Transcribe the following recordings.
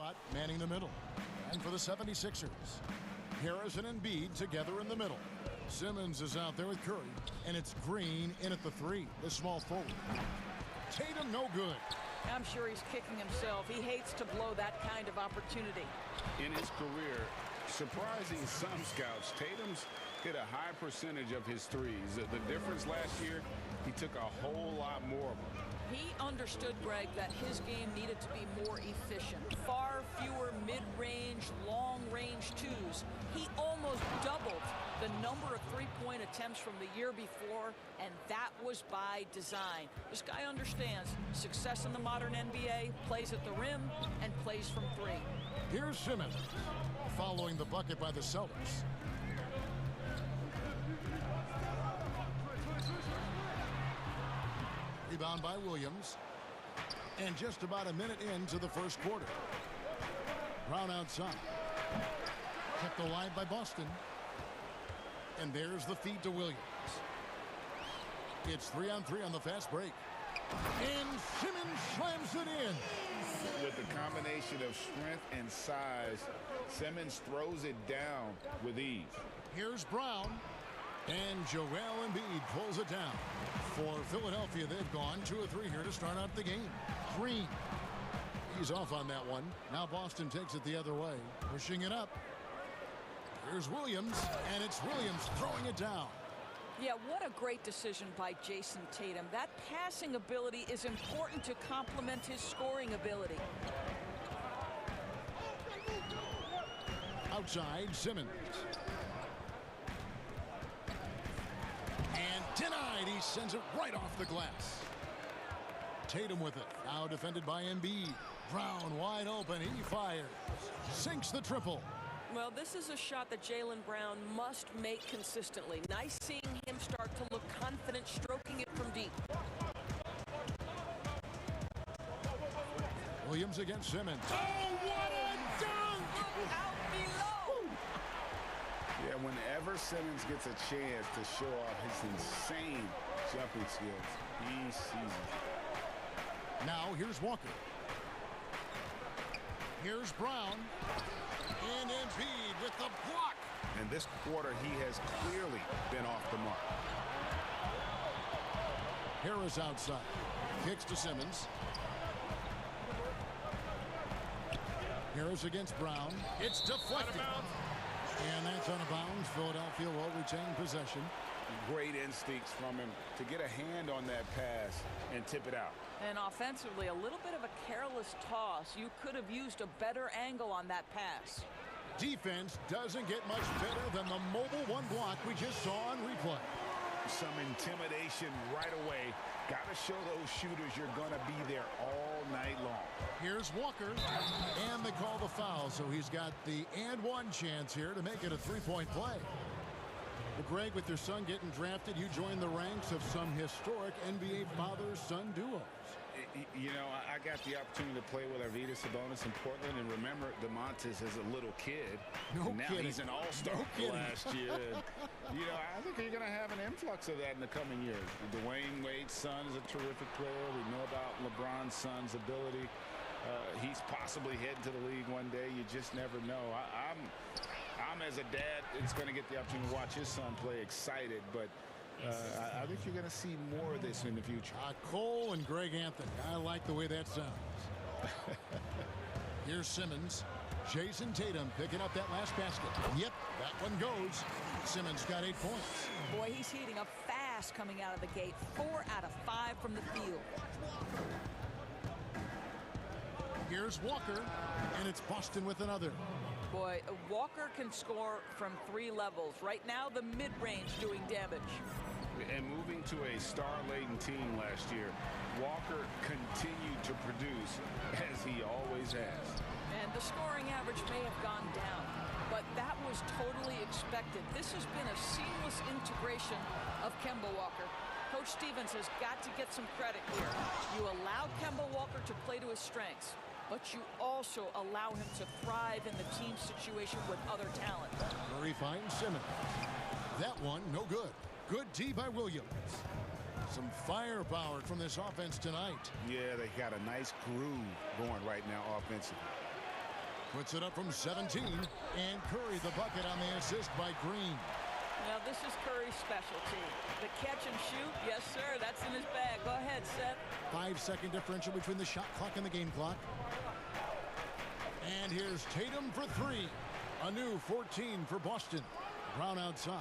Scott manning the middle. And for the 76ers, Harrison and Embiid together in the middle. Simmons is out there with Curry, and it's Green in at the 3, the small forward. Tatum no good. I'm sure he's kicking himself. He hates to blow that kind of opportunity. In his career, surprising some scouts, Tatum's hit a high percentage of his threes. The difference last year, he took a whole lot more of them. He understood, Greg, that his game needed to be more efficient. Far fewer mid-range, long-range twos. He almost doubled the number of three-point attempts from the year before, and that was by design. This guy understands success in the modern NBA, plays at the rim, and plays from 3. Here's Simmons, following the bucket by the Celtics. Rebound by Williams. And just about a minute into the first quarter. Brown outside. Kept alive by Boston. And there's the feed to Williams. It's 3-on-3 on the fast break. And Simmons slams it in. With the combination of strength and size, Simmons throws it down with ease. Here's Brown. And Joel Embiid pulls it down. For Philadelphia, they've gone 2 of 3 here to start out the game. Green. He's off on that one. Now Boston takes it the other way. Pushing it up. Here's Williams. And it's Williams throwing it down. Yeah, what a great decision by Jason Tatum. That passing ability is important to complement his scoring ability. Outside, Simmons. And denied. He sends it right off the glass. Tatum with it. Now defended by Embiid. Brown wide open. He fires. Sinks the triple. Well, this is a shot that Jaylen Brown must make consistently. Nice seeing him start to look confident, stroking it from deep. Williams against Simmons. Oh, what a dunk! Out below. Yeah, whenever Simmons gets a chance to show off his insane jumping skills, he sees it. Now here's Walker. Here's Brown. And Embiid with the block. And this quarter, he has clearly been off the mark. Harris outside. Kicks to Simmons. Harris against Brown. It's deflected. And that's out of bounds. Philadelphia will retain possession. Great instincts from him to get a hand on that pass and tip it out. And offensively, a little bit of a careless toss. You could have used a better angle on that pass. Defense doesn't get much better than the mobile one block we just saw on replay. Some intimidation right away. Got to show those shooters you're going to be there all night long. Here's Walker. And they call the foul, so he's got the and one chance here to make it a three-point play. Well, Greg, with your son getting drafted, you joined the ranks of some historic NBA father-son duos. You know, I got the opportunity to play with Arvydas Sabonis in Portland, and remember DeMontis as a little kid. No now kidding. He's an all-star last year. And, you know, I think you're going to have an influx of that in the coming years. Dwayne Wade's son is a terrific player. We know about LeBron's son's ability. He's possibly heading to the league one day. You just never know. I'm as a dad, it's going to get the opportunity to watch his son play, excited, but I think you're going to see more of this in the future. Cole and Greg Anthony. I like the way that sounds. Here's Simmons. Jason Tatum picking up that last basket. Yep, that one goes. Simmons got 8 points. Boy, he's heating up fast coming out of the gate. 4 out of 5 from the field. Here's Walker, and it's Boston with another. Boy, Walker can score from 3 levels. Right now, the mid-range doing damage. And moving to a star-laden team last year, Walker continued to produce as he always has. And the scoring average may have gone down, but that was totally expected. This has been a seamless integration of Kemba Walker. Coach Stevens has got to get some credit here. You allow Kemba Walker to play to his strengths, but you also allow him to thrive in the team situation with other talent. Murray finds Simmons. That one, no good. Good D by Williams. Some firepower from this offense tonight. Yeah, they got a nice groove going right now offensively. Puts it up from 17, and Curry the bucket on the assist by Green. Now, this is Curry's specialty. The catch and shoot, yes, sir, that's in his bag. Go ahead, Seth. 5-second differential between the shot clock and the game clock. And here's Tatum for three. A new 14 for Boston. Brown outside.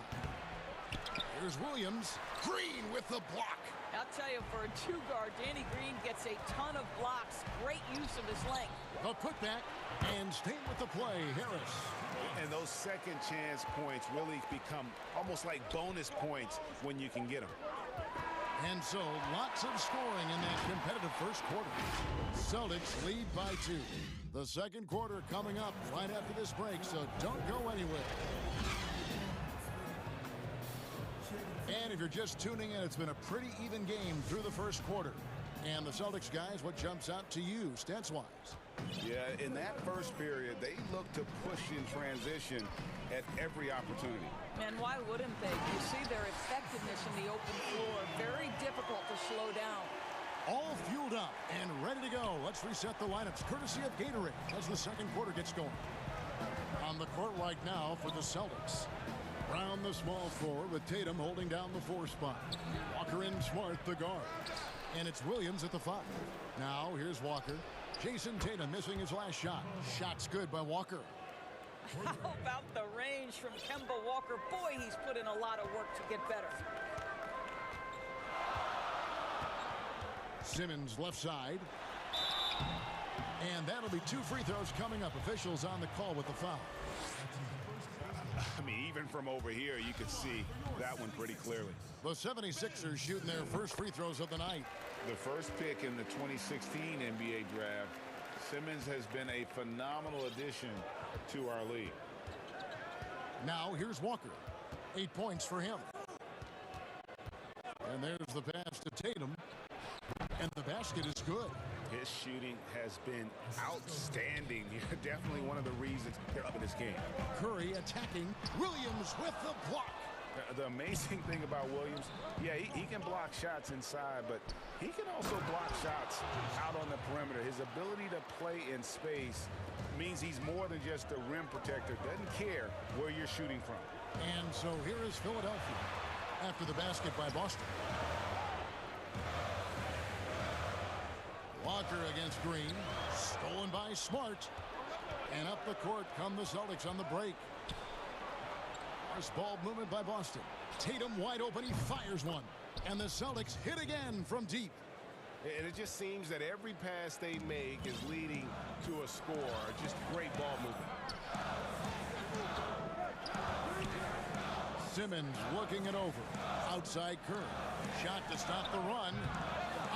Here's Williams. Green with the block. I'll tell you, for a two-guard, Danny Green gets a ton of blocks. Great use of his length. A putback, and staying with the play, Harris. And those second chance points really become almost like bonus points when you can get them. And so, lots of scoring in that competitive first quarter. Celtics lead by 2. The second quarter coming up right after this break, so don't go anywhere. And if you're just tuning in, it's been a pretty even game through the first quarter. And the Celtics guys, what jumps out to you, stats-wise? Yeah, in that first period, they look to push in transition at every opportunity. And why wouldn't they? You see their effectiveness in the open floor. Very difficult to slow down. All fueled up and ready to go. Let's reset the lineups, courtesy of Gatorade, as the second quarter gets going. On the court right now for the Celtics. Brown the small forward with Tatum holding down the 4 spot. Walker and Smart the guard. And it's Williams at the 5. Now here's Walker. Jason Tatum missing his last shot. Shot's good by Walker. How about the range from Kemba Walker? Boy, he's put in a lot of work to get better. Simmons left side. And that'll be 2 free throws coming up. Officials on the call with the foul. I mean, even from over here, you could see that one pretty clearly. The 76ers shooting their first free throws of the night. The first pick in the 2016 NBA draft, Simmons has been a phenomenal addition to our league. Now here's Walker. 8 points for him. And there's the pass to Tatum. And the basket is good. His shooting has been outstanding. Definitely one of the reasons they're up in this game. Curry attacking. Williams with the block. The amazing thing about Williams, yeah, he can block shots inside, but he can also block shots out on the perimeter. His ability to play in space means he's more than just a rim protector. Doesn't care where you're shooting from. And so here is Philadelphia after the basket by Boston. Walker against Green. Stolen by Smart. And up the court come the Celtics on the break. First ball movement by Boston. Tatum wide open. He fires one. And the Celtics hit again from deep. And it just seems that every pass they make is leading to a score. Just great ball movement. Simmons looking it over. Outside Curry. Shot to stop the run.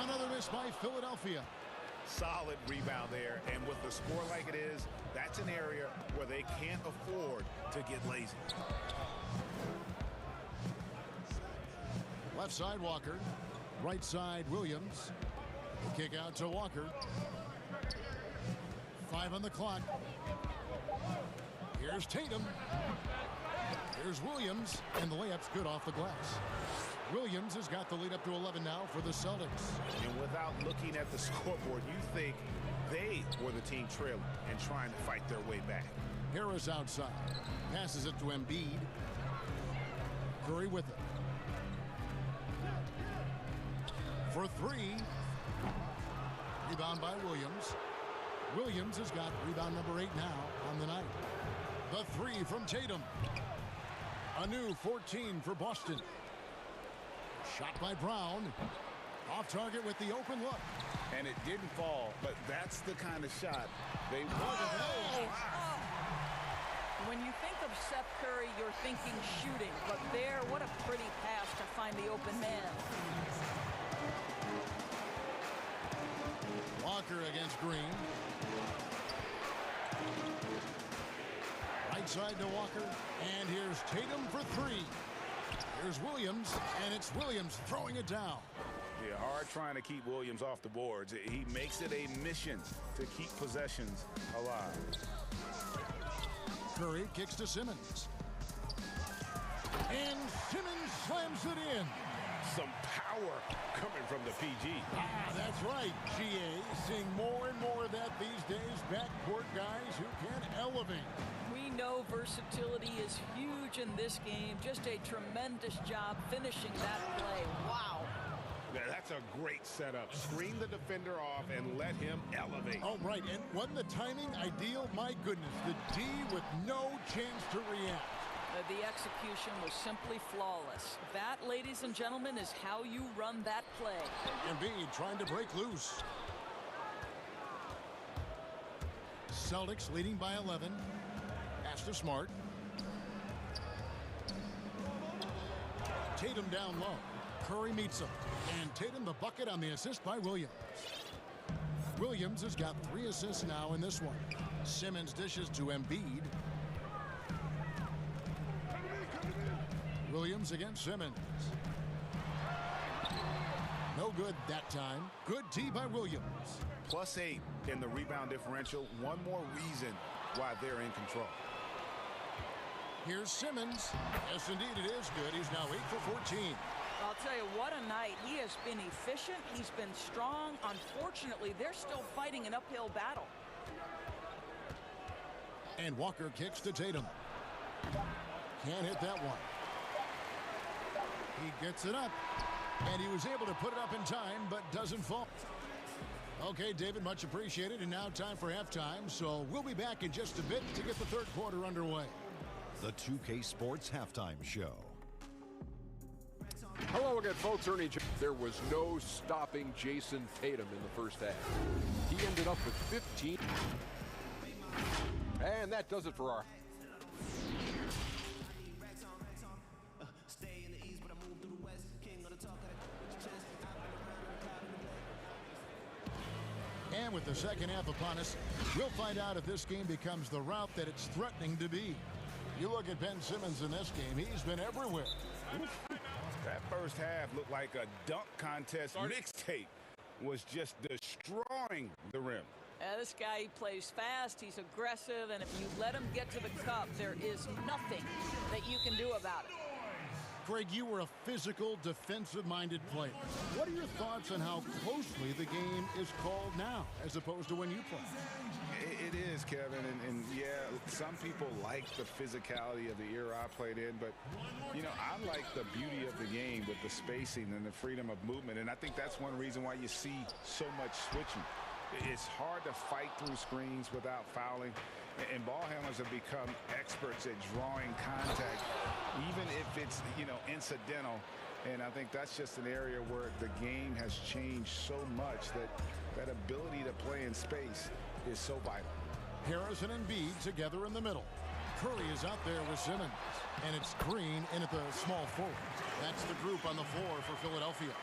Another miss by Philadelphia. Solid rebound there. And with the score like it is, that's an area where they can't afford to get lazy. Left side Walker. Right side Williams. The kick out to Walker. 5 on the clock. Here's Tatum. Here's Williams. And the layup's good off the glass. Williams has got the lead up to 11 now for the Celtics. And without looking at the scoreboard, you think they were the team trailing and trying to fight their way back. Harris outside. Passes it to Embiid. Curry with it. For 3. Rebound by Williams. Williams has got rebound number 8 now on the night. The 3 from Tatum. A new 14 for Boston. Shot by Brown. Off target with the open look. And it didn't fall, but that's the kind of shot they wanted. Oh. When you think of Seth Curry, you're thinking shooting. But there, what a pretty pass to find the open man. Walker against Green. Right side to Walker. And here's Tatum for 3. Here's Williams, and it's Williams throwing it down. Yeah, hard trying to keep Williams off the boards. He makes it a mission to keep possessions alive. Curry kicks to Simmons. And Simmons slams it in. Some power coming from the PG. That's right, GA. Seeing more and more of that these days. Backcourt guys who can elevate. We know versatility is huge in this game. Just a tremendous job finishing that play. Wow. Yeah, that's a great setup. Screen the defender off and let him elevate. Oh, right. And wasn't the timing ideal? My goodness. The D with no chance to react. The execution was simply flawless. That, ladies and gentlemen, is how you run that play. Embiid trying to break loose. Celtics leading by 11. Pass to Smart. Tatum down low. Curry meets him. And Tatum the bucket on the assist by Williams. Williams has got 3 assists now in this one. Simmons dishes to Embiid. Williams against Simmons. No good that time. Good D by Williams. +8 in the rebound differential. One more reason why they're in control. Here's Simmons. Yes, indeed, it is good. He's now 8 for 14. I'll tell you, what a night. He has been efficient. He's been strong. Unfortunately, they're still fighting an uphill battle. And Walker kicks to Tatum. Can't hit that one. He gets it up. And he was able to put it up in time, but doesn't fall. Okay, David, much appreciated. And now time for halftime. So we'll be back in just a bit to get the third quarter underway. The 2K Sports Halftime Show. Hello again, folks. Ernie, there was no stopping Jason Tatum in the first half. He ended up with 15. And that does it for our... And with the second half upon us, we'll find out if this game becomes the route that it's threatening to be. You look at Ben Simmons in this game, he's been everywhere. That first half looked like a dunk contest mixtape. Was just destroying the rim. This guy, he plays fast, he's aggressive, and if you let him get to the cup, there is nothing that you can do about it. Greg, you were a physical, defensive-minded player. What are your thoughts on how closely the game is called now, as opposed to when you played? It is, Kevin, and yeah, some people like the physicality of the era I played in, but, you know, I like the beauty of the game with the spacing and the freedom of movement, and I think that's one reason why you see so much switching. It's hard to fight through screens without fouling, and ball handlers have become experts at drawing contact, even if it's, you know, incidental. And I think that's just an area where the game has changed so much that that ability to play in space is so vital. Harrison and Embiid together in the middle. Curry is out there with Simmons, and it's Green in at the small forward. That's the group on the floor for Philadelphia.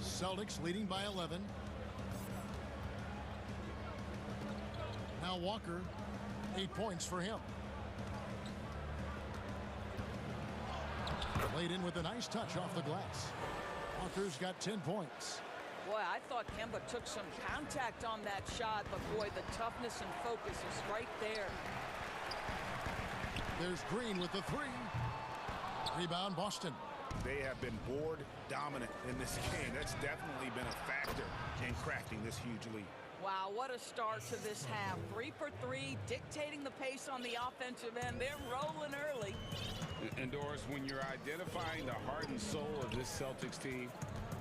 Celtics leading by 11. Now Walker, 8 points for him. Laid in with a nice touch off the glass. Walker's got 10 points. Boy, I thought Kemba took some contact on that shot, but boy, the toughness and focus is right there. There's Green with the 3. Rebound, Boston. They have been board dominant in this game. That's definitely been a factor in crafting this huge lead. Wow, what a start to this half. 3 for 3, dictating the pace on the offensive end. They're rolling early. And Doris, when you're identifying the heart and soul of this Celtics team,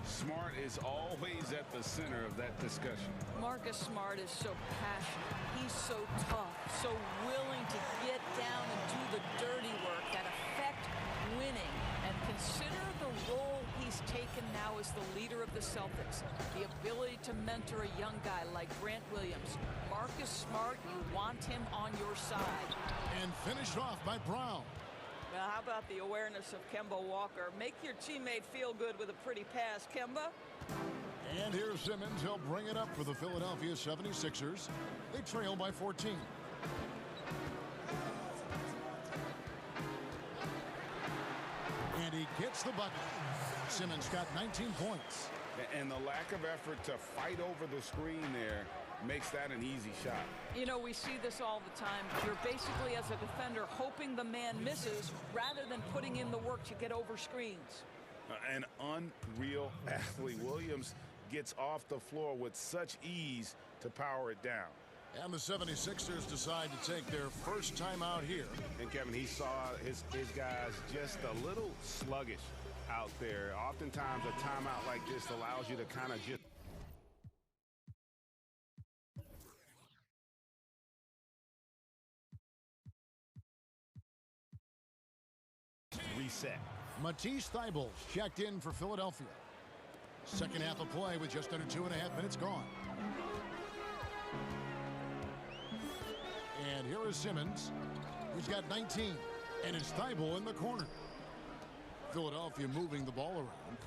Smart is always at the center of that discussion. Marcus Smart is so passionate. He's so tough, so willing to get down and do the dirty work that affect winning. And consider the role he's taken now as the leader of the Celtics. The ability to mentor a young guy like Grant Williams. Marcus Smart, you want him on your side. And finished off by Brown. Well, how about the awareness of Kemba Walker? Make your teammate feel good with a pretty pass, Kemba. And here's Simmons. He'll bring it up for the Philadelphia 76ers. They trail by 14. And he gets the bucket. Simmons got 19 points. And the lack of effort to fight over the screen there makes that an easy shot. You know, we see this all the time. You're basically, as a defender, hoping the man misses rather than putting in the work to get over screens. An unreal athlete. Williams gets off the floor with such ease to power it down. And the 76ers decide to take their first time out here. And Kevin, he saw his guys just a little sluggish out there. Oftentimes a timeout like this allows you to kind of just reset. Matisse Thybulle checked in for Philadelphia. Second half of play with just under 2.5 minutes gone. And here is Simmons, who's got 19. And it's Thybulle in the corner. Philadelphia moving the ball around.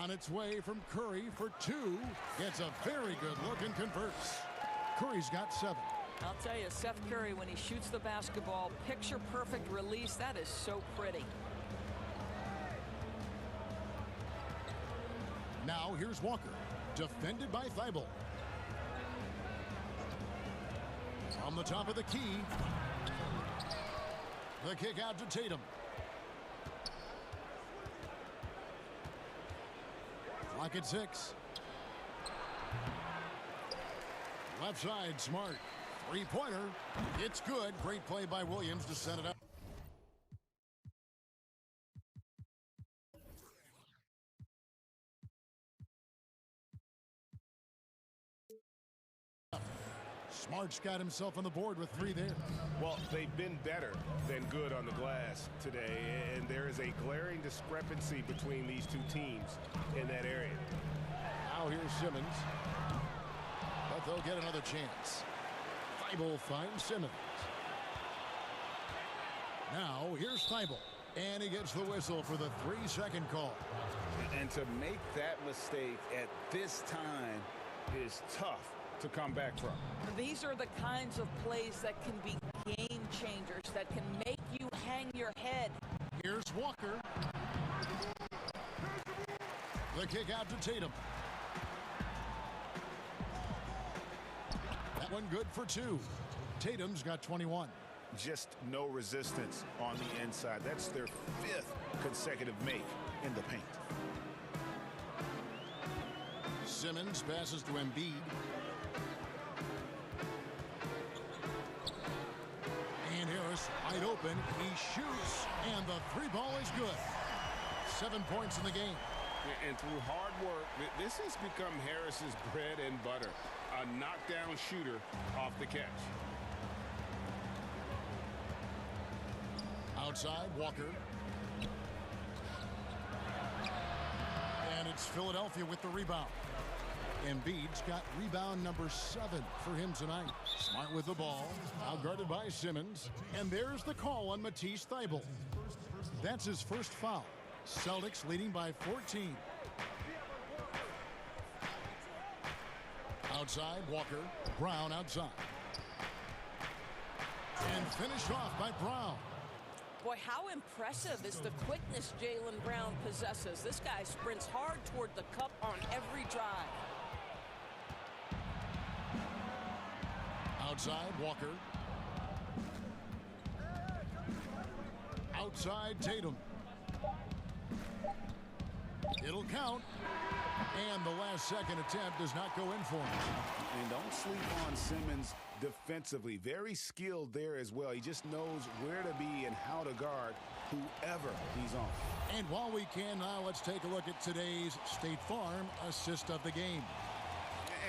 On its way from Curry for 2. Gets a very good look and converts. Curry's got 7. I'll tell you, Seth Curry, when he shoots the basketball, picture-perfect release, that is so pretty. Now here's Walker, defended by Thybulle. From the top of the key. The kick out to Tatum. Clock at 6. Left side, Smart. Three-pointer. It's good. Great play by Williams to set it up. Smart's got himself on the board with 3 there. Well, they've been better than good on the glass today, and there is a glaring discrepancy between these two teams in that area. Now here's Simmons. But they'll get another chance. Thybulle finds Simmons. Now here's Thybulle. And he gets the whistle for the 3-second call. And to make that mistake at this time is tough to come back from. These are the kinds of plays that can be game changers, that can make you hang your head. Here's Walker. The kick out to Tatum. That one good for 2. Tatum's got 21. Just no resistance on the inside. That's their 5th consecutive make in the paint. Simmons passes to Embiid. And Harris wide open. He shoots, and the 3 ball is good. 7 points in the game. And through hard work, this has become Harris's bread and butter. A knockdown shooter off the catch. Outside, Walker. And it's Philadelphia with the rebound. Embiid's got rebound number 7 for him tonight. Smart with the ball. Outguarded by Simmons. And there's the call on Matisse Thybulle. That's his first foul. Celtics leading by 14. Outside, Walker. Brown outside. And finished off by Brown. Boy, how impressive is the quickness Jaylen Brown possesses. This guy sprints hard toward the cup on every drive. Outside, Walker. Outside, Tatum. It'll count. And the last second attempt does not go in for him. And don't sleep on Simmons defensively. Very skilled there as well. He just knows where to be and how to guard whoever he's on. And while we can now, let's take a look at today's State Farm assist of the game.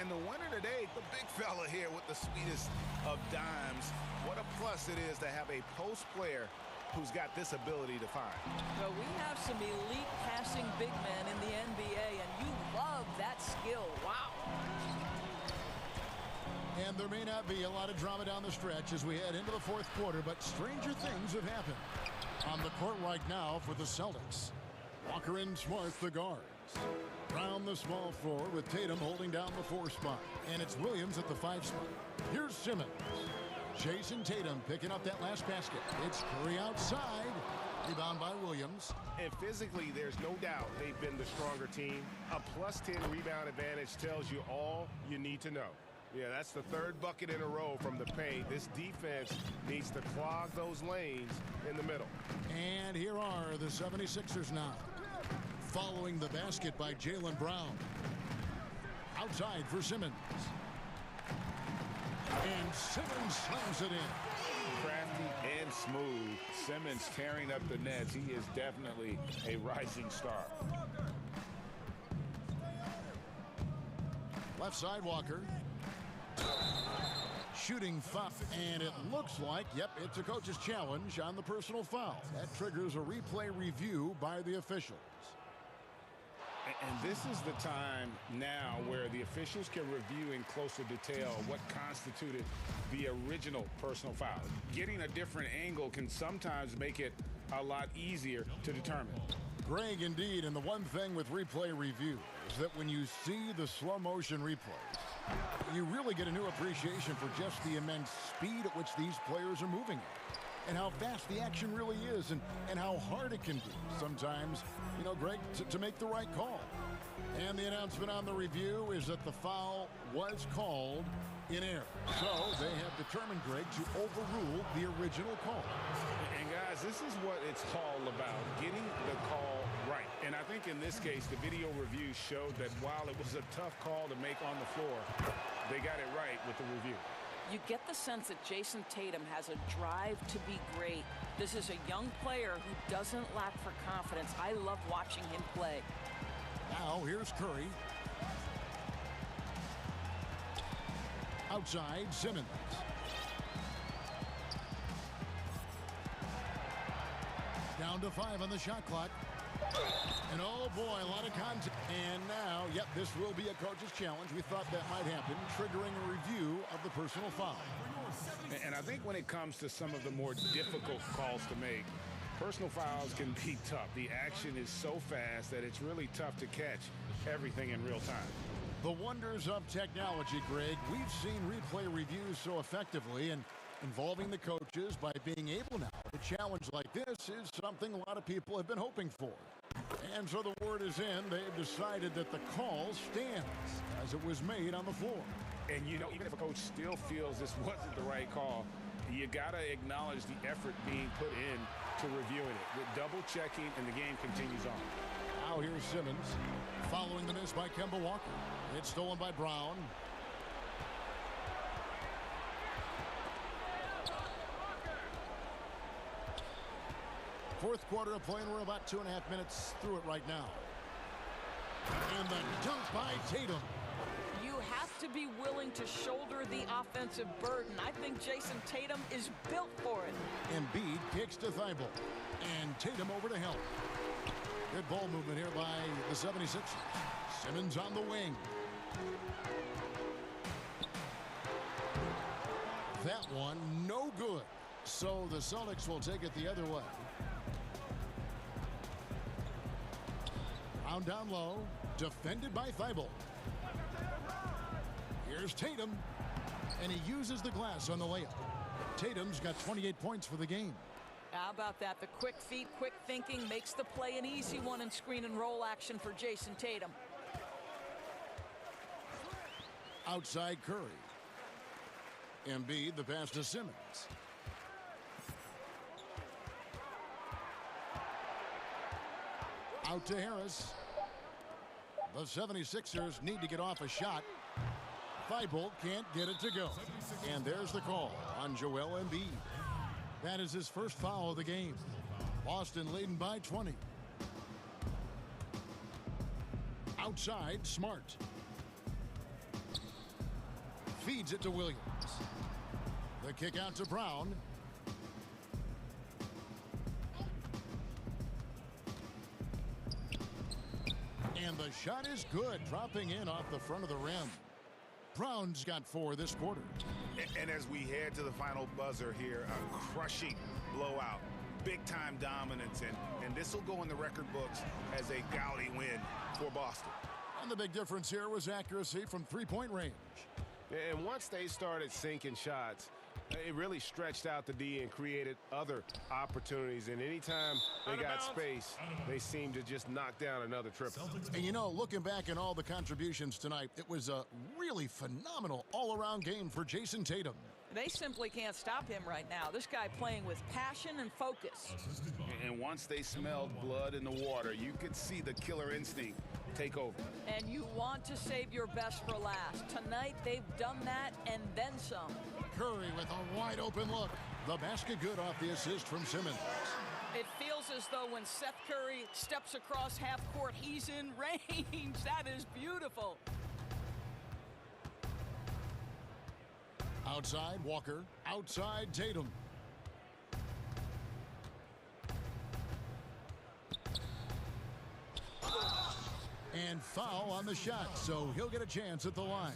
And the winner today, the big fella here with the sweetest of dimes. What a plus it is to have a post player who's got this ability to find. So we have some elite passing big men in the NBA, and you love that skill. Wow. And there may not be a lot of drama down the stretch as we head into the 4th quarter, but stranger things have happened. On the court right now for the Celtics. Walker and Smart, the guards. Brown, the small forward, with Tatum holding down the 4 spot. And it's Williams at the 5 spot. Here's Simmons. Jason Tatum picking up that last basket. It's Curry outside. Rebound by Williams. And physically, there's no doubt they've been the stronger team. A +10 rebound advantage tells you all you need to know. Yeah, that's the third bucket in a row from the paint. This defense needs to clog those lanes in the middle. And here are the 76ers now. Following the basket by Jaylen Brown. Outside for Simmons. And Simmons slams it in. Crafty and smooth. Simmons tearing up the nets. He is definitely a rising star. Left side Walker. Shooting foul. And it looks like, yep, it's a coach's challenge on the personal foul. That triggers a replay review by the officials. And this is the time now where the officials can review in closer detail what constituted the original personal foul. Getting a different angle can sometimes make it a lot easier to determine. Greg, indeed, and the one thing with replay review is that when you see the slow motion replays, you really get a new appreciation for just the immense speed at which these players are moving at. And how fast the action really is, and how hard it can be sometimes, you know, Greg, to make the right call. And the announcement on the review is that the foul was called in error. So they have determined, Greg, to overrule the original call. And guys, this is what it's all about, getting the call right. And I think in this case, the video review showed that while it was a tough call to make on the floor, they got it right with the review. You get the sense that Jason Tatum has a drive to be great. This is a young player who doesn't lack for confidence. I love watching him play. Now here's Curry. Outside, Simmons. Down to 5 on the shot clock. And oh boy, a lot of contact. And now, yep, this will be a coach's challenge. We thought that might happen, triggering a review of the personal foul. And I think when it comes to some of the more difficult calls to make, personal fouls can be tough. The action is so fast that it's really tough to catch everything in real time. The wonders of technology, Greg. We've seen replay reviews so effectively, and involving the coaches by being able now to challenge like this is something a lot of people have been hoping for. And so the word is in. They've decided that the call stands as it was made on the floor. And, you know, even if a coach still feels this wasn't the right call, you got to acknowledge the effort being put in to reviewing it. With double checking, and the game continues on. Now here's Simmons following the miss by Kemba Walker. It's stolen by Brown. Fourth quarter of play, and we're about 2.5 minutes through it right now. And the dunk by Tatum. You have to be willing to shoulder the offensive burden. I think Jason Tatum is built for it. Embiid kicks to Thibault. And Tatum over to help. Good ball movement here by the 76ers. Simmons on the wing. That one no good. So the Celtics will take it the other way. Brown down low. Defended by Thibault. Here's Tatum. And he uses the glass on the layup. Tatum's got 28 points for the game. How about that? The quick feet, quick thinking makes the play an easy one in screen and roll action for Jason Tatum. Outside Curry. Embiid, the pass to Simmons. Out to Harris. The 76ers need to get off a shot. Thibault can't get it to go. And there's the call on Joel Embiid. That is his first foul of the game. Boston leading by 20. Outside, Smart. Feeds it to Williams. The kick out to Brown. And the shot is good, dropping in off the front of the rim. Brown's got 4 this quarter. And as we head to the final buzzer here, a crushing blowout, big-time dominance, and this will go in the record books as a gaudy win for Boston. And the big difference here was accuracy from three-point range. And once they started sinking shots, it really stretched out the D and created other opportunities. And anytime they got space, they seemed to just knock down another triple. And, you know, looking back at all the contributions tonight, it was a really phenomenal all-around game for Jason Tatum. They simply can't stop him right now. This guy playing with passion and focus. And once they smelled blood in the water, you could see the killer instinct take over. And you want to save your best for last. Tonight, they've done that and then some. Curry with a wide-open look. The basket good off the assist from Simmons. It feels as though when Seth Curry steps across half court, he's in range. That is beautiful. Outside Walker, outside Tatum. And foul on the shot, so he'll get a chance at the line.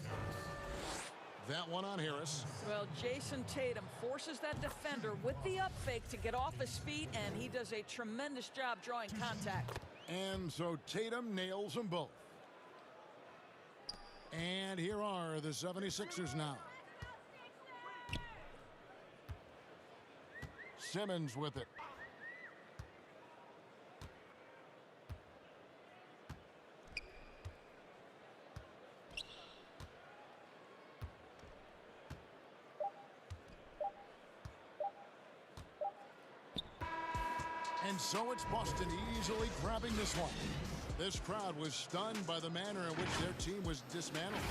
That one on Harris. Well, Jason Tatum forces that defender with the up fake to get off his feet, and he does a tremendous job drawing contact. And so Tatum nails them both. And here are the 76ers now. Simmons with it. And so it's Boston easily grabbing this one. This crowd was stunned by the manner in which their team was dismantled.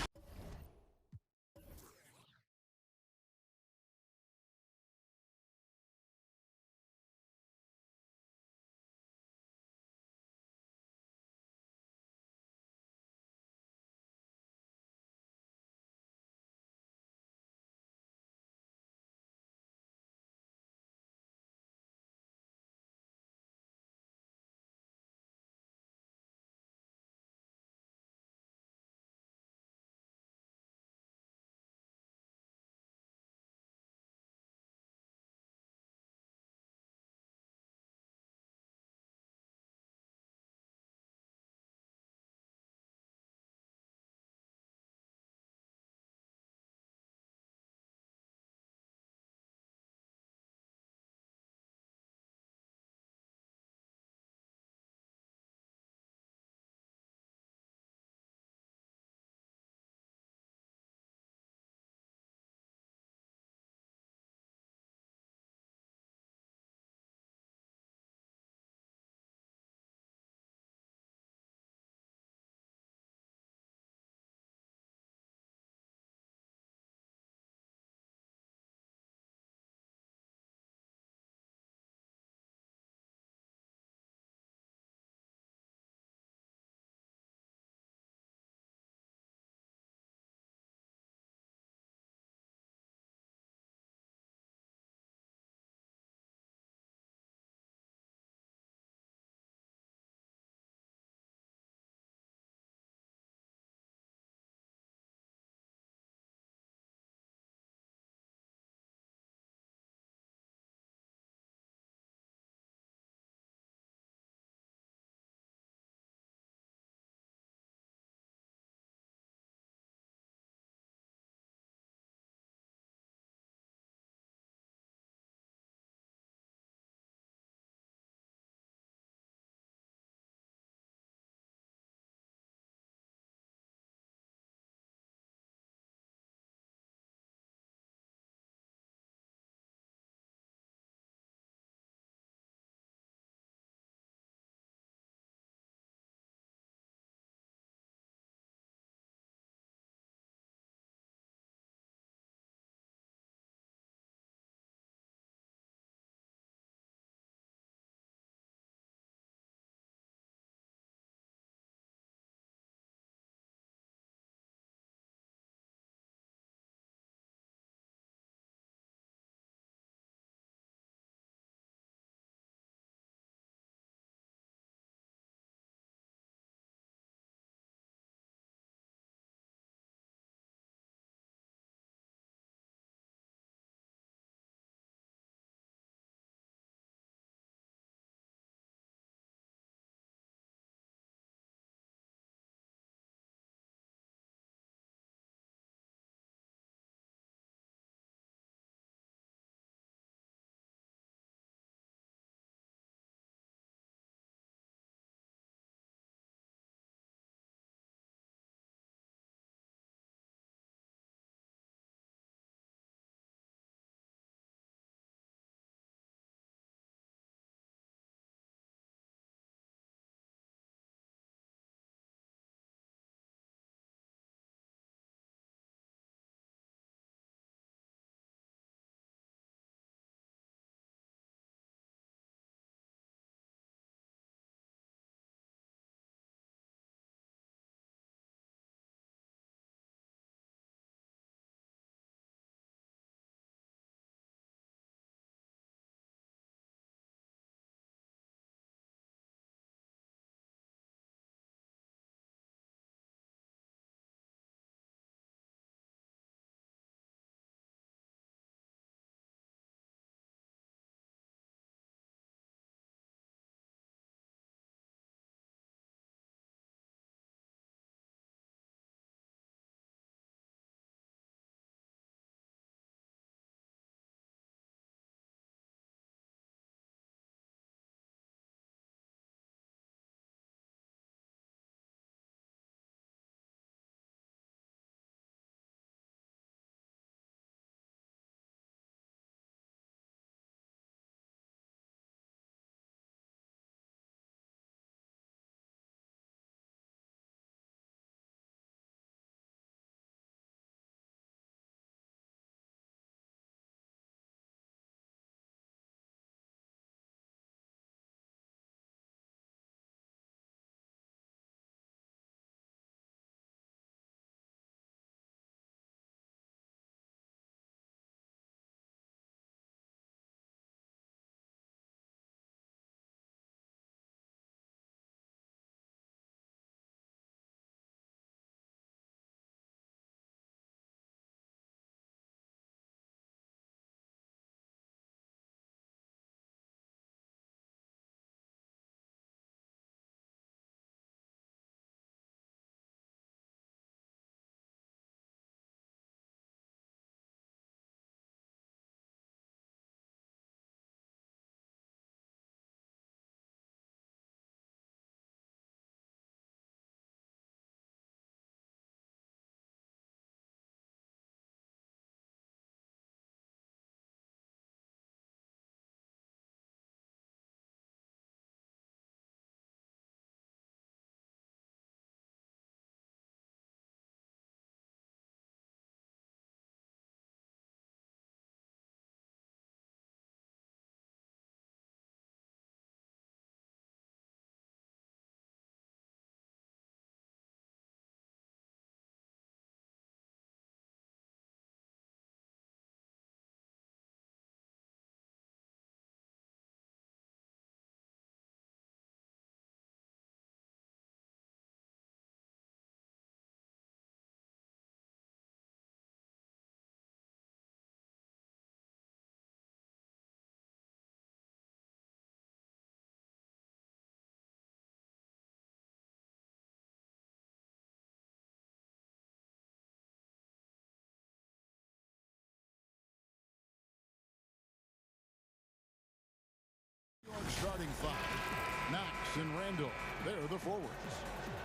starting five. Knox and Randall, they're the forwards.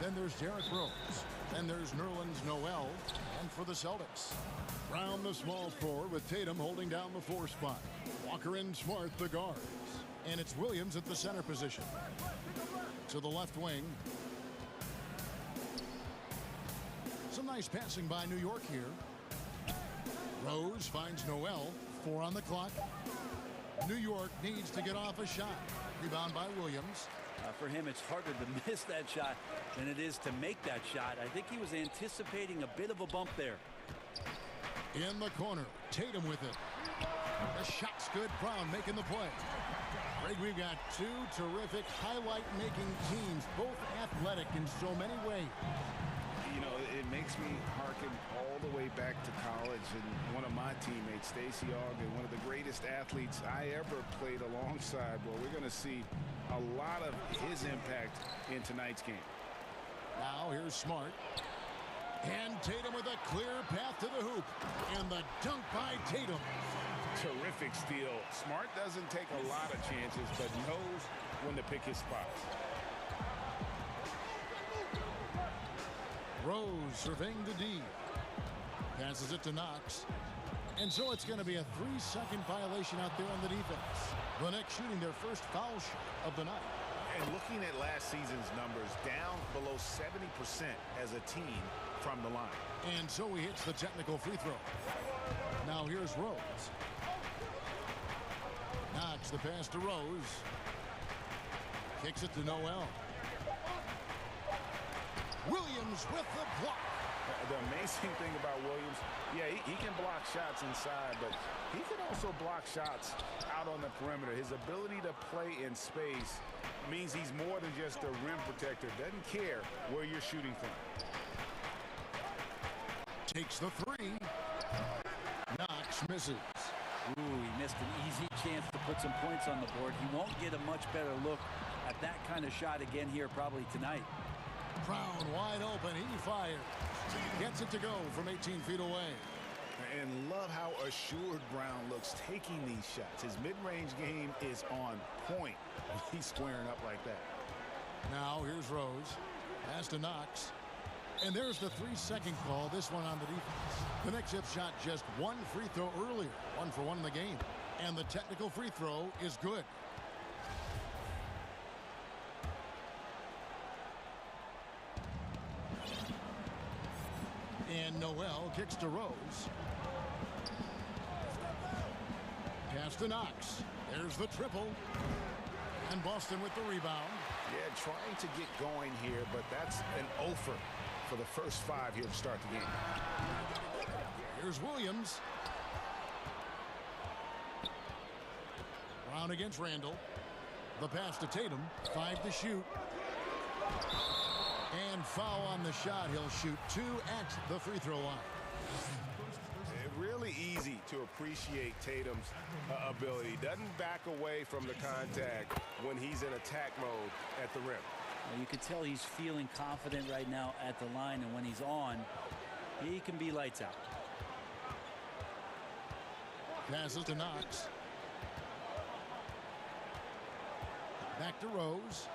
Then there's Derrick Rose. Then there's Nerlens Noel. And for the Celtics, Brown the small forward with Tatum holding down the 4 spot. Walker and Smart the guards. And it's Williams at the center position. To the left wing. Some nice passing by New York here. Rose finds Noel. 4 on the clock. New York needs to get off a shot. Rebound by Williams. For him, it's harder to miss that shot than it is to make that shot. I think he was anticipating a bit of a bump there. In the corner, Tatum with it. The shot's good. Brown making the play. Greg, we've got 2 terrific highlight-making teams, both athletic in so many ways. You know, it makes me harken all the way back to college, and one of my teammates, Stacey Ogden, one of the greatest athletes I ever played alongside. Well, we're going to see a lot of his impact in tonight's game. Now here's Smart. And Tatum with a clear path to the hoop. And the dunk by Tatum. Terrific steal. Smart doesn't take a lot of chances, but knows when to pick his spots. Rose surveying the D. Passes it to Knox. And so it's going to be a 3-second violation out there on the defense. The Knicks shooting their first foul shot of the night. And looking at last season's numbers, down below 70% as a team from the line. And so he hits the technical free throw. Now here's Rose. Knox the pass to Rose. Kicks it to Noel. Williams with the block. The amazing thing about Williams, yeah, he can block shots inside, but he can also block shots out on the perimeter. His ability to play in space means he's more than just a rim protector. Doesn't care where you're shooting from. Takes the 3. Knox misses. Ooh, he missed an easy chance to put some points on the board. He won't get a much better look at that kind of shot again here probably tonight. Brown wide open. He fires. Gets it to go from 18 feet away. And love how assured Brown looks taking these shots. His mid-range game is on point. He's squaring up like that. Now here's Rose. Pass to Knox. And there's the 3-second call. This one on the defense. The Knicks have shot just 1 free throw earlier. 1 for 1 in the game. And the technical free throw is good. And Noel kicks to Rose. Pass to Knox. There's the triple. And Boston with the rebound. Yeah, trying to get going here, but that's an offer for the first 5 here to start the game. Here's Williams. Brown against Randall. The pass to Tatum. 5 to shoot. And foul on the shot. He'll shoot 2 at the free throw line. Really easy to appreciate Tatum's ability. Doesn't back away from the contact when he's in attack mode at the rim. You can tell he's feeling confident right now at the line, and when he's on, he can be lights out. Passes to Knox. Back to Rose.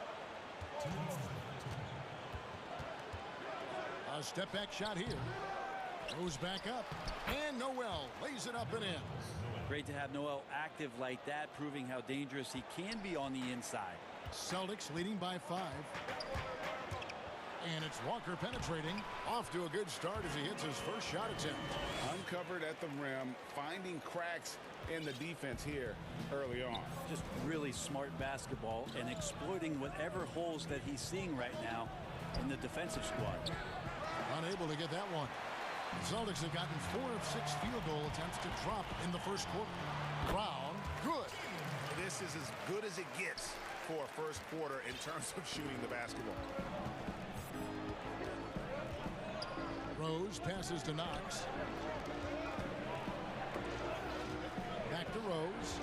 A step back shot here. Rose back up. And Noel lays it up and in. Great to have Noel active like that, proving how dangerous he can be on the inside. Celtics leading by 5. And it's Walker penetrating. Off to a good start as he hits his first shot attempt. Uncovered at the rim, finding cracks in the defense here early on. Just really smart basketball and exploiting whatever holes that he's seeing right now in the defensive squad. Unable to get that one. The Celtics have gotten 4 of 6 field goal attempts to drop in the first quarter. Brown, good. This is as good as it gets for a first quarter in terms of shooting the basketball. Rose passes to Knox. Back to Rose.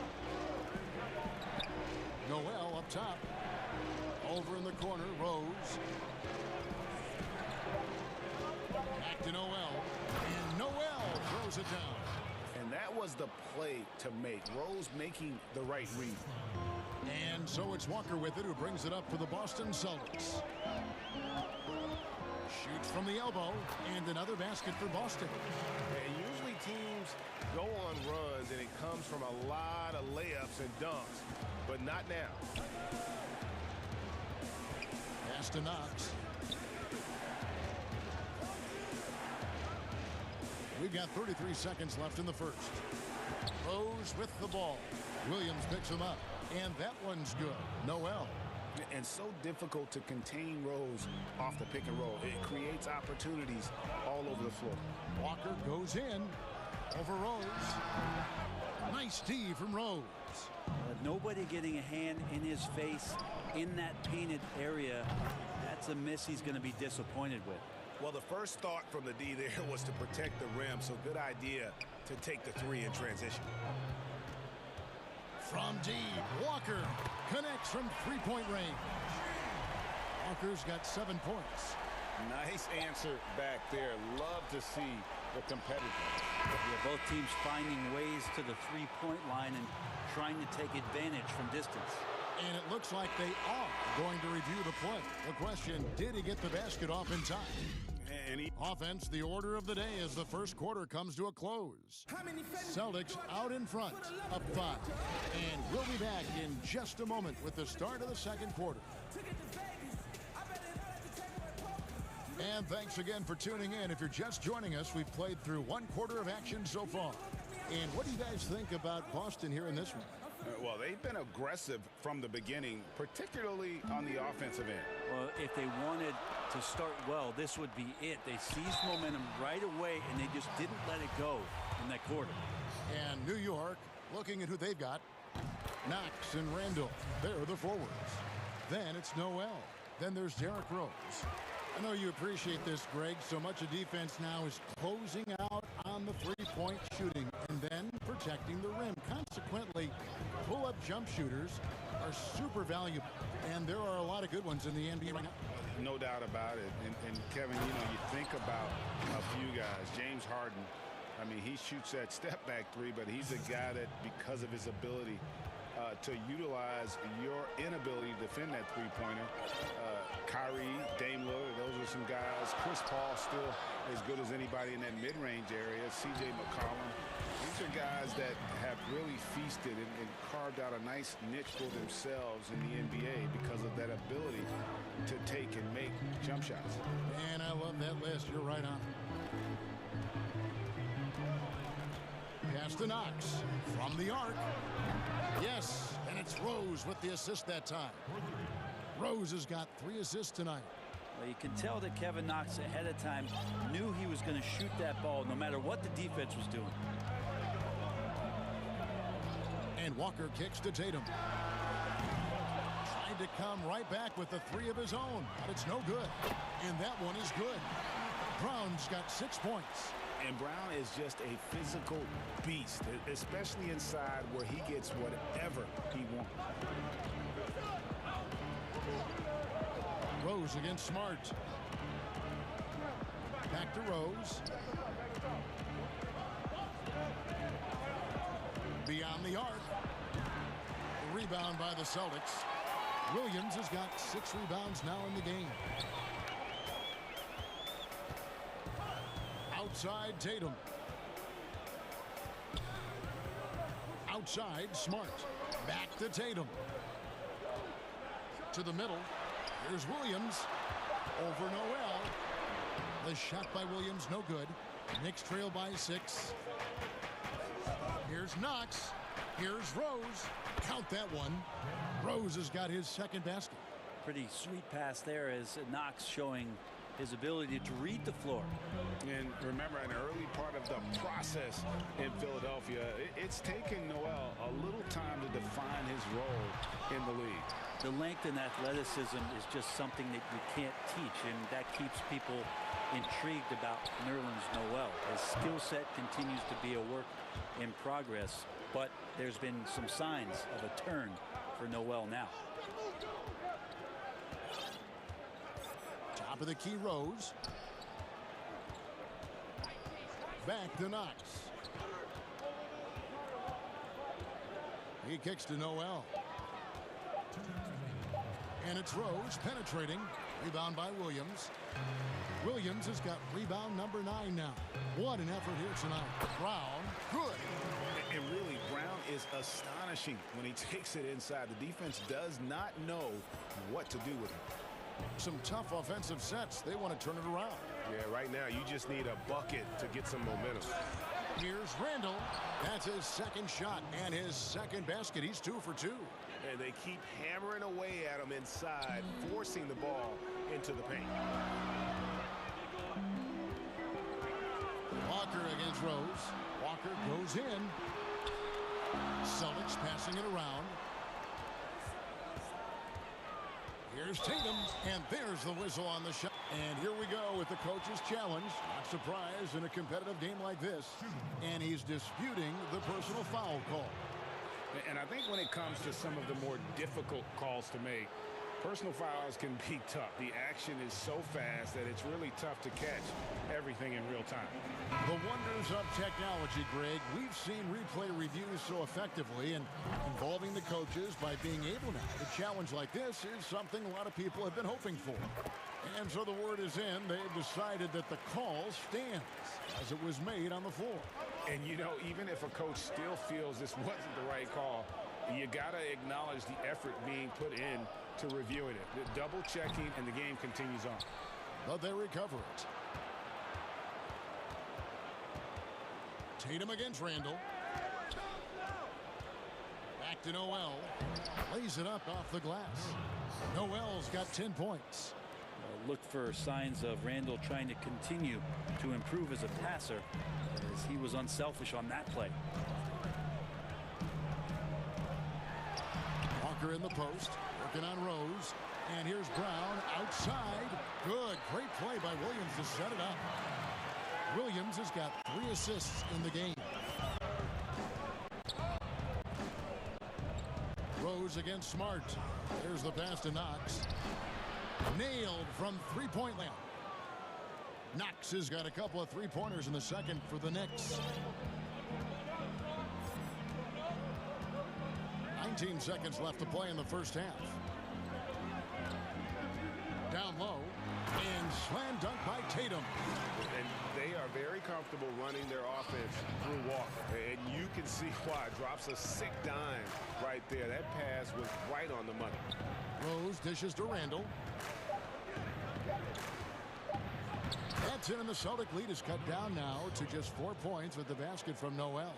Noel up top. Over in the corner, Rose. Back to Noel. And Noel throws it down. And that was the play to make. Rose making the right read. And so it's Walker with it, who brings it up for the Boston Celtics. Shoots from the elbow, and another basket for Boston. And usually teams go on runs, and it comes from a lot of layups and dunks, but not now. Pass to Knox. We've got 33 seconds left in the first. Rose with the ball. Williams picks him up, and that one's good. Noel. And so difficult to contain Rose off the pick and roll. It creates opportunities all over the floor. Walker goes in over Rose. Nice D from Rose. Nobody getting a hand in his face in that painted area. That's a miss he's going to be disappointed with. Well, the first thought from the D there was to protect the rim, so good idea to take the three in transition. From deep, Walker connects from three-point range. Walker's got 7 points. Nice answer back there. Love to see the competitiveness. Yeah, both teams finding ways to the three-point line and trying to take advantage from distance. And it looks like they are going to review the play. The question, did he get the basket off in time? Offense, the order of the day as the first quarter comes to a close. Celtics out in front, up 5. And we'll be back in just a moment with the start of the second quarter. And thanks again for tuning in. If you're just joining us, we've played through 1 quarter of action so far. And what do you guys think about Boston here in this one? Well, they've been aggressive from the beginning, particularly on the offensive end. Well, if they wanted to start well, this would be it. They seized momentum right away, and they just didn't let it go in that quarter. And New York, looking at who they've got. Knox and Randall, they're the forwards. Then it's Noel. Then there's Derrick Rose. I know you appreciate this, Greg. So much of defense now is closing out on the three-point shooting and then protecting the rim. Consequently, pull-up jump shooters are super valuable, and there are a lot of good ones in the NBA right now. No doubt about it. And Kevin, you know, you think about a few guys. James Harden, I mean, he shoots that step-back three, but he's a guy that, because of his ability to utilize your inability to defend that three-pointer, Kyrie, Dame Lillard, those are some guys. Chris Paul still as good as anybody in that mid-range area. C.J. McCollum. These are guys that have really feasted and carved out a nice niche for themselves in the NBA because of that ability to take and make jump shots. And I love that list. You're right on. Pass to Knox from the arc. Yes, and it's Rose with the assist that time. Rose has got 3 assists tonight. Well, you can tell that Kevin Knox ahead of time knew he was going to shoot that ball no matter what the defense was doing. And Walker kicks to Tatum. Tried to come right back with the 3 of his own, but it's no good. And that one is good. Brown's got 6 points. And Brown is just a physical beast, especially inside where he gets whatever he wants. Rose against Smart. Back to Rose. Beyond the arc. The rebound by the Celtics. Williams has got 6 rebounds now in the game. Outside Tatum. Outside Smart. Back to Tatum. To the middle. Here's Williams. Over Noel. The shot by Williams, no good. Knicks trail by 6. Here's Knox. Here's Rose. Count that one. Rose has got his second basket. Pretty sweet pass there as Knox showing his ability to read the floor. And remember, in the early part of the process in Philadelphia, it's taken Noel a little time to define his role in the league. The length and athleticism is just something that you can't teach, and that keeps people intrigued about Nerlens Noel. His skill set continues to be a work in progress, but there's been some signs of a turn for Noel now. Top of the key, Rose. Back to Knox. He kicks to Noel. And it's Rose penetrating. Rebound by Williams. Williams has got rebound number 9 now. What an effort here tonight. Brown, good. And really, Brown is astonishing when he takes it inside. The defense does not know what to do with him. Some tough offensive sets. They want to turn it around. Yeah, right now you just need a bucket to get some momentum. Here's Randall. That's his second shot and his second basket. He's 2 for 2. And they keep hammering away at him inside, forcing the ball into the paint. Walker against Rose. Walker goes in. Celtics passing it around. Here's Tatum, and there's the whistle on the shot. And here we go with the coach's challenge. Not surprised in a competitive game like this. And he's disputing the personal foul call. And I think when it comes to some of the more difficult calls to make, personal fouls can be tough. The action is so fast that it's really tough to catch everything in real time. The wonders of technology, Greg. We've seen replay reviews so effectively, and involving the coaches by being able now to challenge like this is something a lot of people have been hoping for. And so the word is in. They've decided that the call stands as it was made on the floor. And, you know, even if a coach still feels this wasn't the right call, you got to acknowledge the effort being put in to reviewing it. The double checking, and the game continues on. But they recover it. Tatum against Randall. Back to Noel. Lays it up off the glass. Noel's got 10 points. Look for signs of Randall trying to continue to improve as a passer, as he was unselfish on that play. Walker in the post, working on Rose. And here's Brown outside. Good, great play by Williams to set it up. Williams has got 3 assists in the game. Rose against Smart. There's the pass to Knox. Nailed from three-point land. Knox has got a couple of three-pointers in the second for the Knicks. 19 seconds left to play in the first half. Down low, and slam dunk by Tatum. And they are very comfortable running their offense through Walker. And you can see why. Drops a sick dime right there. That pass was right on the money. Rose dishes to Randall. That's in, and the Celtic lead is cut down now to just 4 points with the basket from Noel.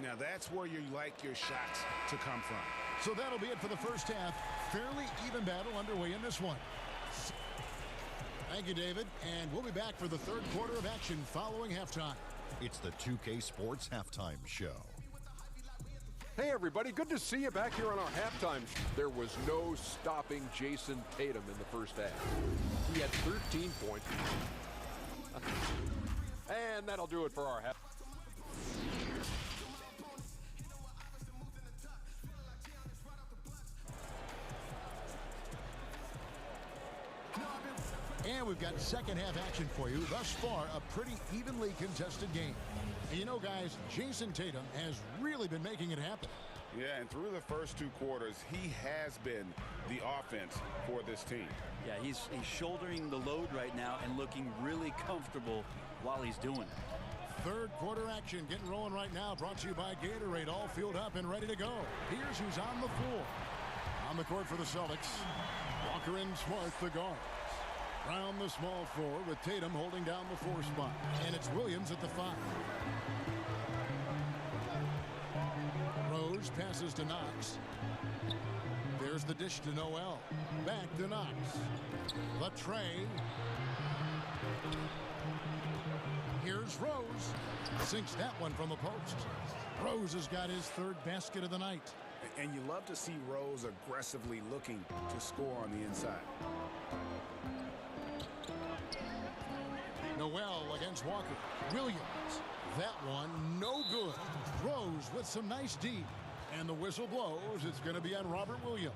Now that's where you like your shots to come from. So that'll be it for the first half. Fairly even battle underway in this one. Thank you, David. And we'll be back for the third quarter of action following halftime. It's the 2K Sports Halftime Show. Hey, everybody. Good to see you back here on our halftime. There was no stopping Jason Tatum in the first half. He had 13 points. And that'll do it for our half. And we've got second half action for you. Thus far, a pretty evenly contested game. And you know, guys, Jason Tatum has really been making it happen. Yeah, and through the first 2 quarters, he has been the offense for this team. Yeah, he's shouldering the load right now and looking really comfortable while he's doing it. Third quarter action getting rolling right now. Brought to you by Gatorade. All filled up and ready to go. Here's who's on the floor. On the court for the Celtics. Walker and Smart, the guards. Brown the small forward with Tatum holding down the 4 spot. And it's Williams at the 5. Rose passes to Knox. There's the dish to Noel. Back to Knox. The tray. Here's Rose. Sinks that one from the post. Rose has got his 3rd basket of the night. And you love to see Rose aggressively looking to score on the inside. Noel against Walker. Williams. That one no good. Rose with some nice D. And the whistle blows. It's going to be on Robert Williams.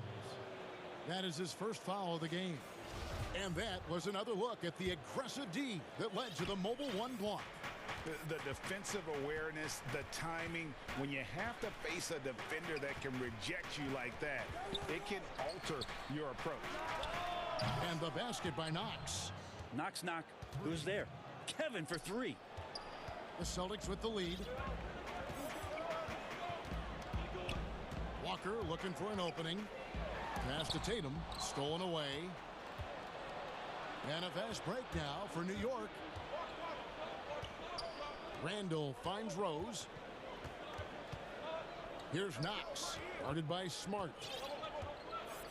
That is his first foul of the game. And that was another look at the aggressive D that led to the mobile 1 block. The defensive awareness, the timing. When you have to face a defender that can reject you like that, it can alter your approach. And the basket by Knox. Knox, knock. Who's there? Kevin for three. The Celtics with the lead. Walker looking for an opening. Pass to Tatum. Stolen away. And a fast break now for New York. Randall finds Rose. Here's Knox. Guarded by Smart.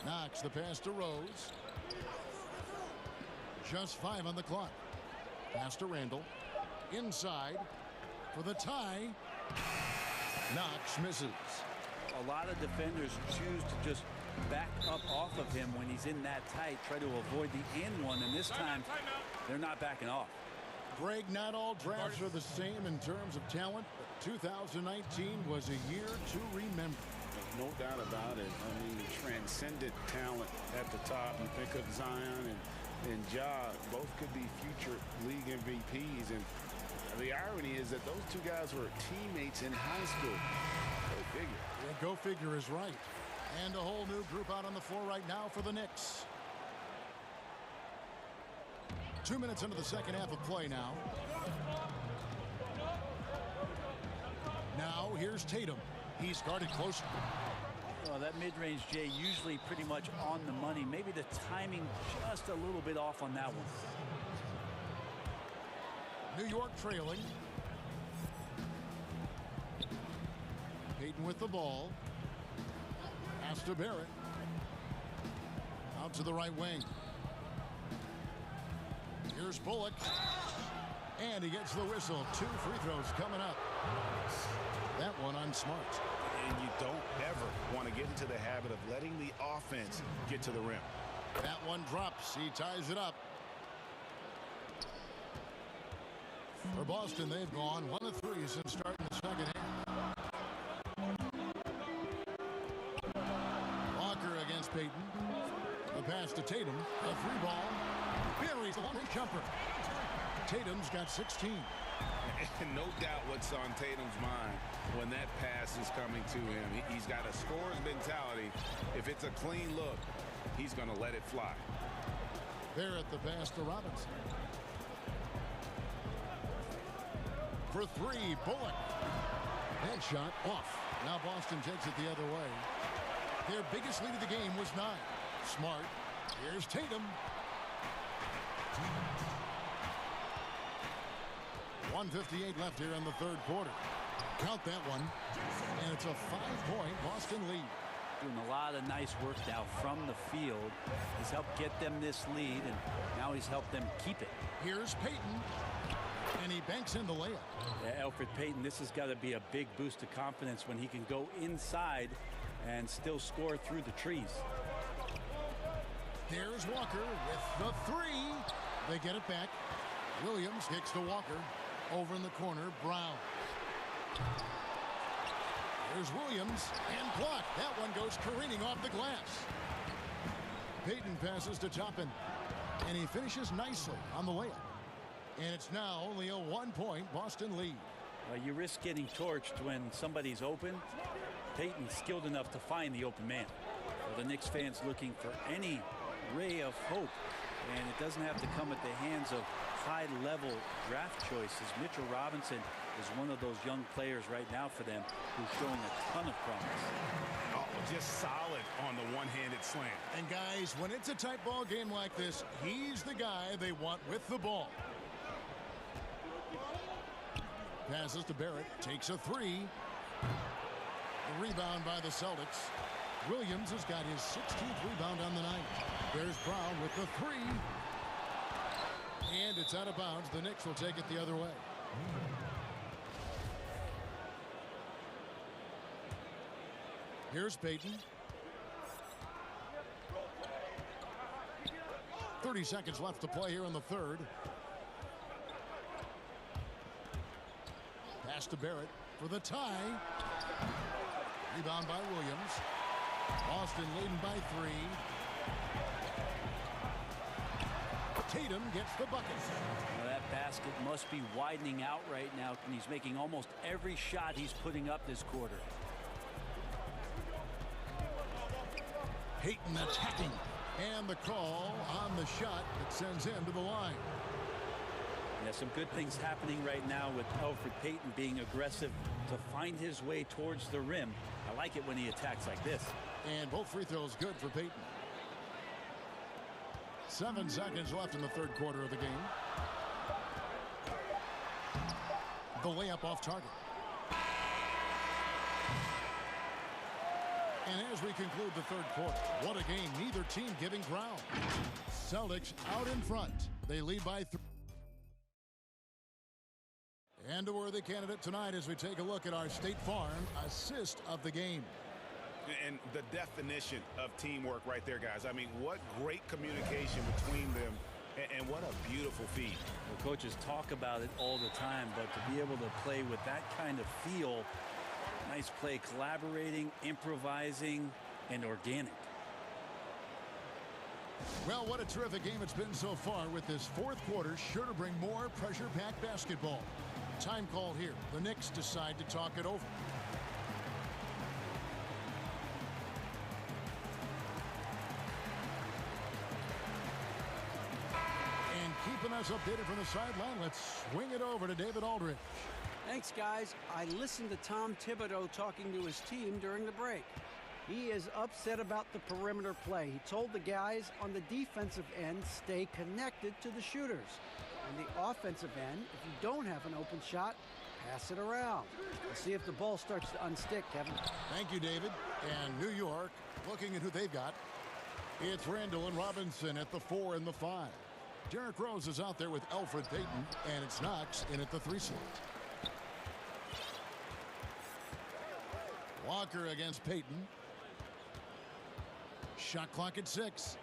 Knox the pass to Rose. Just 5 on the clock. Pass to Randall. Inside for the tie. Knox misses. A lot of defenders choose to just back up off of him when he's in that tight, try to avoid the and one, and this time they're not backing off. Greg, not all drafts are the same in terms of talent, but 2019 was a year to remember. No doubt about it. I mean, transcendent talent at the top. You think of Zion and Ja, both could be future league MVPs, and the irony is that those two guys were teammates in high school. Go figure. Yeah, go figure is right. And a whole new group out on the floor right now for the Knicks. 2 minutes into the second half of play now. Now here's Tatum. He's guarded close. Well, that mid-range, Jay, usually pretty much on the money. Maybe the timing just a little bit off on that one. New York trailing. Payton with the ball. Pass to Barrett. Out to the right wing. Here's Bullock. And he gets the whistle. 2 free throws coming up. That one on Smart. And you don't ever want to get into the habit of letting the offense get to the rim. That one drops. He ties it up. For Boston, they've gone 1 of 3 since starting the second half. Walker against Payton. The pass to Tatum. A 3-ball. Buries the long-range jumper. Tatum's got 16. And no doubt what's on Tatum's mind when that pass is coming to him. He's got a scorer's mentality. If it's a clean look, he's going to let it fly. Barrett the pass to Robinson. For 3, Bullock. That shot off. Now Boston takes it the other way. Their biggest lead of the game was 9. Smart. Here's Tatum. 1:58 left here in the third quarter. Count that one. And it's a 5-point Boston lead. Doing a lot of nice work now from the field. He's helped get them this lead, and now he's helped them keep it. Here's Payton. And he banks in the layup. Yeah, Elfrid Payton, this has got to be a big boost of confidence when he can go inside and still score through the trees. There's Walker with the 3. They get it back. Williams kicks to Walker. Over in the corner, Brown. There's Williams and blocked. That one goes careening off the glass. Payton passes to Toppin. And he finishes nicely on the layup. And it's now only a 1-point Boston lead. You risk getting torched when somebody's open. Payton's skilled enough to find the open man. The Knicks fans looking for any ray of hope. And it doesn't have to come at the hands of high-level draft choices. Mitchell Robinson is one of those young players right now for them who's showing a ton of promise. Oh, just solid on the one-handed slam. And guys, when it's a tight ball game like this, he's the guy they want with the ball. Passes to Barrett, takes a 3. The rebound by the Celtics. Williams has got his 16th rebound on the night. There's Brown with the 3. And it's out of bounds. The Knicks will take it the other way. Here's Payton. 30 seconds left to play here in the third. Pass to Barrett for the tie. Rebound by Williams. Boston leading by 3. Tatum gets the bucket. Well, that basket must be widening out right now, and he's making almost every shot he's putting up this quarter. Payton attacking. And the call on the shot that sends him to the line. Yeah, some good things happening right now with Elfrid Payton being aggressive to find his way towards the rim. I like it when he attacks like this. And both free throws good for Payton. 7 seconds left in the third quarter of the game. The layup off target. And as we conclude the third quarter, what a game. Neither team giving ground. Celtics out in front. They lead by 3. And a worthy candidate tonight as we take a look at our State Farm assist of the game. And the definition of teamwork right there, guys. I mean, what great communication between them, and what a beautiful feed. Well, coaches talk about it all the time, but to be able to play with that kind of feel, nice play, collaborating, improvising, and organic. Well, what a terrific game it's been so far, with this fourth quarter sure to bring more pressure-packed basketball. Time called here. The Knicks decide to talk it over. And keeping us updated from the sideline, let's swing it over to David Aldridge. Thanks, guys. I listened to Tom Thibodeau talking to his team during the break. He is upset about the perimeter play. He told the guys on the defensive end, stay connected to the shooters. On the offensive end, if you don't have an open shot, pass it around. We'll see if the ball starts to unstick, Kevin. Thank you, David. And New York, looking at who they've got. It's Randall and Robinson at the 4 and the 5. Derrick Rose is out there with Elfrid Payton, and it's Knox in at the 3 slot. Walker against Payton. Shot clock at 6.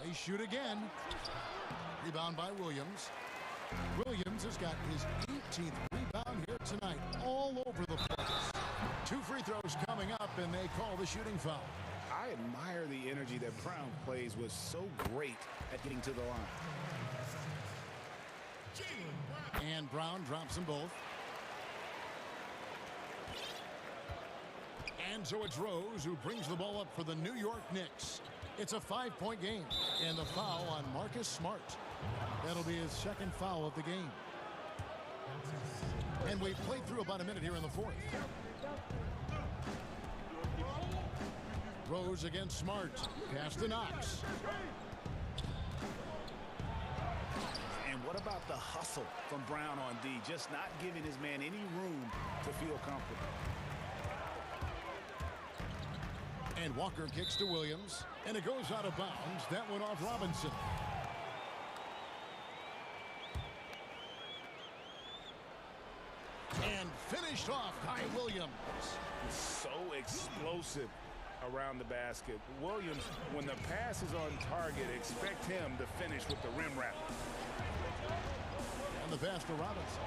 They shoot again. Rebound by Williams. Williams has got his 18th rebound here tonight, all over the place. 2 free throws coming up, and they call the shooting foul. I admire the energy that Brown plays was so great at getting to the line. And Brown drops them both. And so it's Rose who brings the ball up for the New York Knicks. It's a 5-point game, and the foul on Marcus Smart. That'll be his second foul of the game. And we've played through about a minute here in the fourth. Rose against Smart. Pass to Knox. And what about the hustle from Brown on D? Just not giving his man any room to feel comfortable. And Walker kicks to Williams, and it goes out of bounds. That went off Robinson. And finished off by Williams. So explosive around the basket. Williams, when the pass is on target, expect him to finish with the rim wrap. And the pass to Robinson.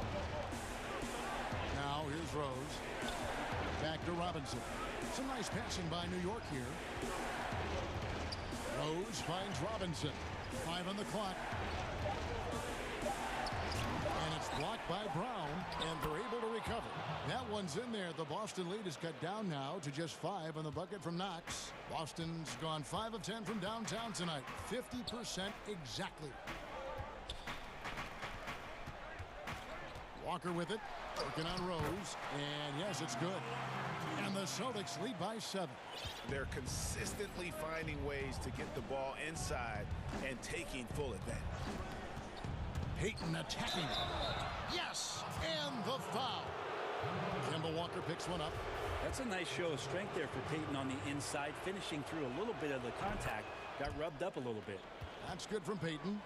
Now here's Rose. Back to Robinson. Some nice passing by New York here. Rose finds Robinson. 5 on the clock. And it's blocked by Brown, and they're able to recover. That one's in there. The Boston lead is cut down now to just 5 on the bucket from Knox. Boston's gone 5 of 10 from downtown tonight. 50% exactly. Walker with it. Working on Rose. And yes, it's good. And the Celtics lead by 7. They're consistently finding ways to get the ball inside and taking full advantage. Payton attacking. Yes, and the foul. Kemba Walker picks one up. That's a nice show of strength there for Payton on the inside, finishing through a little bit of the contact. Got rubbed up a little bit. That's good from Payton.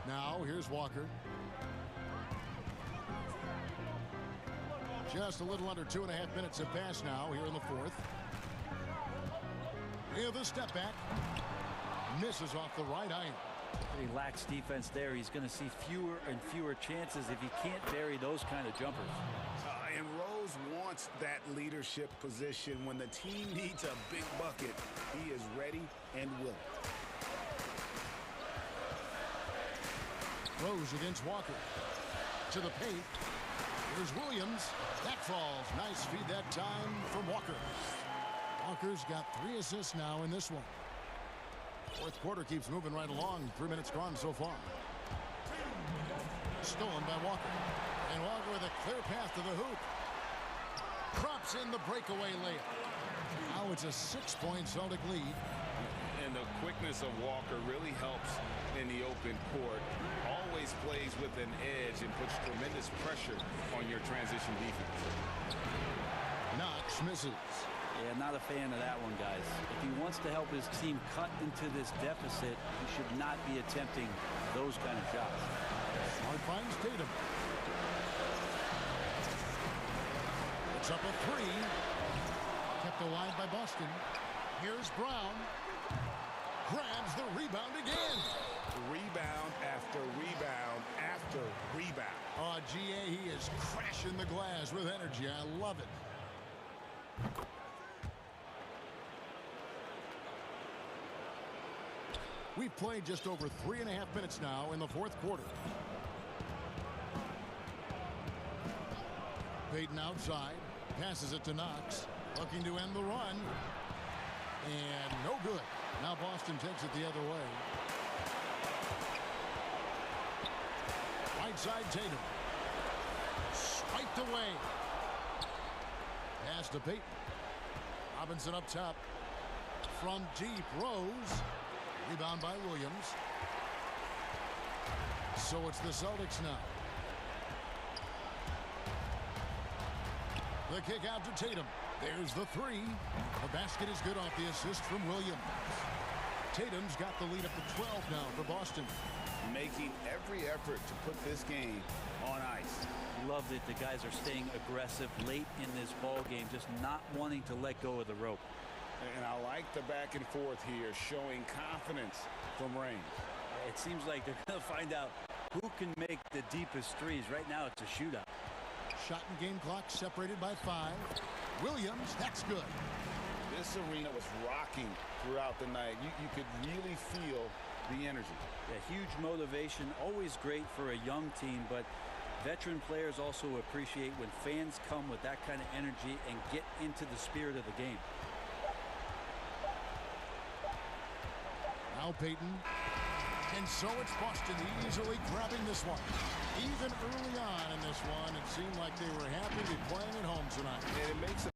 Now here's Walker. Just a little under 2.5 minutes have passed now here in the fourth. With a step back. Misses off the right iron. He lacks defense there. He's going to see fewer and fewer chances if he can't bury those kind of jumpers. And Rose wants that leadership position. When the team needs a big bucket, he is ready and willing. Rose against Walker. To the paint. Here's Williams. That falls. Nice feed that time from Walker. Walker's got 3 assists now in this one. Fourth quarter keeps moving right along. 3 minutes gone so far. Stolen by Walker. And Walker with a clear path to the hoop. Drops in the breakaway layup. Now it's a 6-point Celtic lead. And the quickness of Walker really helps in the open court. Always plays with an edge and puts tremendous pressure on your transition defense. Knox misses. Yeah, not a fan of that one, guys. If he wants to help his team cut into this deficit, he should not be attempting those kind of shots. Smart finds Tatum. It's up a 3. Kept alive by Boston. Here's Brown. Grabs the rebound again. Rebound after rebound after rebound. Oh, GA, he is crashing the glass with energy. I love it. We've played just over 3.5 minutes now in the fourth quarter. Payton outside. Passes it to Knox. Looking to end the run. And no good. Now Boston takes it the other way. Right side Tatum. Swiped away. Pass to Payton. Robinson up top. From deep, Rose. Rebound by Williams. So it's the Celtics now. The kick out to Tatum. There's the 3. The basket is good off the assist from Williams. Tatum's got the lead up to 12 now for Boston. Making every effort to put this game on ice. Love that the guys are staying aggressive late in this ball game, just not wanting to let go of the rope. And I like the back and forth here, showing confidence from range. It seems like they're going to find out who can make the deepest threes. Right now it's a shootout. Shot and game clock separated by 5. Williams, that's good. This arena was rocking throughout the night. You could really feel the energy. Yeah, huge motivation, always great for a young team, but veteran players also appreciate when fans come with that kind of energy and get into the spirit of the game. Now Payton. And so it's Boston easily grabbing this one. Even early on in this one, it seemed like they were happy to be playing at home tonight. And it makes it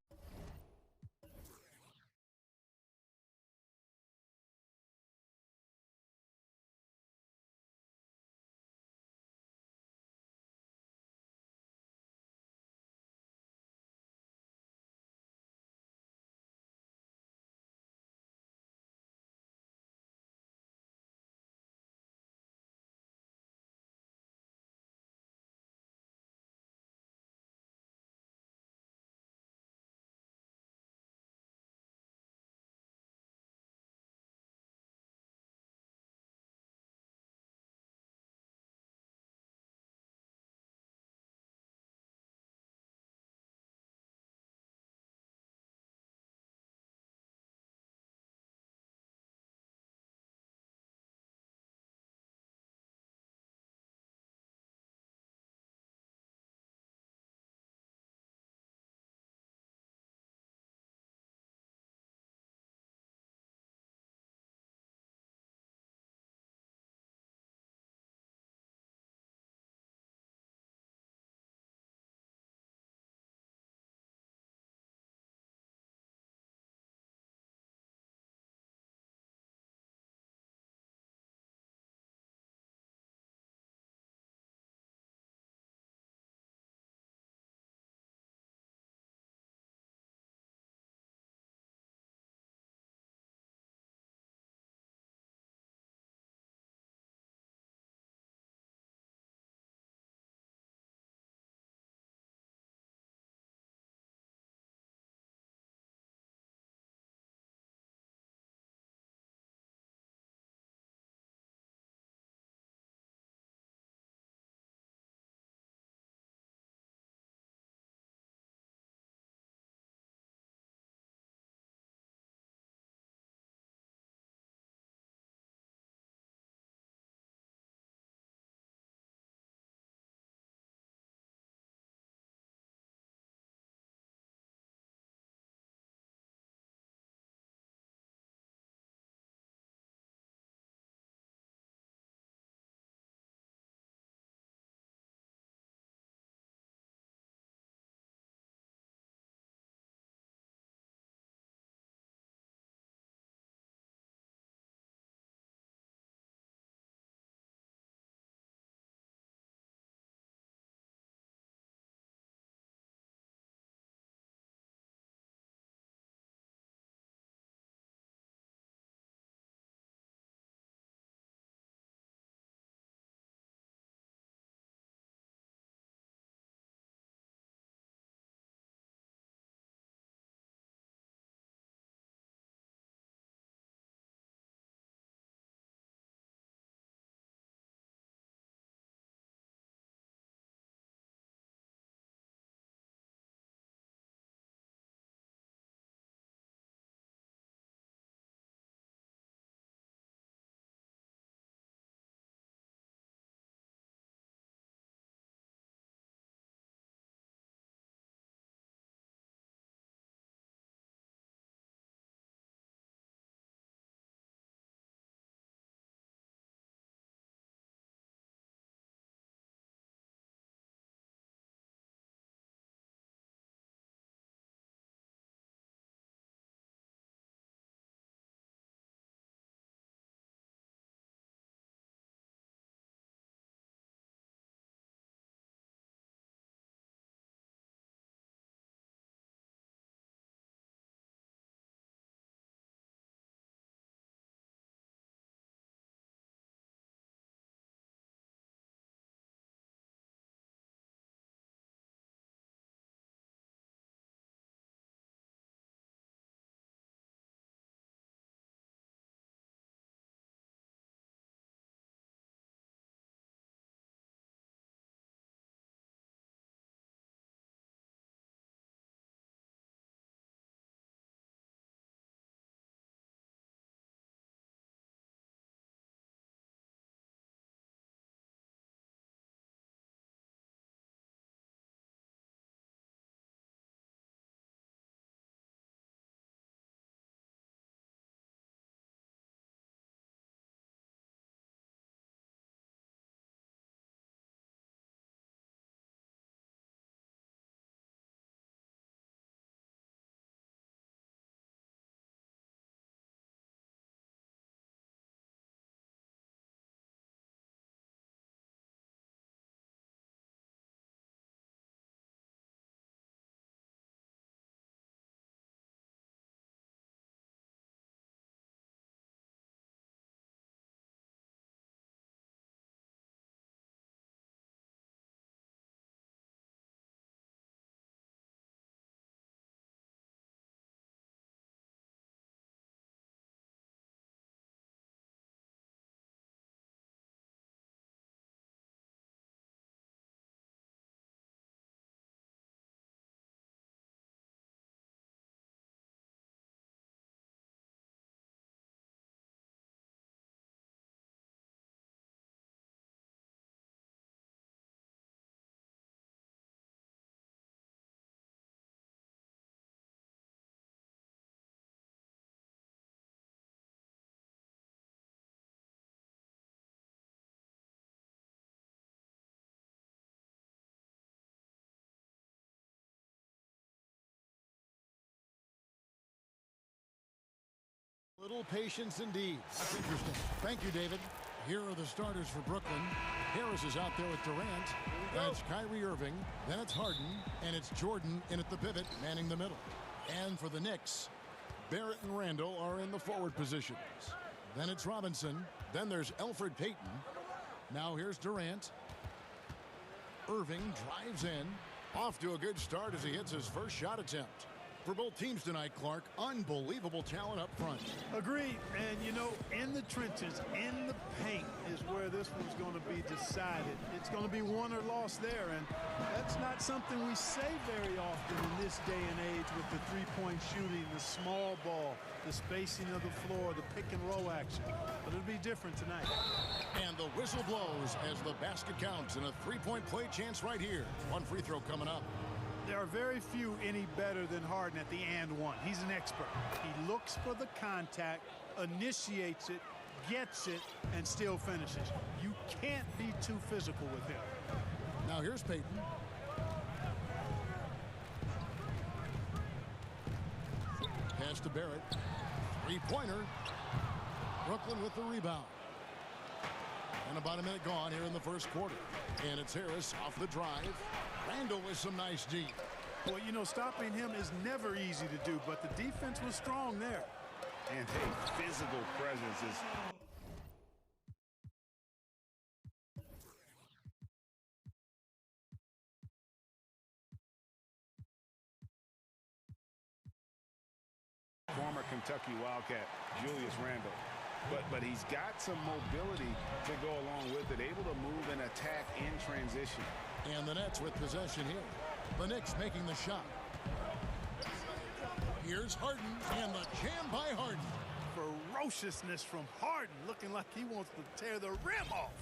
Little patience indeed. That's interesting. Thank you, David. Here are the starters for Brooklyn. Harris is out there with Durant. That's Kyrie Irving. Then it's Harden. And it's Jordan in at the pivot, manning the middle. And for the Knicks, Barrett and Randall are in the forward positions. Then it's Robinson. Then there's Elfrid Payton. Now here's Durant. Irving drives in. Off to a good start as he hits his first shot attempt. For both teams tonight, Clark, unbelievable talent up front. Agreed. And, you know, in the trenches, in the paint is where this one's going to be decided. It's going to be won or lost there, and that's not something we say very often in this day and age with the three-point shooting, the small ball, the spacing of the floor, the pick-and-roll action. But it'll be different tonight. And the whistle blows as the basket counts, and a three-point play chance right here. One free throw coming up. There are very few any better than Harden at the and one. He's an expert. He looks for the contact, initiates it, gets it, and still finishes. You can't be too physical with him. Now here's Payton. Pass to Barrett. Three-pointer. Brooklyn with the rebound. And about a minute gone here in the first quarter. And it's Harris off the drive. Randall with some nice D. Well, you know, stopping him is never easy to do, but the defense was strong there. And a physical presence is... Former Kentucky Wildcat, Julius Randle. But he's got some mobility to go along with it, able to move and attack in transition. And the Nets with possession here. The Knicks making the shot. Here's Harden, and the jam by Harden. Ferociousness from Harden, looking like he wants to tear the rim off.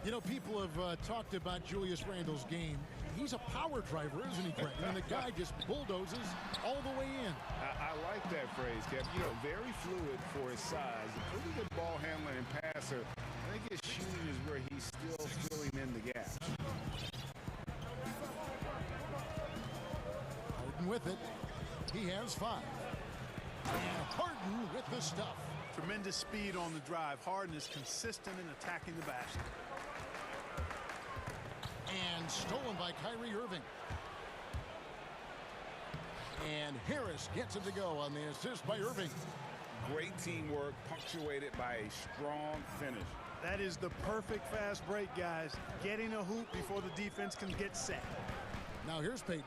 You know, people have talked about Julius Randle's game. He's a power driver, isn't he, Craig? I mean, the guy just bulldozes all the way in. I like that phrase, Kev. You know, very fluid for his size. A pretty good ball handler and passer. I think his shooting is where he's still filling in the gaps. Harden with it. He has 5. And Harden with the stuff. Tremendous speed on the drive. Harden is consistent in attacking the basket. And stolen by Kyrie Irving. And Harris gets it to go on the assist by Irving. Great teamwork, punctuated by a strong finish. That is the perfect fast break, guys. Getting a hoop before the defense can get set. Now here's Payton.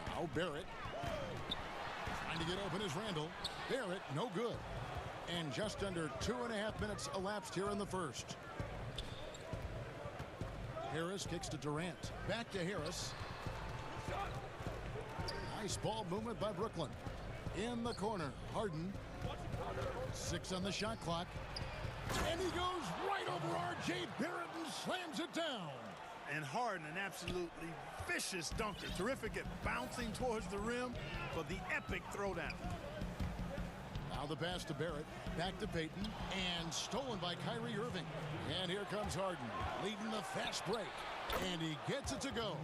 Now Barrett. Trying to get open is Randall. Barrett, no good. And just under 2.5 minutes elapsed here in the first. Harris kicks to Durant. Back to Harris. Nice ball movement by Brooklyn. In the corner, Harden. 6 on the shot clock. And he goes right over R.J. Barrett and slams it down. And Harden, an absolutely vicious dunker. Terrific at bouncing towards the rim, but the epic throwdown. Now the pass to Barrett, back to Payton, and stolen by Kyrie Irving. And here comes Harden, leading the fast break. And he gets it to go.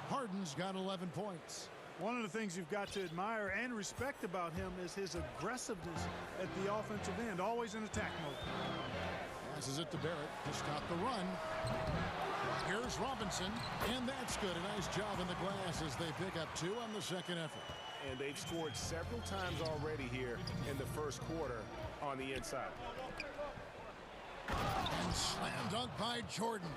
Harden's got 11 points. One of the things you've got to admire and respect about him is his aggressiveness at the offensive end, always in attack mode. Passes it to Barrett to stop the run. Here's Robinson, and that's good. A nice job in the glass as they pick up 2 on the second effort. And they've scored several times already here in the first quarter on the inside. And slam dunk by Jordan.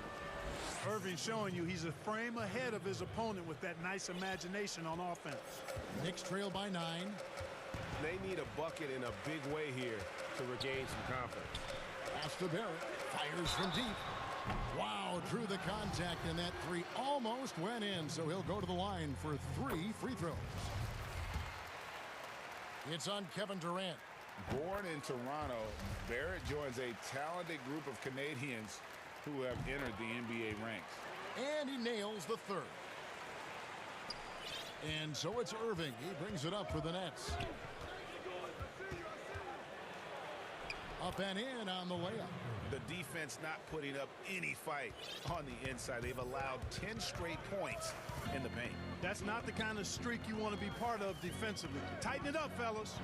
Irving showing you he's a frame ahead of his opponent with that nice imagination on offense. Knicks trail by 9. They need a bucket in a big way here to regain some confidence. Pass to Barrett. Fires from deep. Wow, drew the contact, and that 3 almost went in, so he'll go to the line for 3 free throws. It's on Kevin Durant. Born in Toronto, Barrett joins a talented group of Canadians who have entered the NBA ranks. And he nails the 3rd. And so it's Irving. He brings it up for the Nets. Up and in on the layup. The defense not putting up any fight on the inside. They've allowed 10 straight points in the paint. That's not the kind of streak you want to be part of defensively. Tighten it up, fellas.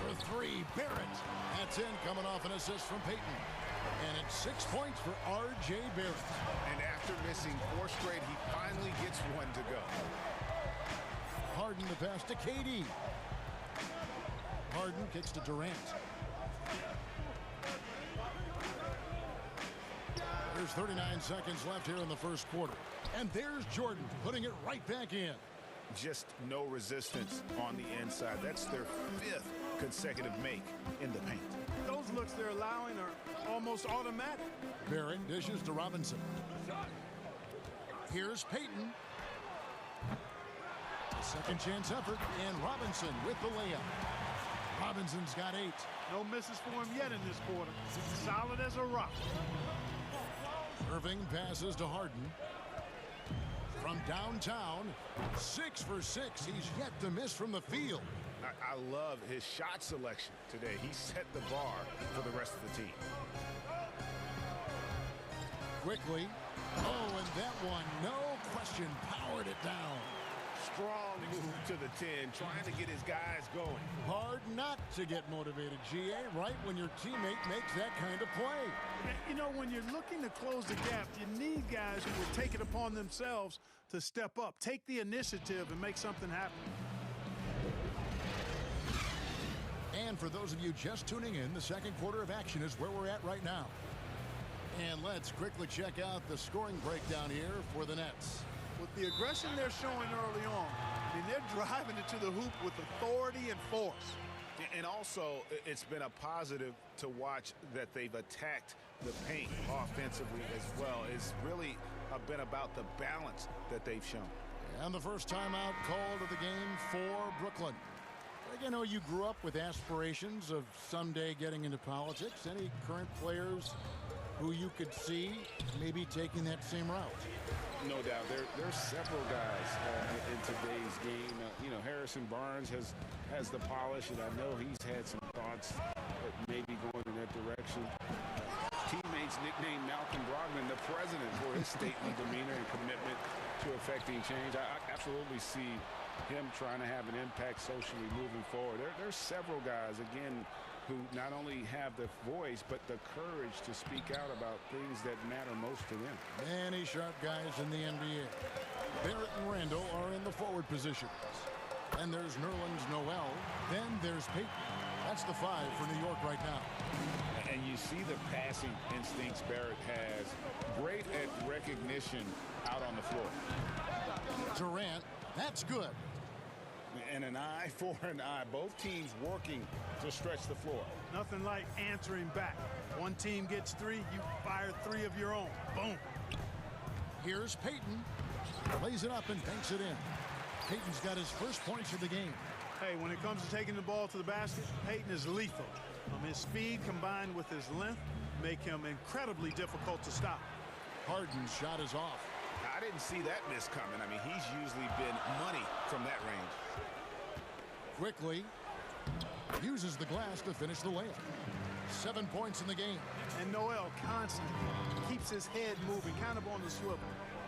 For three, Barrett. That's in, coming off an assist from Payton. And it's 6 points for R.J. Barrett. And after missing 4 straight, he finally gets one to go. Harden the pass to KD. Harden kicks to Durant. There's 39 seconds left here in the first quarter. And there's Jordan putting it right back in. Just no resistance on the inside. That's their 5th consecutive make in the paint. Those looks they're allowing are almost automatic. Barrett dishes to Robinson. Here's Payton. Second chance effort, and Robinson with the layup. Robinson's got 8. No misses for him yet in this quarter. Solid as a rock. Irving passes to Harden. From downtown, 6 for 6. He's yet to miss from the field. I love his shot selection today. He set the bar for the rest of the team. Quickly. Oh, and that one, no question, powered it down. Strong move to the 10, trying to get his guys going. Hard not to get motivated, GA, right when your teammate makes that kind of play. You know, when you're looking to close the gap, you need guys who will take it upon themselves to step up, take the initiative, and make something happen. And for those of you just tuning in, the second quarter of action is where we're at right now. And let's quickly check out the scoring breakdown here for the Nets. With the aggression they're showing early on, I mean, they're driving it to the hoop with authority and force. And also, it's been a positive to watch that they've attacked the paint offensively as well. It's really been about the balance that they've shown. And the first timeout called of the game for Brooklyn. You know, you grew up with aspirations of someday getting into politics. Any current players who you could see maybe taking that same route? No doubt. There's several guys in today's game. You know, Harrison Barnes has the polish, and I know he's had some thoughts that maybe going in that direction. Teammates nicknamed Malcolm Brogdon the president for his stately demeanor and commitment to effecting change. I absolutely see him trying to have an impact socially moving forward. There's several guys, again, who not only have the voice, but the courage to speak out about things that matter most to them. Many sharp guys in the NBA. Barrett and Randall are in the forward positions. And there's Nerlens Noel. Then there's Payton. That's the 5 for New York right now. And you see the passing instincts Barrett has. Great at recognition out on the floor. Durant, that's good. And an eye for an eye. Both teams working to stretch the floor. Nothing like answering back. One team gets 3, you fire 3 of your own. Boom. Here's Payton. Lays it up and banks it in. Payton's got his first points of the game. Hey, when it comes to taking the ball to the basket, Payton is lethal. His speed combined with his length make him incredibly difficult to stop. Harden's shot is off. I didn't see that miss coming. I mean, he's usually been money from that range. Quickly uses the glass to finish the layup. 7 points in the game. And Noel constantly keeps his head moving, kind of on the swivel.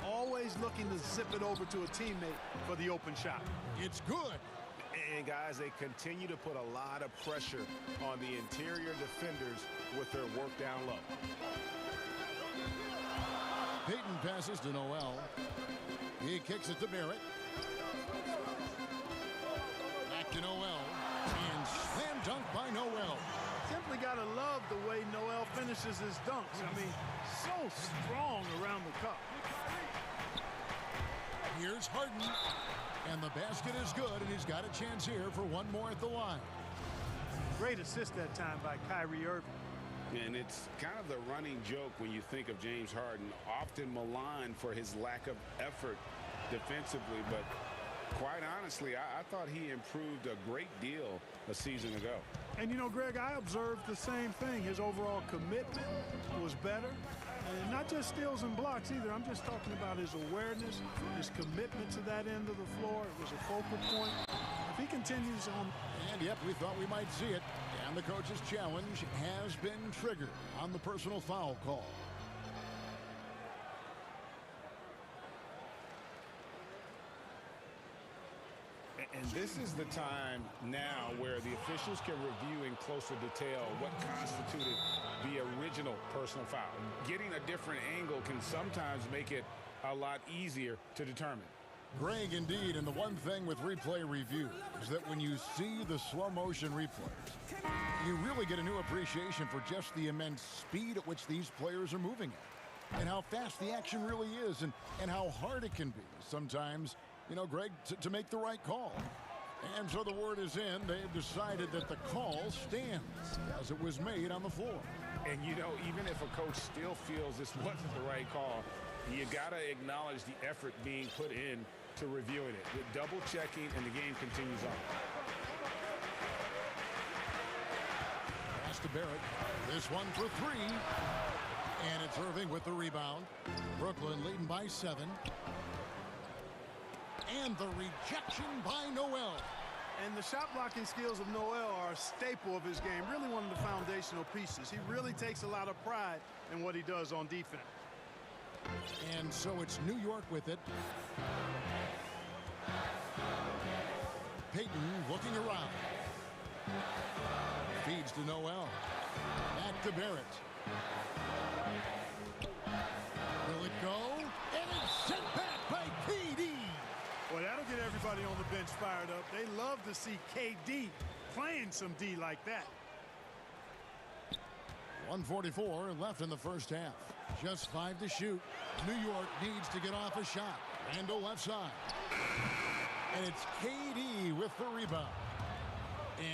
Always looking to zip it over to a teammate for the open shot. It's good. And guys, they continue to put a lot of pressure on the interior defenders with their work down low. Payton passes to Noel. He kicks it to Barrett. Back to Noel. And slam dunk by Noel. Simply got to love the way Noel finishes his dunks. I mean, so strong around the cup. Here's Harden. And the basket is good, and he's got a chance here for one more at the line. Great assist that time by Kyrie Irving. And it's kind of the running joke when you think of James Harden, often maligned for his lack of effort defensively. But quite honestly, I thought he improved a great deal a season ago. And, you know, Greg, I observed the same thing. His overall commitment was better. And not just steals and blocks either. I'm just talking about his awareness, his commitment to that end of the floor. It was a focal point. If he continues on. And, yep, we thought we might see it. And the coach's challenge has been triggered on the personal foul call. And this is the time now where the officials can review in closer detail what constituted the original personal foul. Getting a different angle can sometimes make it a lot easier to determine. Greg, indeed, and the one thing with replay review is that when you see the slow motion replays, you really get a new appreciation for just the immense speed at which these players are moving at, and how fast the action really is, and how hard it can be sometimes, you know, Greg, to make the right call. And so the word is in. They've decided that the call stands as it was made on the floor. And, you know, even if a coach still feels this wasn't the right call, you got to acknowledge the effort being put in to reviewing it, with double checking, and the game continues on. Pass to Barrett. This one for three. And it's Irving with the rebound. Brooklyn leading by 7. And the rejection by Noel. And the shot blocking skills of Noel are a staple of his game, really one of the foundational pieces. He really takes a lot of pride in what he does on defense. And so it's New York with it. Payton looking around. Feeds to Noel. Back to Barrett. Will it go? And it's sent back by KD. Well, that'll get everybody on the bench fired up. They love to see KD playing some D like that. 1:44 left in the first half. Just 5 to shoot. New York needs to get off a shot. Randall left side. And it's KD with the rebound.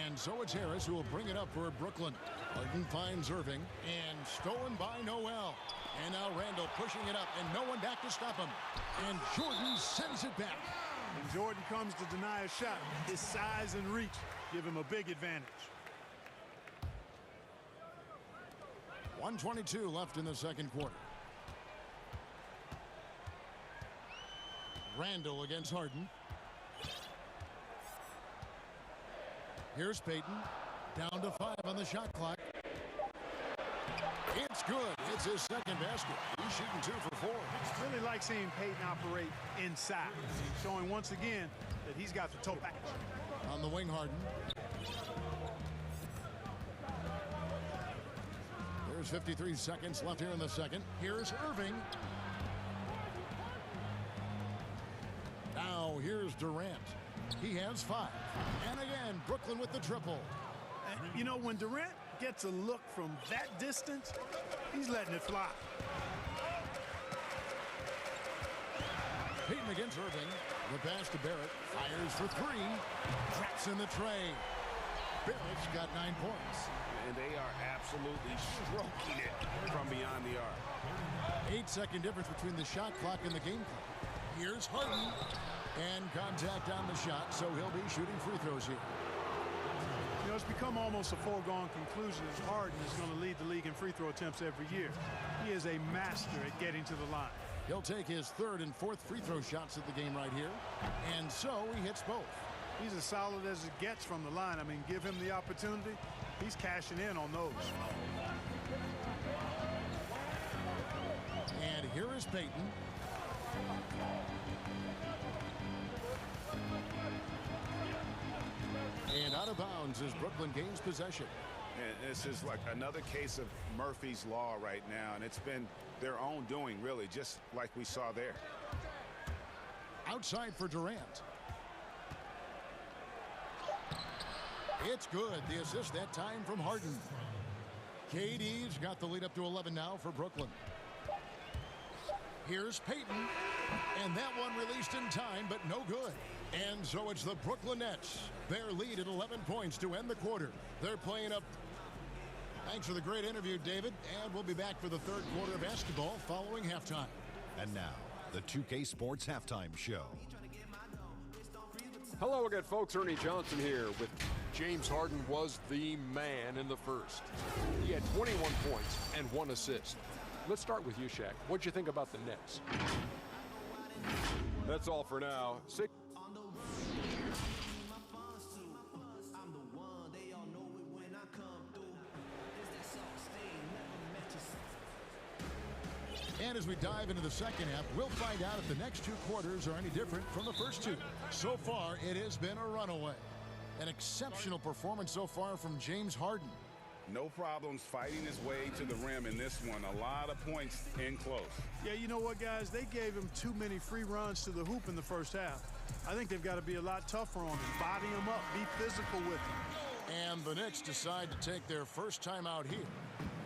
And so it's Harris who will bring it up for Brooklyn. Harden finds Irving. And stolen by Noel. And now Randall pushing it up. And no one back to stop him. And Jordan sends it back. When Jordan comes to deny a shot, his size and reach give him a big advantage. 1:22 left in the second quarter. Randall against Harden. Here's Payton. Down to 5 on the shot clock. It's good. It's his second basket. He's shooting 2 for 4. Really like seeing Payton operate inside, showing once again that he's got the toe package. On the wing, Harden. There's 53 seconds left here in the second. Here's Irving. Now here's Durant. He has 5. And again, Brooklyn with the triple. And, you know, when Durant gets a look from that distance, he's letting it fly. Payton against Irving. The pass to Barrett. Fires for 3. Traps in the tray. Barrett's got 9 points. And they are absolutely stroking it from beyond the arc. 8-second difference between the shot clock and the game clock. Here's Harden. And contact on the shot, so he'll be shooting free throws here. You know, it's become almost a foregone conclusion that Harden is going to lead the league in free throw attempts every year. He is a master at getting to the line. He'll take his 3rd and 4th free throw shots at the game right here. And so he hits both. He's as solid as it gets from the line. I mean, give him the opportunity. He's cashing in on those. And here is Payton. And out of bounds as Brooklyn gains possession. And this is like another case of Murphy's Law right now, and it's been their own doing, really, just like we saw there. Outside for Durant. It's good. The assist that time from Harden. KD's got the lead up to 11 now for Brooklyn. Here's Payton. And that one released in time, but no good. And so it's the Brooklyn Nets. Their lead at 11 points to end the quarter. They're playing up. Thanks for the great interview, David. And we'll be back for the 3rd quarter of basketball following halftime. And now, the 2K Sports Halftime Show. Hello again, folks. Ernie Johnson here with James Harden was the man in the first. He had 21 points and 1 assist. Let's start with you, Shaq. What'd you think about the Nets? That's all for now. And as we dive into the second half, we'll find out if the next two quarters are any different from the first two. So far, it has been a runaway. An exceptional performance so far from James Harden. No problems fighting his way to the rim in this one. A lot of points in close. Yeah, you know what, guys? They gave him too many free runs to the hoop in the first half. I think they've got to be a lot tougher on him. Body him up. Be physical with him. And the Knicks decide to take their first time out here.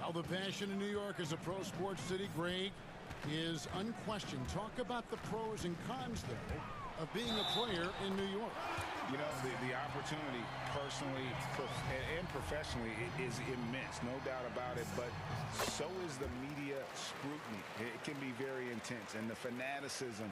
Now the passion in New York is a pro sports city, Greg, is unquestioned. Talk about the pros and cons, though, of being a player in New York. You know, the opportunity personally and professionally is immense, no doubt about it, but so is the media scrutiny. It can be very intense, and the fanaticism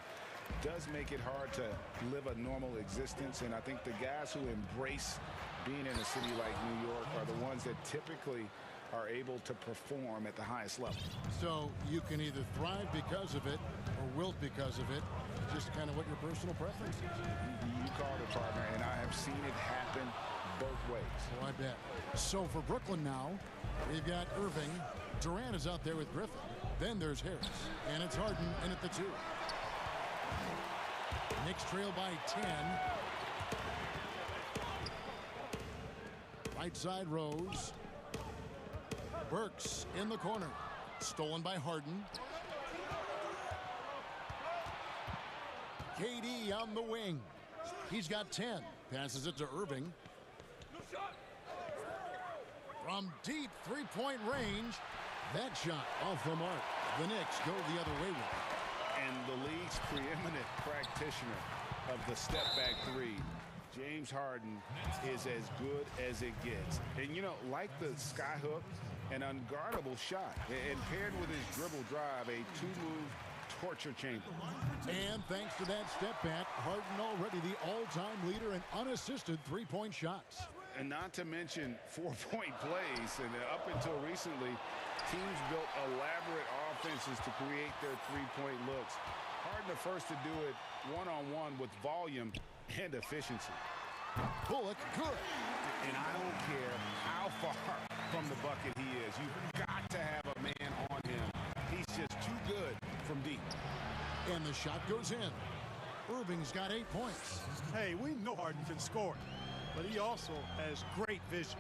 does make it hard to live a normal existence, and I think the guys who embrace being in a city like New York are the ones that typically are able to perform at the highest level. So you can either thrive because of it or wilt because of it. Just kind of what your personal preference is. You called it, partner, and I have seen it happen both ways. Oh, I bet. So for Brooklyn now, we've got Irving. Durant is out there with Griffin. Then there's Harris. And it's Harden in at the 2. Knicks trail by 10. Right side Rose. Burks in the corner. Stolen by Harden. KD on the wing. He's got 10. Passes it to Irving. From deep three-point range. That shot off the mark. The Knicks go the other way with it. And the league's preeminent practitioner of the step-back three, James Harden, is as good as it gets. And, you know, like the skyhook, an unguardable shot. And paired with his dribble drive, a two-move torture chamber. And thanks to that step back, Harden already the all-time leader in unassisted three-point shots. And not to mention 4-point plays. And up until recently, teams built elaborate offenses to create their three-point looks. Harden the first to do it one-on-one with volume and efficiency. Bullock, good. And I don't care how far from the bucket he is. You've got to have a man on him. He's just too good from deep. And the shot goes in. Irving's got 8 points. Hey, we know Harden can score, but he also has great vision.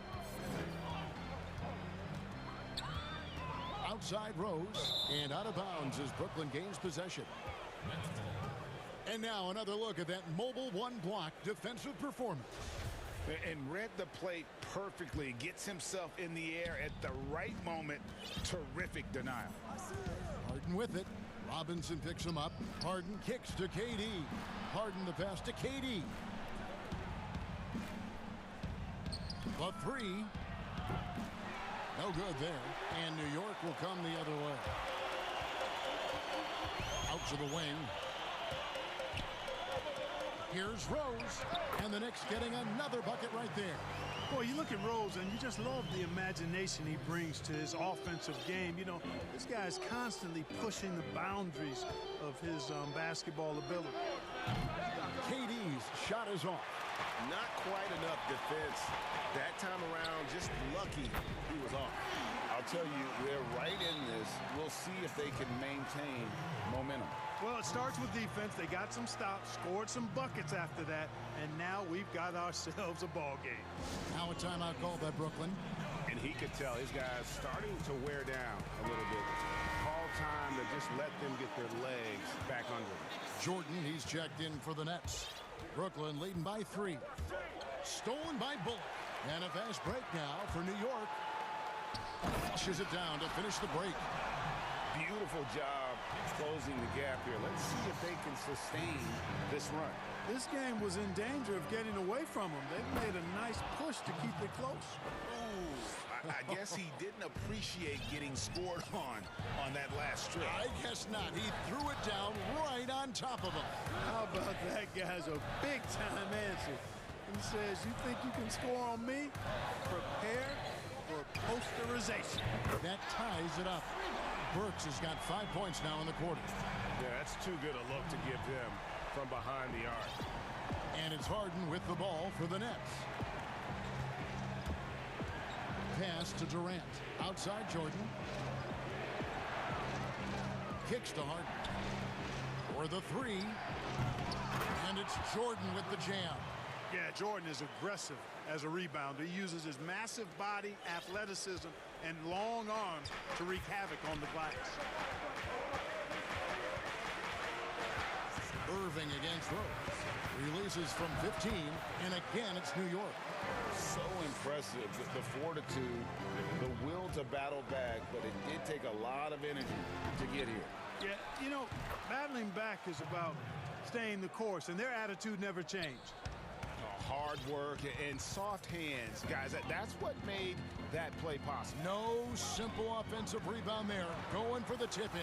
Outside Rose, and out of bounds as Brooklyn gains possession. And now another look at that mobile one-block defensive performance. And read the play perfectly. Gets himself in the air at the right moment. Terrific denial. Harden with it. Robinson picks him up. Harden kicks to KD. Harden the pass to KD. The 3. No good there. And New York will come the other way. Out to the wing. Here's Rose, and the Knicks getting another bucket right there. Boy, you look at Rose, and you just love the imagination he brings to his offensive game. You know, this guy's constantly pushing the boundaries of his basketball ability. KD's shot is off. Not quite enough defense. That time around, just lucky he was off. I'll tell you, they're right in this. We'll see if they can maintain momentum. Well, it starts with defense. They got some stops, scored some buckets after that, and now we've got ourselves a ball game. Now a timeout called by Brooklyn. And he could tell his guys starting to wear down a little bit. Call time to just let them get their legs back under them. Jordan, he's checked in for the Nets. Brooklyn leading by 3. Stolen by Bullock. And a fast break now for New York. Flushes it down to finish the break. Beautiful job closing the gap here. Let's see if they can sustain this run. This game was in danger of getting away from them. They've made a nice push to keep it close. Ooh, I guess he didn't appreciate getting scored on that last strip. I guess not. He threw it down right on top of him. How about that guy's a big-time answer? He says, you think you can score on me? Prepare for posterization. That ties it up. Burks has got 5 points now in the quarter. Yeah, that's too good a look to give them from behind the arc. And it's Harden with the ball for the Nets. Pass to Durant. Outside Jordan. Kicks to Harden. For the three. And it's Jordan with the jam. Yeah, Jordan is aggressive as a rebounder. He uses his massive body, athleticism, and long arms to wreak havoc on the glass. Irving against Rose. Releases from 15, and again it's New York. So impressive, the fortitude, the will to battle back, but it did take a lot of energy to get here. Yeah, you know, battling back is about staying the course, and their attitude never changed. Hard work and soft hands, guys. That's what made that play possible. No simple offensive rebound there. Going for the tip-in.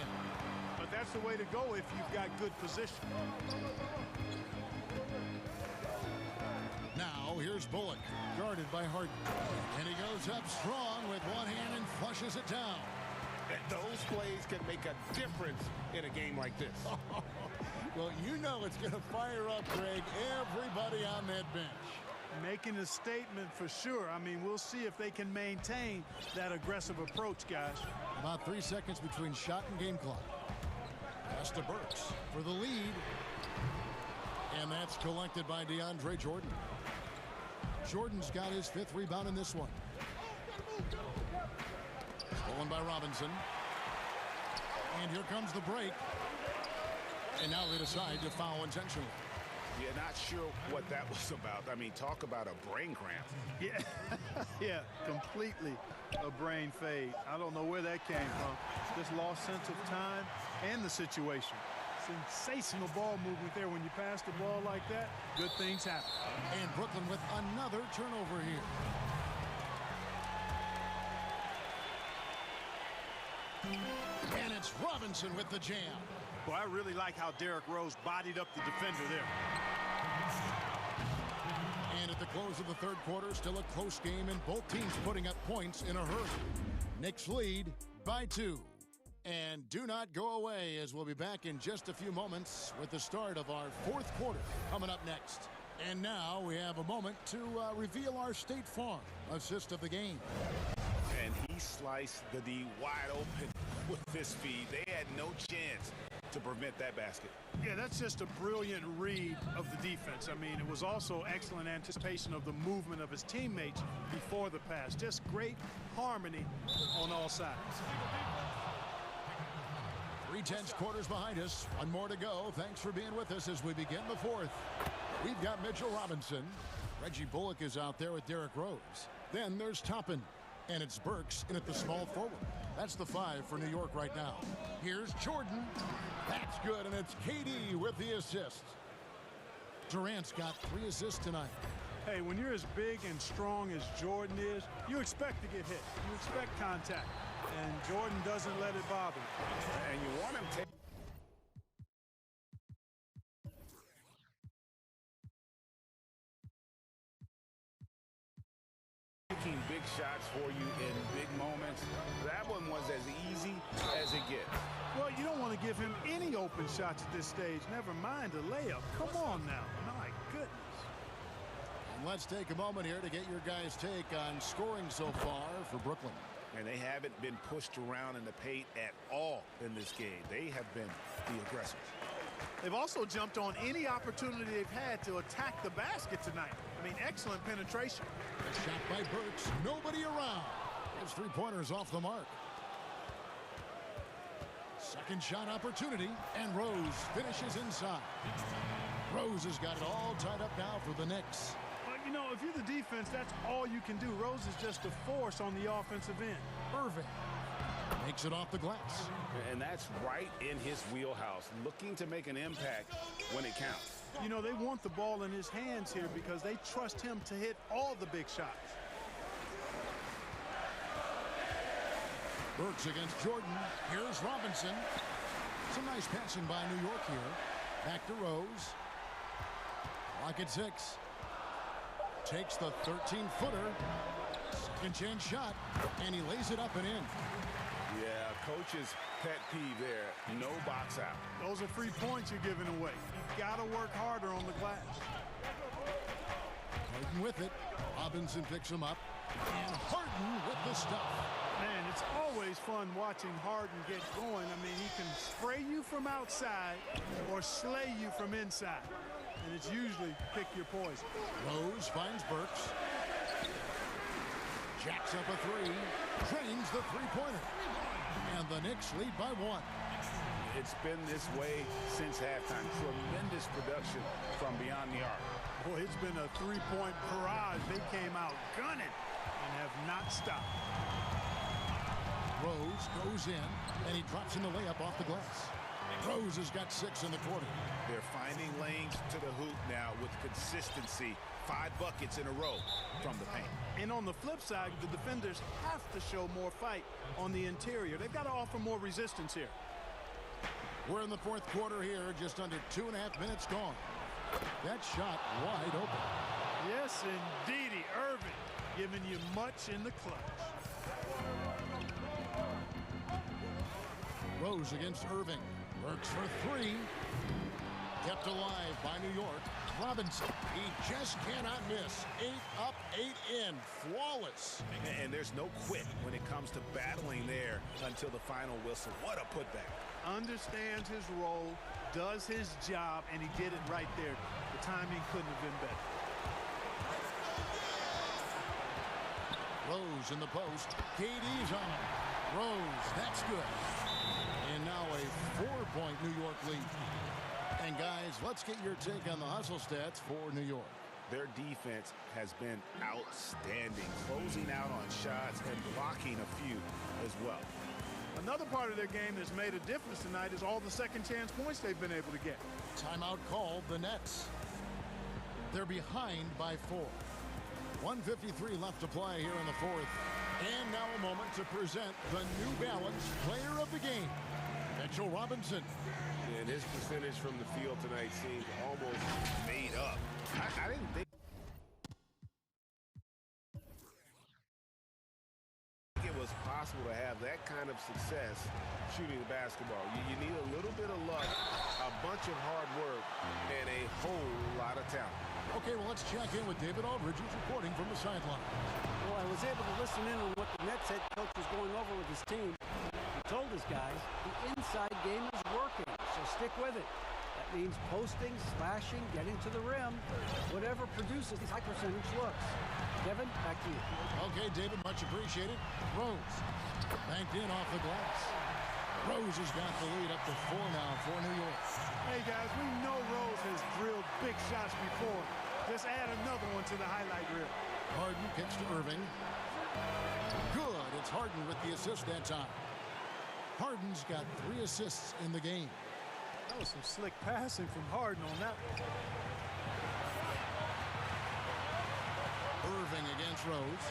But that's the way to go if you've got good position. Now, here's Bullock, guarded by Harden. And he goes up strong with one hand and flushes it down. Those plays can make a difference in a game like this. Well, you know it's going to fire up, Greg, everybody on that bench. Making a statement for sure. I mean, we'll see if they can maintain that aggressive approach, guys. About 3 seconds between shot and game clock. Pass to Burks for the lead. And that's collected by DeAndre Jordan. Jordan's got his 5th rebound in this one. Stolen by Robinson. And here comes the break. And now they decide to foul intentionally. Yeah, not sure what that was about. I mean, talk about a brain cramp. Yeah, yeah, completely a brain fade. I don't know where that came from. Just lost sense of time and the situation. Sensational ball movement there. When you pass the ball like that, good things happen. And Brooklyn with another turnover here. And it's Robinson with the jam. Well, I really like how Derrick Rose bodied up the defender there. And at the close of the third quarter, still a close game, and both teams putting up points in a hurry. Knicks lead by 2. And do not go away, as we'll be back in just a few moments with the start of our 4th quarter coming up next. And now we have a moment to reveal our State Farm assist of the game. And he sliced the D wide open with this feed. They had no chance to prevent that basket. Yeah, that's just a brilliant read of the defense. I mean, it was also excellent anticipation of the movement of his teammates before the pass. Just great harmony on all sides. 3/10 quarters behind us. One more to go. Thanks for being with us as we begin the 4th. We've got Mitchell Robinson. Reggie Bullock is out there with Derrick Rose. Then there's Toppin. And it's Burks in at the small forward. That's the 5 for New York right now. Here's Jordan. That's good, and it's KD with the assist. Durant's got 3 assists tonight. Hey, when you're as big and strong as Jordan is, you expect to get hit. You expect contact. And Jordan doesn't let it bother him. And you want him to... taking big shots for you in big moments. That one was as easy as it gets. Well, you don't want to give him any open shots at this stage. Never mind a layup. Come on now. My goodness. And let's take a moment here to get your guys' take on scoring so far for Brooklyn. And they haven't been pushed around in the paint at all in this game. They have been the aggressors. They've also jumped on any opportunity they've had to attack the basket tonight. I mean, excellent penetration. A shot by Burks. Nobody around. His 3-pointers off the mark. Second shot opportunity, and Rose finishes inside. Rose has got it all tied up now for the Knicks. But, you know, if you're the defense, that's all you can do. Rose is just a force on the offensive end. Irving makes it off the glass. And that's right in his wheelhouse, looking to make an impact when it counts. You know, they want the ball in his hands here because they trust him to hit all the big shots. Burks against Jordan. Here's Robinson. Some nice passing by New York here. Back to Rose. Clock at 6. Takes the 13-footer. Second chance shot. And he lays it up and in. Yeah, coach's pet peeve there. No box out. Those are free points you're giving away. Got to work harder on the glass. Harden with it. Robinson picks him up. And Harden with the stuff. Man, it's always fun watching Harden get going. I mean, he can spray you from outside or slay you from inside. And it's usually pick your poison. Rose finds Burks. Jacks up a three. Drains the three-pointer. And the Knicks lead by 1. It's been this way since halftime. Tremendous production from beyond the arc. Boy, it's been a three-point barrage. They came out gunning and have not stopped. Rose goes in, and he drops in the layup off the glass. Rose has got 6 in the quarter. They're finding lanes to the hoop now with consistency. 5 buckets in a row from the paint. And on the flip side, the defenders have to show more fight on the interior. They've got to offer more resistance here. We're in the fourth quarter here, just under 2.5 minutes gone. That shot wide open. Yes, indeedy. Irving giving you much in the clutch. Rose against Irving. Works for 3. Kept alive by New York. Robinson, he just cannot miss. 8 up, 8 in. Flawless. And there's no quit when it comes to battling there until the final whistle. What a putback. Understands his role, does his job, and he did it right there. The timing couldn't have been better. Rose in the post. KD's on him. Rose, that's good. And now a 4-point New York lead. And guys, let's get your take on the hustle stats for New York. Their defense has been outstanding, closing out on shots and blocking a few as well. Another part of their game that's made a difference tonight is all the second chance points they've been able to get. Timeout called, the Nets. They're behind by 4. 1:53 left to play here in the fourth. And now a moment to present the New Balance player of the game, Mitchell Robinson. And his percentage from the field tonight seems almost made up. I didn't think it was possible to have that kind of success shooting the basketball. You need a little bit of luck, a bunch of hard work, and a whole lot of talent. Okay, well, let's check in with David Aldridge, who's reporting from the sideline. Well, I was able to listen in on what the Nets head coach was going over with his team. He told his guys the inside game is working, so stick with it. That means posting, slashing, getting to the rim, whatever produces these high percentage looks. Kevin, back to you. Okay, David, much appreciated. Rose banked in off the glass. Rose has got the lead up to 4 now for New York. Hey, guys, we know Rose has drilled big shots before. Just add another one to the highlight reel. Harden kicks to Irving. Good. It's Harden with the assist that time. Harden's got 3 assists in the game. That was some slick passing from Harden on that one. Irving against Rose.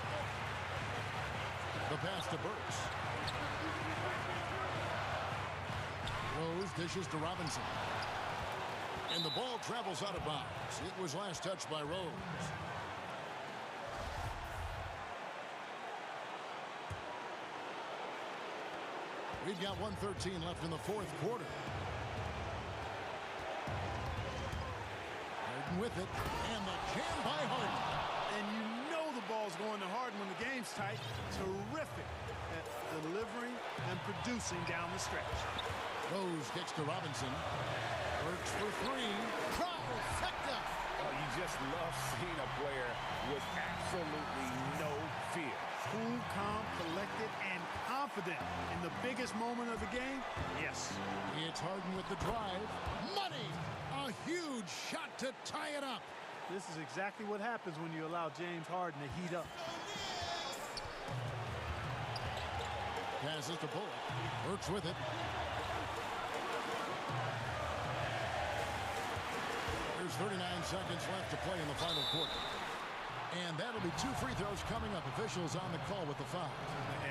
The pass to Burks. Rose dishes to Robinson. And the ball travels out of bounds. It was last touched by Rose. We've got 1:13 left in the fourth quarter. Harden with it. And the jam by Harden. And you know the ball's going to Harden when the game's tight. Terrific at delivering and producing down the stretch. Rose kicks to Robinson. Works for 3. Trifecta. Oh, you just love seeing a player with absolutely no fear. Cool, calm, collected, and confident in the biggest moment of the game. Yes. It's Harden with the drive. Money. A huge shot to tie it up. This is exactly what happens when you allow James Harden to heat up. Passes to Bullock. Works with it. There's 39 seconds left to play in the final quarter. And that'll be 2 free throws coming up. Officials on the call with the foul.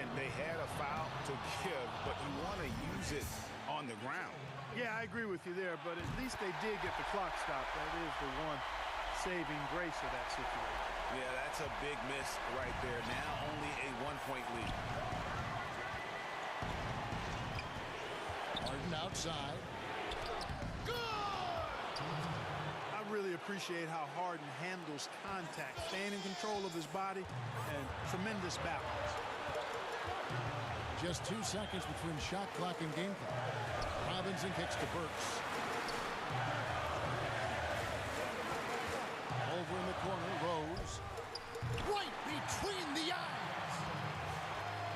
And they had a foul to give, but you want to use it on the ground. Yeah, I agree with you there, but at least they did get the clock stopped. That is the one saving grace of that situation. Yeah, that's a big miss right there. Now only a 1-point lead. Harden outside. I really appreciate how Harden handles contact, staying in control of his body, and tremendous balance. Just 2 seconds between shot clock and game clock. Robinson kicks to Burks. Over in the corner, Rose. Right between the eyes.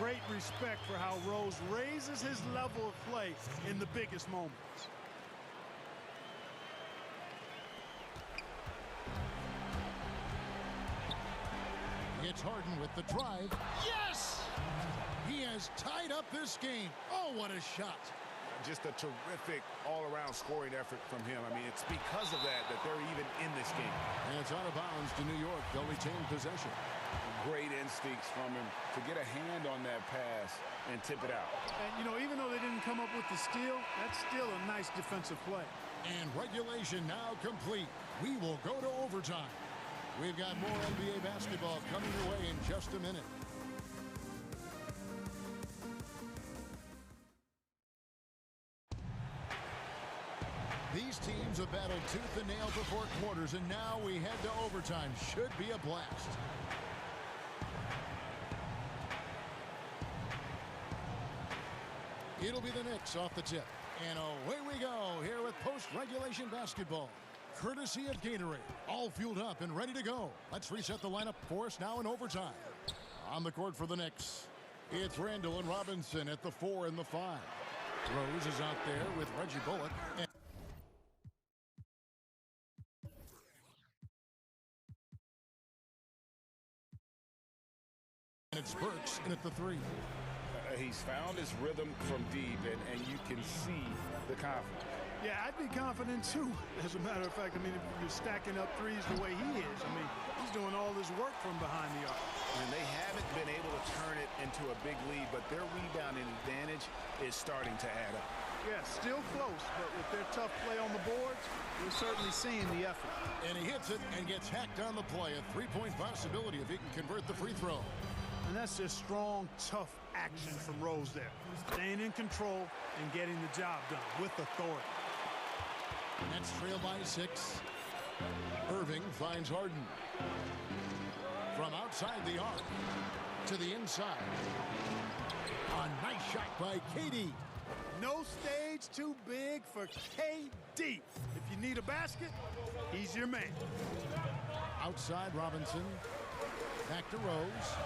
Great respect for how Rose raises his level of play in the biggest moments. It's Harden with the drive. Yes! He has tied up this game. Oh, what a shot. Just a terrific all-around scoring effort from him. I mean, it's because of that they're even in this game. And it's out of bounds to New York. They'll retain possession. Great instincts from him to get a hand on that pass and tip it out. And, you know, even though they didn't come up with the steal, that's still a nice defensive play. And regulation now complete. We will go to overtime. We've got more NBA basketball coming your way in just a minute. These teams have battled tooth and nail for 4 quarters, and now we head to overtime. Should be a blast. It'll be the Knicks off the tip. And away we go here with post-regulation basketball. Courtesy of Gatorade. All fueled up and ready to go. Let's reset the lineup for us now in overtime. On the court for the Knicks, it's Randall and Robinson at the 4 and the 5. Rose is out there with Reggie Bullock. And it's Burks in at the 3. He's found his rhythm from deep, and you can see the confidence. Yeah, I'd be confident too. As a matter of fact, I mean, if you're stacking up threes the way he is, I mean, he's doing all this work from behind the arc. And they haven't been able to turn it into a big lead, but their rebounding advantage is starting to add up. Yeah, still close, but with their tough play on the boards, we're certainly seeing the effort. And he hits it and gets hacked on the play. A 3-point possibility if he can convert the free throw. And that's just strong, tough action from Rose there. Staying in control and getting the job done with authority. Nets trail by 6. Irving finds Harden. From outside the arc to the inside. A nice shot by KD. No stage too big for KD. If you need a basket, he's your man. Outside Robinson. Back to Rose.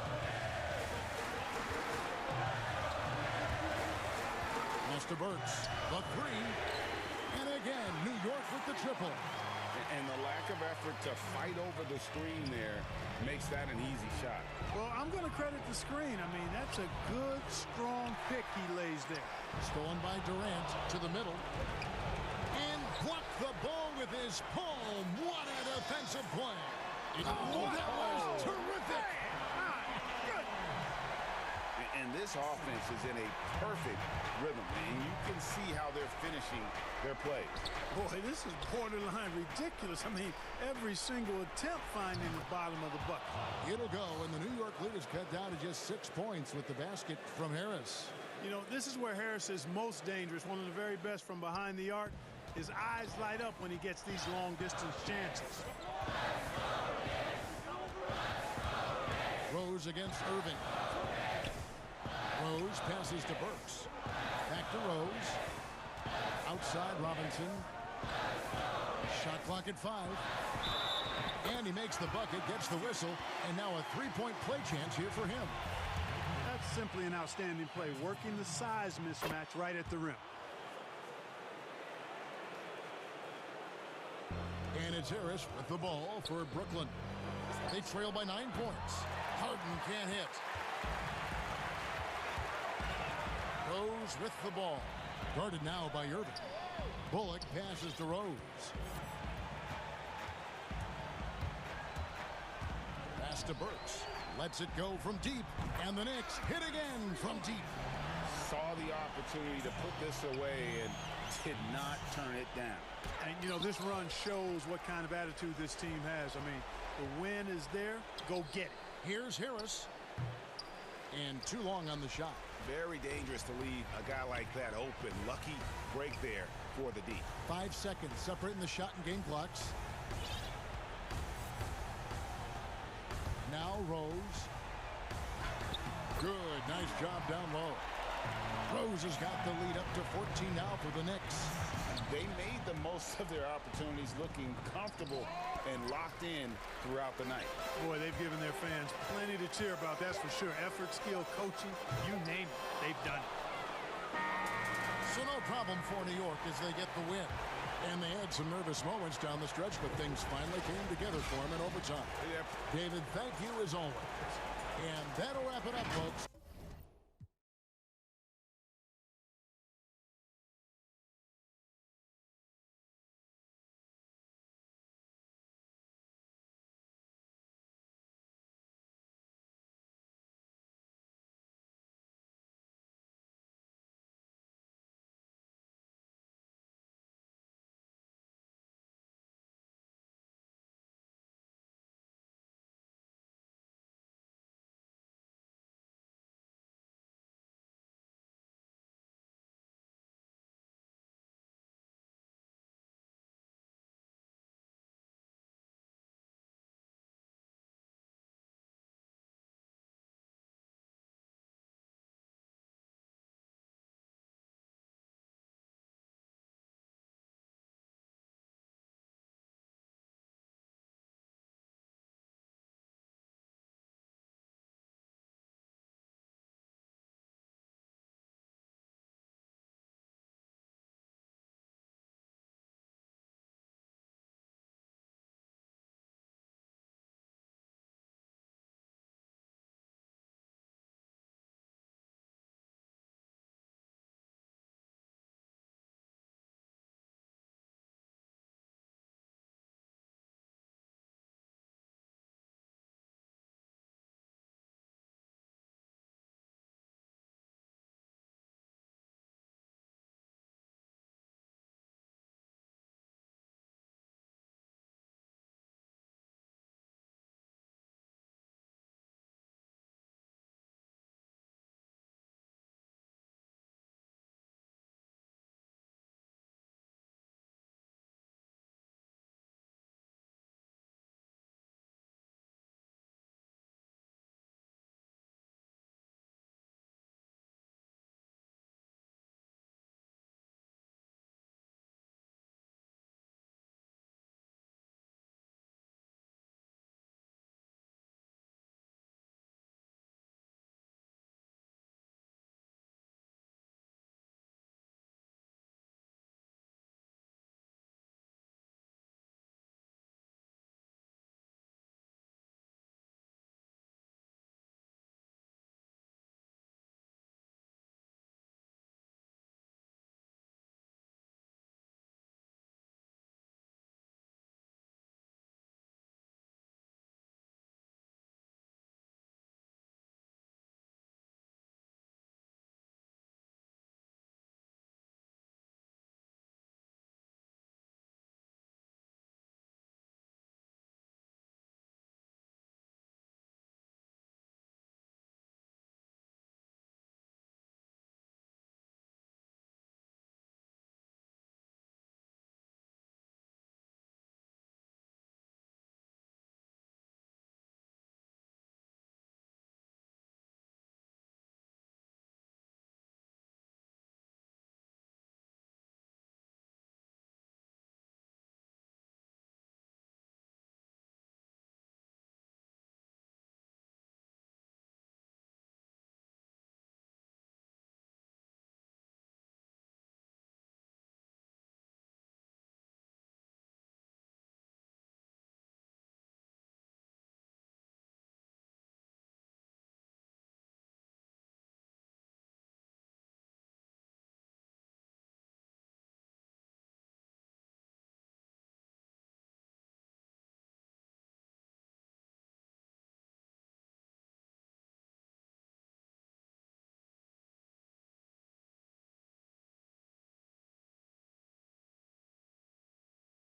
Pass to Burks. The 3. And again, New York with the triple. And the lack of effort to fight over the screen there makes that an easy shot. Well, I'm going to credit the screen. I mean, that's a good, strong pick he lays there. Stolen by Durant to the middle. And blocked the ball with his palm. What a defensive play. That was terrific. And this offense is in a perfect rhythm, and you can see how they're finishing their plays. Boy, this is borderline ridiculous. I mean, every single attempt finding the bottom of the bucket. It'll go, and the New York lead is cut down to just 6 points with the basket from Harris. You know, this is where Harris is most dangerous, one of the very best from behind the arc. His eyes light up when he gets these long-distance chances. Rose against Irving. Rose passes to Burks. Back to Rose. Outside Robinson. Shot clock at 5. And he makes the bucket, gets the whistle, and now a 3-point play chance here for him. That's simply an outstanding play, working the size mismatch right at the rim. And it's Harris with the ball for Brooklyn. They trail by 9 points. Harden can't hit. Rose with the ball. Guarded now by Irving. Bullock passes to Rose. Pass to Burks. Lets it go from deep. And the Knicks hit again from deep. Saw the opportunity to put this away and did not turn it down. And, you know, this run shows what kind of attitude this team has. I mean, the win is there. Go get it. Here's Harris. And too long on the shot. Very dangerous to leave a guy like that open. Lucky break there for the D. 5 seconds separating the shot and game clocks. Now Rose. Good. Nice job down low. Rose has got the lead up to 14 now for the Knicks. They made the most of their opportunities, looking comfortable and locked in throughout the night. Boy, they've given their fans plenty to cheer about, that's for sure. Effort, skill, coaching, you name it, they've done it. So no problem for New York as they get the win. And they had some nervous moments down the stretch, but things finally came together for them in overtime. Yep. David, thank you as always. And that'll wrap it up, folks.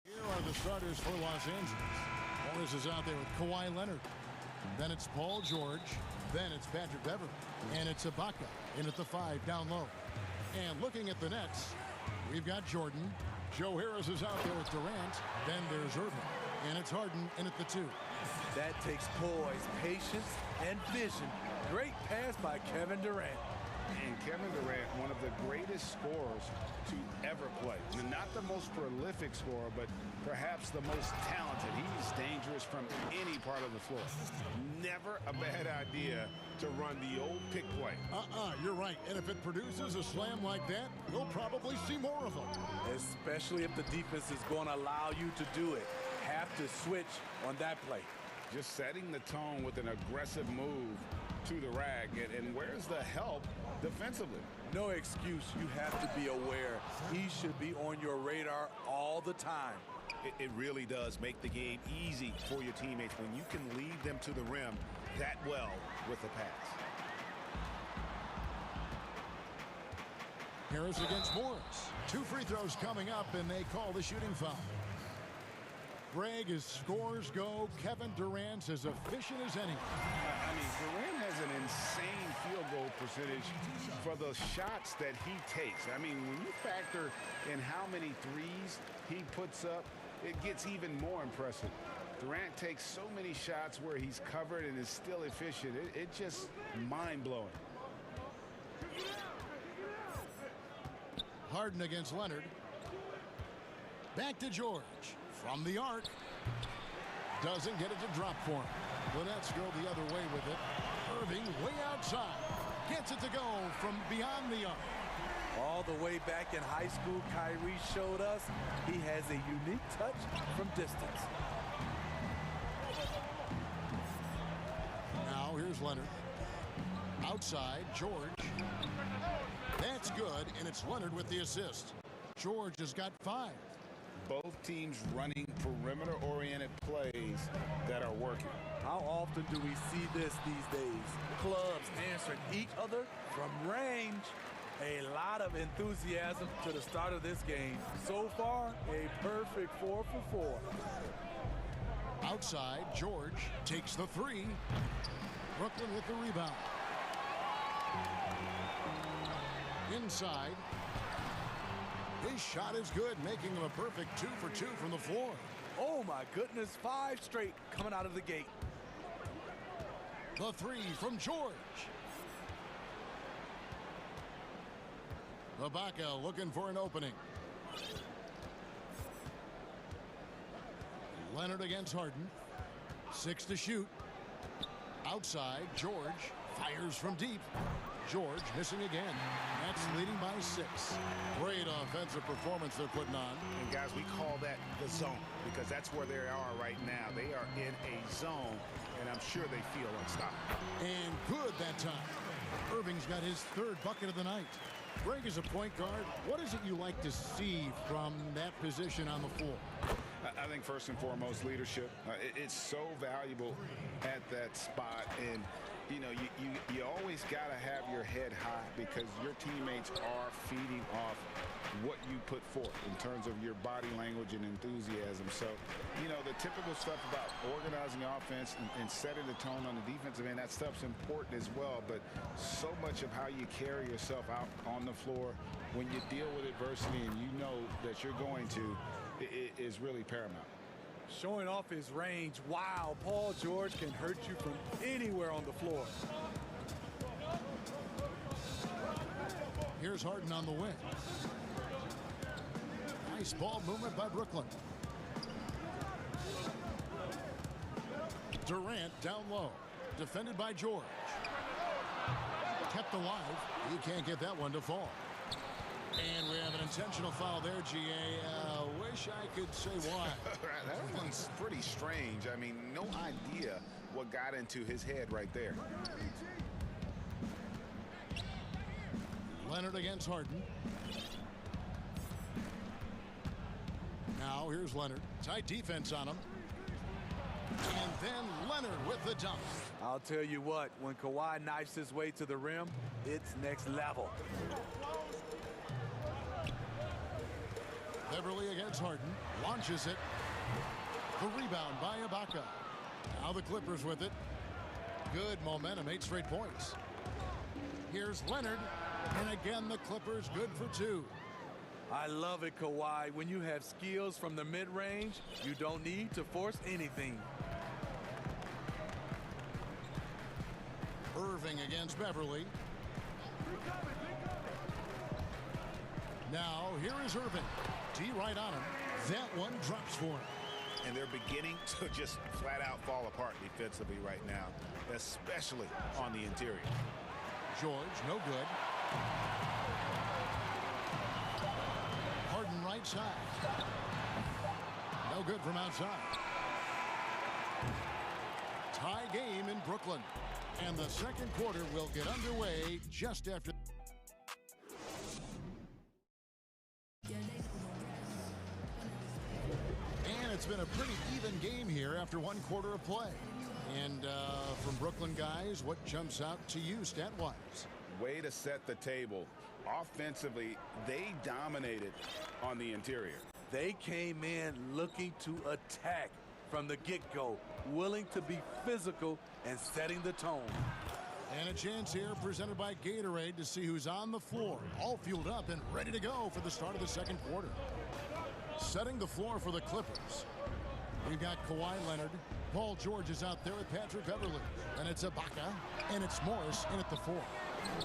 Here are the starters for Los Angeles. Morris is out there with Kawhi Leonard. Then it's Paul George. Then it's Patrick Beverley. And it's Ibaka in at the 5 down low. And looking at the Nets, we've got Jordan. Joe Harris is out there with Durant. Then there's Irving. And it's Harden in at the 2. That takes poise, patience, and vision. Great pass by Kevin Durant. And Kevin Durant, one of the greatest scorers to ever play. Not the most prolific scorer, but perhaps the most talented. He's dangerous from any part of the floor. Never a bad idea to run the old pick play. You're right. And if it produces a slam like that, we'll probably see more of them. Especially if the defense is going to allow you to do it. Have to switch on that play. Just setting the tone with an aggressive move to the rack. And where's the help defensively? No excuse. You have to be aware. He should be on your radar all the time. It really does make the game easy for your teammates when you can lead them to the rim that well with the pass. Harris against Morris. 2 free throws coming up, and they call the shooting foul. Greg, as scores go, Kevin Durant's as efficient as any. I mean, Durant has an insane field goal percentage for the shots that he takes. I mean, when you factor in how many threes he puts up, it gets even more impressive. Durant takes so many shots where he's covered and is still efficient. It's just mind-blowing. Harden against Leonard. Back to George. From the arc. Doesn't get it to drop for him. Let's go the other way with it. Irving way outside. Gets it to go from beyond the arc. All the way back in high school, Kyrie showed us he has a unique touch from distance. Now here's Leonard. Outside, George. That's good, and it's Leonard with the assist. George has got 5. Both teams running perimeter-oriented plays that are working. How often do we see this these days? Clubs answering each other from range. A lot of enthusiasm to the start of this game. So far, a perfect 4 for 4. Outside, George takes the 3. Brooklyn with the rebound. Inside. His shot is good, making him a perfect 2 for 2 from the floor. Oh my goodness, 5 straight coming out of the gate. The 3 from George. Ibaka looking for an opening. Leonard against Harden. 6 to shoot. Outside, George fires from deep. George missing again. That's leading by 6. Great offensive performance they're putting on. And guys, we call that the zone because that's where they are right now. They are in a zone, and I'm sure they feel unstoppable. And good that time. Irving's got his 3rd bucket of the night. Greg, as a point guard, what is it you like to see from that position on the floor? I think first and foremost, leadership. It's so valuable at that spot. And you know, you always got to have your head high because your teammates are feeding off what you put forth in terms of your body language and enthusiasm. So, you know, the typical stuff about organizing offense and setting the tone on the defensive end, that stuff's important as well. But so much of how you carry yourself out on the floor when you deal with adversity and you know that you're going to, is really paramount. Showing off his range. Wow, Paul George can hurt you from anywhere on the floor. Here's Harden on the wing. Nice ball movement by Brooklyn. Durant down low. Defended by George. Kept alive. He can't get that one to fall. And we have an intentional foul there, GA. Wish I could say why. That one's pretty strange. I mean, no idea what got into his head right there. Leonard against Harden. Now here's Leonard. Tight defense on him. And then Leonard with the dunk. I'll tell you what, when Kawhi knifes his way to the rim, it's next level. Beverly against Harden. Launches it. The rebound by Ibaka. Now the Clippers with it. Good momentum. 8 straight points. Here's Leonard. And again, the Clippers good for 2. I love it, Kawhi. When you have skills from the mid-range, you don't need to force anything. Irving against Beverly. Now, here is Irvin. D right on him. That one drops for him. And they're beginning to just flat out fall apart defensively right now, especially on the interior. George, no good. Harden right side. No good from outside. Tie game in Brooklyn. And the second quarter will get underway just after. And it's been a pretty even game here after one quarter of play. And from Brooklyn guys, what jumps out to you stat-wise? Way to set the table. Offensively, they dominated on the interior. They came in looking to attack from the get-go, willing to be physical and setting the tone. And a chance here presented by Gatorade to see who's on the floor, all fueled up and ready to go for the start of the second quarter. Setting the floor for the Clippers. We've got Kawhi Leonard. Paul George is out there with Patrick Beverly. And it's Ibaka. And it's Morris in at the 4.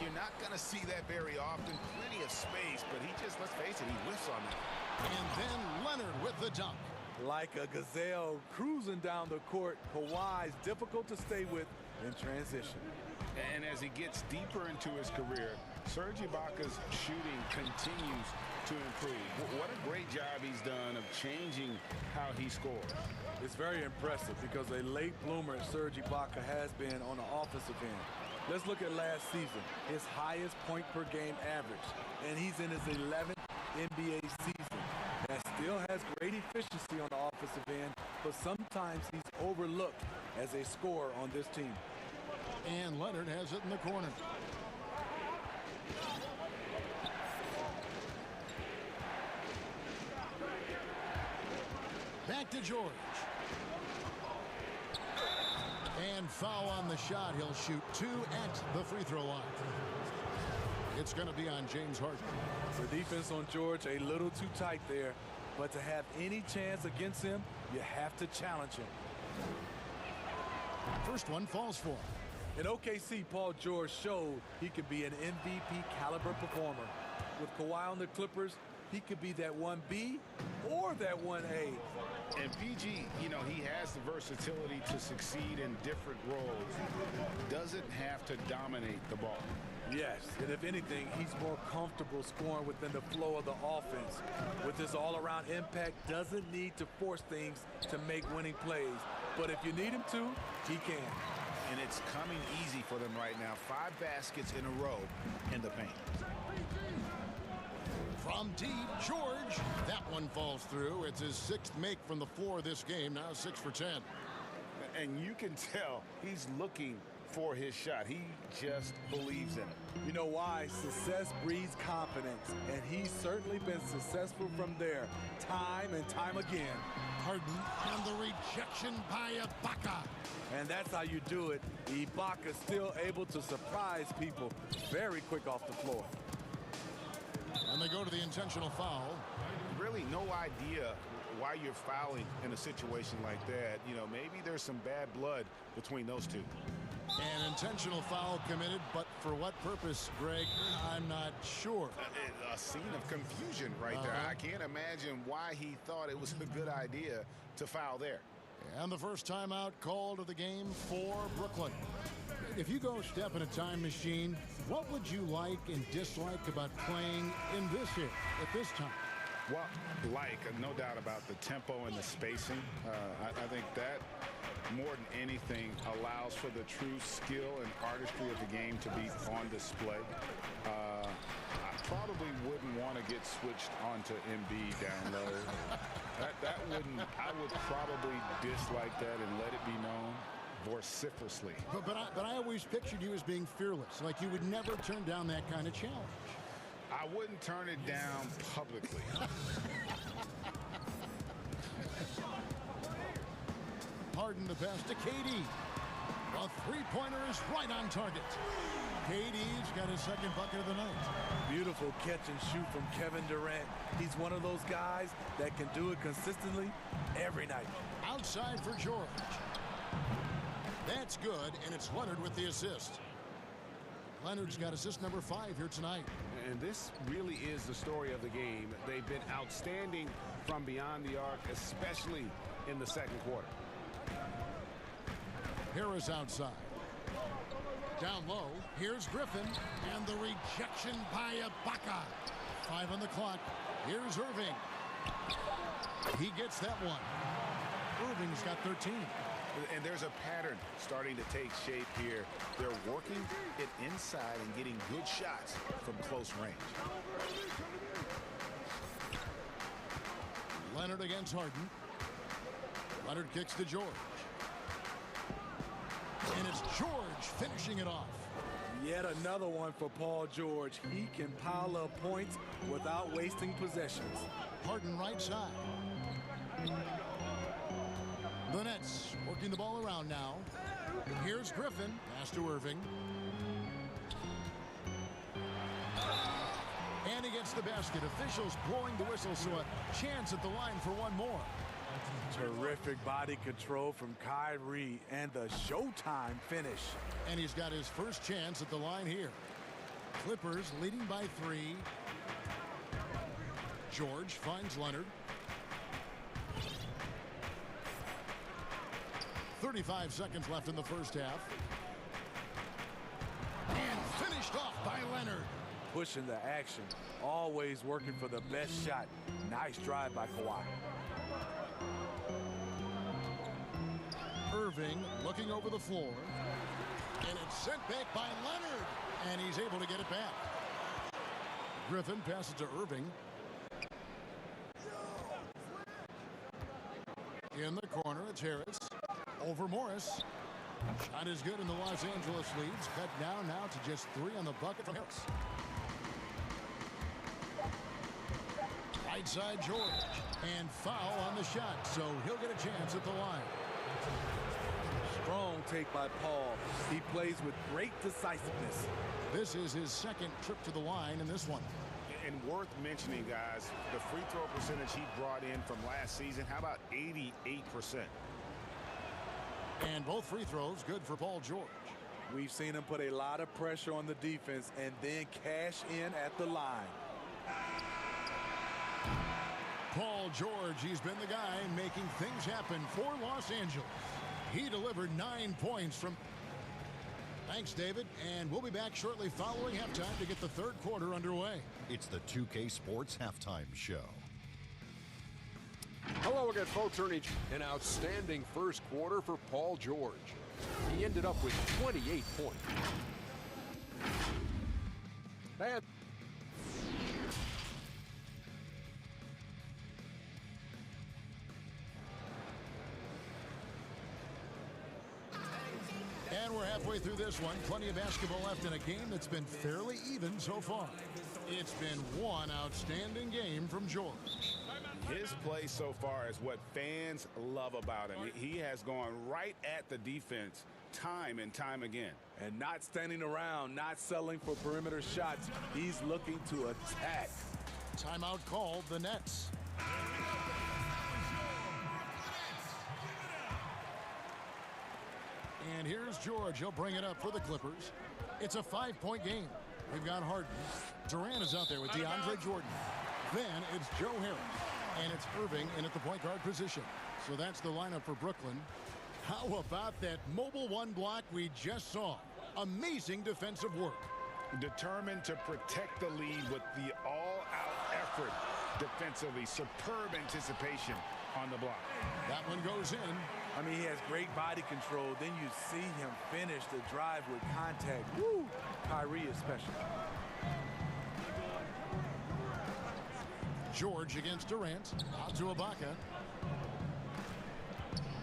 You're not going to see that very often. Plenty of space, but he just, let's face it, he whiffs on that. And then Leonard with the dunk. Like a gazelle cruising down the court, Kawhi's difficult to stay with in transition. And as he gets deeper into his career, Serge Ibaka's shooting continues to improve. What a great job he's done of changing how he scores. It's very impressive because a late bloomer Serge Ibaka has been on the offensive end. Let's look at last season, his highest point per game average, and he's in his 11th NBA season. That still has great efficiency on the offensive end, but sometimes he's overlooked as a scorer on this team. And Leonard has it in the corner. Back to George. And foul on the shot. He'll shoot 2 at the free throw line. It's going to be on James Harden. The defense on George a little too tight there, but to have any chance against him, you have to challenge him. First one falls for him. In OKC, Paul George showed he could be an MVP caliber performer. With Kawhi on the Clippers, he could be that 1B or that 1A. And PG, you know, he has the versatility to succeed in different roles. Doesn't have to dominate the ball. Yes, and if anything, he's more comfortable scoring within the flow of the offense. With his all-around impact, doesn't need to force things to make winning plays. But if you need him to, he can. And it's coming easy for them right now. 5 baskets in a row in the paint. From deep, George. That one falls through. It's his 6th make from the floor this game. Now 6 for 10. And you can tell he's looking for his shot. He just believes in it. You know why? Success breeds confidence. And he's certainly been successful from there, time and time again. Harden and the rejection by Ibaka. And that's how you do it. Ibaka still able to surprise people very quick off the floor. And they go to the intentional foul. Really no idea why you're fouling in a situation like that. You know, maybe there's some bad blood between those two. An intentional foul committed, but for what purpose, Greg? I'm not sure. A scene of confusion right there. I can't imagine why he thought it was a good idea to foul there. And the first timeout called of the game for Brooklyn. If you go step in a time machine, what would you like and dislike about playing in this here at this time? Well, no doubt about the tempo and the spacing. I think that more than anything allows for the true skill and artistry of the game to be on display. I probably wouldn't want to get switched onto MB down low. I would probably dislike that and let it be known vociferously. But I always pictured you as being fearless, like you would never turn down that kind of challenge. I wouldn't turn it down publicly. Harden the pass to KD. A three-pointer is right on target. KD's got his 2nd bucket of the night. Beautiful catch and shoot from Kevin Durant. He's one of those guys that can do it consistently every night. Outside for George. That's good, and it's Leonard with the assist. Leonard's got assist number 5 here tonight. And this really is the story of the game. They've been outstanding from beyond the arc, especially in the second quarter. Harris outside. Down low, here's Griffin, and the rejection by Ibaka. 5 on the clock. Here's Irving. He gets that one. Irving's got 13. And there's a pattern starting to take shape here. They're working it inside and getting good shots from close range. Leonard against Harden. Leonard kicks to George. And it's George finishing it off. Yet another one for Paul George. He can pile up points without wasting possessions. Harden right side. The Nets working the ball around now. Here's Griffin. Pass to Irving. And he gets the basket. Officials blowing the whistle, so a chance at the line for one more. Terrific body control from Kyrie and the showtime finish. And he's got his first chance at the line here. Clippers leading by 3. George finds Leonard. 35 seconds left in the first half. And finished off by Leonard. Pushing the action, always working for the best shot. Nice drive by Kawhi. Irving looking over the floor. And it's sent back by Leonard. And he's able to get it back. Griffin passes to Irving. In the corner, it's Harris. Over Morris. Shot is good, and the Los Angeles leads. Cut down now to just 3 on the bucket from Harris. Right side George. And foul on the shot, so he'll get a chance at the line. Strong take by Paul. He plays with great decisiveness. This is his second trip to the line in this one. And worth mentioning, guys, the free throw percentage he brought in from last season, how about 88%? And both free throws good for Paul George. We've seen him put a lot of pressure on the defense and then cash in at the line. Paul George, he's been the guy making things happen for Los Angeles. He delivered 9 points from... Thanks, David. And we'll be back shortly following halftime to get the third quarter underway. It's the 2K Sports Halftime Show. Hello again, folks. Earning an outstanding first quarter for Paul George. He ended up with 28 points. And we're halfway through this one. Plenty of basketball left in a game that's been fairly even so far. It's been one outstanding game from George. His play so far is what fans love about him. He has gone right at the defense time and time again. And not standing around, not settling for perimeter shots. He's looking to attack. Timeout called, the Nets. And here's George. He'll bring it up for the Clippers. It's a 5-point game. We've got Harden. Durant is out there with DeAndre Jordan. Then it's Joe Harris. And it's Irving in at the point guard position. So that's the lineup for Brooklyn. How about that mobile one block we just saw? Amazing defensive work. Determined to protect the lead with the all-out effort defensively. Superb anticipation on the block. That one goes in. I mean, he has great body control. Then you see him finish the drive with contact. Woo! Kyrie is special. George against Durant. Out to Ibaka.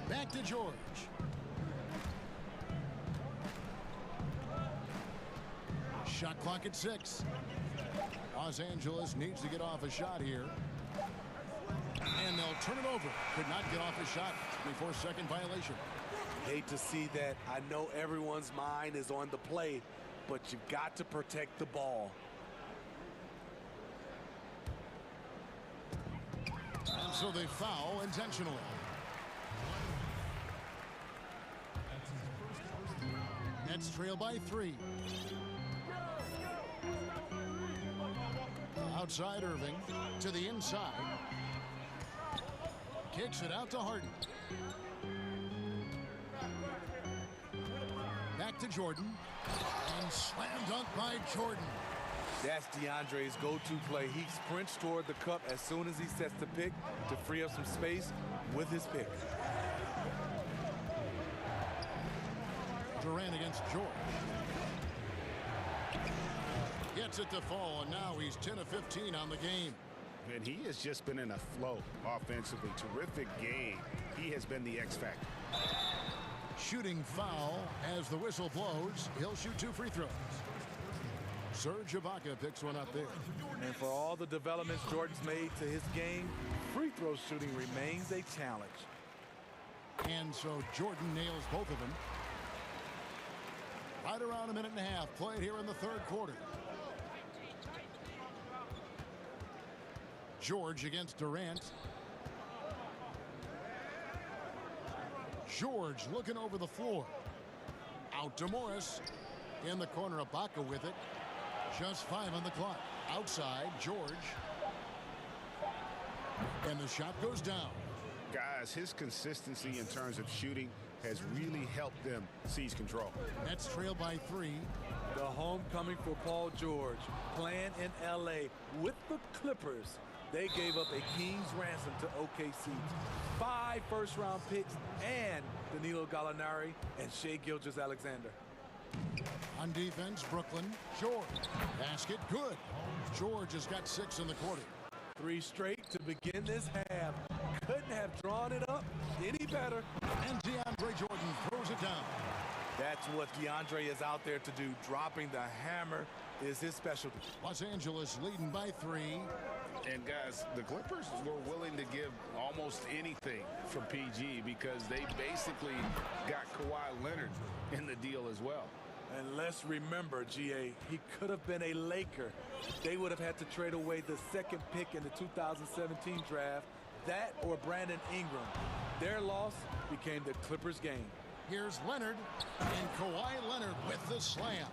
Back to George. Shot clock at 6. Los Angeles needs to get off a shot here. And they'll turn it over. Could not get off a shot. 24-second violation. Hate to see that. I know everyone's mind is on the play, but you've got to protect the ball. And so they foul intentionally. Nets trail by 3. Outside Irving to the inside. Kicks it out to Harden. Back to Jordan. And slam dunk by Jordan. That's DeAndre's go-to play. He sprints toward the cup as soon as he sets the pick to free up some space with his pick. Durant against George. Gets it to fall, and now he's 10 of 15 on the game. And he has just been in a flow offensively. Terrific game. He has been the X factor. Shooting foul as the whistle blows. He'll shoot 2 free throws. Serge Ibaka picks one up there. And for all the developments Jordan's made to his game, free throw shooting remains a challenge. And so Jordan nails both of them. Right around a minute and a half played here in the third quarter. George against Durant. George looking over the floor. Out to Morris. In the corner, Ibaka with it. Just 5 on the clock. Outside, George. And the shot goes down. Guys, his consistency in terms of shooting has really helped them seize control. Nets trail by 3. The homecoming for Paul George, playing in L.A. with the Clippers. They gave up a king's ransom to OKC. 5 first-round picks and Danilo Gallinari and Shai Gilgeous-Alexander. On defense, Brooklyn. George. Basket good. George has got 6 in the quarter. 3 straight to begin this half. Couldn't have drawn it up any better. And DeAndre Jordan throws it down. That's what DeAndre is out there to do. Dropping the hammer is his specialty. Los Angeles leading by 3. And guys, the Clippers were willing to give almost anything for PG because they basically got Kawhi Leonard in the deal as well. And let's remember, GA, he could have been a Laker. They would have had to trade away the 2nd pick in the 2017 draft. That or Brandon Ingram. Their loss became the Clippers' game. Here's Leonard, and Kawhi Leonard with the slam.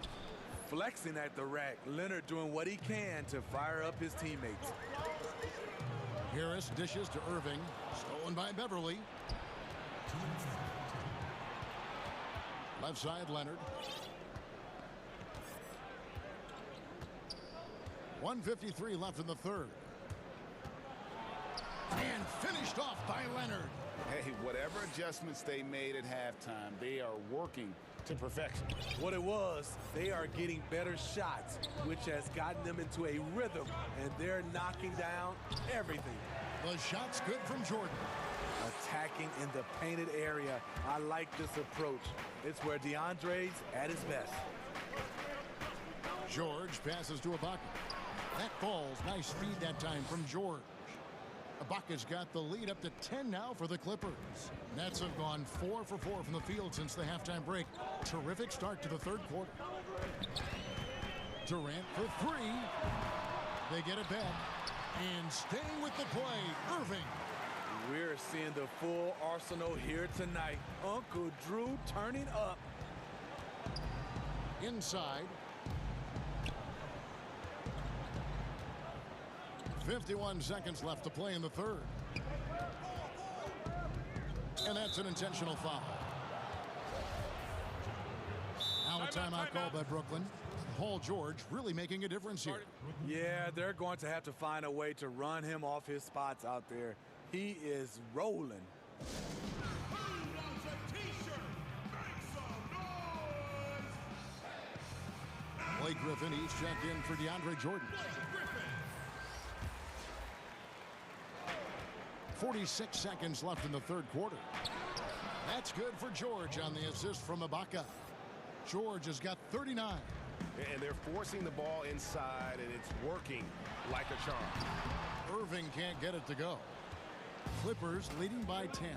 Flexing at the rack, Leonard doing what he can to fire up his teammates. Harris dishes to Irving, stolen by Beverly. Left side, Leonard. 1:53 left in the third. And finished off by Leonard. Hey, whatever adjustments they made at halftime, they are working to perfection. What it was, they are getting better shots, which has gotten them into a rhythm, and they're knocking down everything. The shot's good from Jordan. Attacking in the painted area. I like this approach. It's where DeAndre's at his best. George passes to Ibaka. That falls. Nice feed that time from George. Ibaka's got the lead up to 10 now for the Clippers. Nets have gone 4 for 4 from the field since the halftime break. Terrific start to the third quarter. Durant for 3. They get it back. And staying with the play, Irving. We're seeing the full arsenal here tonight. Uncle Drew turning up. Inside. 51 seconds left to play in the third. And that's an intentional foul. Now a timeout called by Brooklyn. Paul George really making a difference here. Yeah, they're going to have to find a way to run him off his spots out there. He is rolling. Blake Griffin, he's checked in for DeAndre Jordan. 46 seconds left in the third quarter. That's good for George on the assist from Ibaka. George has got 39. And they're forcing the ball inside, and it's working like a charm. Irving can't get it to go. Clippers leading by 10.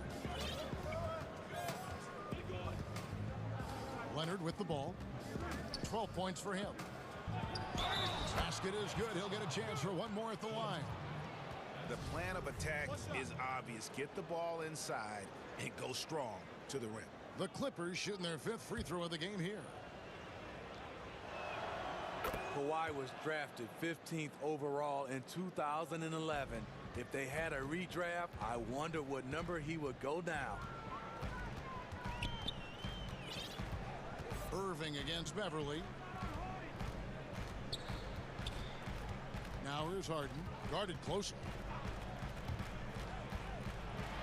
Leonard with the ball. 12 points for him. Basket is good. He'll get a chance for one more at the line. The plan of attack is obvious. Get the ball inside and go strong to the rim. The Clippers shooting their 5th free throw of the game here. Kawhi was drafted 15th overall in 2011. If they had a redraft, I wonder what number he would go down. Irving against Beverly. Now here's Harden, guarded closely.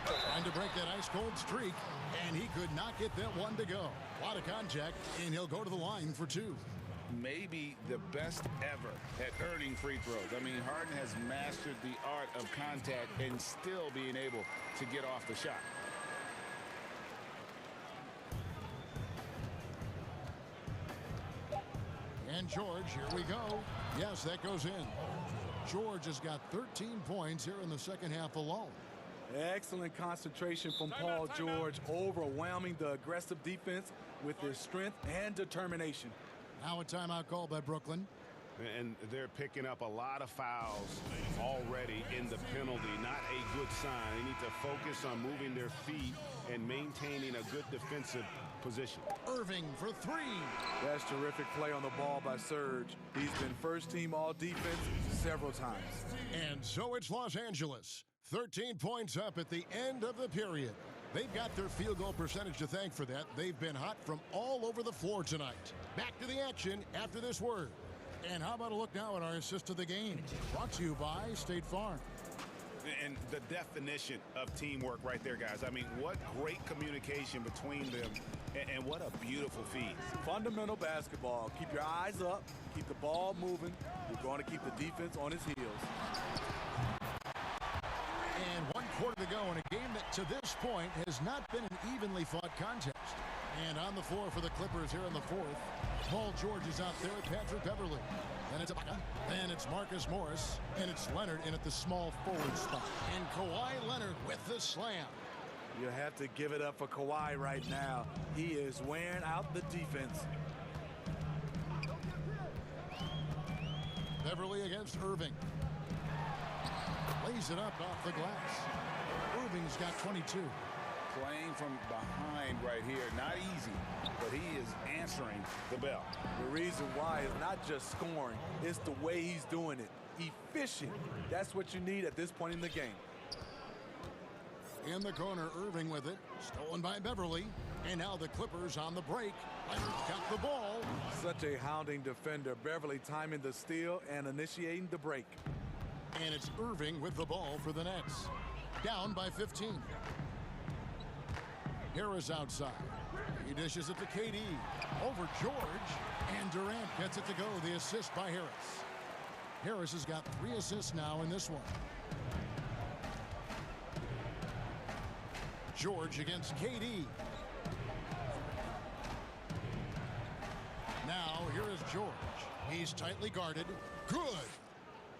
Trying to break that ice-cold streak, and he could not get that one to go. A lot of contact, and he'll go to the line for two. Maybe the best ever at earning free throws. I mean, Harden has mastered the art of contact and still being able to get off the shot. And George, here we go. Yes, that goes in. George has got 13 points here in the second half alone. Excellent concentration from Paul George, overwhelming the aggressive defense with his strength and determination. Now a timeout call by Brooklyn. And they're picking up a lot of fouls already in the penalty. Not a good sign. They need to focus on moving their feet and maintaining a good defensive position. Irving for three. That's terrific play on the ball by Serge. He's been first team all defense several times. And so it's Los Angeles. 13 points up at the end of the period. They've got their field goal percentage to thank for that. They've been hot from all over the floor tonight. Back to the action after this word. And how about a look now at our assist of the game? Brought to you by State Farm. And the definition of teamwork right there, guys. I mean, what great communication between them, and what a beautiful feed. Fundamental basketball. Keep your eyes up, keep the ball moving. You're going to keep the defense on his heels. And 1 quarter to go in a game that to this point has not been an evenly fought contest. And on the floor for the Clippers here in the fourth, Paul George is out there with Patrick Beverly. Then it's Ibaka. Then it's Marcus Morris. And it's Leonard in at the small forward spot. And Kawhi Leonard with the slam. You have to give it up for Kawhi right now. He is wearing out the defense. Beverly against Irving. Lays it up off the glass. Irving's got 22. Playing from behind right here, not easy, but he is answering the bell. The reason why is not just scoring, it's the way he's doing it. Efficient. That's what you need at this point in the game. In the corner, Irving with it. Stolen by Beverly. And now the Clippers on the break. Leonard's got the ball. Such a hounding defender. Beverly timing the steal and initiating the break. And it's Irving with the ball for the Nets. Down by 15. Harris outside. He dishes it to KD. Over George. And Durant gets it to go. The assist by Harris. Harris has got 3 assists now in this one. George against KD. Now here is George. He's tightly guarded. Good.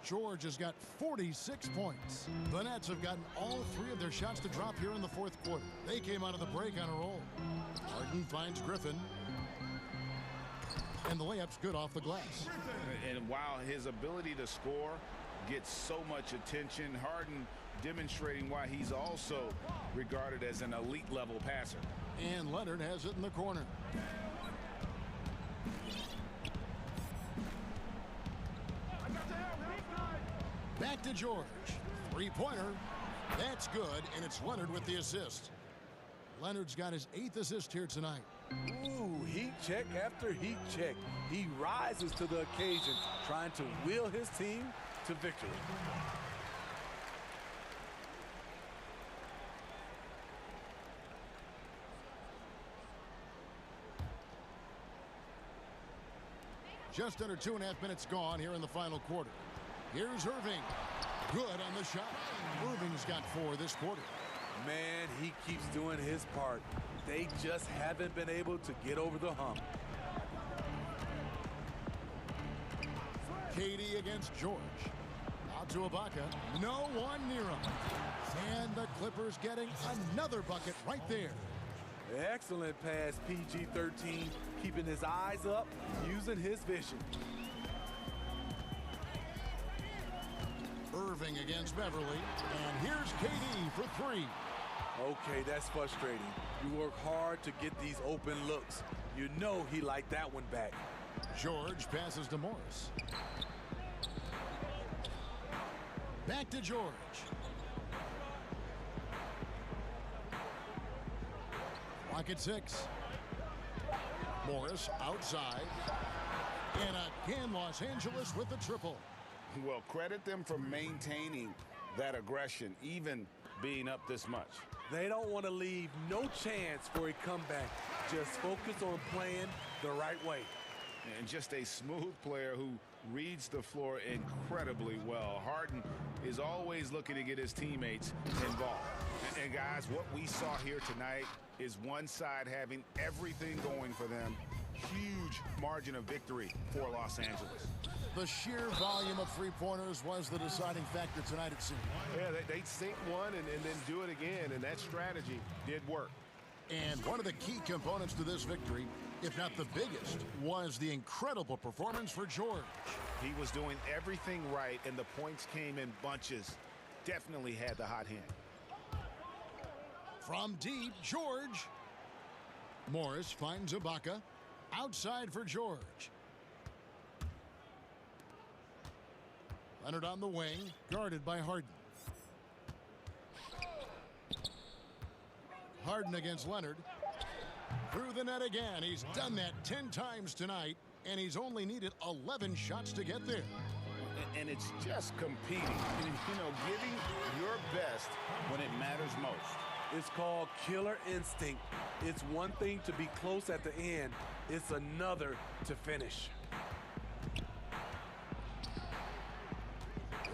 George has got 46 points. The Nets have gotten all 3 of their shots to drop here in the fourth quarter. They came out of the break on a roll. Harden finds Griffin. And the layup's good off the glass. And while his ability to score gets so much attention, Harden demonstrating why he's also regarded as an elite level passer. And Leonard has it in the corner. Back to George. 3-pointer. That's good, and it's Leonard with the assist. Leonard's got his 8th assist here tonight. Ooh, heat check after heat check. He rises to the occasion, trying to will his team to victory. Just under 2.5 minutes gone here in the final quarter. Here's Irving. Good on the shot. Irving's got 4 this quarter. Man, he keeps doing his part. They just haven't been able to get over the hump. KD against George. Out to Ibaka. No one near him. And the Clippers getting another bucket right there. Excellent pass, PG-13, keeping his eyes up, using his vision. Irving against Beverly, and here's KD for 3. Okay, that's frustrating. You work hard to get these open looks. You know he liked that one back. George passes to Morris. Back to George. Clock at 6. Morris outside. And again, Los Angeles with the triple. Well, credit them for maintaining that aggression, even being up this much. They don't want to leave no chance for a comeback. Just focus on playing the right way. And just a smooth player who reads the floor incredibly well. Harden is always looking to get his teammates involved. And guys, what we saw here tonight is one side having everything going for them. Huge margin of victory for Los Angeles. The sheer volume of three-pointers was the deciding factor tonight, it seemed. Yeah, they sink one and then do it again, and that strategy did work. And one of the key components to this victory, if not the biggest, was the incredible performance for George. He was doing everything right, and the points came in bunches. Definitely had the hot hand. From deep, George. Morris finds Ibaka. Outside for George. Leonard on the wing, guarded by Harden. Harden against Leonard. Through the net again. He's done that 10 times tonight, and he's only needed 11 shots to get there. And it's just competing, you know, giving your best when it matters most. It's called killer instinct. It's one thing to be close at the end. It's another to finish.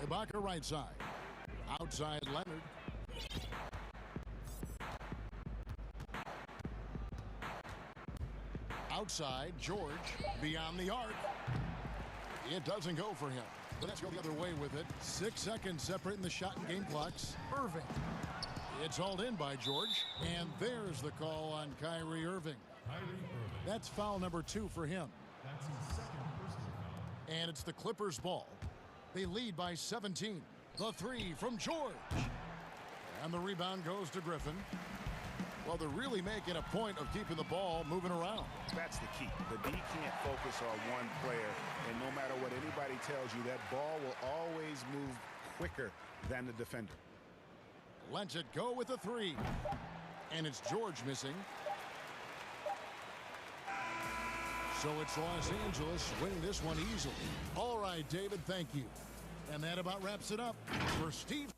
Ibaka right side. Outside Leonard. Outside George. Beyond the arc. It doesn't go for him. But let's go the other way with it. 6 seconds separating the shot and game clocks. Irving. It's hauled in by George. And there's the call on Kyrie Irving. That's foul number 2 for him. And it's the Clippers' ball. They lead by 17. The 3 from George. And the rebound goes to Griffin. Well, they're really making a point of keeping the ball moving around. That's the key. The D can't focus on one player. And no matter what anybody tells you, that ball will always move quicker than the defender. Lets it go with a 3. And it's George missing. So it's Los Angeles winning this one easily. All right, David, thank you. And that about wraps it up for Steve.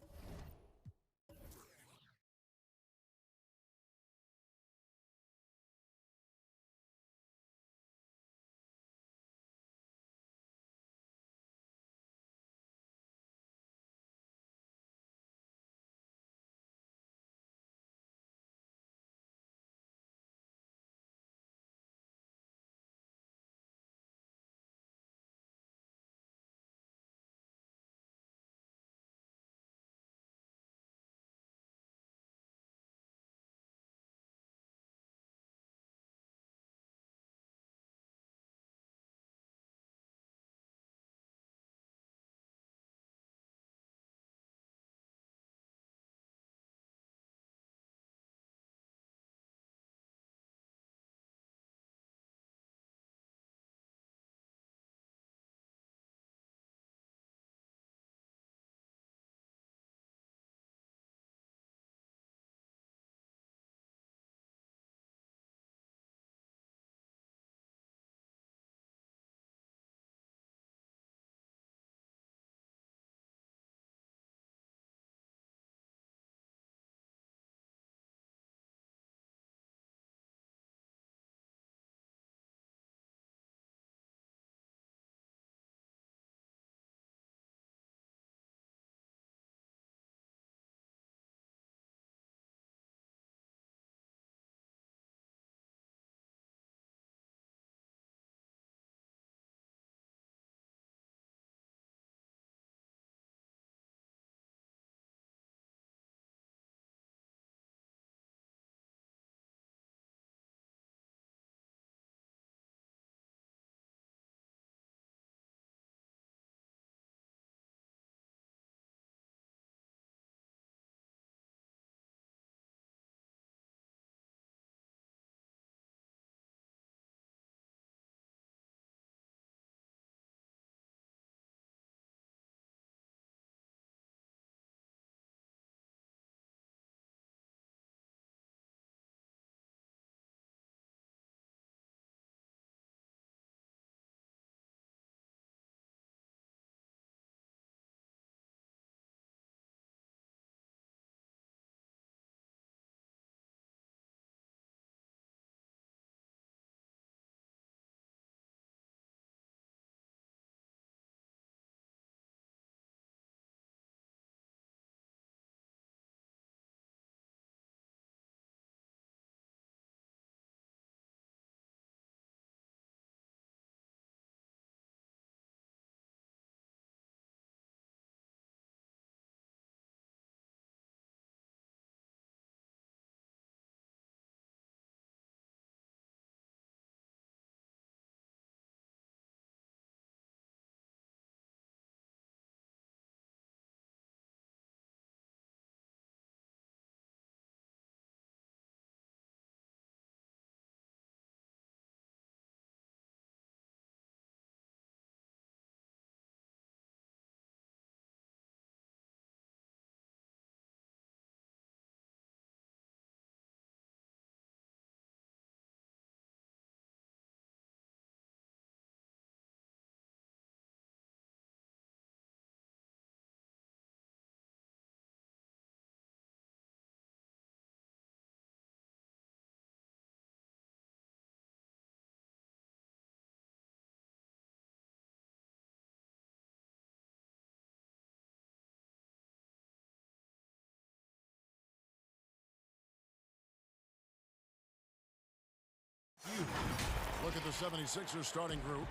Look at the 76ers starting group.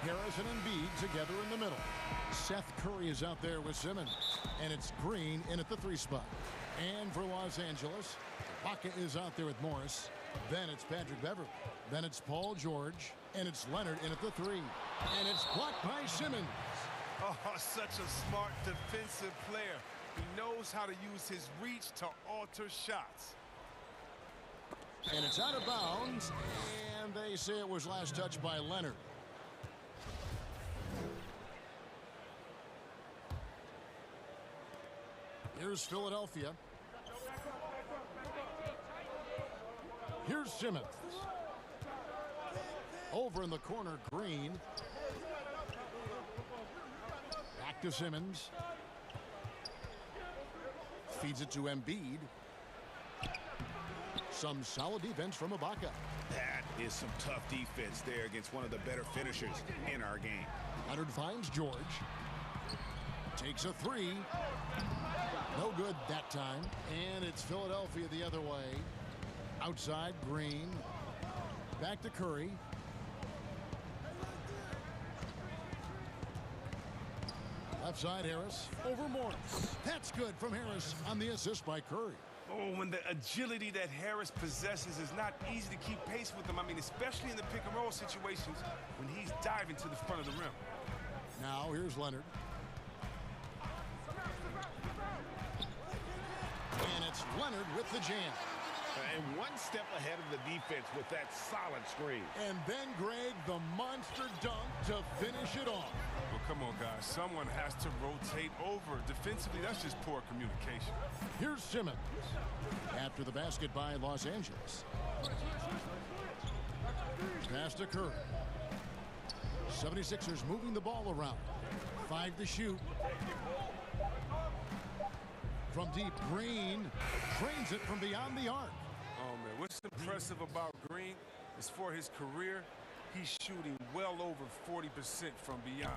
Harris and Embiid together in the middle. Seth Curry is out there with Simmons. And it's Green in at the 3 spot. And for Los Angeles, Ibaka is out there with Morris. Then it's Patrick Beverley. Then it's Paul George. And it's Leonard in at the 3. And it's blocked by Simmons. Oh, such a smart defensive player. He knows how to use his reach to alter shots. And it's out of bounds. And they say it was last touched by Leonard. Here's Philadelphia. Here's Simmons. Over in the corner, Green. Back to Simmons. Feeds it to Embiid. Some solid defense from Ibaka. That is some tough defense there against one of the better finishers in our game. Leonard finds George. Takes a 3. No good that time. And it's Philadelphia the other way. Outside, Green. Back to Curry. Left side, Harris. Over Morris. That's good from Harris on the assist by Curry. Oh, and the agility that Harris possesses is not easy to keep pace with him. I mean, especially in the pick-and-roll situations when he's diving to the front of the rim. Now, here's Leonard. And it's Leonard with the jam. And one step ahead of the defense with that solid screen. And then, Greg, the monster dunk to finish it off. Well, come on, guys. Someone has to rotate over. Defensively, that's just poor communication. Here's Simmons. After the basket by Los Angeles. Pass to Curry. 76ers moving the ball around. 5 to shoot. From deep, Green trains it from beyond the arc. Oh, man, what's impressive about Green is for his career, he's shooting well over 40% from beyond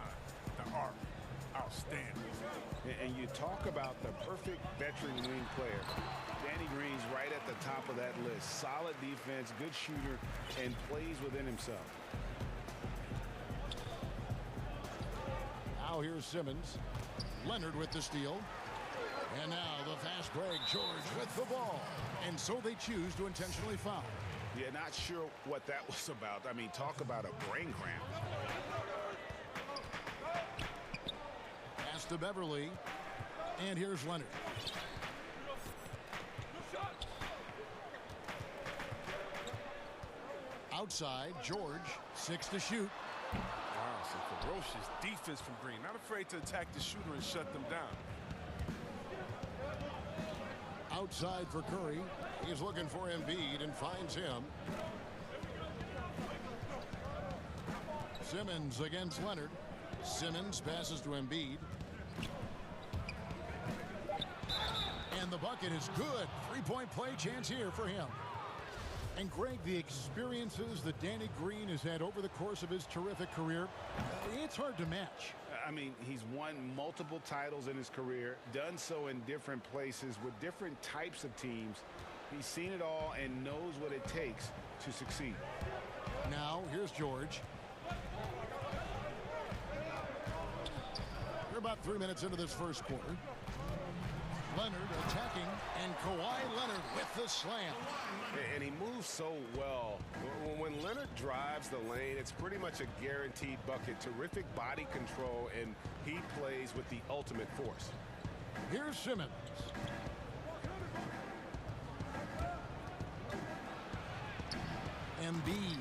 the arc. Outstanding. And you talk about the perfect veteran wing player. Danny Green's right at the top of that list. Solid defense, good shooter, and plays within himself. Now here's Simmons. Leonard with the steal. And now the fast break, George with the ball. And so they choose to intentionally foul. Yeah, not sure what that was about. I mean, talk about a brain cramp. Pass to Beverley. And here's Leonard. Outside, George, 6 to shoot. Wow, some ferocious defense from Green. Not afraid to attack the shooter and shut them down. Outside for Curry. He's looking for Embiid and finds him. Simmons against Leonard. Simmons passes to Embiid. And the bucket is good. 3-point play chance here for him. And Greg, the experiences that Danny Green has had over the course of his terrific career, it's hard to match. I mean, he's won multiple titles in his career, done so in different places with different types of teams. He's seen it all and knows what it takes to succeed. Now, here's George. We're about 3 minutes into this first quarter. Leonard attacking, and Kawhi Leonard with the slam. And he moves so well. When Leonard drives the lane, it's pretty much a guaranteed bucket. Terrific body control, and he plays with the ultimate force. Here's Simmons. Embiid.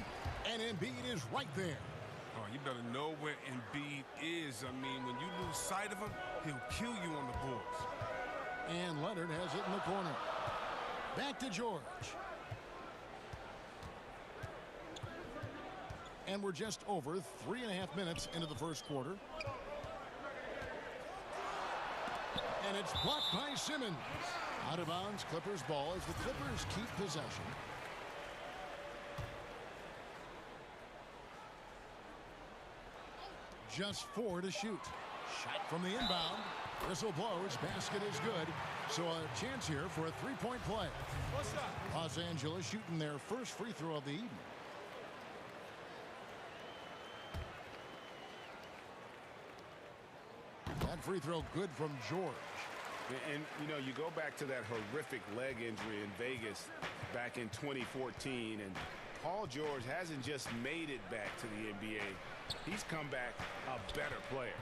And Embiid is right there. Oh, you better know where Embiid is. I mean, when you lose sight of him, he'll kill you on the boards. And Leonard has it in the corner. Back to George. And we're just over 3.5 minutes into the first quarter. And it's blocked by Simmons. Out of bounds, Clippers ball as the Clippers keep possession. Just 4 to shoot. Shot from the inbound. Whistle blows. Basket is good. So a chance here for a 3-point play. Los Angeles shooting their first free throw of the evening. That free throw good from George. And, you know, you go back to that horrific leg injury in Vegas back in 2014, and Paul George hasn't just made it back to the NBA. He's come back a better player.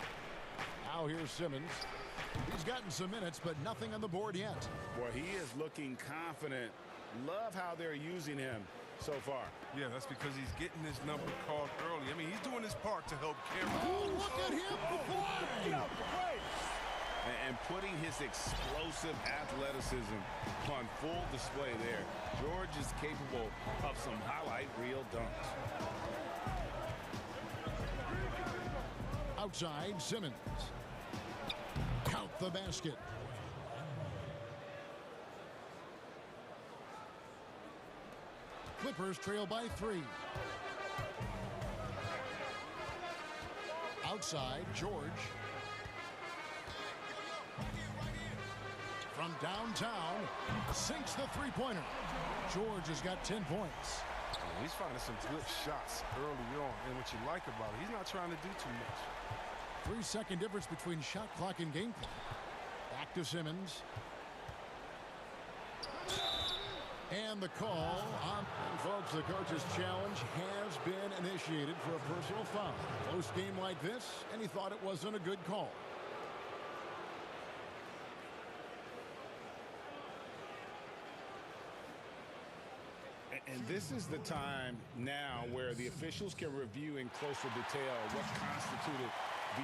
Now here's Simmons. He's gotten some minutes, but nothing on the board yet. Boy, he is looking confident. Love how they're using him so far. Yeah, that's because he's getting his number called early. I mean, he's doing his part to help Cameron. Oh, look at him play! And putting his explosive athleticism on full display there. George is capable of some highlight reel dunks. Outside, Simmons. Count the basket. Clippers trail by 3. Outside, George. From downtown, sinks the three-pointer. George has got 10 points. He's finding some good shots early on, and what you like about it, he's not trying to do too much. 3-second difference between shot clock and game clock. Back to Simmons. And the call on, and folks, the coach's challenge has been initiated for a personal foul. Close game like this, and he thought it wasn't a good call. And this is the time now where the officials can review in closer detail what constituted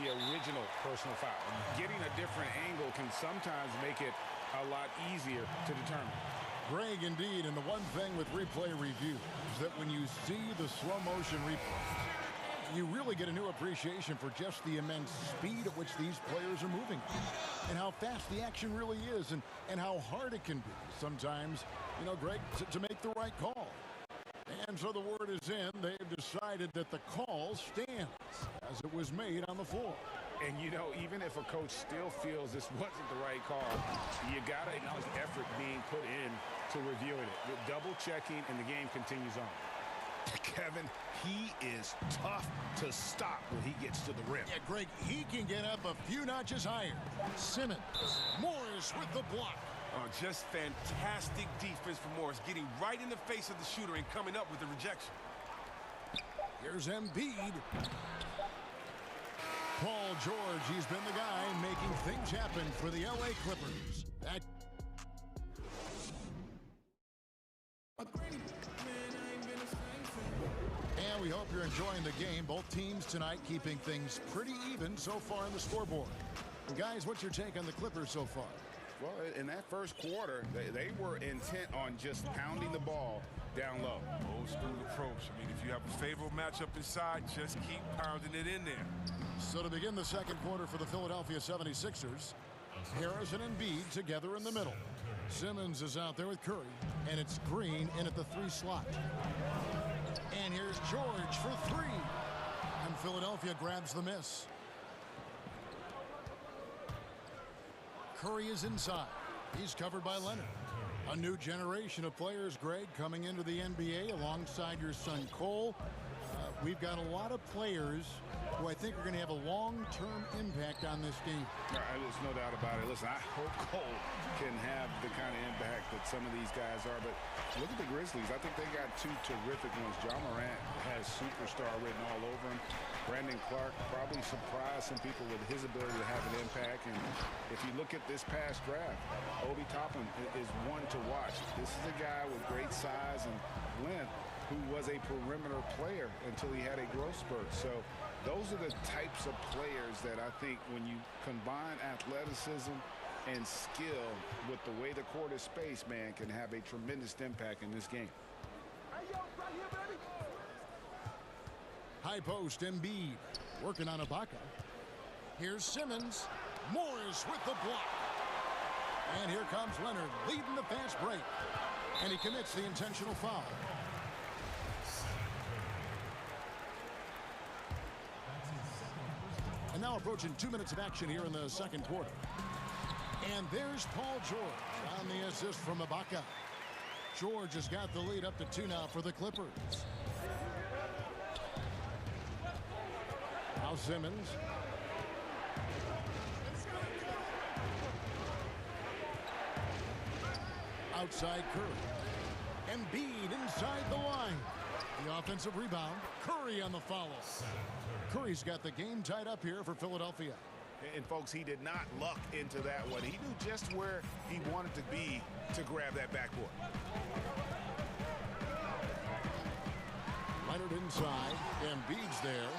the original personal foul. Getting a different angle can sometimes make it a lot easier to determine. Greg, indeed, and the one thing with replay review is that when you see the slow motion replay, you really get a new appreciation for just the immense speed at which these players are moving and how fast the action really is and how hard it can be sometimes, you know, Greg, to make the right call. And so the word is in. They've decided that the call stands as it was made on the floor. And, you know, even if a coach still feels this wasn't the right call, you got to acknowledge the effort being put in to reviewing it. With double checking, and the game continues on. Kevin, he is tough to stop when he gets to the rim. Yeah, Greg, he can get up a few notches higher. Simmons, Morris with the block. Just fantastic defense from Morris, getting right in the face of the shooter and coming up with the rejection. Here's Embiid. Paul George, he's been the guy making things happen for the LA Clippers. And we hope you're enjoying the game. Both teams tonight keeping things pretty even so far on the scoreboard. And guys, what's your take on the Clippers so far? Well, in that first quarter, they were intent on just pounding the ball down low. Old school approach. I mean, if you have a favorable matchup inside, just keep pounding it in there. So to begin the second quarter for the Philadelphia 76ers, Harris and Embiid together in the middle. Simmons is out there with Curry, and it's Green in at the 3 slot. And here's George for 3. And Philadelphia grabs the miss. Curry is inside. He's covered by Leonard. A new generation of players, Greg, coming into the NBA alongside your son Cole. We've got a lot of players who I think are going to have a long-term impact on this game. There's no doubt about it. Listen, I hope Cole can have the kind of impact that some of these guys are. But look at the Grizzlies. I think they got 2 terrific ones. John Morant has superstar written all over him. Brandon Clark probably surprised some people with his ability to have an impact. And if you look at this past draft, Obi Toppin is one to watch. This is a guy with great size and length who was a perimeter player until he had a growth spurt. So those are the types of players that I think when you combine athleticism and skill with the way the court is spaced, man, can have a tremendous impact in this game. High post, Embiid working on Ibaka. Here's Simmons. Morris with the block. And here comes Leonard leading the fast break. And he commits the intentional foul. And now approaching 2 minutes of action here in the second quarter. And there's Paul George on the assist from Ibaka. George has got the lead up to 2 now for the Clippers. Now Simmons. Outside Curry. Embiid inside the line. The offensive rebound. Curry on the follow. Curry's got the game tied up here for Philadelphia. And folks, he did not luck into that one. He knew just where he wanted to be to grab that backboard. Leonard inside. Embiid's there.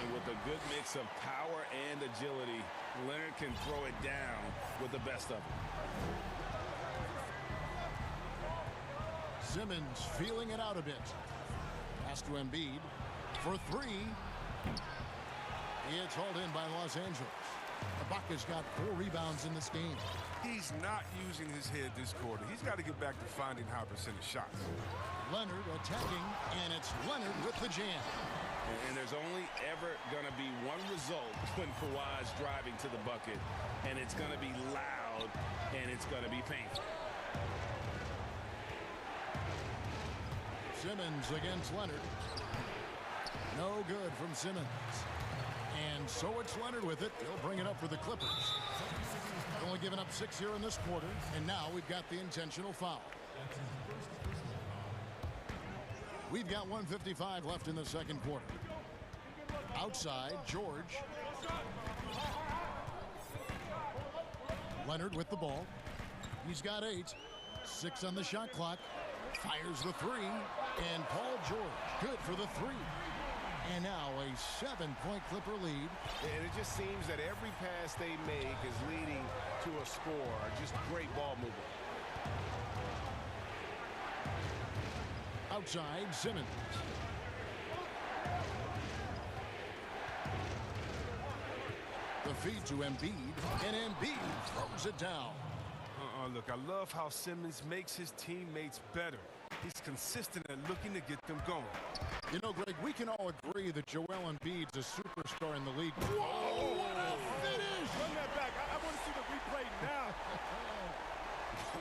And with a good mix of power and agility, Leonard can throw it down with the best of them. Simmons feeling it out a bit. Pass to Embiid for three. It's hauled in by Los Angeles. Ibaka's got 4 rebounds in this game. He's not using his head this quarter. He's got to get back to finding high percentage shots. Leonard attacking, and it's Leonard with the jam. And there's only ever going to be one result when Kawhi's driving to the bucket, and it's going to be loud, and it's going to be painful. Simmons against Leonard. No good from Simmons. And so it's Leonard with it. He'll bring it up for the Clippers. Only given up 6 here in this quarter, and now we've got the intentional foul. We've got 1:55 left in the second quarter. Outside, George. Leonard with the ball. He's got 8. 6 on the shot clock. Fires the 3. And Paul George, good for the 3. And now a 7-point Clipper lead. And it just seems that every pass they make is leading to a score. Just great ball movement. Outside, Simmons. The feed to Embiid, and Embiid throws it down. Look, I love how Simmons makes his teammates better. He's consistent at looking to get them going. You know, Greg, we can all agree that Joel Embiid's a superstar in the league. Whoa, what a finish! Run that back. I want to see the replay now.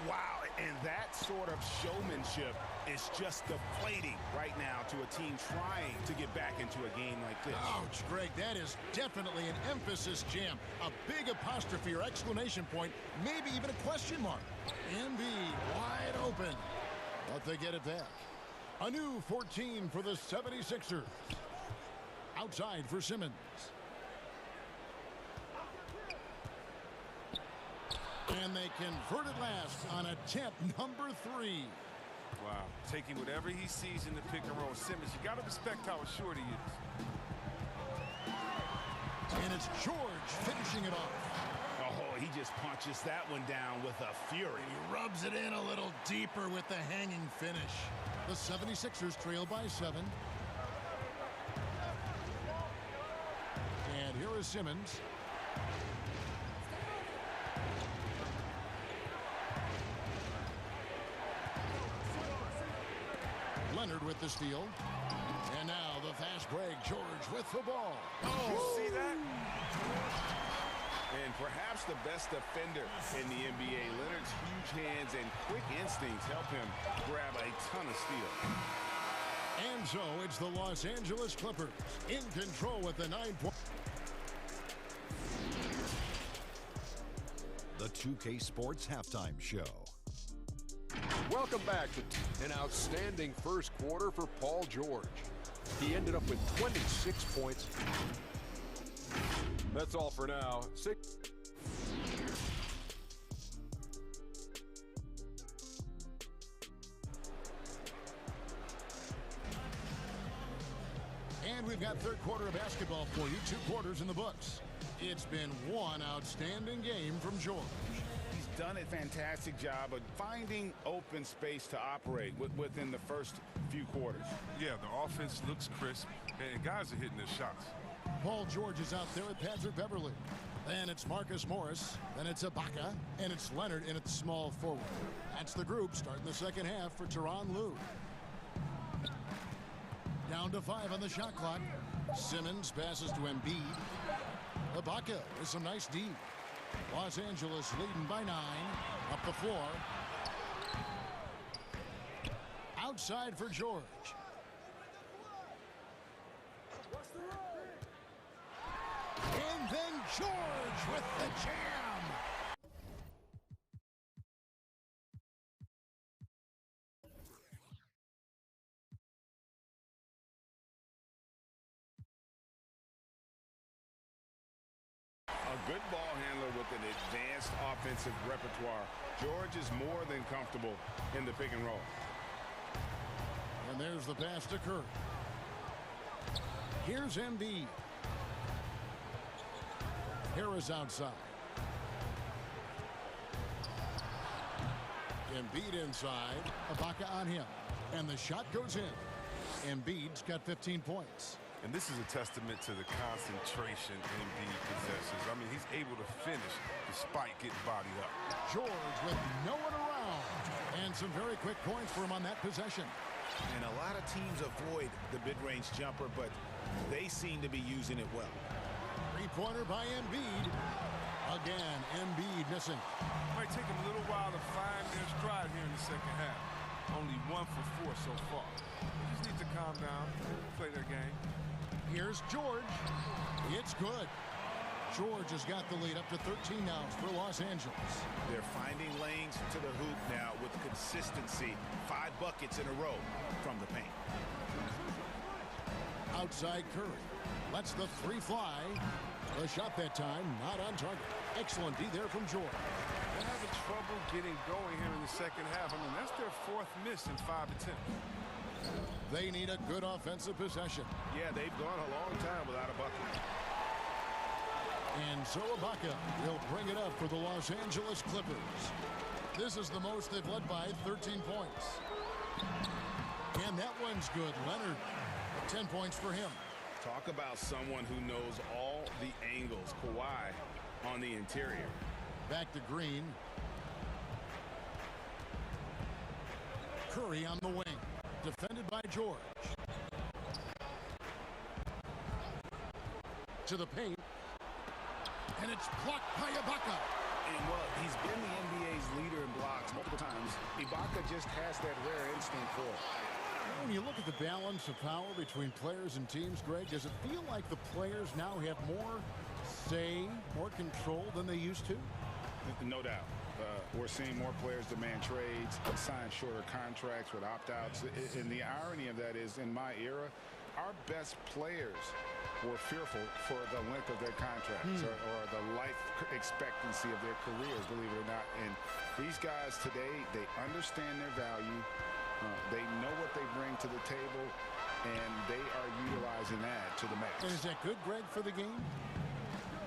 Wow, and that sort of showmanship is just deflating right now to a team trying to get back into a game like this. Ouch, Greg, that is definitely an emphasis jam. A big apostrophe or exclamation point, maybe even a question mark. Embiid wide open, but they get it back. A new 14 for the 76ers. Outside for Simmons. And they convert it last on attempt number 3. Wow. Taking whatever he sees in the pick and roll. Simmons, you got to respect how assured he is. And it's George finishing it off. Oh, he just punches that one down with a fury. He rubs it in a little deeper with the hanging finish. The 76ers trail by 7. And here is Simmons. Leonard with the steal. And now the fast break. George with the ball. Oh, you see that? And perhaps the best defender in the NBA, Leonard's huge hands and quick instincts help him grab a ton of steals. And so it's the Los Angeles Clippers in control with the 9-point. The 2K Sports Halftime Show. Welcome back to an outstanding first quarter for Paul George. He ended up with 26 points. That's all for now. And we've got third quarter of basketball for you. 2 quarters in the books. It's been one outstanding game from George. He's done a fantastic job of finding open space to operate within the first few quarters. Yeah, the offense looks crisp, and guys are hitting their shots. Paul George is out there with Patrick Beverly. Then it's Marcus Morris. Then it's Ibaka. And it's Leonard in at the small forward. That's the group starting the second half for Tyronn Lue. Down to 5 on the shot clock. Simmons passes to Embiid. Ibaka with some nice D. Los Angeles leading by 9. Up the floor. Outside for George. And then George with the jam. advanced offensive repertoire. George is more than comfortable in the pick and roll. And there's the pass to Curry. Here's Embiid. Harris outside. Embiid inside. Ibaka on him. And the shot goes in. Embiid's got 15 points. And this is a testament to the concentration Embiid possesses. I mean, he's able to finish despite getting bodied up. George with no one around. And some very quick points for him on that possession. And a lot of teams avoid the mid-range jumper, but they seem to be using it well. Three-pointer by Embiid. Again, Embiid missing. Might take him a little while to find their stride here in the second half. Only 1 for 4 so far. They just need to calm down, play their game. Here's George. It's good. George has got the lead up to 13 now for Los Angeles. They're finding lanes to the hoop now with consistency. 5 buckets in a row from the paint. Outside Curry. Lets the three fly. The shot that time not on target. Excellent D there from George. They're having trouble getting going here in the second half. I mean, that's their 4th miss in 5 attempts. They need a good offensive possession. Yeah, they've gone a long time without a bucket. And so Ibaka will bring it up for the Los Angeles Clippers. This is the most they've led by 13 points. And that one's good. Leonard, 10 points for him. Talk about someone who knows all the angles. Kawhi on the interior. Back to Green. Curry on the wing. Defended by George. To the paint. And it's blocked by Ibaka. And, well, he's been the NBA's leader in blocks multiple times. Ibaka just has that rare instinct for it. When you look at the balance of power between players and teams, Greg, does it feel like the players now have more say, more control than they used to? No doubt. We're seeing more players demand trades, sign shorter contracts with opt-outs. And the irony of that is, in my era, our best players were fearful for the length of their contracts or the life expectancy of their careers, believe it or not. And these guys today, they understand their value. They know what they bring to the table, and they are utilizing that to the max. And is that good, Greg, for the game?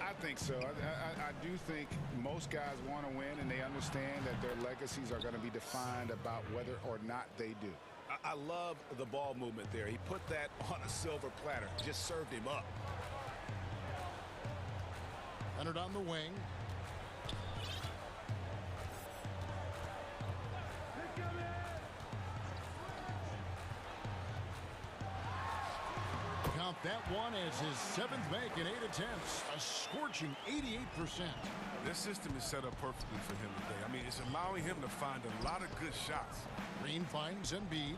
I think so. I do think most guys want to win, and they understand that their legacies are going to be defined about whether or not they do. I love the ball movement there. He put that on a silver platter, just served him up. Leonard on the wing. Count that one as his 7th make in 8 attempts. A scorching 88%. This system is set up perfectly for him today. I mean, it's allowing him to find a lot of good shots. Green finds Embiid.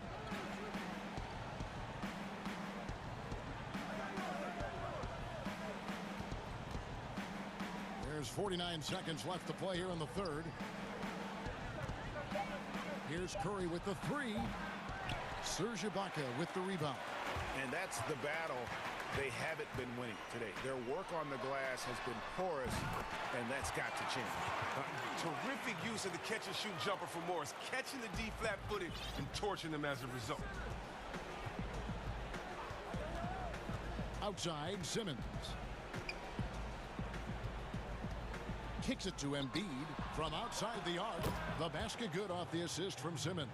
There's 49 seconds left to play here in the third. Here's Curry with the three. Serge Ibaka with the rebound. And that's the battle they haven't been winning today. Their work on the glass has been porous, and that's got to change. Terrific use of the catch-and-shoot jumper for Morris, catching the D flat-footed and torching them as a result. Outside, Simmons. Kicks it to Embiid from outside the arc. The basket good off the assist from Simmons.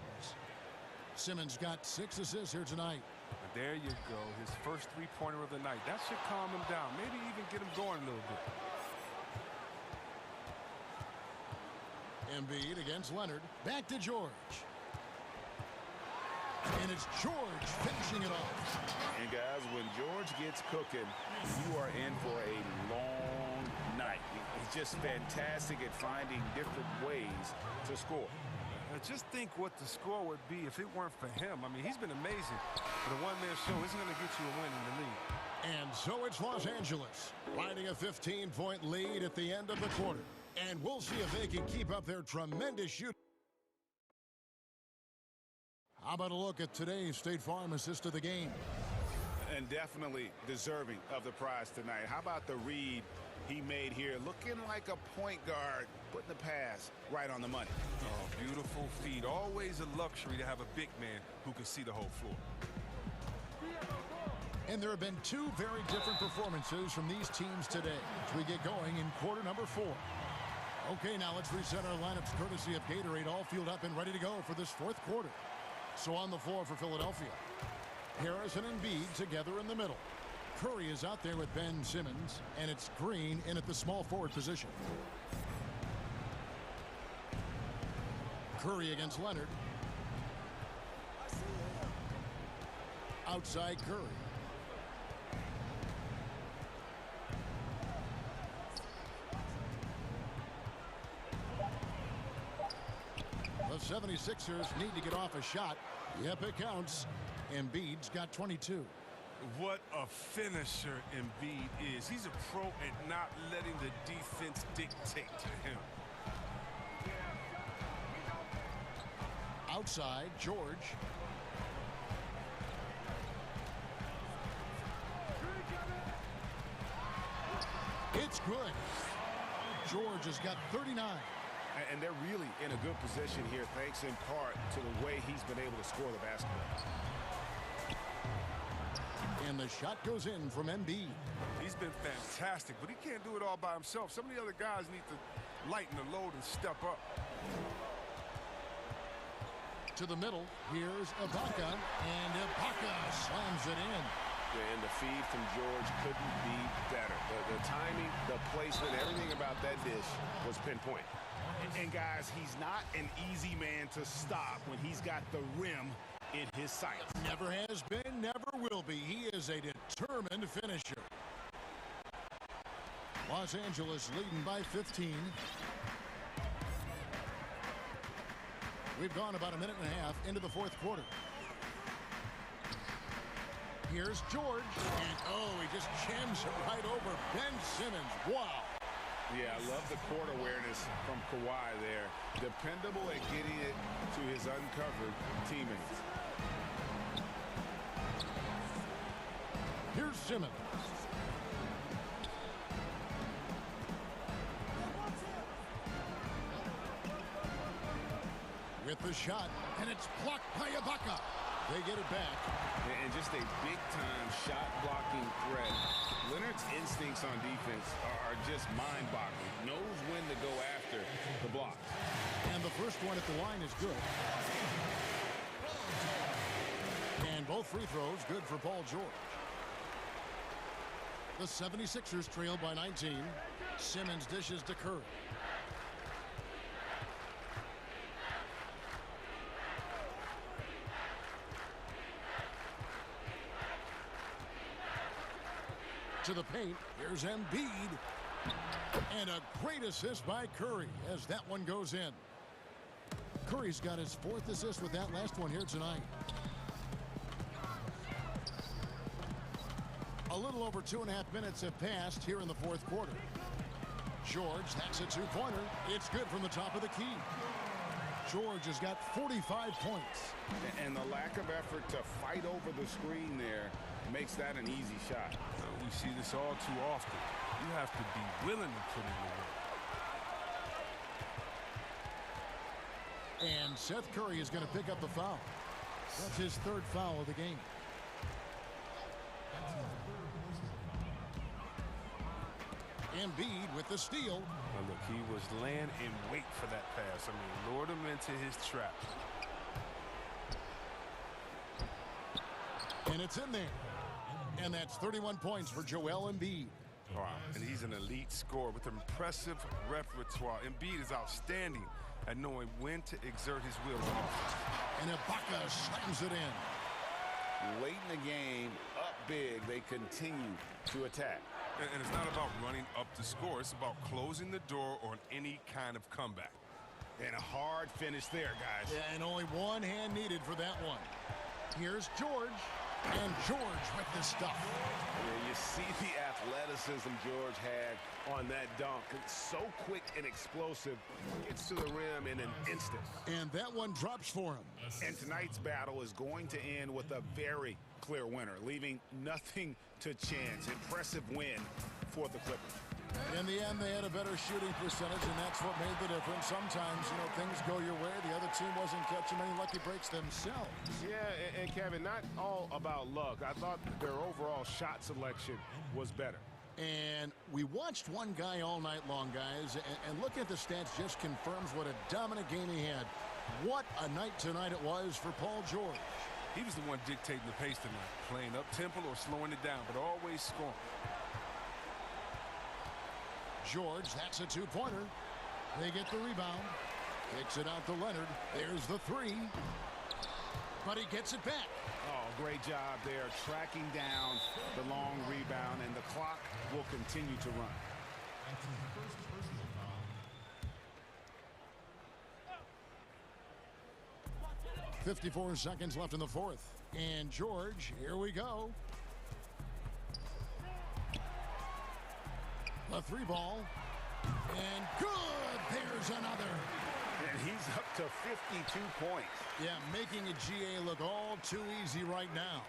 Simmons got 6 assists here tonight. There you go, his first three-pointer of the night. That should calm him down, maybe even get him going a little bit. Embiid against Leonard. Back to George. And it's George finishing it off. And guys, when George gets cooking, you are in for a long night. He's just fantastic at finding different ways to score. Just think what the score would be if it weren't for him. I mean, he's been amazing. But a one-man show isn't going to get you a win in the league. And so it's Los Angeles riding a 15-point lead at the end of the quarter. And we'll see if they can keep up their tremendous shooting. How about a look at today's State Farm assist of the game? And definitely deserving of the prize tonight. How about the read he made here, looking like a point guard, putting the pass right on the money. Oh, beautiful feed. Always a luxury to have a big man who can see the whole floor. And there have been two very different performances from these teams today as we get going in quarter number 4. Okay, now let's reset our lineups courtesy of Gatorade, all fueled up and ready to go for this fourth quarter. So on the floor for Philadelphia, Harris and Embiid together in the middle. Curry is out there with Ben Simmons, and it's Green in at the small forward position. Curry against Leonard. Outside Curry. The 76ers need to get off a shot. Yep, it counts. Embiid's got 22. What a finisher Embiid is. He's a pro at not letting the defense dictate to him. Outside, George. It's good. George has got 39. And they're really in a good position here, thanks in part to the way he's been able to score the basketball. And the shot goes in from Embiid. He's been fantastic, but he can't do it all by himself. Some of the other guys need to lighten the load and step up. To the middle, here's Ibaka, and Ibaka slams it in. And the feed from George couldn't be better. The timing, the placement, everything about that dish was pinpoint. And guys, he's not an easy man to stop when he's got the rim in his sights. Never has been, never will be. He is a determined finisher. Los Angeles leading by 15. We've gone about a minute and a half into the fourth quarter. Here's George, and oh, he just jams it right over Ben Simmons. Wow. Yeah, I love the court awareness from Kawhi there. Dependable at getting it to his uncovered teammates. Here's Simmons. With the shot, and it's blocked by Ibaka. They get it back. And just a big-time shot-blocking threat. Leonard's instincts on defense are just mind-boggling. Knows when to go after the block. And the first one at the line is good. And both free throws good for Paul George. The 76ers trail by 19. Simmons dishes to Curry. To the paint, here's Embiid. And a great assist by Curry as that one goes in. Curry's got his fourth assist with that last one here tonight. A little over 2.5 minutes have passed here in the fourth quarter. George hacks a two-pointer. It's good from the top of the key. George has got 45 points. And the lack of effort to fight over the screen there makes that an easy shot. We see this all too often. You have to be willing to put in the work. And Seth Curry is going to pick up the foul. That's his third foul of the game. Embiid with the steal. Now look, he was laying in wait for that pass. I mean, lured him into his trap. And it's in there. And that's 31 points for Joel Embiid. Wow, and he's an elite scorer with impressive repertoire. Embiid is outstanding at knowing when to exert his will. And Ibaka slams it in. Late in the game, up big, they continue to attack. And it's not about running up to score. It's about closing the door on any kind of comeback. And a hard finish there, guys. Yeah, and only one hand needed for that one. Here's George. And George with the stuff. Yeah, you see the athleticism George had on that dunk. It's so quick and explosive. Gets to the rim in an instant. And that one drops for him. And tonight's battle is going to end with a very clear winner, leaving nothing to chance. Impressive win for the Clippers. In the end, they had a better shooting percentage, and that's what made the difference. Sometimes, things go your way. The other team wasn't catching many lucky breaks themselves. Yeah, and Kevin, not all about luck. I thought their overall shot selection was better. And we watched one guy all night long, guys, and looking at the stats just confirms what a dominant game he had. What a night tonight it was for Paul George. He was the one dictating the pace tonight, playing up-tempo or slowing it down, but always scoring. George, that's a two-pointer. They get the rebound. Kicks it out to Leonard. There's the three. But he gets it back. Oh, great job there, tracking down the long rebound, and the clock will continue to run. 54 seconds left in the fourth. And George, here we go. The three ball. And good! There's another. And he's up to 52 points. Yeah, making a GA look all too easy right now.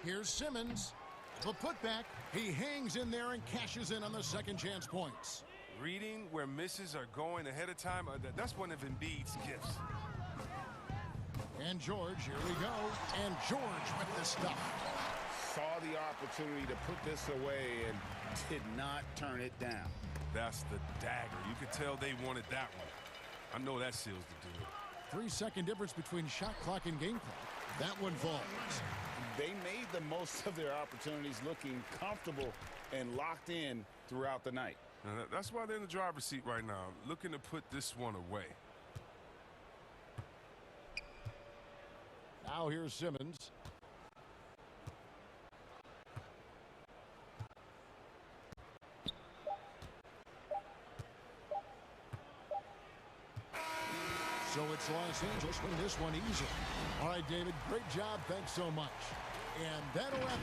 Here's Simmons. The putback. He hangs in there and cashes in on the second chance points. Reading where misses are going ahead of time, that's one of Embiid's gifts. And George, here we go. And George with the stuff. Saw the opportunity to put this away and did not turn it down. That's the dagger. You could tell they wanted that one. I know that seals the deal. 3-second difference between shot clock and game clock. That one falls. They made the most of their opportunities, looking comfortable and locked in throughout the night. That's why they're in the driver's seat right now, looking to put this one away. Now here's Simmons. So it's Los Angeles winning this one easily. All right, David, great job. Thanks so much. And that'll wrap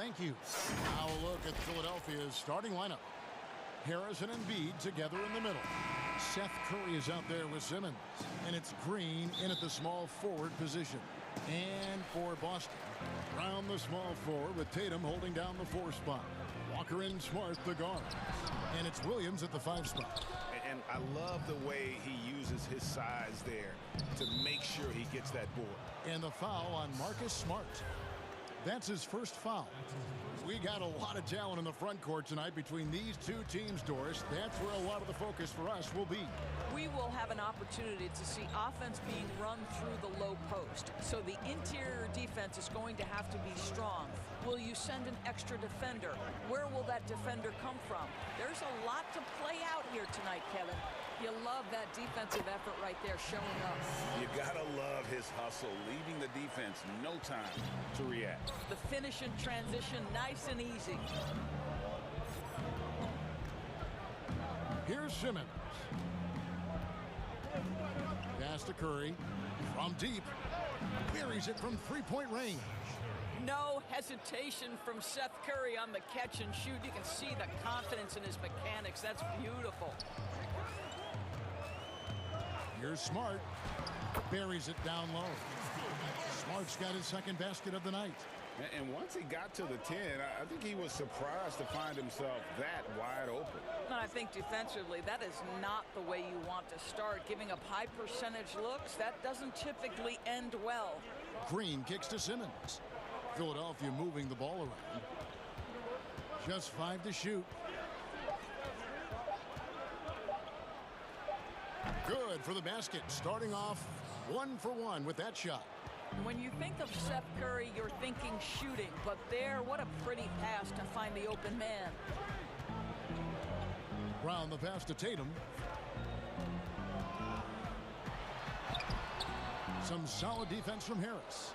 thank you. Now a look at Philadelphia's starting lineup. Harris and Embiid together in the middle. Seth Curry is out there with Simmons. And it's Green in at the small forward position. And for Boston, Brown the small forward with Tatum holding down the 4 spot. Walker and Smart the guard. And it's Williams at the 5 spot. And I love the way he uses his size there to make sure he gets that board. And the foul on Marcus Smart. That's his first foul. We got a lot of talent in the front court tonight between these two teams, Doris. That's where a lot of the focus for us will be. We will have an opportunity to see offense being run through the low post. So the interior defense is going to have to be strong. Will you send an extra defender? Where will that defender come from? There's a lot to play out here tonight, Kevin. You love that defensive effort right there showing up. You gotta love his hustle, leaving the defense no time to react. The finish and transition, nice and easy. Here's Simmons. Pass to Curry. From deep. Buries it from 3-point range. No hesitation from Seth Curry on the catch and shoot. You can see the confidence in his mechanics. That's beautiful. Here's Smart. Buries it down low. Smart's got his second basket of the night. And once he got to the 10, I think he was surprised to find himself that wide open. And I think defensively, that is not the way you want to start. Giving up high percentage looks, that doesn't typically end well. Green kicks to Simmons. Philadelphia moving the ball around. Just 5 to shoot. Good for the basket. Starting off 1 for 1 with that shot. When you think of Seth Curry, you're thinking shooting. But there, what a pretty pass to find the open man. Brown the pass to Tatum. Some solid defense from Harris.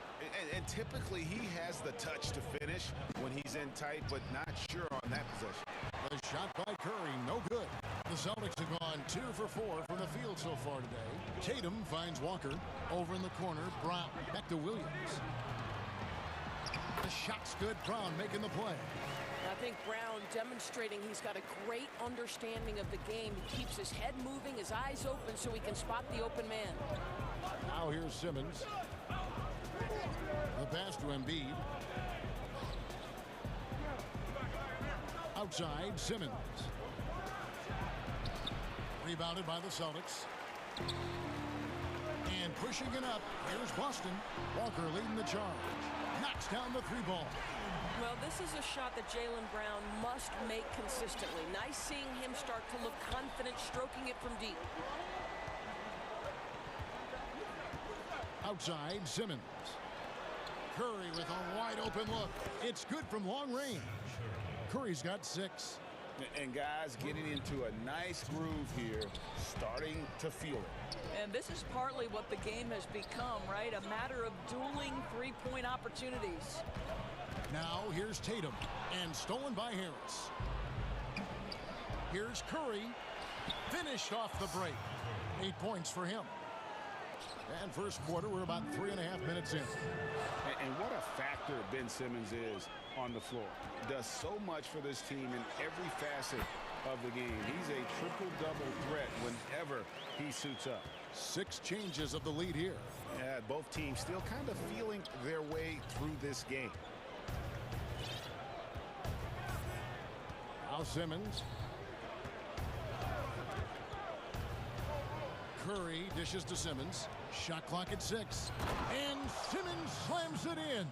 And typically he has the touch to finish when he's in tight, but not sure on that possession. The shot by Curry, no good. The Celtics have gone 2 for 4 from the field so far today. Tatum finds Walker over in the corner. Brown back to Williams. The shot's good. Brown making the play. I think Brown demonstrating he's got a great understanding of the game. He keeps his head moving, his eyes open so he can spot the open man. Now here's Simmons. The pass to Embiid. Outside, Simmons. Rebounded by the Celtics. And pushing it up, here's Boston. Walker leading the charge. Knocks down the 3-ball. Well, this is a shot that Jaylen Brown must make consistently. Nice seeing him start to look confident, stroking it from deep. Outside, Simmons. Curry with a wide open look. It's good from long range. Curry's got 6. And guys getting into a nice groove here, starting to feel it. And this is partly what the game has become, right? A matter of dueling 3-point opportunities. Now here's Tatum, and stolen by Harris. Here's Curry, finished off the break. 8 points for him. And first quarter, we're about 3.5 minutes in. And what a factor Ben Simmons is on the floor. Does so much for this team in every facet of the game. He's a triple-double threat whenever he suits up. 6 changes of the lead here. Yeah, both teams still kind of feeling their way through this game. Now Simmons. Curry dishes to Simmons. Shot clock at 6. And Simmons slams it in.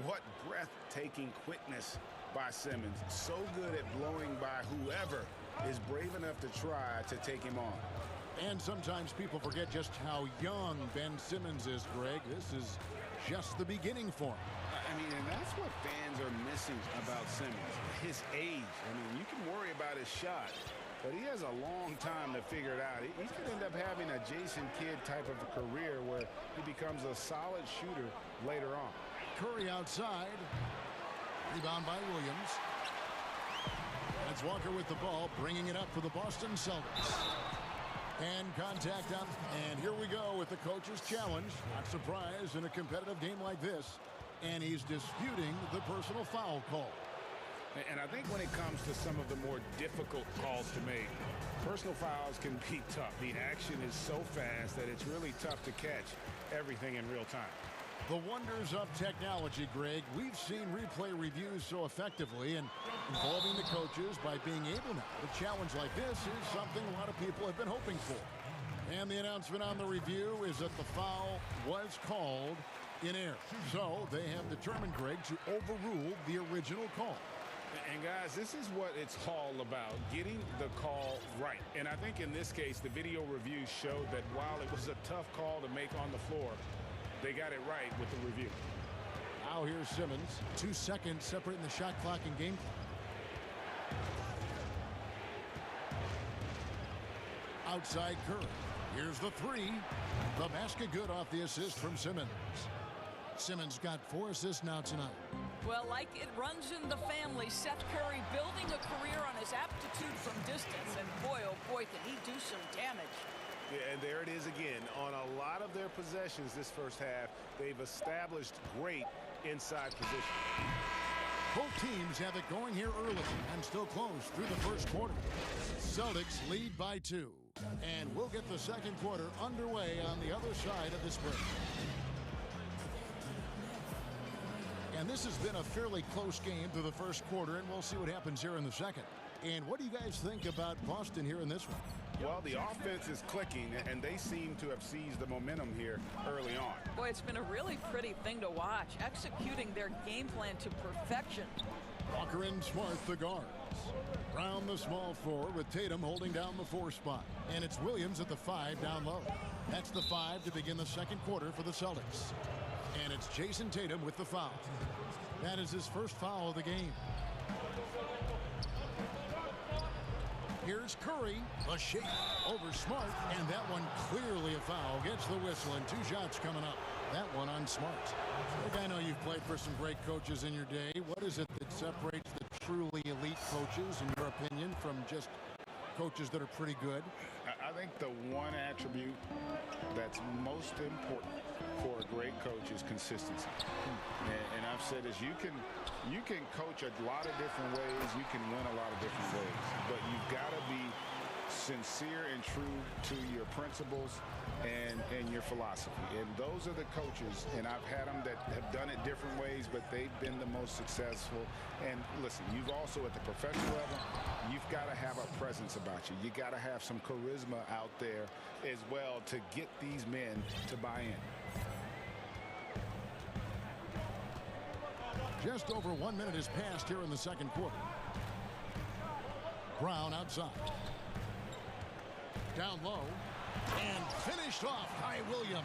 What breathtaking quickness by Simmons. So good at blowing by whoever is brave enough to try to take him on. And sometimes people forget just how young Ben Simmons is, Greg. This is just the beginning for him. I mean, and that's what fans are missing about Simmons. His age. I mean, you can worry about his shot, but he has a long time to figure it out. He could end up having a Jason Kidd type of a career where he becomes a solid shooter later on. Curry outside. Rebound by Williams. That's Walker with the ball, bringing it up for the Boston Celtics. And contact up. And here we go with the coach's challenge. Not surprised in a competitive game like this. And he's disputing the personal foul call. And I think when it comes to some of the more difficult calls to make, personal fouls can be tough. The action is so fast that it's really tough to catch everything in real time. The wonders of technology, Greg. We've seen replay reviews so effectively, and involving the coaches by being able now to challenge like this is something a lot of people have been hoping for. And the announcement on the review is that the foul was called in air. So they have determined, Greg, to overrule the original call. And guys, this is what it's all about, getting the call right. And I think in this case, the video review showed that while it was a tough call to make on the floor, they got it right with the review. Now here's Simmons. 2 seconds separating the shot clock and game clock. Outside Curry. Here's the three. The basket good off the assist from Simmons. Simmons got 4 assists now tonight. Well, like it runs in the family, Seth Curry building a career on his aptitude from distance. And boy, oh boy, can he do some damage. Yeah, and there it is again. On a lot of their possessions this first half, they've established great inside position. Both teams have it going here early and still close through the first quarter. Celtics lead by 2. And we'll get the second quarter underway on the other side of this break. And this has been a fairly close game through the first quarter, and we'll see what happens here in the second. And what do you guys think about Boston here in this one? Well, the offense is clicking, and they seem to have seized the momentum here early on. Boy, it's been a really pretty thing to watch, executing their game plan to perfection. Walker and Smart, the guards. Brown, the small forward, with Tatum holding down the 4 spot. And it's Williams at the 5 down low. That's the 5 to begin the second quarter for the Celtics. And it's Jason Tatum with the foul. That is his first foul of the game. Here's Curry, a shake over Smart, and that one clearly a foul. Gets the whistle, and 2 shots coming up. That one on Smart. Look, I know you've played for some great coaches in your day. What is it that separates the truly elite coaches, in your opinion, from just coaches that are pretty good? I think the one attribute that's most important for a great coach is consistency. And I've said this, you can coach a lot of different ways, you can win a lot of different ways, but you've got to be sincere and true to your principles and your philosophy. And those are the coaches, and I've had them that have done it different ways, but they've been the most successful. And listen, you've also at the professional level, you've got to have a presence about you. You got to have some charisma out there as well to get these men to buy in. Just over 1 minute has passed here in the second quarter. Brown outside. Down low. And finished off by Williams.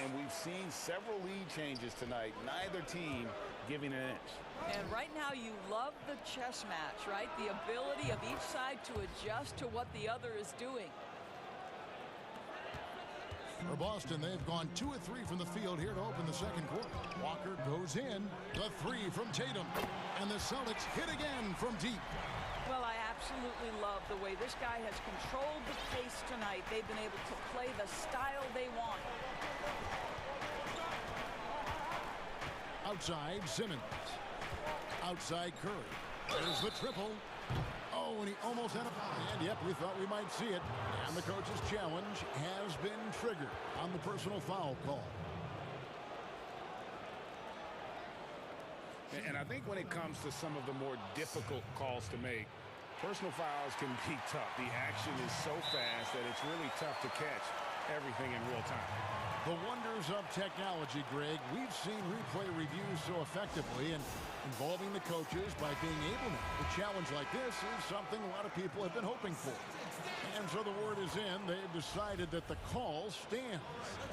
And we've seen several lead changes tonight. Neither team giving an inch. And right now you love the chess match, right? The ability of each side to adjust to what the other is doing. For Boston, they've gone 2 of 3 from the field here to open the second quarter. Walker goes in. The 3 from Tatum. And the Celtics hit again from deep. Well, I absolutely love the way this guy has controlled the pace tonight. They've been able to play the style they want. Outside, Simmons. Outside, Curry. There's the triple. Oh, and he almost had a foul. And yep, we thought we might see it. And the coach's challenge has been triggered on the personal foul call. And I think when it comes to some of the more difficult calls to make, personal fouls can be tough. The action is so fast that it's really tough to catch everything in real time. The wonders of technology, Greg. We've seen replay reviews so effectively, and involving the coaches by being able to challenge like this is something a lot of people have been hoping for. And so the word is in. They've decided that the call stands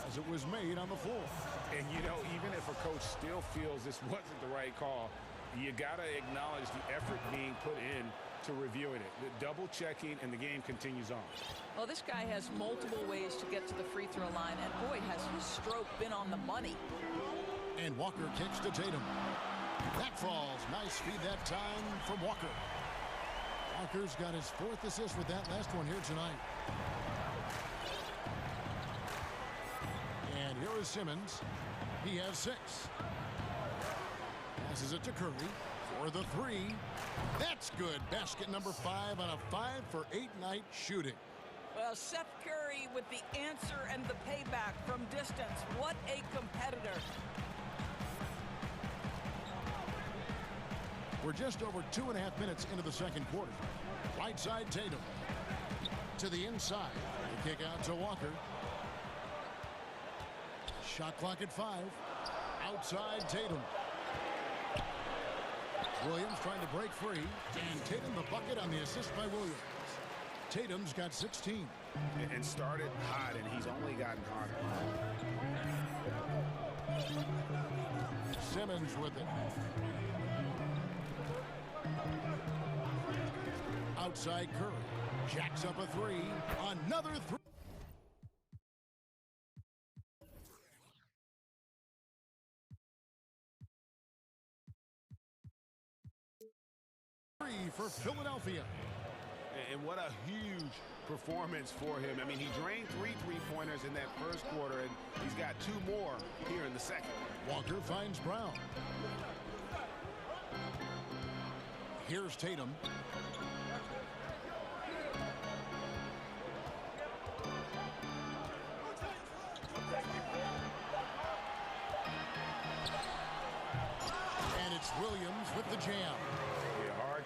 as it was made on the floor. And, you know, even if a coach still feels this wasn't the right call, you got to acknowledge the effort being put in to reviewing it. The double checking, and the game continues on. Well, this guy has multiple ways to get to the free throw line, and boy, has his stroke been on the money. And Walker kicks to Tatum. That falls. Nice feed that time from Walker. Walker's got his 4th assist with that last one here tonight. And here is Simmons. He has 6. Passes it to Curry for the 3. That's good. Basket number 5 on a 5-for-8 night shooting. Well, Seth Curry with the answer and the payback from distance. What a competitor. We're just over 2.5 minutes into the second quarter. Right side Tatum. To the inside. The kick out to Walker. Shot clock at 5. Outside Tatum. Williams trying to break free. And Tatum the bucket on the assist by Williams. Tatum's got 16. And started hot, and he's only gotten hotter. Simmons with it. Outside Curry. Jacks up a 3. Another 3. For Philadelphia. And what a huge performance for him. I mean, he drained 3 3-pointers in that first quarter, and he's got 2 more here in the second. Walker finds Brown. Here's Tatum. And it's Williams with the jam.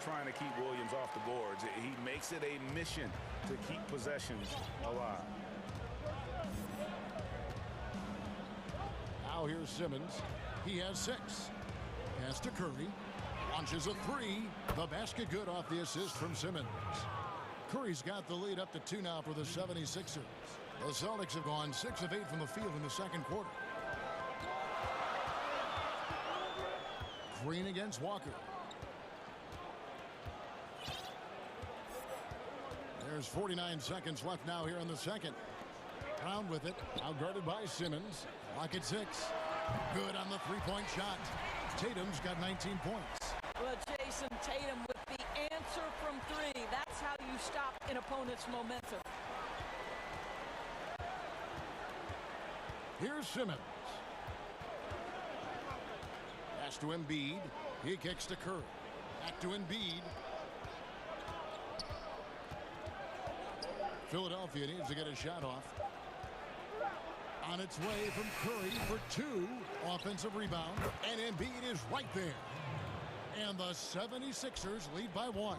Trying to keep Williams off the boards. He makes it a mission to keep possessions alive. Now here's Simmons. He has 6. Pass to Curry. Launches a 3. The basket good off the assist from Simmons. Curry's got the lead up to 2 now for the 76ers. The Celtics have gone 6 of 8 from the field in the second quarter. Green against Walker. There's 49 seconds left now here in the second. Brown with it. Outguarded by Simmons. Lock at 6. Good on the 3-point shot. Tatum's got 19 points. Well, Jason, Tatum with the answer from 3. That's how you stop an opponent's momentum. Here's Simmons. Pass to Embiid. He kicks to Curry. Back to Embiid. Philadelphia needs to get a shot off. On its way from Curry for 2. Offensive rebound. And Embiid is right there. And the 76ers lead by 1.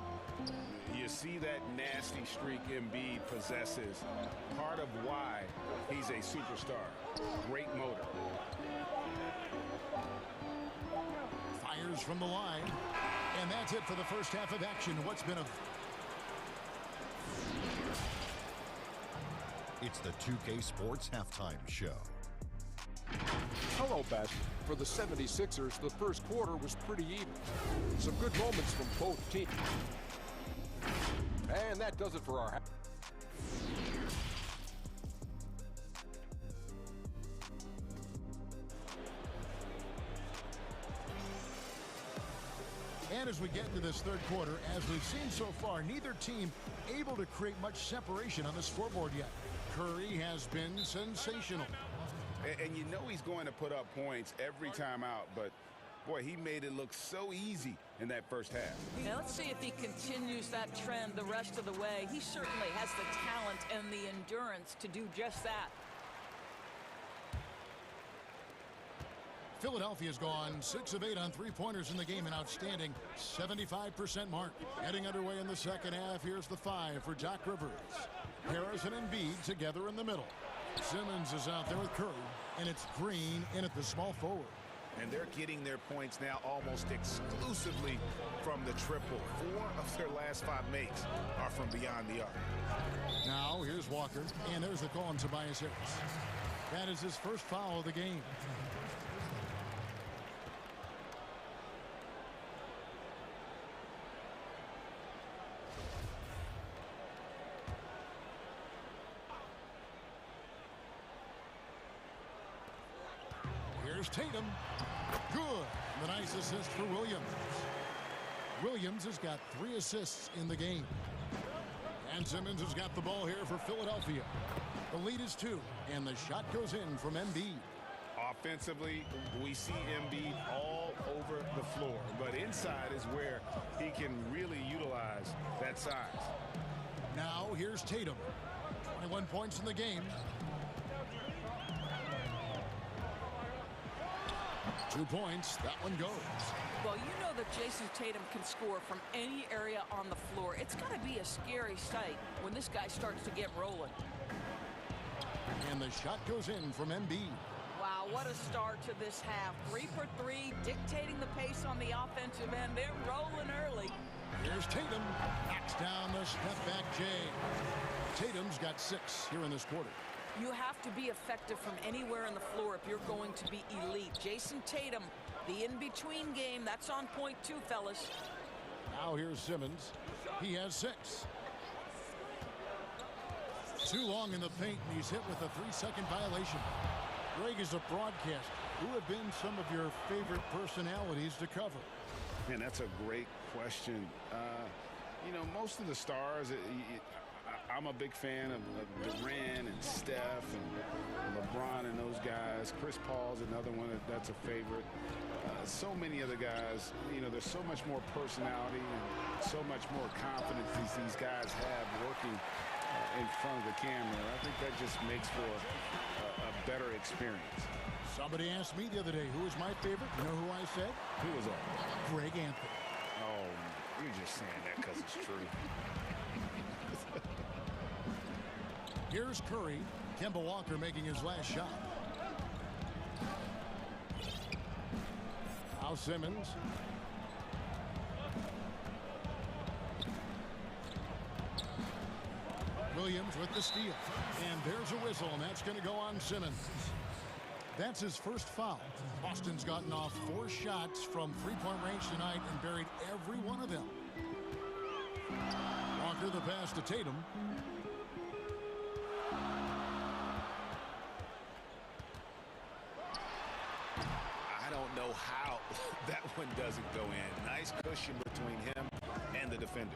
You see that nasty streak Embiid possesses. Part of why he's a superstar. Great motor. Fires from the line. And that's it for the first half of action. What's been a... It's the 2K Sports Halftime Show. Hello, Best. For the 76ers, the first quarter was pretty even. Some good moments from both teams. And that does it for our... And as we get into this third quarter, as we've seen so far, neither team able to create much separation on the scoreboard yet. Curry has been sensational. And you know he's going to put up points every time out, but boy, he made it look so easy in that first half. Now let's see if he continues that trend the rest of the way. He certainly has the talent and the endurance to do just that. Philadelphia's gone 6 of 8 on 3-pointers in the game, an outstanding 75% mark. Heading underway in the second half, here's the 5 for Doc Rivers. Harris and Embiid together in the middle. Simmons is out there with Curry, and it's Green in at the small forward. And they're getting their points now almost exclusively from the triple. 4 of their last 5 makes are from beyond the arc. Now here's Walker, and there's the call on Tobias Harris. That is his first foul of the game. Here's Tatum. Good. The nice assist for Williams. Williams has got 3 assists in the game. And Simmons has got the ball here for Philadelphia. The lead is 2, and the shot goes in from Embiid. Offensively, we see Embiid all over the floor, but inside is where he can really utilize that size. Now here's Tatum. 21 points in the game. 2 points. That one goes. Well, you know that Jason Tatum can score from any area on the floor. It's got to be a scary sight when this guy starts to get rolling. And the shot goes in from Embiid. Wow, what a start to this half. 3 for 3, dictating the pace on the offensive end. They're rolling early. Here's Tatum. Knocks down the step-back J. Tatum's got 6 here in this quarter. You have to be effective from anywhere on the floor if you're going to be elite. Jason Tatum, the in-between game, that's on point too, fellas. Now here's Simmons. He has 6. Too long in the paint, and he's hit with a 3-second violation. Greg, is a broadcaster, who have been some of your favorite personalities to cover? Man, that's a great question. You know, most of the stars, I'm a big fan of Durant and Steph and LeBron and those guys. Chris Paul's another one that's a favorite. So many of the guys, you know, there's so much more personality and so much more confidence these guys have working in front of the camera. I think that just makes for a better experience. Somebody asked me the other day, who was my favorite? You know who I said? Who was that? Greg Anthony. Oh, you're just saying that because it's true. Here's Curry. Kemba Walker making his last shot. Now Simmons. Williams with the steal. And there's a whistle, and that's going to go on Simmons. That's his first foul. Boston's gotten off 4 shots from three-point range tonight and buried every one of them. Walker the pass to Tatum. I don't know how that one doesn't go in. Nice cushion between him and the defender.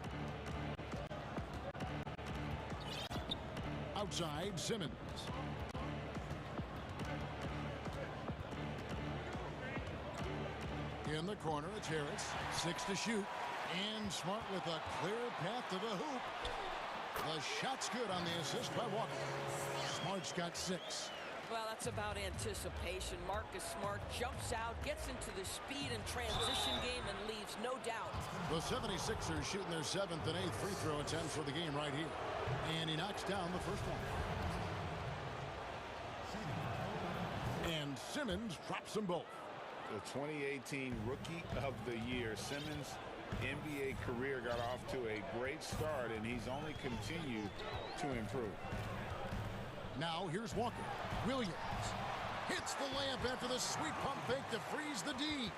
Outside, Simmons. In the corner, it's Harris. 6 to shoot. And Smart with a clear path to the hoop. The shot's good on the assist by Walker. Smart's got 6. Well, that's about anticipation. Marcus Smart jumps out, gets into the speed and transition game, and leaves no doubt. The 76ers shooting their 7th and 8th free throw attempts for the game right here. And he knocks down the first one. And Simmons drops them both. The 2018 Rookie of the Year. Simmons' NBA career got off to a great start, and he's only continued to improve. Now here's Walker. Williams hits the layup after the sweet pump fake to freeze the D.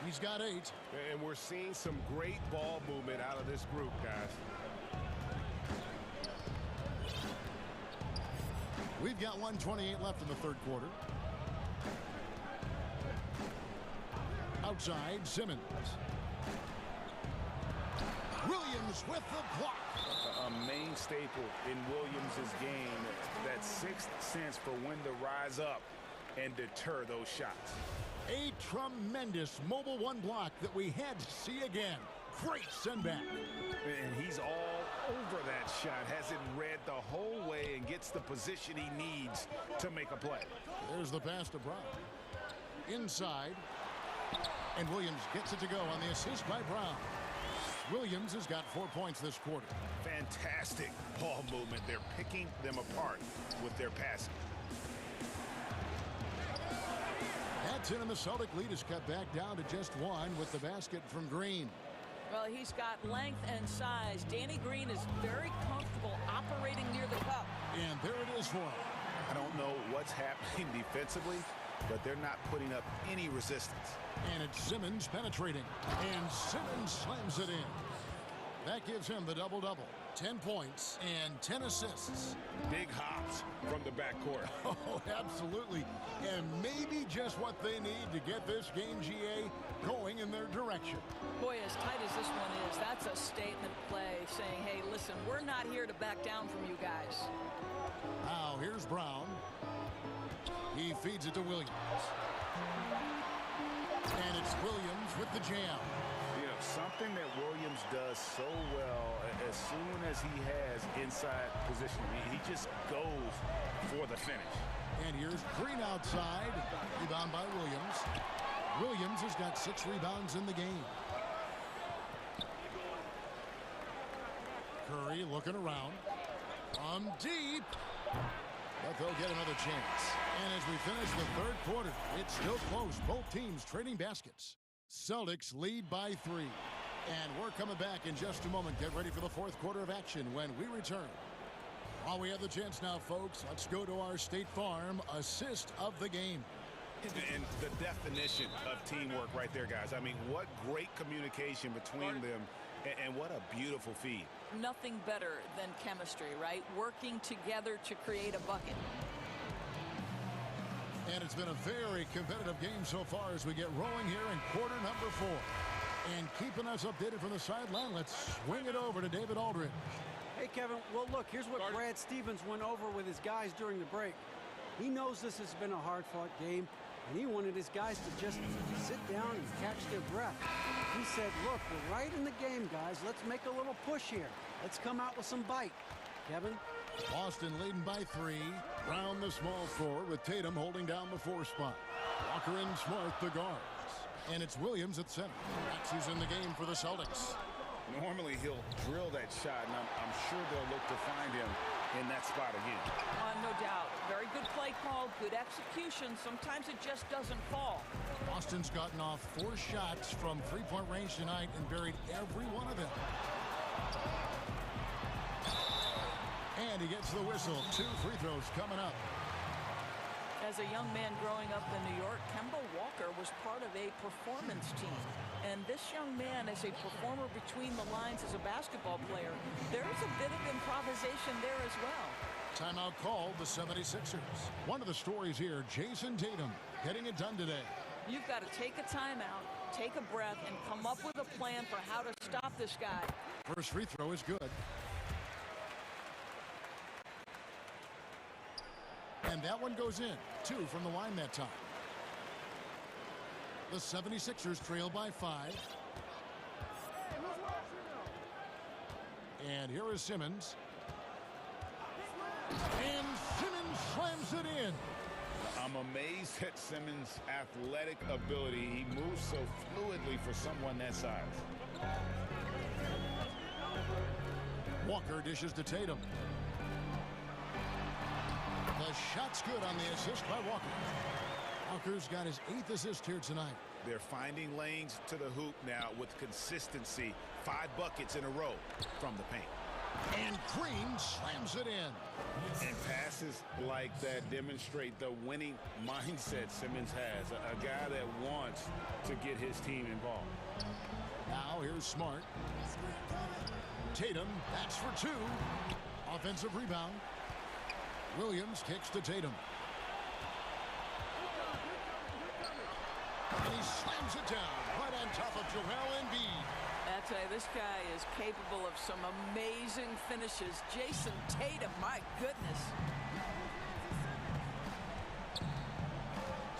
He's got 8. And we're seeing some great ball movement out of this group, guys. We've got 1:28 left in the third quarter. Outside, Simmons. Williams with the block. A main staple in Williams' game, that sixth sense for when to rise up and deter those shots. A tremendous mobile one block that we had to see again. Great send back. And he's all over that shot, has it read the whole way and gets the position he needs to make a play. There's the pass to Brown. Inside. And Williams gets it to go on the assist by Brown. Williams has got 4 points this quarter. Fantastic ball movement. They're picking them apart with their passing. That's it, and the Celtic lead is cut back down to just 1 with the basket from Green. Well, he's got length and size. Danny Green is very comfortable operating near the cup. And there it is for him. I don't know what's happening defensively, but they're not putting up any resistance. And it's Simmons penetrating. And Simmons slams it in. That gives him the double-double. 10 points and 10 assists. Big hops from the backcourt. Oh, absolutely. And maybe just what they need to get this game, GA, going in their direction. Boy, as tight as this one is, that's a statement play saying, hey, listen, we're not here to back down from you guys. Now, here's Brown. He feeds it to Williams. And it's Williams with the jam. You know, something that Williams does so well as soon as he has inside position, he just goes for the finish. And here's Green outside. Rebound by Williams. Williams has got 6 rebounds in the game. Curry looking around. From deep. But they'll get another chance. And as we finish the third quarter, it's still close. Both teams trading baskets. Celtics lead by 3. And we're coming back in just a moment. Get ready for the fourth quarter of action when we return. While we have the chance now, folks, let's go to our State Farm assist of the game. And the definition of teamwork right there, guys. I mean, what great communication between them, and what a beautiful feed. Nothing better than chemistry, right? Working together to create a bucket. And it's been a very competitive game so far as we get rolling here in quarter number 4. And keeping us updated from the sideline, let's swing it over to David Aldridge. Hey, Kevin, well, look, here's what Brad Stevens went over with his guys during the break. He knows this has been a hard-fought game, and he wanted his guys to just sit down and catch their breath. He said, look, we're right in the game, guys. Let's make a little push here. Let's come out with some bite. Kevin? Boston leading by 3. Brown the small forward with Tatum holding down the 4 spot. Walker and Smart the guards. And it's Williams at center. That's who's in the game for the Celtics. Normally he'll drill that shot, and I'm sure they'll look to find him in that spot again. No doubt. Very good play call, good execution. Sometimes it just doesn't fall. Boston's gotten off 4 shots from 3-point range tonight and buried every one of them. And he gets the whistle. 2 free throws coming up. As a young man growing up in New York, Kemba Walker was part of a performance team. And this young man, as a performer between the lines as a basketball player, there is a bit of improvisation there as well. Timeout called the 76ers. One of the stories here, Jason Tatum getting it done today. You've got to take a timeout, take a breath, and come up with a plan for how to stop this guy. First free throw is good. And that one goes in. 2 from the line that time. The 76ers trail by 5. And here is Simmons. And Simmons slams it in. I'm amazed at Simmons' athletic ability. He moves so fluidly for someone that size. Walker dishes to Tatum. The shot's good on the assist by Walker. Walker's got his 8th assist here tonight. They're finding lanes to the hoop now with consistency. 5 buckets in a row from the paint. And Green slams it in. And passes like that demonstrate the winning mindset Simmons has. A guy that wants to get his team involved. Now here's Smart. Tatum, that's for 2. Offensive rebound. Williams kicks to Tatum. And he slams it down right on top of Joel Embiid. I tell you, this guy is capable of some amazing finishes. Jason Tatum, my goodness.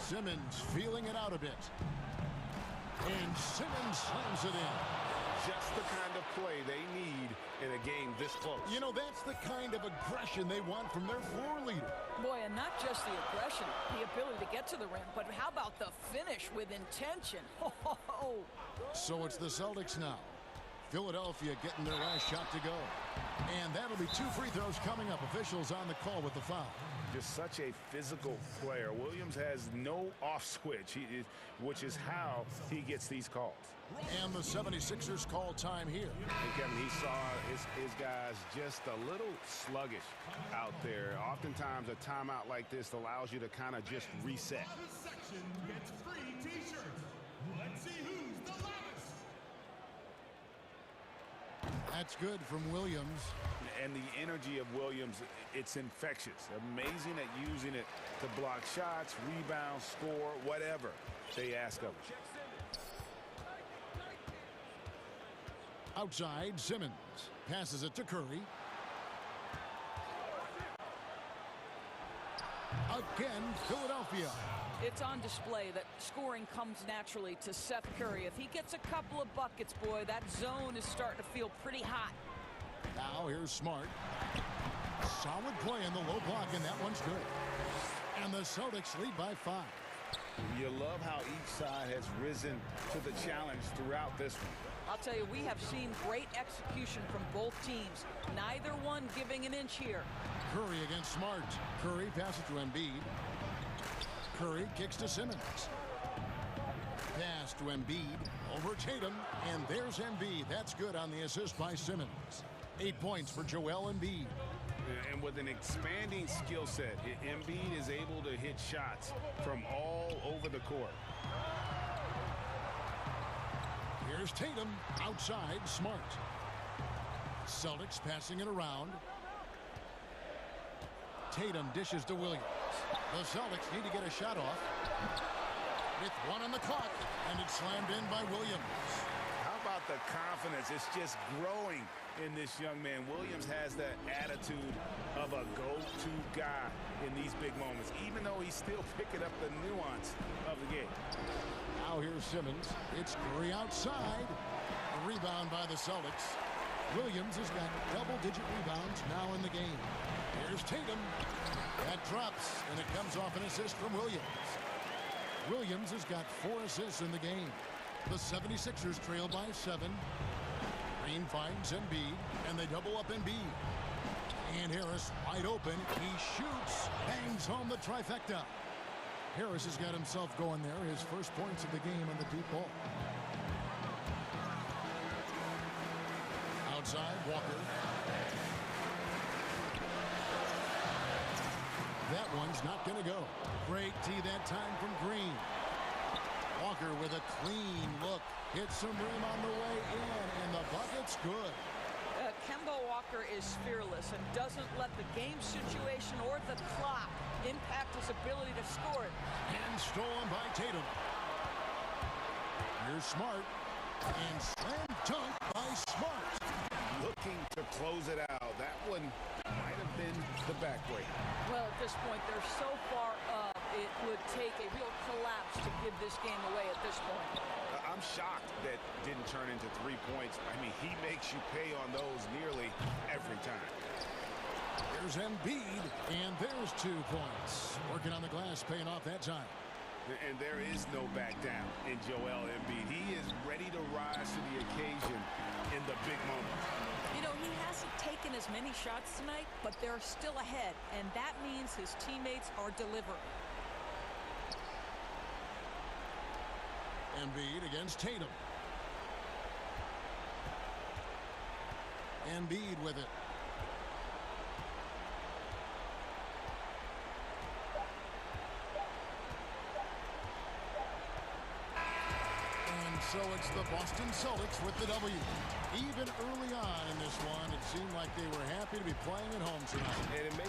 Simmons feeling it out a bit. And Simmons slams it in. Just the kind of play they need in a game this close. You know, that's the kind of aggression they want from their floor leader. Boy, and not just the aggression, the ability to get to the rim, but how about the finish with intention? Oh. So it's the Celtics now. Philadelphia getting their last shot to go. And that'll be 2 free throws coming up. Officials on the call with the foul. Just such a physical player. Williams has no off switch, which is how he gets these calls. And the 76ers call time here. And Kevin, he saw his guys just a little sluggish out there. Oftentimes a timeout like this allows you to kind of just reset. That's good from Williams. And the energy of Williams, it's infectious. Amazing at using it to block shots, rebound, score, whatever they ask of him. Outside, Simmons passes it to Curry. Again, Philadelphia. It's on display that scoring comes naturally to Seth Curry. If he gets a couple of buckets, boy, that zone is starting to feel pretty hot. Now here's Smart. Solid play in the low block, and that one's good. And the Celtics lead by 5. You love how each side has risen to the challenge throughout this one. I'll tell you, we have seen great execution from both teams. Neither one giving an inch here. Curry against Smart. Curry passes to Embiid. Curry kicks to Simmons. Pass to Embiid. Over Tatum. And there's Embiid. That's good on the assist by Simmons. 8 points for Joel Embiid. And with an expanding skill set, Embiid is able to hit shots from all over the court. Here's Tatum. Outside, Smart. Celtics passing it around. Tatum dishes to Williams. The Celtics need to get a shot off. With 1 on the clock, and it's slammed in by Williams. How about the confidence? It's just growing in this young man. Williams has that attitude of a go-to guy in these big moments, even though he's still picking up the nuance of the game. Now here's Simmons. It's Curry outside. A rebound by the Celtics. Williams has got double-digit rebounds now in the game. Here's Tatum. That drops, and it comes off an assist from Williams. Williams has got 4 assists in the game. The 76ers trail by 7. Green finds Embiid, and they double up Embiid. And Harris wide open. He shoots, bangs home the trifecta. Harris has got himself going there. His first points of the game on the deep ball. Outside, Walker. That one's not going to go. Great tee that time from Green. Walker with a clean look. Hits some rim on the way in, and the bucket's good. Kemba Walker is fearless and doesn't let the game situation or the clock impact his ability to score it. And stolen by Tatum. Here's Smart. And slam dunk by Smart. Looking to close it out. That one might have been the backbreak. Well, at this point, they're so far up, it would take a real collapse to give this game away at this point. I'm shocked that didn't turn into 3 points. I mean, he makes you pay on those nearly every time. There's Embiid, and there's 2 points. Working on the glass, paying off that time. And there is no back down in Joel Embiid. He is ready to rise to the occasion in the big moments. You know, he hasn't taken as many shots tonight, but they're still ahead, and that means his teammates are delivering. Embiid against Tatum. Embiid with it. And so it's the Boston Celtics with the W. Even early on in this one, it seemed like they were happy to be playing at home tonight. And it makes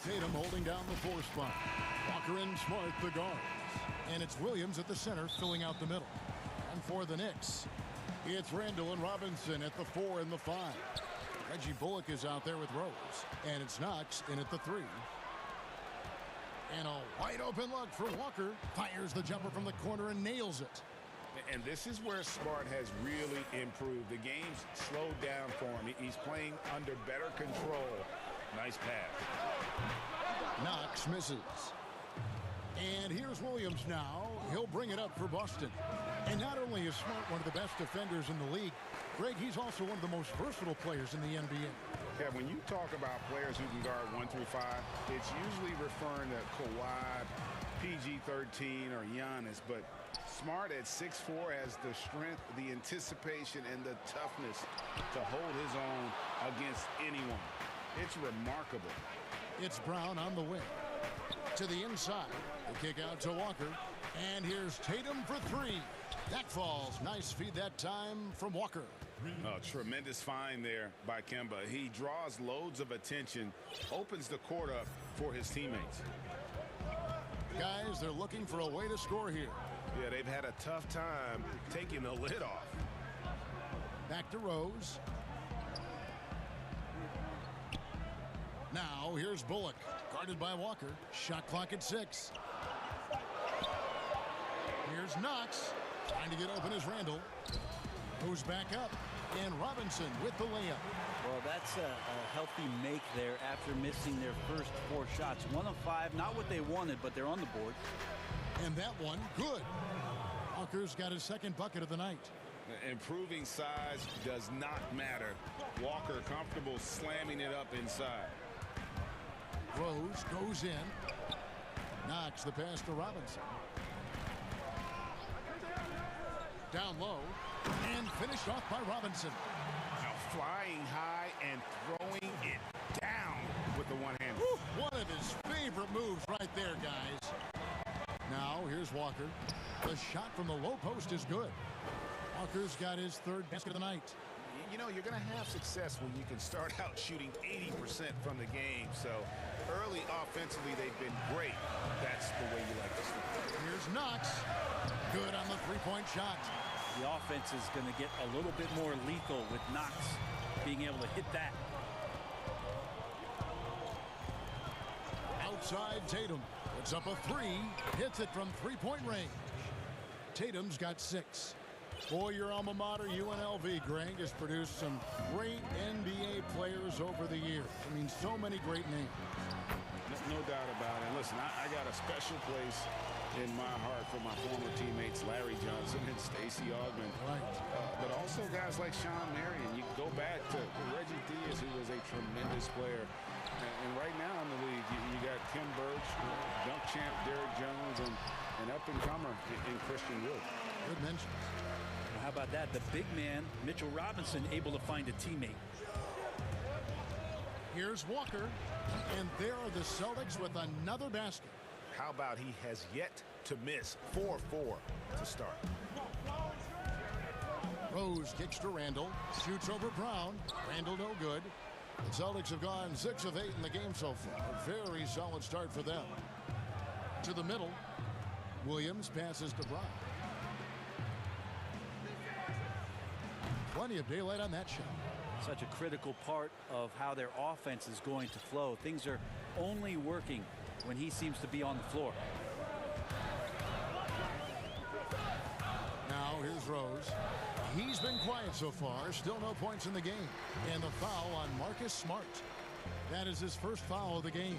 Tatum holding down the 4 spot. Walker and Smart, the guards. And it's Williams at the center, filling out the middle. And for the Knicks, it's Randall and Robinson at the 4 and the 5. Reggie Bullock is out there with Rose. And it's Knox in at the 3. And a wide open look for Walker. Fires the jumper from the corner and nails it. And this is where Smart has really improved. The game's slowed down for him. He's playing under better control. Nice pass. Knox misses. And here's Williams now. He'll bring it up for Boston. And not only is Smart one of the best defenders in the league, Greg, he's also one of the most versatile players in the NBA. Yeah, when you talk about players who can guard 1 through 5, it's usually referring to Kawhi, PG-13, or Giannis. But Smart at 6'4" has the strength, the anticipation, and the toughness to hold his own against anyone. It's remarkable. It's Brown on the wing. To the inside. The kick out to Walker. And here's Tatum for 3. That falls. Nice feed that time from Walker. Tremendous find there by Kemba. He draws loads of attention, opens the court up for his teammates. Guys, they're looking for a way to score here. Yeah, they've had a tough time taking the lid off. Back to Rose. Now, here's Bullock, guarded by Walker. Shot clock at 6. Here's Knox, trying to get open as Randall. Moves back up, and Robinson with the layup. Well, that's a healthy make there after missing their first 4 shots. 1 of 5, not what they wanted, but they're on the board. And that one, good. Walker's got his second bucket of the night. Improving size does not matter. Walker comfortable slamming it up inside. Rose goes in. Knocks the pass to Robinson. Down low. And finished off by Robinson. Now flying high and throwing it down with the one-hand. One of his favorite moves right there, guys. Now, here's Walker. The shot from the low post is good. Walker's got his 3rd basket of the night. You know, you're going to have success when you can start out shooting 80% from the game. So early offensively, they've been great. That's the way you like to start. Here's Knox. Good on the 3-point shot. The offense is going to get a little bit more lethal with Knox being able to hit that. Outside Tatum. Puts up a 3. Hits it from 3-point range. Tatum's got 6. For your alma mater, UNLV, Greg, has produced some great NBA players over the years. I mean, so many great names. No doubt about it. Listen, I got a special place in my heart for my former teammates Larry Johnson and Stacey Augmon. Right. But also guys like Sean Marion. You go back to Reggie Diaz, who was a tremendous player. And right now in the league, you got Kim Birch, dunk champ Derrick Jones, and an up-and-comer in Christian Wood. Good mentions. Well, how about that? The big man, Mitchell Robinson, able to find a teammate. Here's Walker, and there are the Celtics with another basket. How about he has yet to miss 4-4 to start. Rose kicks to Randall, shoots over Brown. Randall no good. The Celtics have gone 6 of 8 in the game so far. A very solid start for them. To the middle. Williams passes to Brown. Plenty of daylight on that shot. Such a critical part of how their offense is going to flow. Things are only working when he seems to be on the floor. Now here's Rose. He's been quiet so far. Still no points in the game. And the foul on Marcus Smart. That is his first foul of the game.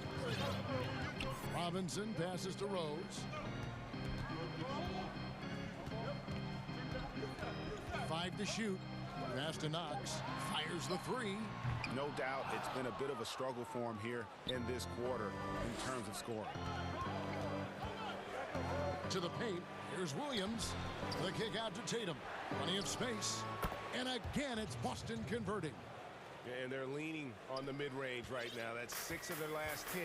Robinson passes to Rose. 5 to shoot. Pass to Knox. Fires the 3. No doubt it's been a bit of a struggle for him here in this quarter in terms of scoring. To the paint. Here's Williams. The kick out to Tatum. Plenty of space. And again, it's Boston converting. And they're leaning on the mid-range right now. That's 6 of their last 10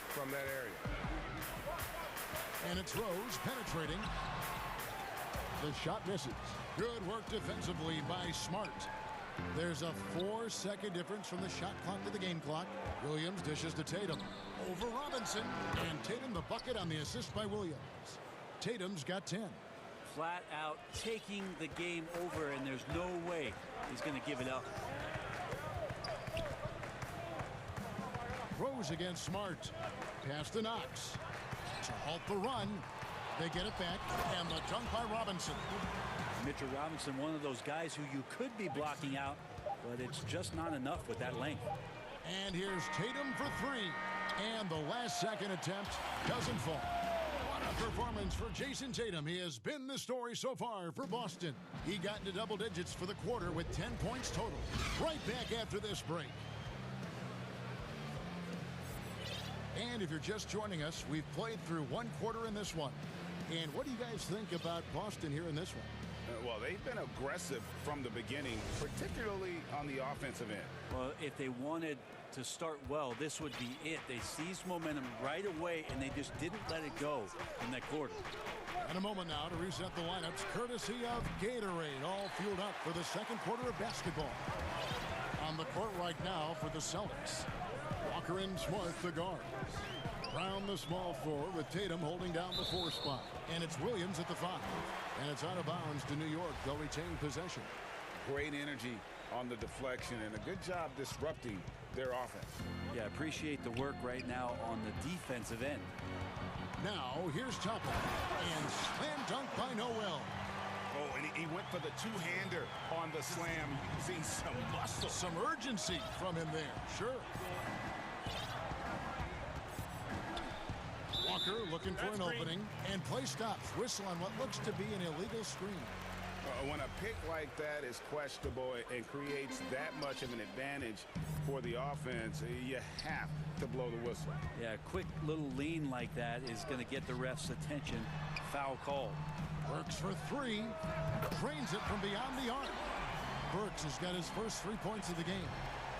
from that area. And it's Rose penetrating. The shot misses. Good work defensively by Smart. There's a 4-second difference from the shot clock to the game clock. Williams dishes to Tatum. Over Robinson. And Tatum the bucket on the assist by Williams. Tatum's got 10. Flat out taking the game over, and there's no way he's going to give it up. Rose against Smart. Pass to Knox. To halt the run. They get it back. And the dunk by Robinson. Mitchell Robinson, one of those guys who you could be blocking out, but it's just not enough with that length. And here's Tatum for 3. And the last second attempt doesn't fall. What a performance for Jason Tatum. He has been the story so far for Boston. He got into double digits for the quarter with 10 points total. Right back after this break. And if you're just joining us, we've played through one quarter in this one. And what do you guys think about Boston here in this one? Well, they've been aggressive from the beginning, particularly on the offensive end. Well, if they wanted to start well, this would be it. They seized momentum right away, and they just didn't let it go in that quarter. And a moment now to reset the lineups, courtesy of Gatorade, all fueled up for the second quarter of basketball. On the court right now for the Celtics. Walker and Smart, the guards. Brown, the small forward, with Tatum holding down the 4 spot. And it's Williams at the 5. And it's out of bounds to New York. They'll retain possession. Great energy on the deflection and a good job disrupting their offense. Yeah, appreciate the work right now on the defensive end. Now, here's Toppin. And slam dunk by Noel. Oh, and he went for the two-hander on the slam. You can see some muscle. Some urgency from him there. Sure. Walker looking for an opening, and play stops. Whistle on what looks to be an illegal screen. When a pick like that is questionable and creates that much of an advantage for the offense, you have to blow the whistle. Yeah, a quick little lean like that is going to get the ref's attention. Foul call. Burks for 3. Drains it from beyond the arc. Burks has got his first 3 points of the game.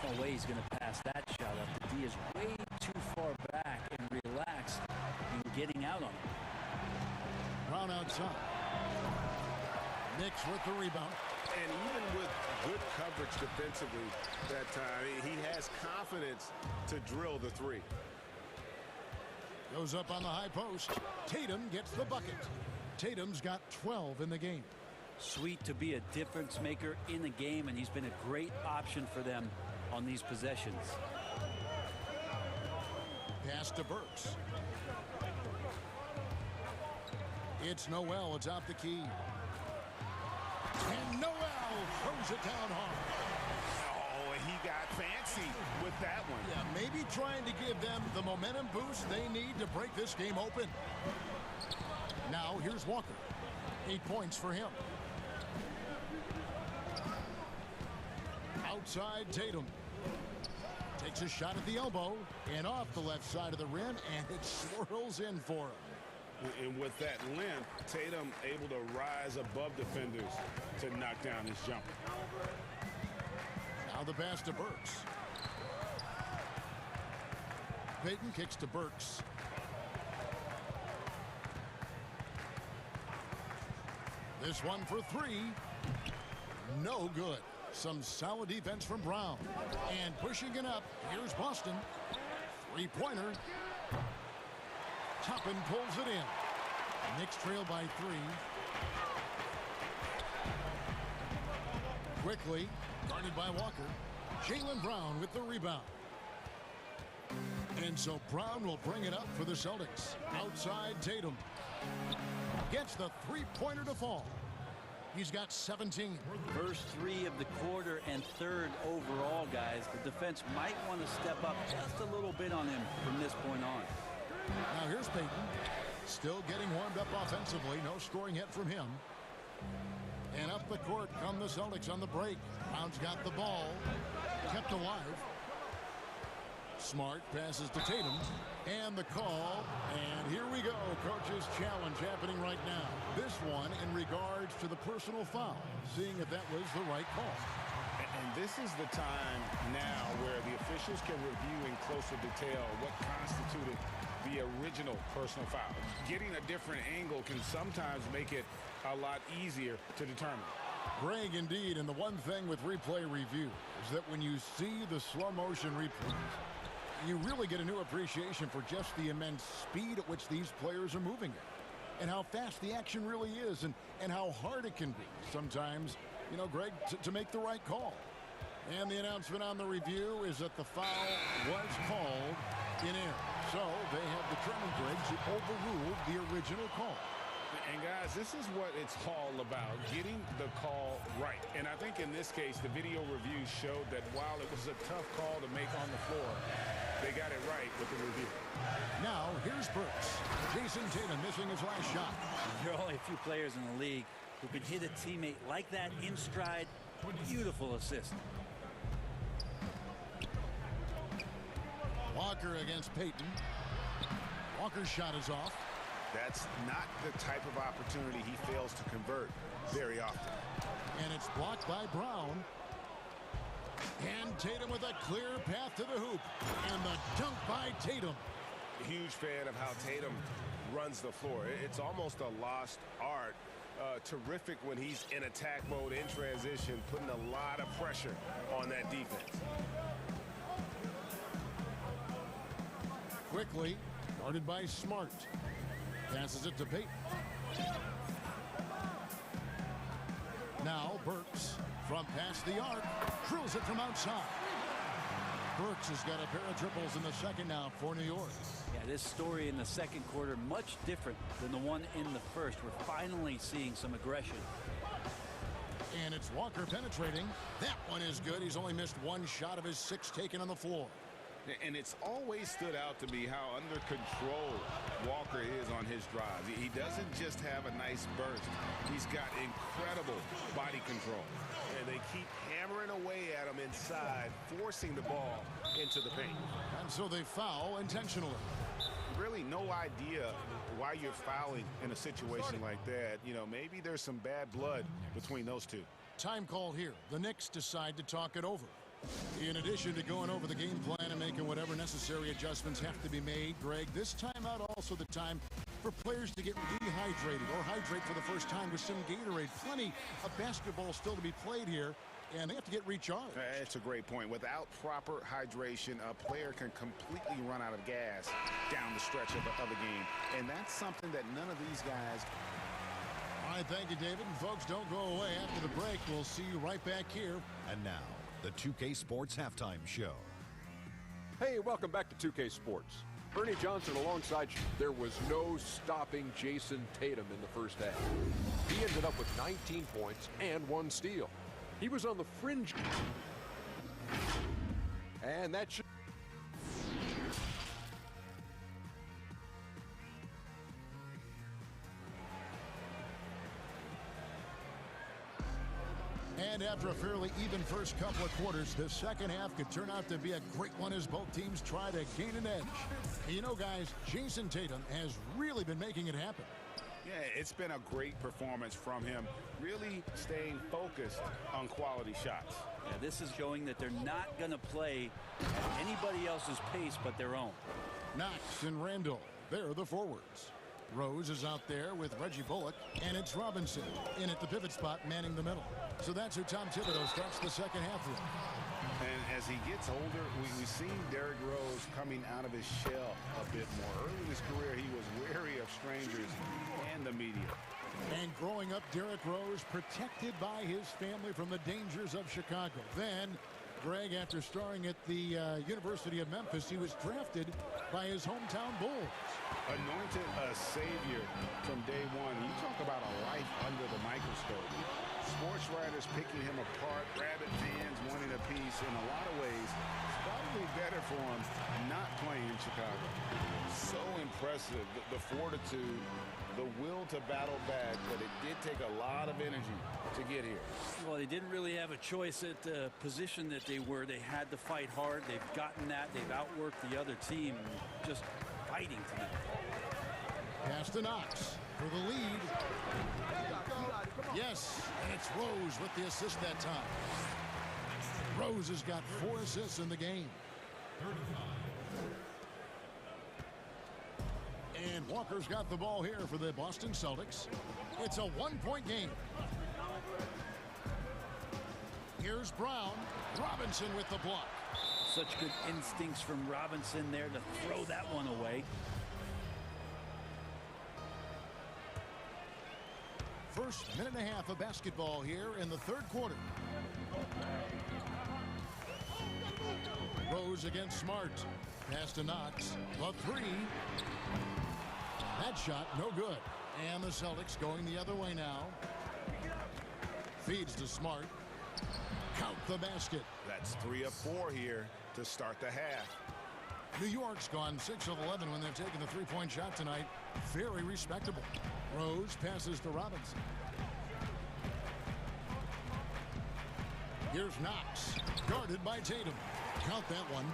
No way he's going to pass that shot up. The D is way too far back and relaxed in getting out on him. Brown outside. Knicks with the rebound. And even with good coverage defensively that time, he has confidence to drill the 3. Goes up on the high post. Tatum gets the bucket. Tatum's got 12 in the game. Sweet to be a difference maker in the game, and he's been a great option for them on these possessions. Pass to Burks. It's Noel. It's out the key. And Noel throws it down hard. Oh, and he got fancy with that one. Yeah, maybe trying to give them the momentum boost they need to break this game open. Now, here's Walker. 8 points for him. Outside Tatum. Takes a shot at the elbow and off the left side of the rim, and it swirls in for him. And with that length, Tatum able to rise above defenders to knock down his jumper. Now the pass to Burks. Payton kicks to Burks. This one for 3. No good. Some solid defense from Brown. And pushing it up, here's Boston. 3-pointer. Toppin pulls it in. Knicks trail by 3. Quickly, guarded by Walker. Jaylen Brown with the rebound. And so Brown will bring it up for the Celtics. Outside Tatum. Gets the 3-pointer to fall. He's got 17. First 3 of the quarter and 3rd overall, guys. The defense might want to step up just a little bit on him from this point on. Now here's Payton. Still getting warmed up offensively. No scoring yet from him. And up the court come the Celtics on the break. Brown's got the ball. Kept alive. Smart passes to Tatum. And the call. And here we go. Coach's challenge happening right now. This one in regards to the personal foul. Seeing if that was the right call. And this is the time now where the officials can review in closer detail what constituted the original personal foul. Getting a different angle can sometimes make it a lot easier to determine. Greg, indeed, and the one thing with replay review is that when you see the slow motion replays, you really get a new appreciation for just the immense speed at which these players are moving it, and how fast the action really is, and how hard it can be sometimes, you know, Greg, to make the right call. And the announcement on the review is that the foul was called in error. So they have determined, Greg, to overrule the original call. And guys, this is what it's all about, getting the call right. And I think in this case, the video review showed that while it was a tough call to make on the floor, they got it right with the review. Now, here's Burks. Jason Tatum missing his last shot. There are only a few players in the league who can hit a teammate like that in stride. Beautiful assist. Walker against Payton. Walker's shot is off. That's not the type of opportunity he fails to convert very often. And it's blocked by Brown. And Tatum with a clear path to the hoop. And the dunk by Tatum. Huge fan of how Tatum runs the floor. It's almost a lost art. Terrific when he's in attack mode, in transition, putting a lot of pressure on that defense. Quickly, guarded by Smart. Passes it to Payton. Now Burks from past the arc. Drills it from outside. Burks has got a pair of triples in the second now for New York. Yeah, this story in the second quarter much different than the one in the first. We're finally seeing some aggression. And it's Walker penetrating. That one is good. He's only missed one shot of his 6 taken on the floor. And it's always stood out to me how under control Walker is on his drives. He doesn't just have a nice burst. He's got incredible body control. And they keep hammering away at him inside, forcing the ball into the paint. And so they foul intentionally. Really no idea why you're fouling in a situation like that. You know, maybe there's some bad blood between those two. Time call here. The Knicks decide to talk it over. In addition to going over the game plan and making whatever necessary adjustments have to be made, Greg, this timeout also the time for players to get rehydrated or hydrate for the first time with some Gatorade. Plenty of basketball still to be played here, and they have to get recharged. It's a great point. Without proper hydration, a player can completely run out of gas down the stretch of the game, and that's something that none of these guys. All right, thank you, David. And folks, don't go away. After the break, we'll see you right back here. And now, the 2K Sports Halftime Show. Hey, welcome back to 2K Sports. Ernie Johnson alongside you. There was no stopping Jason Tatum in the first half. He ended up with 19 points and 1 steal. He was on the fringe. And that should... And after a fairly even first couple of quarters, the second half could turn out to be a great one as both teams try to gain an edge. And you know, guys, Jason Tatum has really been making it happen. Yeah, it's been a great performance from him, really staying focused on quality shots. Yeah, this is showing that they're not going to play at anybody else's pace but their own. Knox and Randall, they're the forwards. Rose is out there with Reggie Bullock, and it's Robinson in at the pivot spot manning the middle. So that's who Tom Thibodeau starts the second half with. And as he gets older, we've seen Derrick Rose coming out of his shell a bit more. Early in his career, he was wary of strangers and the media. And growing up, Derrick Rose protected by his family from the dangers of Chicago. Then, Greg, after starring at the University of Memphis, he was drafted by his hometown Bulls. Anointed a savior from day one. You talk about a life under the microscope. Sports writers picking him apart, rabid fans wanting a piece. In a lot of ways, it's probably better for him not playing in Chicago. So impressive, the fortitude, the will to battle back, but it did take a lot of energy to get here. Well, they didn't really have a choice at the position that they were. They had to fight hard. They've gotten that. They've outworked the other team, just fighting tonight. Pass to Knox for the lead. Yes, and it's Rose with the assist that time. Rose has got 4 assists in the game. And Walker's got the ball here for the Boston Celtics. It's a 1-point game. Here's Brown. Robinson with the block. Such good instincts from Robinson there to throw that one away. First minute and a half of basketball here in the third quarter. Rose against Smart. Pass to Knox. The three. That shot no good. And the Celtics going the other way now. Feeds to Smart. Count the basket. That's 3 of 4 here to start the half. New York's gone 6 of 11 when they've taken the three-point shot tonight. Very respectable. Rose passes to Robinson. Here's Knox. Guarded by Tatum. Count that one.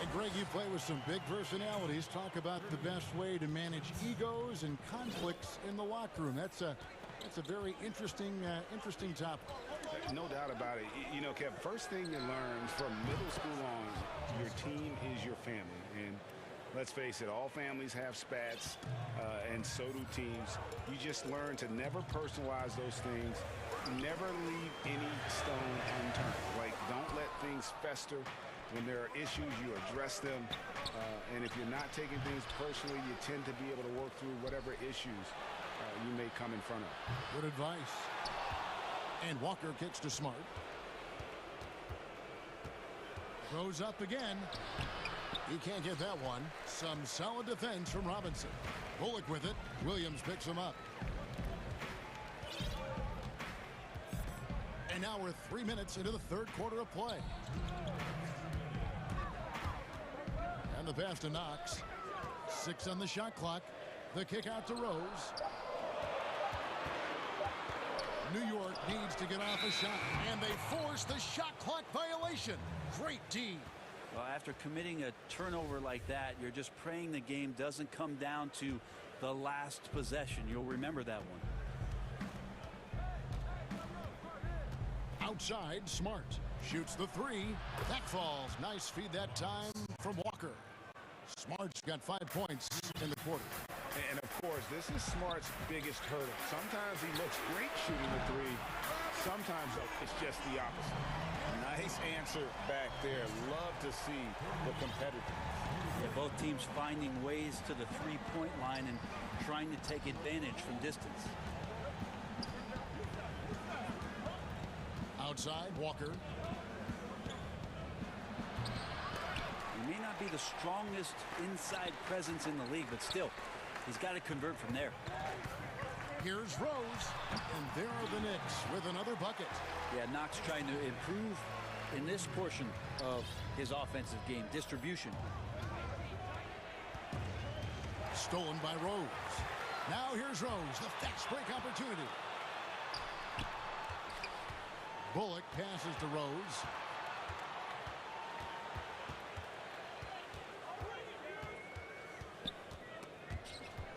And Greg, you play with some big personalities. Talk about the best way to manage egos and conflicts in the locker room. That's a very interesting topic. No doubt about it. You know, Kev, first thing you learn from middle school on, your team is your family. And let's face it, all families have spats, and so do teams. You just learn to never personalize those things. Never leave any stone unturned. Like, don't let things fester. When there are issues, you address them. And if you're not taking things personally, you tend to be able to work through whatever issues you may come in front of. Good advice. And Walker kicks to Smart. Goes up again. He can't get that one. Some solid defense from Robinson. Bullock with it. Williams picks him up. And now we're 3 minutes into the third quarter of play. And the pass to Knox. 6 on the shot clock. The kick out to Rose. New York needs to get off a shot, and they force the shot clock violation. Great D. Well, after committing a turnover like that, you're just praying the game doesn't come down to the last possession. You'll remember that one. Outside, Smart shoots the three. That falls. Nice feed that time from Walker. Smart's got 5 points in the quarter. And of course, this is Smart's biggest hurdle. Sometimes he looks great shooting the three. Sometimes it's just the opposite. Nice answer back there. Love to see the competitiveness. Yeah, both teams finding ways to the three-point line and trying to take advantage from distance. Outside, Walker. He may not be the strongest inside presence in the league, but still, he's got to convert from there. Here's Rose, and there are the Knicks with another bucket. Yeah, Knox trying to improve in this portion of his offensive game, distribution. Stolen by Rose. Now here's Rose, the fast break opportunity. Bullock passes to Rose.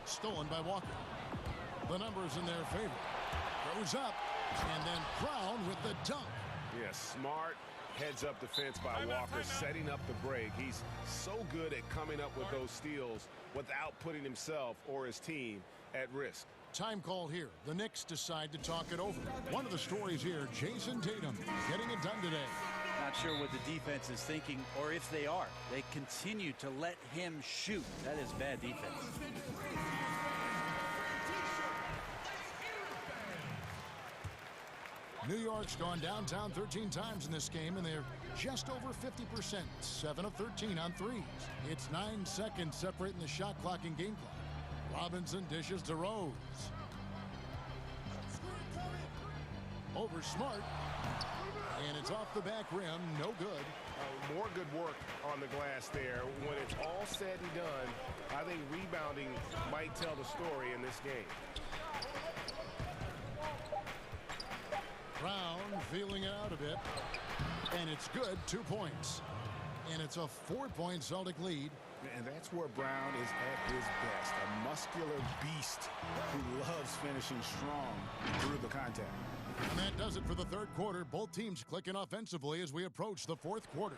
Stolen by Walker. The numbers in their favor. Goes up, and then Brown with the dunk. Yeah, smart heads-up defense by Walker, setting up the break. He's so good at coming up with those steals without putting himself or his team at risk. Time called here. The Knicks decide to talk it over. One of the stories here, Jason Tatum getting it done today. Not sure what the defense is thinking, or if they are. They continue to let him shoot. That is bad defense. New York's gone downtown 13 times in this game, and they're just over 50%, 7 of 13 on threes. It's 9 seconds separating the shot clock and game clock. Robinson dishes to Rose. Over Smart, and it's off the back rim, no good. More good work on the glass there. When it's all said and done, I think rebounding might tell the story in this game. Brown feeling it out a bit, and it's good, 2 points. And it's a 4-point Celtic lead. And that's where Brown is at his best, a muscular beast who loves finishing strong through the contact. And that does it for the third quarter. Both teams clicking offensively as we approach the fourth quarter.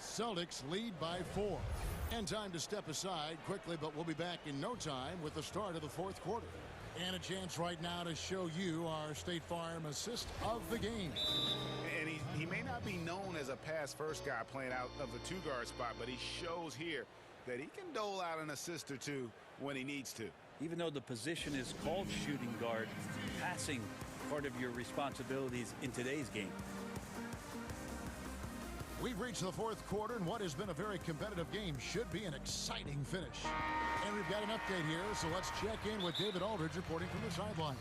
Celtics lead by 4. And time to step aside quickly, but we'll be back in no time with the start of the fourth quarter. And a chance right now to show you our State Farm assist of the game. And he may as a pass-first guy playing out of the two-guard spot, but he shows here that he can dole out an assist or two when he needs to. Even though the position is called shooting guard, passing part of your responsibilities in today's game. We've reached the fourth quarter, and what has been a very competitive game should be an exciting finish. And we've got an update here, so let's check in with David Aldridge reporting from the sideline.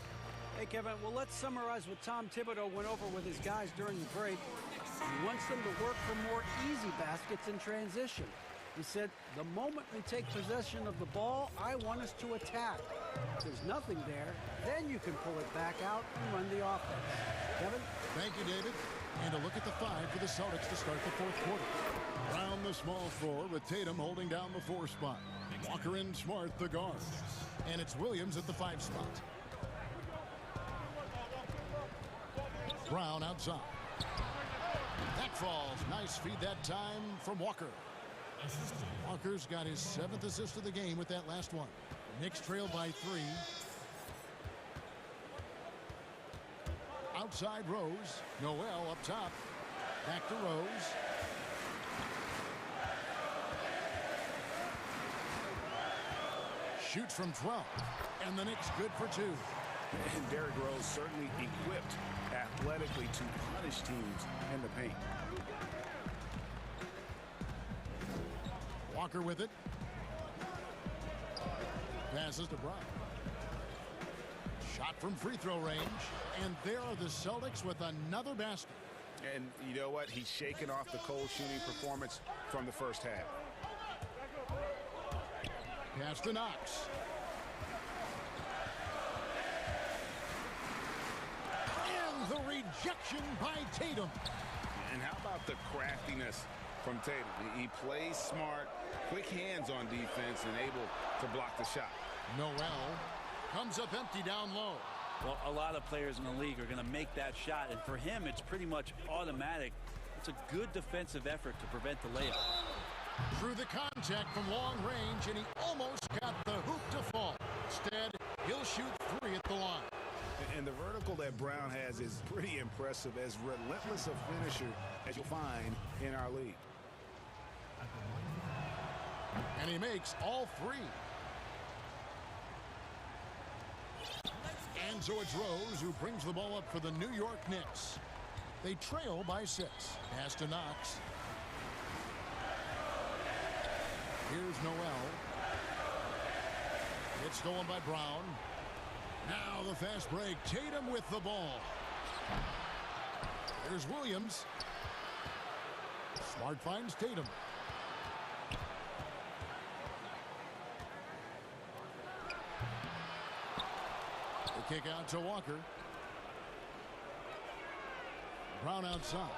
Hey, Kevin, well, let's summarize what Tom Thibodeau went over with his guys during the break. He wants them to work for more easy baskets in transition. He said, the moment we take possession of the ball, I want us to attack. If there's nothing there, then you can pull it back out and run the offense. Kevin? Thank you, David. And a look at the five for the Celtics to start the fourth quarter. Brown the small forward with Tatum holding down the 4 spot. Walker and Smart the guard. And it's Williams at the 5 spot. Brown outside. That falls. Nice feed that time from Walker. Walker's got his 7th assist of the game with that last one. Knicks trail by 3. Outside Rose. Noel up top. Back to Rose. Shoots from 12. And the Knicks good for 2. And Derrick Rose certainly equipped athletically to punish teams in the paint. Walker with it. Passes to Brown. Shot from free throw range. And there are the Celtics with another basket. And you know what? He's shaken off the cold shooting performance from the first half. Pass to Knox. And the rejection by Tatum. And how about the craftiness from Tatum? He plays smart, quick hands on defense, and able to block the shot. Noel comes up empty down low. Well, a lot of players in the league are going to make that shot, and for him, it's pretty much automatic. It's a good defensive effort to prevent the layup. Through the contact from long range, and he almost got the hoop to fall. Instead, he'll shoot 3 at the line. And the vertical that Brown has is pretty impressive, as relentless a finisher as you'll find in our league. And he makes all 3. And so it's Rose who brings the ball up for the New York Knicks. They trail by 6. Pass to Knox. Here's Noel. It's stolen by Brown. Now the fast break. Tatum with the ball. Here's Williams. Smart finds Tatum. The kick out to Walker. Brown outside.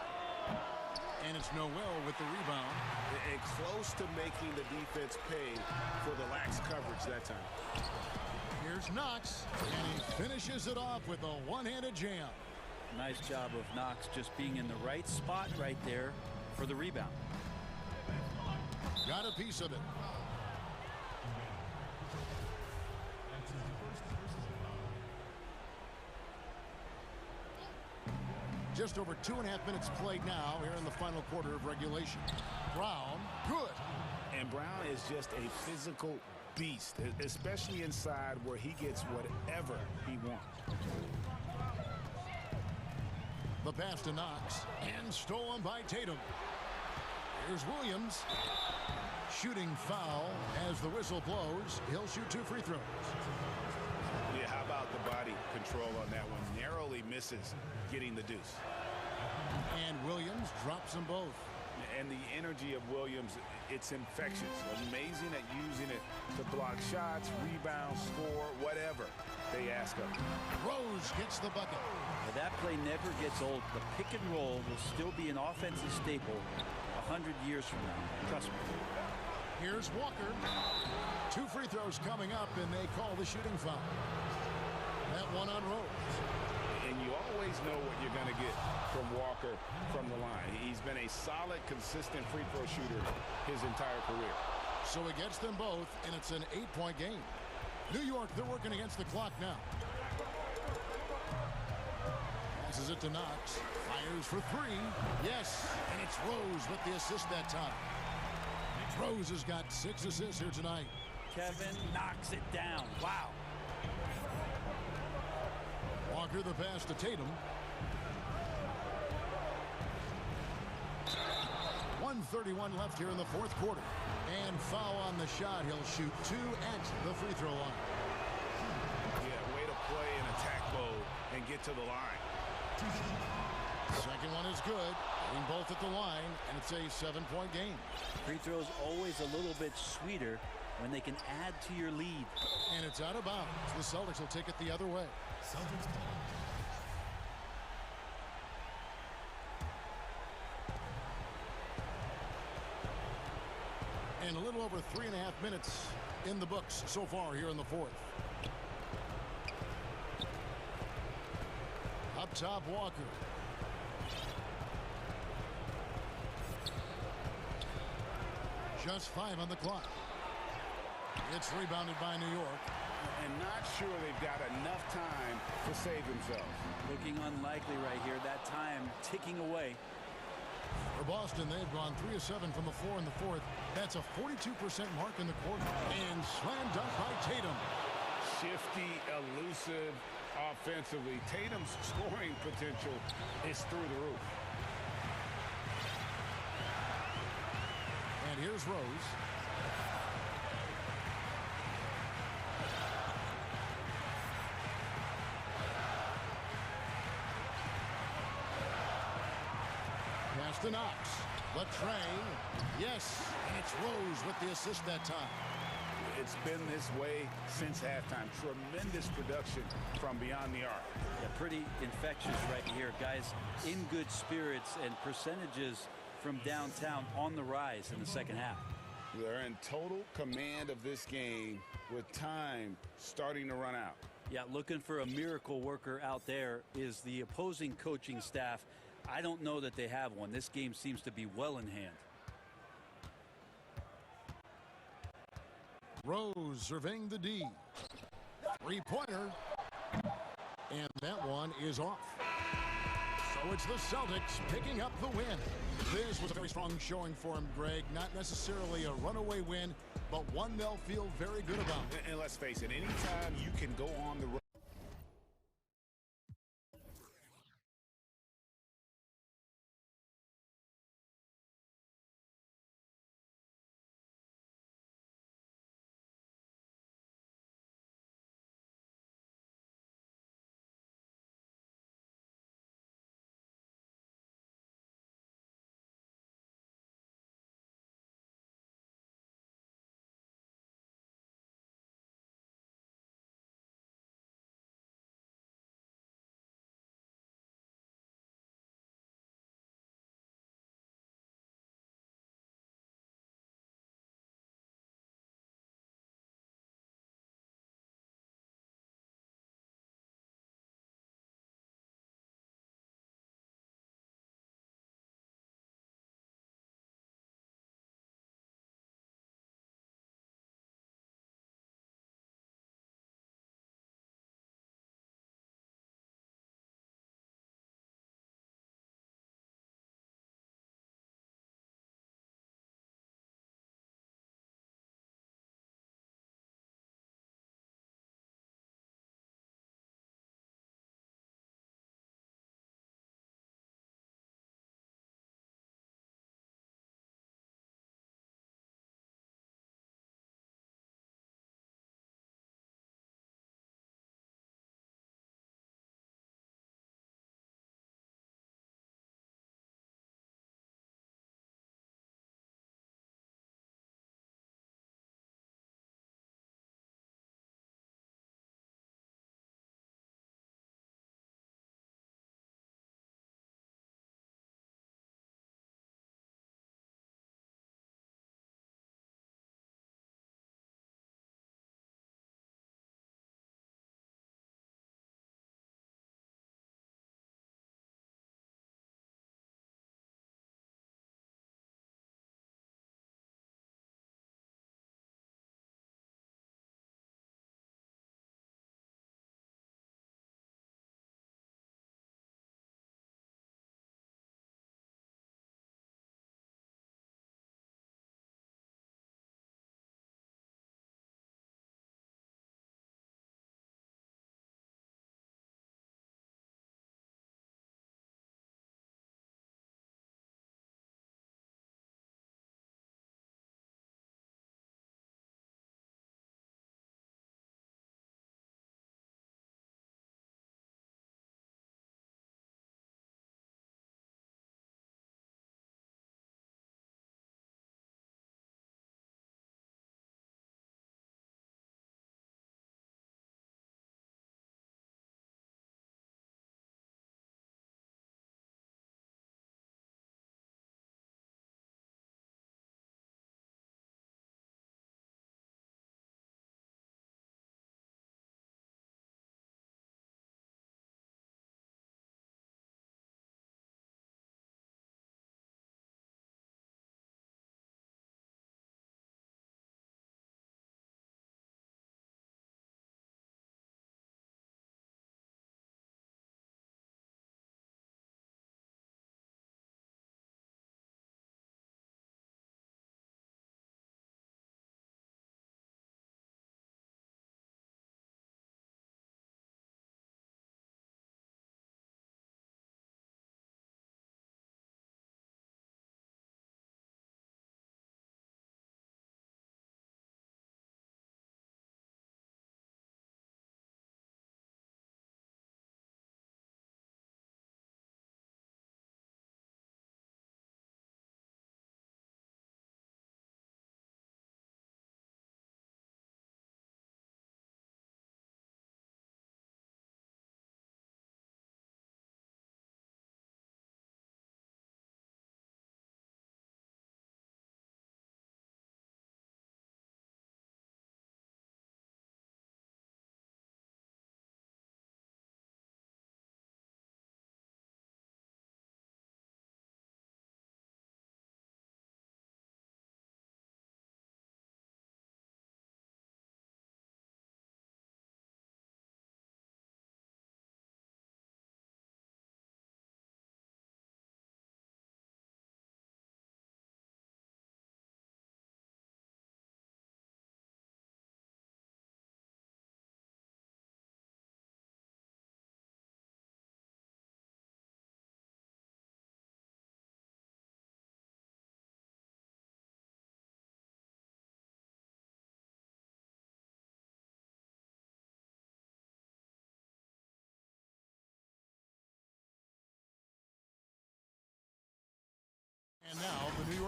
And it's Noel with the rebound. And close to making the defense pay for the lax coverage that time. Here's Knox, and he finishes it off with a one-handed jam. Nice job of Knox just being in the right spot right there for the rebound. Got a piece of it. Just over 2.5 minutes played now here in the final quarter of regulation. Brown, good. And Brown is just a physical beast, especially inside where he gets whatever he wants. The pass to Knox, and stolen by Tatum. Here's Williams. Shooting foul as the whistle blows. He'll shoot 2 free throws. Yeah, how about the body control on that one? Narrowly misses getting the deuce. And Williams drops them both. And the energy of Williams, it's infectious. Amazing at using it to block shots, rebound, score, whatever they ask of him. Rose gets the bucket. Now that play never gets old. The pick and roll will still be an offensive staple 100 years from now. Trust me. Here's Walker. 2 free throws coming up, and they call the shooting foul. That one on Rose. And you always know what you're going to get from Walker from the line. He's been a solid, consistent free throw shooter his entire career. So he gets them both, and it's an 8-point game. New York, they're working against the clock now. Passes it to Knox. Fires for three. Yes, and it's Rose with the assist that time. Rose has got 6 assists here tonight. Kevin knocks it down. Wow. Walker the pass to Tatum. 1:31 left here in the fourth quarter. And foul on the shot. He'll shoot 2 at the free throw line. Yeah, way to play in attack mode and get to the line. Second one is good. Hitting both at the line, and it's a 7-point game. Free throws always a little bit sweeter when they can add to your lead. And it's out of bounds. The Celtics will take it the other way. Celtics ball. And a little over 3.5 minutes in the books so far here in the fourth. Up top, Walker. Just 5 on the clock. It's rebounded by New York. And not sure they've got enough time to save themselves. Looking unlikely right here. That time ticking away. For Boston, they've gone 3 of 7 from the floor in the fourth. That's a 42% mark in the quarter. And slam dunk by Tatum. Shifty, elusive offensively. Tatum's scoring potential is through the roof. And here's Rose. Pass to Knox. The train. Yes, and it's Rose with the assist that time. It's been this way since halftime. Tremendous production from beyond the arc. Yeah, pretty infectious right here. Guys in good spirits and percentages from downtown on the rise in the second half. They're in total command of this game with time starting to run out. Yeah, looking for a miracle worker out there is the opposing coaching staff. I don't know that they have one. This game seems to be well in hand. Rose surveying the D. 3-pointer. And that one is off. So it's the Celtics picking up the win. This was a very strong showing for him, Greg. Not necessarily a runaway win, but one they'll feel very good about. And let's face it, anytime you can go on the road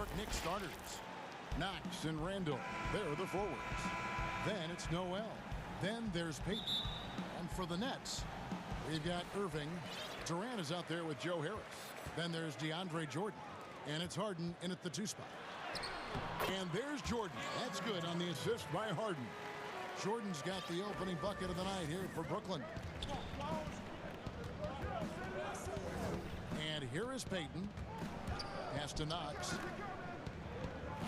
York Knicks starters. Knox and Randall, they're the forwards. Then it's Noel. Then there's Peyton. And for the Nets, we've got Irving. Durant is out there with Joe Harris. Then there's DeAndre Jordan. And it's Harden in at the 2 spot. And there's Jordan. That's good on the assist by Harden. Jordan's got the opening bucket of the night here for Brooklyn. And here is Peyton. Pass to Knox.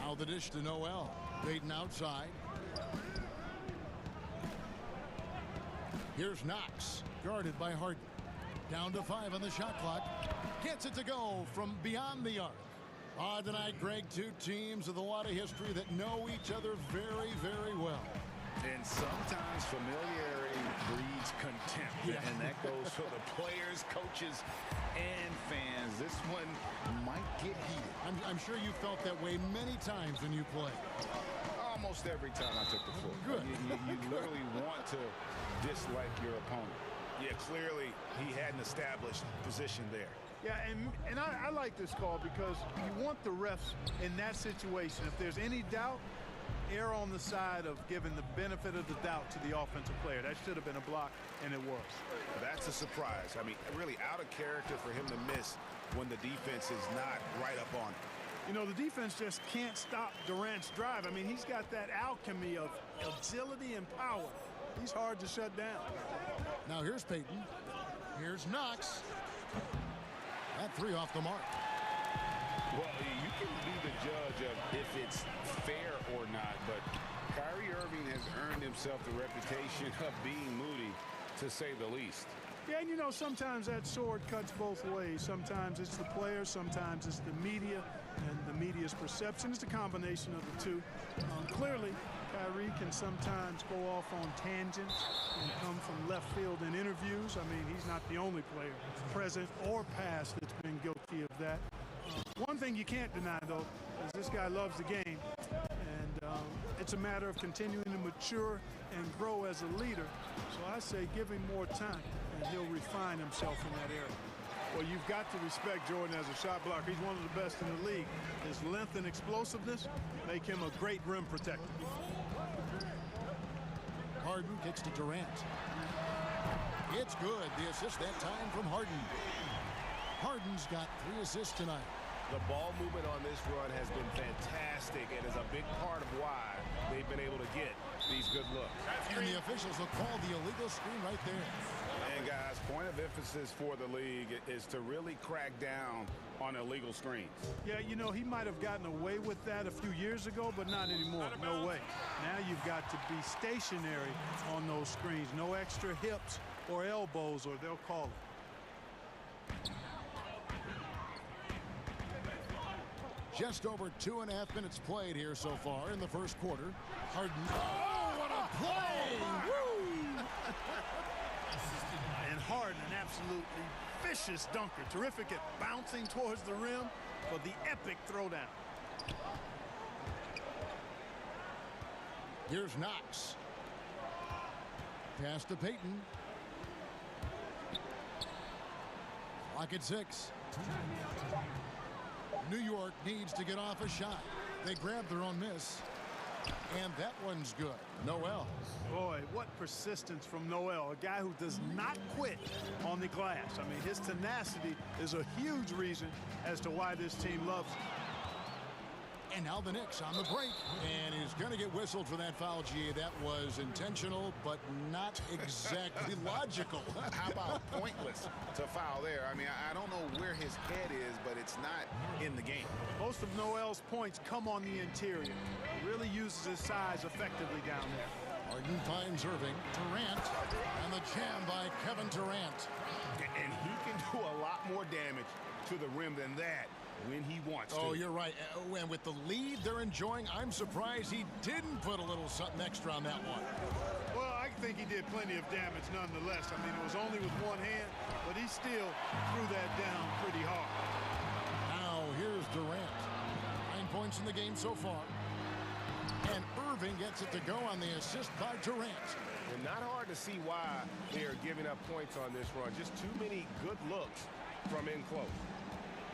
Now the dish to Noel. Peyton outside. Here's Knox, guarded by Harden. Down to 5 on the shot clock. Gets it to go from beyond the arc. Tonight, Greg, 2 teams with a lot of history that know each other very, very well. And sometimes familiarity breeds contempt. Yeah. And that goes for the players, coaches, and fans. This one might get heated. I'm sure you felt that way many times when you play. Almost every time I took the floor. Good. You literally want to dislike your opponent. Yeah, clearly he had an established position there. Yeah, and I like this call because you want the refs in that situation. If there's any doubt, err on the side of giving the benefit of the doubt to the offensive player. That should have been a block, and it was. That's a surprise. I mean, really out of character for him to miss when the defense is not right up on him. You know, the defense just can't stop Durant's drive. I mean, he's got that alchemy of agility and power. He's hard to shut down. Now here's Peyton. Here's Knox. That 3 off the mark. Well, you can be the judge of if it's fair or not, but Kyrie Irving has earned himself the reputation of being moody, to say the least. Yeah, and you know, sometimes that sword cuts both ways. Sometimes it's the player, sometimes it's the media, and the media's perception. It's a combination of the two. Clearly, Kyrie can sometimes go off on tangents and come from left field in interviews. I mean, he's not the only player, present or past, that's been guilty of that. One thing you can't deny, though, is this guy loves the game. And it's a matter of continuing to mature and grow as a leader. So I say give him more time, and he'll refine himself in that area. Well, you've got to respect Jordan as a shot blocker. He's one of the best in the league. His length and explosiveness make him a great rim protector. Harden kicks to Durant. It's good. The assist that time from Harden. Harden's got 3 assists tonight. The ball movement on this run has been fantastic and is a big part of why they've been able to get these good looks. And the officials will call the illegal screen right there. And guys, point of emphasis for the league is to really crack down on illegal screens. Yeah, you know, he might have gotten away with that a few years ago, but not anymore. No way. Now you've got to be stationary on those screens. No extra hips or elbows, or they'll call it. Just over 2.5 minutes played here so far in the first quarter. Harden. Oh, what a play! Woo! And Harden, an absolutely vicious dunker. Terrific at bouncing towards the rim for the epic throwdown. Here's Knox. Pass to Peyton. Clock at 6. New York needs to get off a shot. They grabbed their own miss. And that one's good. Noel. Boy, what persistence from Noel, a guy who does not quit on the glass. I mean, his tenacity is a huge reason as to why this team loves him. And now the Knicks on the break. And he's going to get whistled for that foul, G. That was intentional, but not exactly logical. How about pointless to foul there? I mean, I don't know where his head is, but it's not in the game. Most of Noel's points come on the interior. He really uses his size effectively down there. Harden finds Irving. Durant. And the jam by Kevin Durant. And he can do a lot more damage to the rim than that when he wants to. Oh, you're right. And with the lead they're enjoying, I'm surprised he didn't put a little something extra on that one. Well, I think he did plenty of damage nonetheless. I mean, it was only with one hand, but he still threw that down pretty hard. Now, here's Durant. 9 points in the game so far. And Irving gets it to go on the assist by Durant. And not hard to see why they are giving up points on this run. Just too many good looks from in close.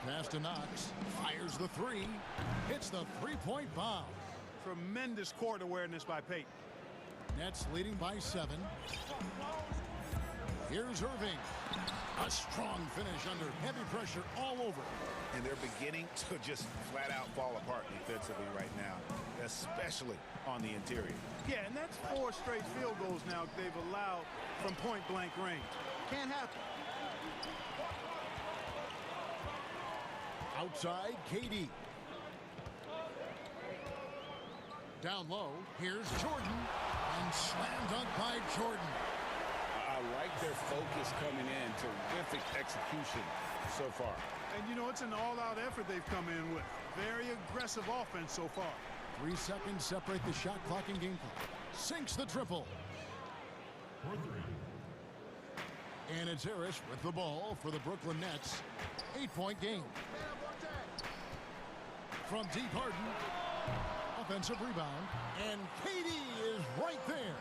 pass to Knox. Fires the three. Hits the three-point bomb. Tremendous court awareness by Peyton. Nets leading by 7. Here's Irving. A strong finish under heavy pressure all over. And they're beginning to just flat out fall apart defensively right now, especially on the interior. Yeah, and that's 4 straight field goals now they've allowed from point-blank range. Can't happen. Outside, KD. Down low, here's Jordan. And slam dunk by Jordan. I like their focus coming in. Terrific execution so far. And, you know, it's an all-out effort they've come in with. Very aggressive offense so far. 3 seconds separate the shot clock and game clock. Sinks the triple. And it's Harris with the ball for the Brooklyn Nets. 8-point game. From deep, Harden. Offensive rebound. And KD is right there.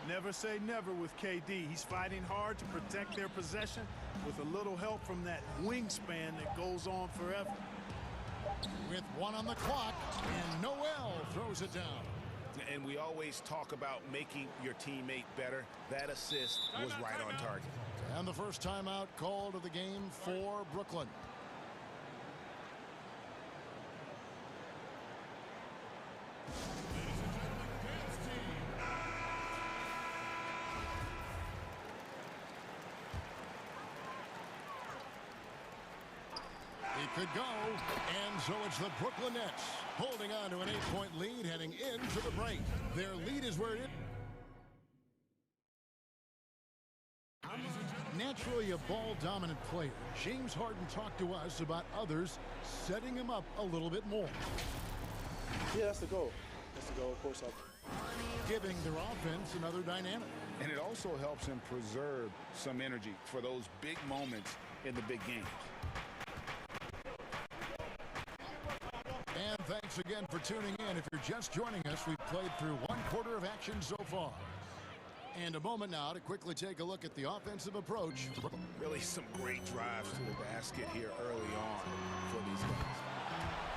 Never say never with KD. He's fighting hard to protect their possession with a little help from that wingspan that goes on forever. With 1 on the clock, and Noel throws it down. And we always talk about making your teammate better. That assist was right on target. And the first timeout called of the game for Brooklyn. It could go, and so it's the Brooklyn Nets holding on to an 8-point lead heading into the break. Their lead is where it is. Naturally a ball-dominant player, James Harden talked to us about others setting him up a little bit more. Yeah, that's the goal. That's the goal, of course. Giving their offense another dynamic. And it also helps him preserve some energy for those big moments in the big games. And thanks again for tuning in. If you're just joining us, we've played through 1 quarter of action so far. And a moment now to quickly take a look at the offensive approach. Really some great drives to the basket here early on for these guys.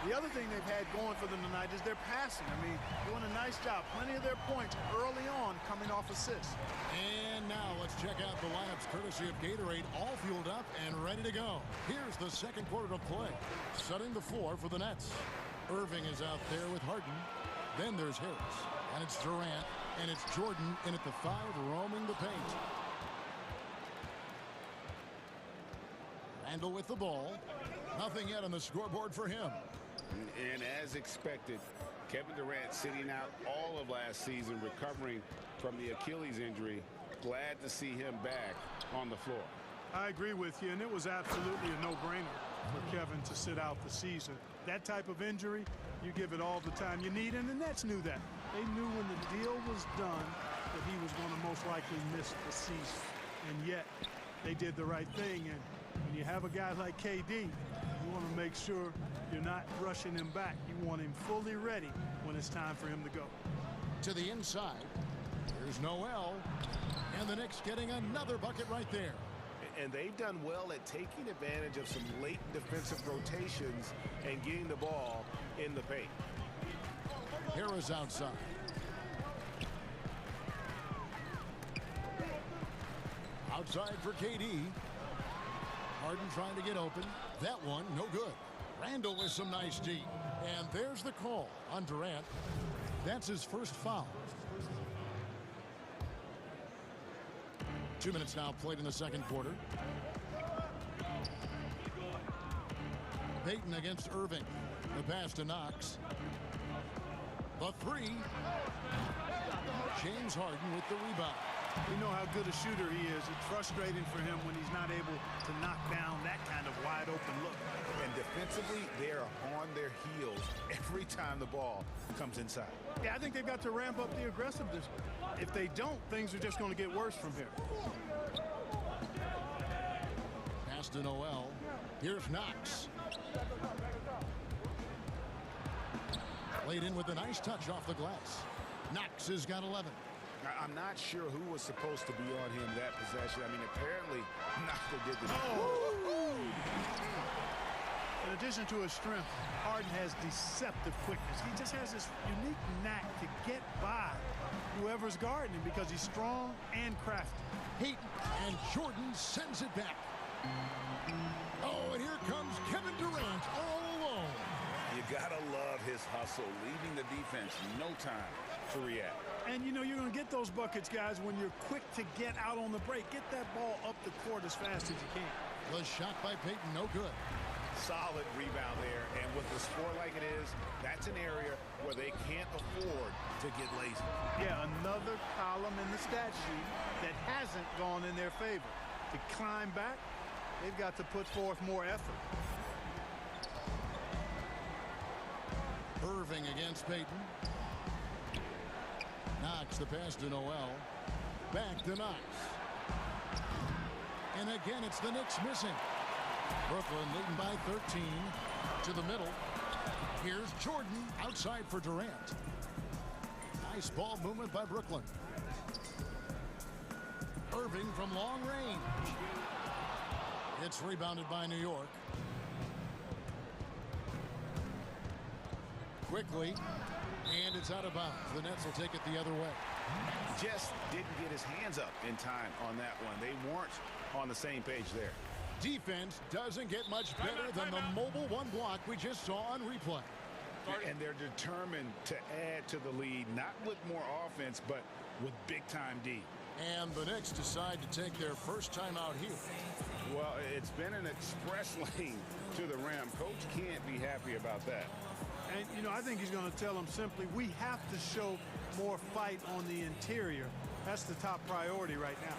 The other thing they've had going for them tonight is their passing. I mean, doing a nice job. Plenty of their points early on coming off assists. And now let's check out the lineups courtesy of Gatorade, all fueled up and ready to go. Here's the second quarter of play. Setting the floor for the Nets. Irving is out there with Harden. Then there's Harris. And it's Durant. And it's Jordan in at the 5, roaming the paint. Randall with the ball. Nothing yet on the scoreboard for him. And as expected, Kevin Durant sitting out all of last season, recovering from the Achilles injury. Glad to see him back on the floor. I agree with you, and it was absolutely a no-brainer for Kevin to sit out the season. That type of injury, you give it all the time you need, and the Nets knew that. They knew when the deal was done that he was going to most likely miss the season. And yet, they did the right thing, and when you have a guy like KD, you want to make sure you're not rushing him back. You want him fully ready when it's time for him to go. To the inside, here's Noel, and the Knicks getting another bucket right there. And they've done well at taking advantage of some late defensive rotations and getting the ball in the paint. Harris outside. Outside for KD. Harden trying to get open. That one, no good. Randall with some nice D. And there's the call on Durant. That's his first foul. 2 minutes now played in the second quarter. Payton against Irving. The pass to Knox. The 3. James Harden with the rebound. We know how good a shooter he is. It's frustrating for him when he's not able to knock down that kind of wide open look. And defensively, they're on their heels every time the ball comes inside. Yeah, I think they've got to ramp up the aggressiveness. If they don't, things are just going to get worse from here. Pass to Noel. Here's Knox. Played in with a nice touch off the glass. Knox has got 11. I'm not sure who was supposed to be on him that possession. I mean, apparently, Knox did the addition to his strength, Harden has deceptive quickness. He just has this unique knack to get by whoever's guarding him because he's strong and crafty. Peyton, and Jordan sends it back. Oh, and here comes Kevin Durant all alone. You gotta love his hustle, leaving the defense no time to react. And you know you're going to get those buckets, guys, when you're quick to get out on the break. Get that ball up the court as fast as you can. The shot by Peyton, no good. Solid rebound there, and with the score like it is, that's an area where they can't afford to get lazy. Yeah, another column in the stat sheet that hasn't gone in their favor. To climb back, they've got to put forth more effort. Irving against Peyton. Knox the pass to Noel. Back to Knox. And again, it's the Knicks missing. Brooklyn leading by 13 to the middle. Here's Jordan outside for Durant. Nice ball movement by Brooklyn. Irving from long range. It's rebounded by New York. Quickly, and it's out of bounds. The Nets will take it the other way. Just didn't get his hands up in time on that one. They weren't on the same page there. Defense doesn't get much better than the mobile one block we just saw on replay. And they're determined to add to the lead, not with more offense, but with big-time D. And the Knicks decide to take their first time out here. Well, it's been an express lane to the rim. Coach can't be happy about that. And, you know, I think he's going to tell them simply, we have to show more fight on the interior. That's the top priority right now.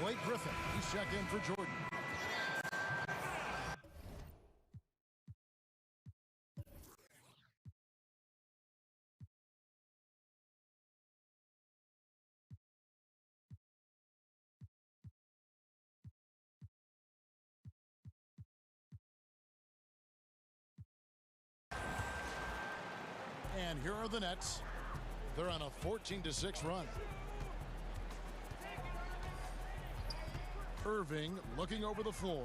Blake Griffin, he's checked in for Jordan. And here are the Nets. They're on a 14-6 run. Irving looking over the floor.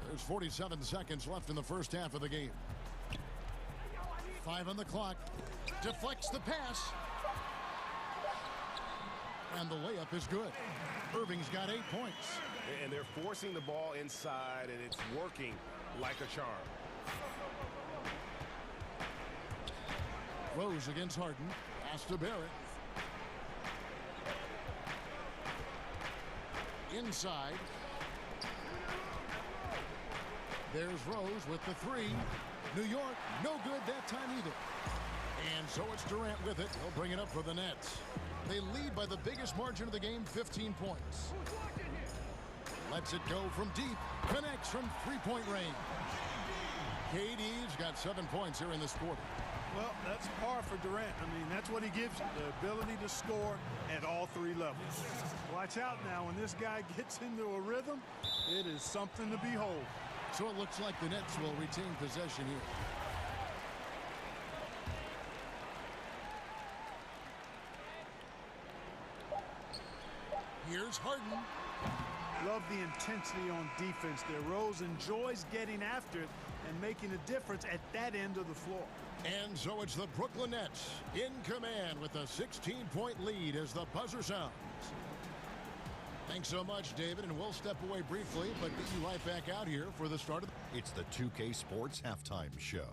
There's 47 seconds left in the first half of the game. 5 on the clock. Deflects the pass. And the layup is good. Irving's got 8 points. And they're forcing the ball inside, and it's working like a charm. Rose against Harden. Pass to Barrett. Inside. There's Rose with the three. New York, no good that time either. And so it's Durant with it. He'll bring it up for the Nets. They lead by the biggest margin of the game, 15 points. Lets it go from deep. Connects from three-point range. KD's got 7 points here in this quarter. Well, that's par for Durant. I mean, that's what he gives you, the ability to score at all 3 levels. Watch out now. When this guy gets into a rhythm, it is something to behold. So it looks like the Nets will retain possession here. Here's Harden. Love the intensity on defense there. Rose enjoys getting after it and making a difference at that end of the floor. And so it's the Brooklyn Nets in command with a 16-point lead as the buzzer sounds. Thanks so much, David, and we'll step away briefly, but get you right back out here for the start of the... It's the 2K Sports Halftime Show.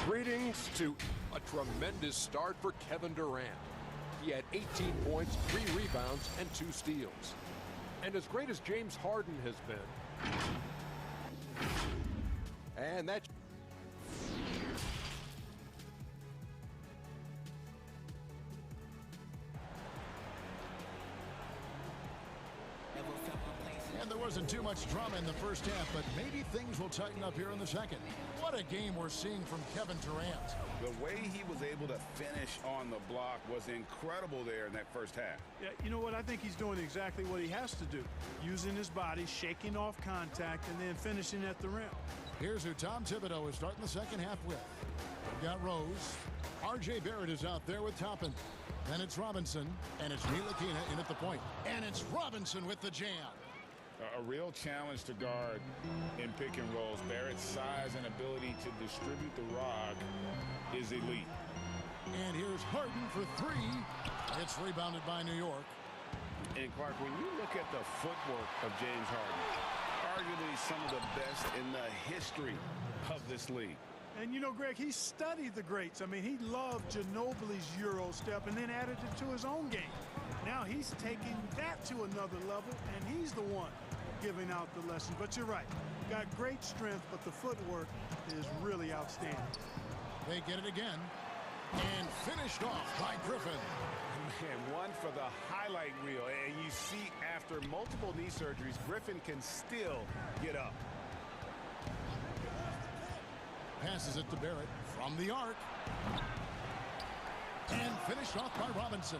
Greetings to a tremendous start for Kevin Durant. He had 18 points, 3 rebounds, and 2 steals. And as great as James Harden has been, and that... And the wasn't too much drama in the first half, but maybe things will tighten up here in the second. What a game we're seeing from Kevin Durant. The way he was able to finish on the block was incredible there in that first half. Yeah, you know what? I think he's doing exactly what he has to do. Using his body, shaking off contact, and then finishing at the rim. Here's who Tom Thibodeau is starting the second half with. We've got Rose. R.J. Barrett is out there with Toppin. Then it's Robinson, and it's Ntilikina in at the point. And it's Robinson with the jam. A real challenge to guard in pick and rolls. Barrett's size and ability to distribute the rock is elite. And here's Harden for three. It's rebounded by New York. And Clark, when you look at the footwork of James Harden, arguably some of the best in the history of this league. And you know, Greg, he studied the greats. I mean, he loved Ginobili's Euro step and then added it to his own game. Now he's taking that to another level, and he's the one giving out the lessons. But you're right. Got great strength, but the footwork is really outstanding. They get it again. And finished off by Griffin. And one for the highlight reel. And you see after multiple knee surgeries, Griffin can still get up. Passes it to Barrett from the arc. And finished off by Robinson.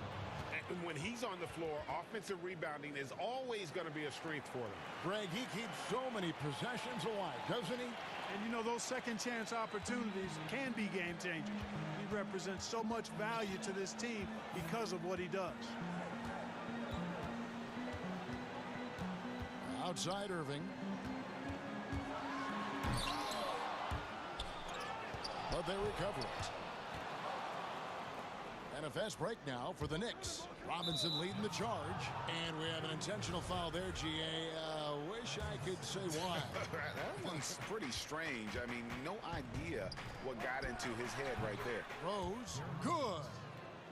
And when he's on the floor, offensive rebounding is always going to be a strength for them. Greg, he keeps so many possessions alive, doesn't he? And you know, those second chance opportunities can be game changing. He represents so much value to this team because of what he does. Outside Irving. But they recover it. And a fast break now for the Knicks. Robinson leading the charge. And we have an intentional foul there, G.A. Wish I could say why. That one's pretty strange. I mean, no idea what got into his head right there. Rose, good.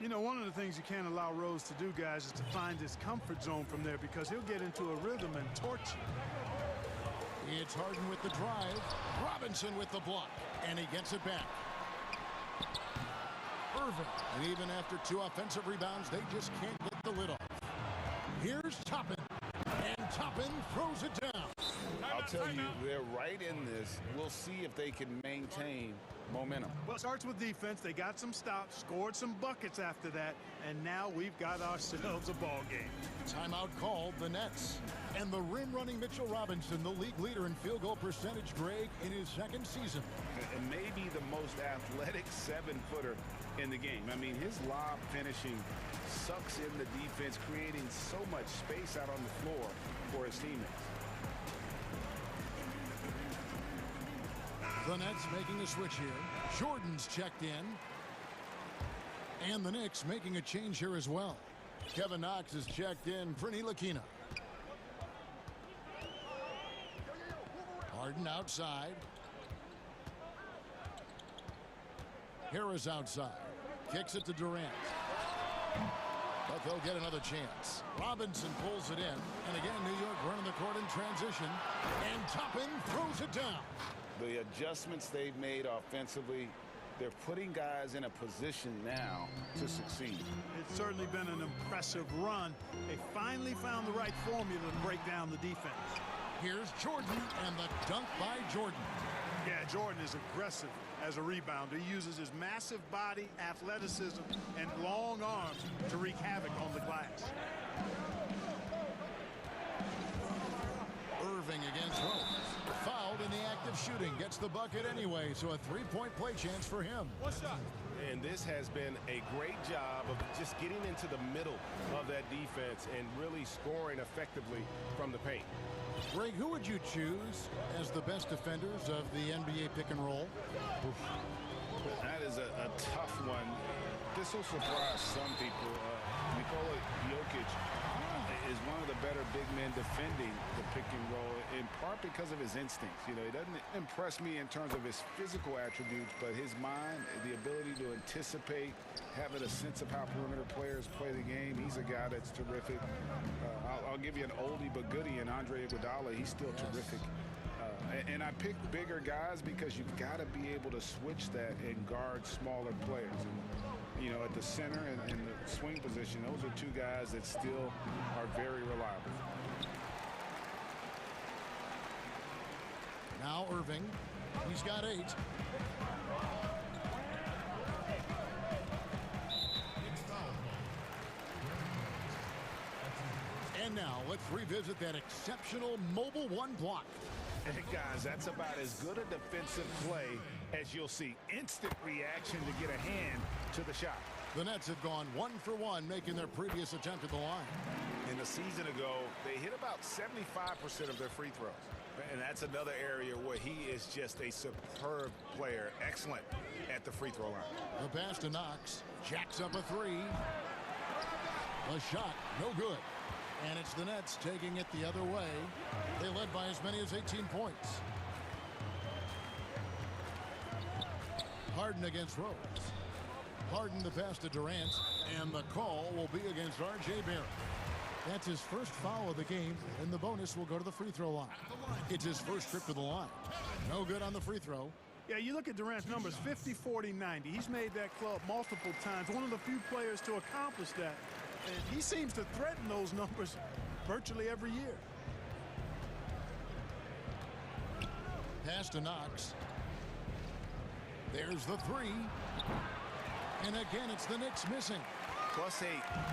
You know, one of the things you can't allow Rose to do, guys, is to find his comfort zone from there because he'll get into a rhythm and torch you. It's Harden with the drive. Robinson with the block. And he gets it back. Irving. And even after two offensive rebounds, they just can't get the lid off. Here's Toppin. And Toppin throws it down. I'll tell you, they're right in this. We'll see if they can maintain momentum. Well, it starts with defense. They got some stops, scored some buckets after that, and now we've got ourselves a ball game. Timeout called, the Nets. And the rim-running Mitchell Robinson, the league leader in field goal percentage, Greg, in his second season. And maybe the most athletic seven-footer in the game. I mean, his lob finishing sucks in the defense, creating so much space out on the floor for his teammates. The Nets making a switch here. Jordan's checked in. And the Knicks making a change here as well. Kevin Knox is checked in for Ntilikina. Harden outside. Harris outside. Kicks it to Durant. But they'll get another chance. Robinson pulls it in. And again, New York running the court in transition. And Toppin throws it down. The adjustments they've made offensively, they're putting guys in a position now to succeed. It's certainly been an impressive run. They finally found the right formula to break down the defense. Here's Jordan and the dunk by Jordan. Yeah, Jordan is aggressive as a rebounder. He uses his massive body, athleticism, and long arms to wreak havoc on the glass. Irving against Rose. Fouled in the act of shooting. Gets the bucket anyway, so a three-point play chance for him. One shot. And this has been a great job of just getting into the middle of that defense and really scoring effectively from the paint. Greg, who would you choose as the best defenders of the NBA pick and roll? Oof. That is a tough one. This will surprise some people. Nikola Jokic is one of the better big men defending the pick and roll, in part because of his instincts. You know, he doesn't impress me in terms of his physical attributes, but his mind, the ability to anticipate, having a sense of how perimeter players play the game. He's a guy that's terrific. I'll give you an oldie but goodie in Andre Iguodala. He's still terrific. And I pick bigger guys because you've got to be able to switch that and guard smaller players. And, you know, at the center and the swing position, those are two guys that still are very reliable. Now Irving. He's got 8. And now let's revisit that exceptional mobile one block. Hey, guys, that's about as good a defensive play as you'll see. Instant reaction to get a hand to the shot. The Nets have gone 1 for 1, making their previous attempt at the line. In the season ago, they hit about 75% of their free throws. And that's another area where he is just a superb player. Excellent at the free throw line. The pass to Knox. Jacks up a 3. A shot, no good. And it's the Nets taking it the other way. They led by as many as 18 points. Harden against Rose. Harden the pass to Durant. And the call will be against R.J. Barrett. That's his first foul of the game, and the bonus will go to the free throw line. It's his first trip to the line. No good on the free throw. Yeah, you look at Durant's numbers, 50, 40, 90. He's made that club multiple times. One of the few players to accomplish that. And he seems to threaten those numbers virtually every year. Pass to Knox. There's the 3. And again, it's the Knicks missing. +8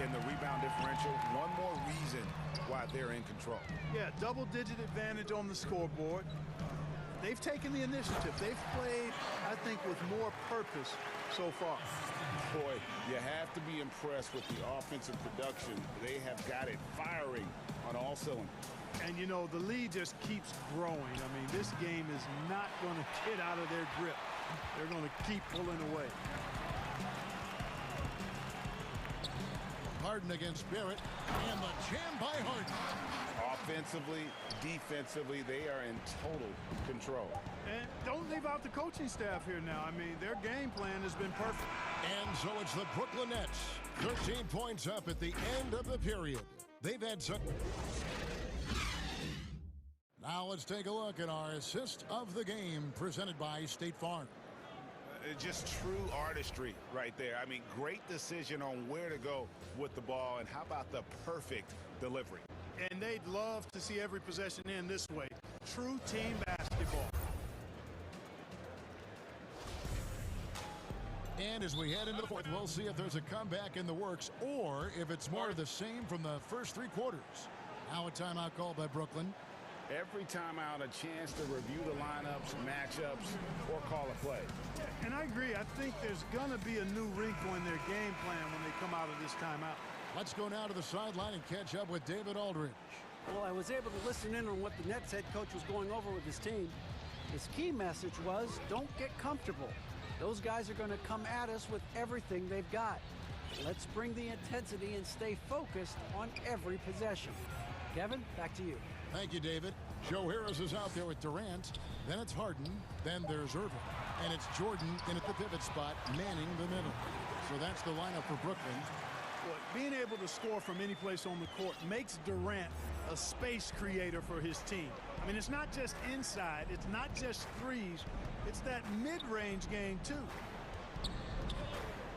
in the rebound differential. One more reason why they're in control. Yeah, double-digit advantage on the scoreboard. They've taken the initiative. They've played, I think, with more purpose so far. Boy, you have to be impressed with the offensive production. They have got it firing on all cylinders. And, you know, the lead just keeps growing. I mean, this game is not going to get out of their grip. They're going to keep pulling away. Harden against Barrett, and the jam by Harden. Offensively, defensively, they are in total control. And don't leave out the coaching staff here now. I mean, their game plan has been perfect. And so it's the Brooklyn Nets, 13 points up at the end of the period. They've had some... Now let's take a look at our assist of the game presented by State Farm. Just true artistry right there. I mean, great decision on where to go with the ball, and how about the perfect delivery? And they'd love to see every possession end this way. True team basketball. And as we head into the fourth, we'll see if there's a comeback in the works or if it's more of the same from the first 3 quarters. Now a timeout called by Brooklyn. Every timeout, a chance to review the lineups, matchups, or call a play. And I agree. I think there's going to be a new wrinkle in their game plan when they come out of this timeout. Let's go now to the sideline and catch up with David Aldridge. Well, I was able to listen in on what the Nets head coach was going over with his team. His key message was, don't get comfortable. Those guys are going to come at us with everything they've got. Let's bring the intensity and stay focused on every possession. Kevin, back to you. Thank you, David. Joe Harris is out there with Durant. Then it's Harden. Then there's Irving. And it's Jordan in at the pivot spot, manning the middle. So that's the lineup for Brooklyn. Well, being able to score from any place on the court makes Durant a space creator for his team. I mean, it's not just inside. It's not just threes. It's that mid-range game, too.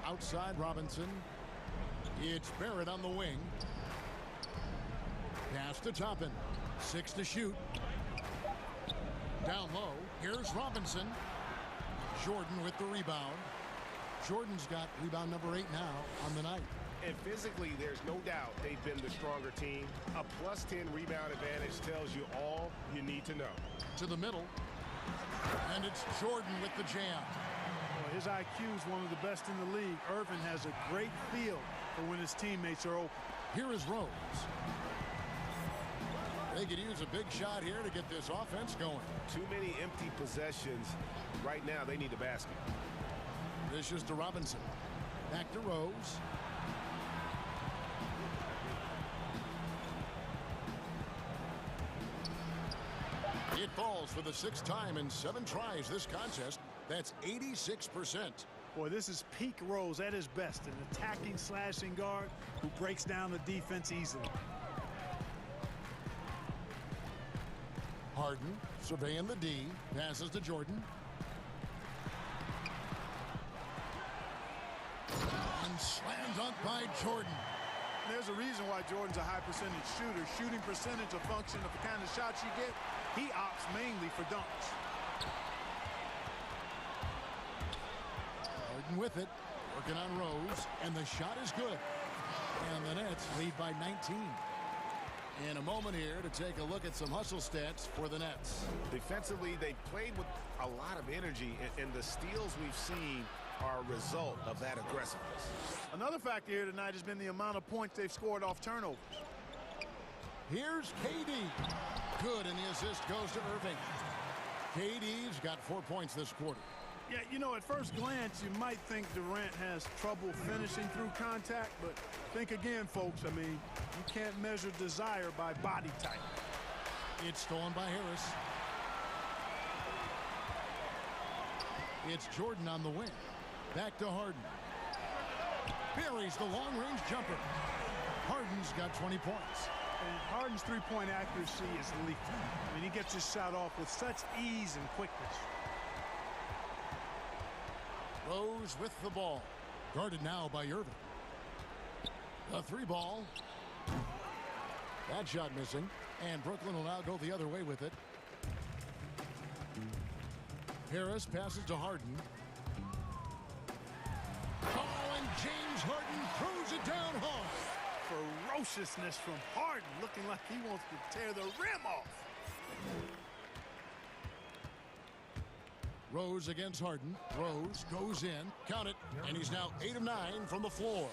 Outside Robinson. It's Barrett on the wing. Pass to Toppin. 6 to shoot. Down low. Here's Robinson. Jordan with the rebound. Jordan's got rebound number 8 now on the night. And physically, there's no doubt they've been the stronger team. A +10 rebound advantage tells you all you need to know. To the middle. And it's Jordan with the jam. Well, his IQ is one of the best in the league. Irvin has a great feel for when his teammates are open. Here is Rose. They could use a big shot here to get this offense going. Too many empty possessions. Right now, they need a basket. This is to Robinson. Back to Rose. It falls for the 6th time in 7 tries this contest. That's 86%. Boy, this is peak Rose at his best, an attacking, slashing guard who breaks down the defense easily. Harden surveying the D. Passes to Jordan. And slammed up by Jordan. There's a reason why Jordan's a high percentage shooter. Shooting percentage a function of the kind of shots you get. He opts mainly for dunks. Harden with it, working on Rose, and the shot is good. And the Nets lead by 19. In a moment here to take a look at some hustle stats for the Nets. Defensively, they played with a lot of energy, and the steals we've seen are a result of that aggressiveness. Another factor here tonight has been the amount of points they've scored off turnovers. Here's KD. Good, and the assist goes to Irving. KD's got 4 points this quarter. Yeah, you know, at first glance, you might think Durant has trouble finishing through contact, but think again, folks. I mean, you can't measure desire by body type. It's stolen by Harris. It's Jordan on the wing. Back to Harden. Buries the long-range jumper. Harden's got 20 points. And Harden's three-point accuracy is lethal. I mean, he gets his shot off with such ease and quickness. Rose with the ball. Guarded now by Irving. The three ball. That shot missing. And Brooklyn will now go the other way with it. Harris passes to Harden. Oh, and James Harden throws it down hard. Ferociousness from Harden, looking like he wants to tear the rim off. Rose against Harden. Rose goes in. Count it. And he's now 8 of 9 from the floor.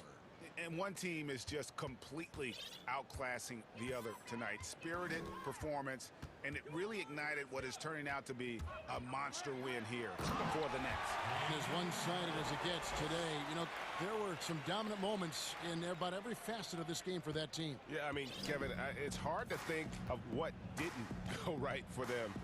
And one team is just completely outclassing the other tonight. Spirited performance, and it really ignited what is turning out to be a monster win here for the Nets. And as one-sided as it gets today, you know, there were some dominant moments in about every facet of this game for that team. Yeah, I mean, Kevin, it's hard to think of what didn't go right for them.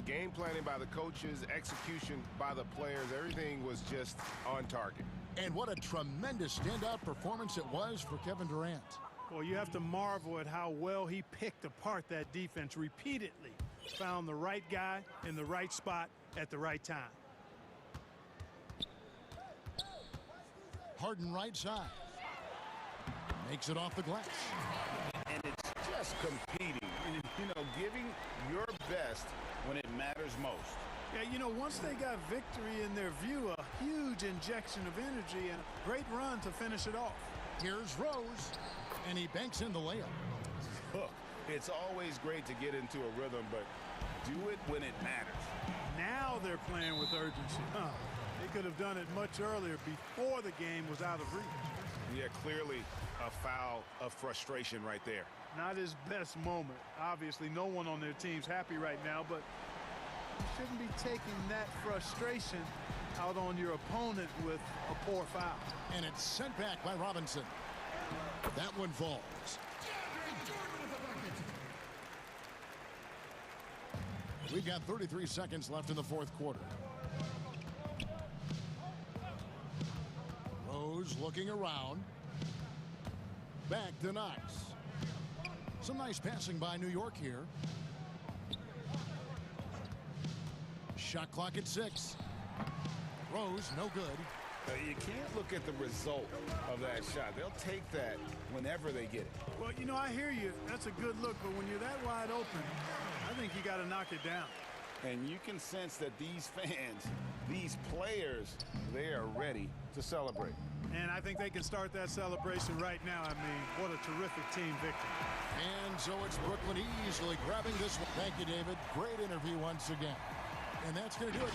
Game planning by the coaches, execution by the players, everything was just on target. And what a tremendous standout performance it was for Kevin Durant. Well, you have to marvel at how well he picked apart that defense repeatedly. Found the right guy in the right spot at the right time. Harden right side. Makes it off the glass. And it's just competing, you know, giving your best when it matters most. Yeah, you know, once they got victory in their view, a huge injection of energy and a great run to finish it off. Here's Rose, and he banks in the layup. Look, it's always great to get into a rhythm, but do it when it matters. Now they're playing with urgency. They could have done it much earlier before the game was out of reach. Yeah, clearly a foul of frustration right there. Not his best moment. Obviously, no one on their team's happy right now, but you shouldn't be taking that frustration out on your opponent with a poor foul. And it's sent back by Robinson. That one falls. We've got 33 seconds left in the fourth quarter. Rose looking around. Back to Knox. Some nice passing by New York here. Shot clock at 6. Rose, no good. You can't look at the result of that shot. They'll take that whenever they get it. Well, you know, I hear you. That's a good look, but when you're that wide open, I think you got to knock it down. And you can sense that these fans, these players, they are ready to celebrate. And I think they can start that celebration right now. I mean, what a terrific team victory. And so it's Brooklyn easily grabbing this one. Thank you, David. Great interview once again. And that's going to do it.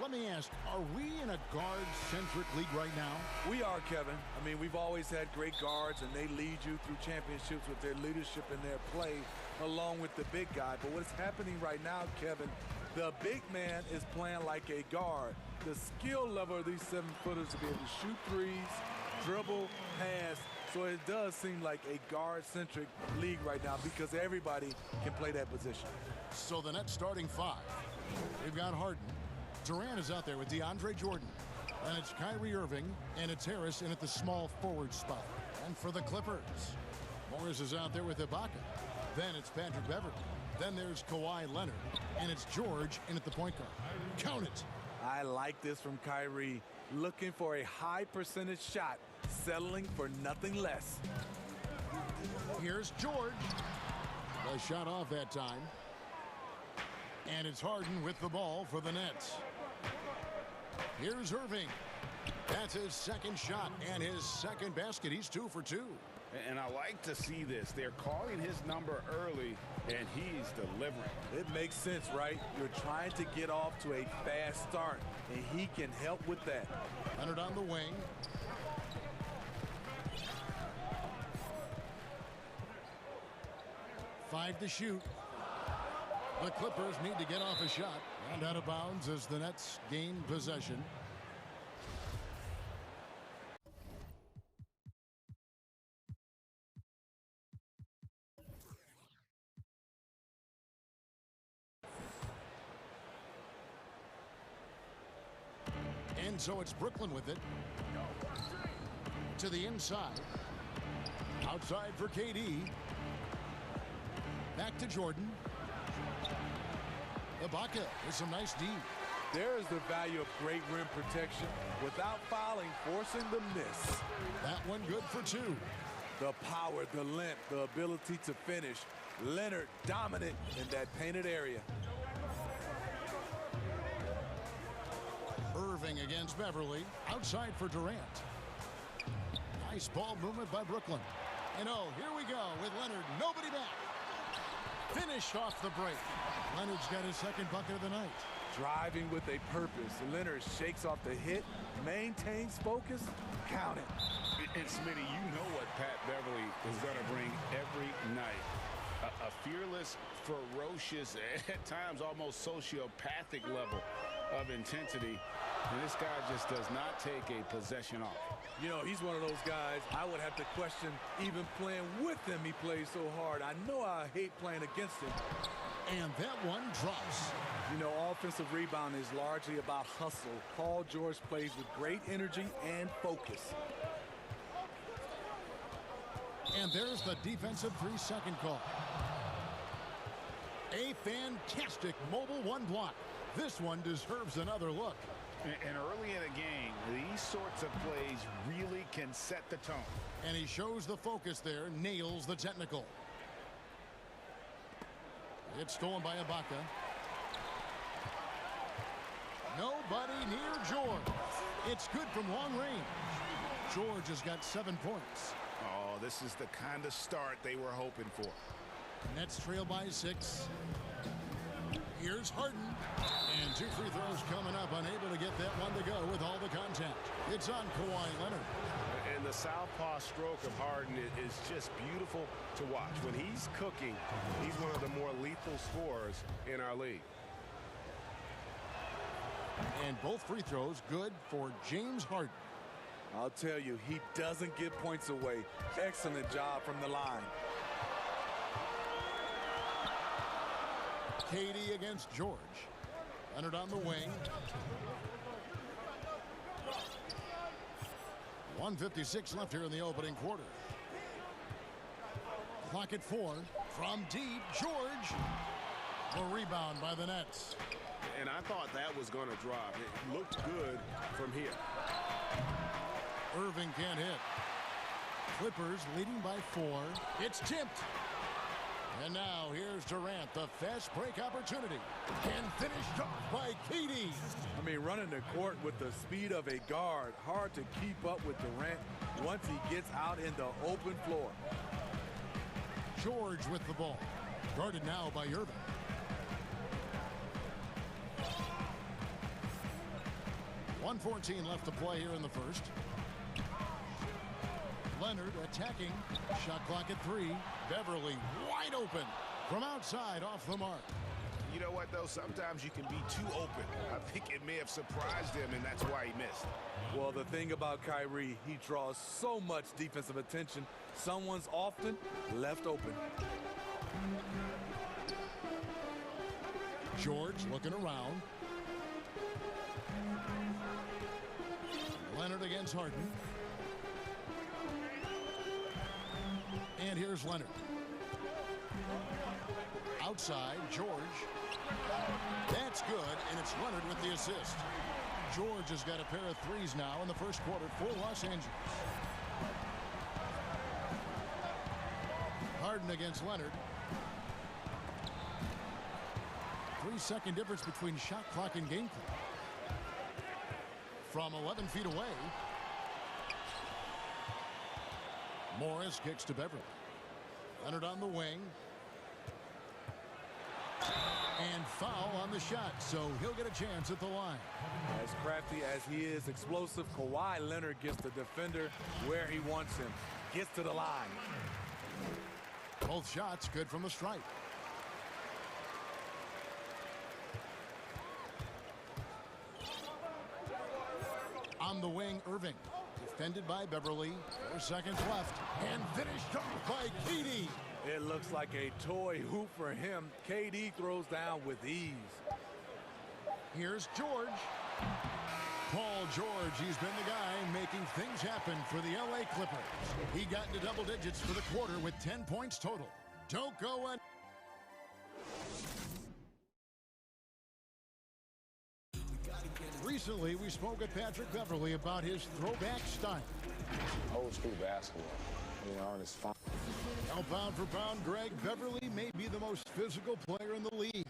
Let me ask, are we in a guard-centric league right now? We are, Kevin. I mean, we've always had great guards, and they lead you through championships with their leadership and their play, along with the big guy. But what's happening right now, Kevin, the big man is playing like a guard. The skill level of these 7-footers to be able to shoot threes, dribble, pass. So it does seem like a guard-centric league right now because everybody can play that position. So the Nets starting 5. We've got Harden. Durant is out there with DeAndre Jordan. And it's Kyrie Irving, and it's Harris in at the small forward spot. And for the Clippers, Morris is out there with Ibaka. Then it's Patrick Beverley. Then there's Kawhi Leonard, and it's George in at the point guard. Count it. I like this from Kyrie. Looking for a high percentage shot, settling for nothing less. Here's George. The shot off that time. And it's Harden with the ball for the Nets. Here's Irving. That's his second shot and his second basket. He's 2 for 2. And I like to see this. They're calling his number early, and he's delivering. It makes sense, right? You're trying to get off to a fast start, and he can help with that. Leonard on the wing. Five to shoot. The Clippers need to get off a shot. And out of bounds as the Nets gain possession. And so it's Brooklyn with it. To the inside. Outside for KD. Back to Jordan. Ibaka with some nice D. There's the value of great rim protection without fouling, forcing the miss. That one good for 2. The power, the length, the ability to finish. Leonard dominant in that painted area. Irving against Beverley. Outside for Durant. Nice ball movement by Brooklyn. And oh, here we go with Leonard. Nobody back. Finished off the break. Leonard's got his second bucket of the night. Driving with a purpose. Leonard shakes off the hit, maintains focus, count it. And Smitty, you know what Pat Beverley is going to bring every night. A fearless, ferocious, at times almost sociopathic level of intensity. And this guy just does not take a possession off. You know, he's one of those guys I would have to question even playing with him. He plays so hard. I know I hate playing against him. And that one drops. You know, offensive rebound is largely about hustle. Paul George plays with great energy and focus. And there's the defensive 3-second call. A fantastic mobile one block. This one deserves another look. And early in a game, these sorts of plays really can set the tone. And he shows the focus there, nails the technical. It's stolen by Ibaka. Nobody near George. It's good from long range. George has got 7 points. Oh, this is the kind of start they were hoping for. Nets trail by 6. Here's Harden. And 2 free throws coming up. Unable to get that one to go with all the contact. It's on Kawhi Leonard. And the southpaw stroke of Harden is just beautiful to watch. When he's cooking, he's one of the more lethal scorers in our league. And both free throws good for James Harden. I'll tell you, he doesn't give points away. Excellent job from the line. KD against George. Leonard on the wing. 1:56 left here in the opening quarter. Clock at 4. From deep, George. The rebound by the Nets. And I thought that was going to drop. It looked good from here. Irving can't hit. Clippers leading by 4. It's tipped. And now here's Durant, the fast break opportunity. And finished off by KD. I mean, running the court with the speed of a guard. Hard to keep up with Durant once he gets out in the open floor. George with the ball. Guarded now by Irving. 1:14 left to play here in the first. Leonard attacking. Shot clock at 3. Beverly wide open from outside off the mark. You know what, though? Sometimes you can be too open. I think it may have surprised him, and that's why he missed. Well, the thing about Kyrie, he draws so much defensive attention. Someone's often left open. George looking around. Leonard against Harden. And here's Leonard. Outside, George. That's good, and it's Leonard with the assist. George has got a pair of threes now in the first quarter for Los Angeles. Harden against Leonard. 3-second difference between shot clock and game clock. From 11 feet away. Morris kicks to Beverly. Leonard on the wing. And foul on the shot, so he'll get a chance at the line. As crafty as he is explosive, Kawhi Leonard gets the defender where he wants him. Gets to the line. Both shots good from the stripe. On the wing, Irving. Defended by Beverly. 4 seconds left. And finished off by KD. It looks like a toy hoop for him. KD throws down with ease. Here's George. Paul George, he's been the guy making things happen for the LA Clippers. He got into double digits for the quarter with 10 points total. Don't go and recently, we spoke with Patrick Beverly about his throwback style. Old school basketball, you know, and it's fun. Now, pound for pound, Greg, Beverly may be the most physical player in the league.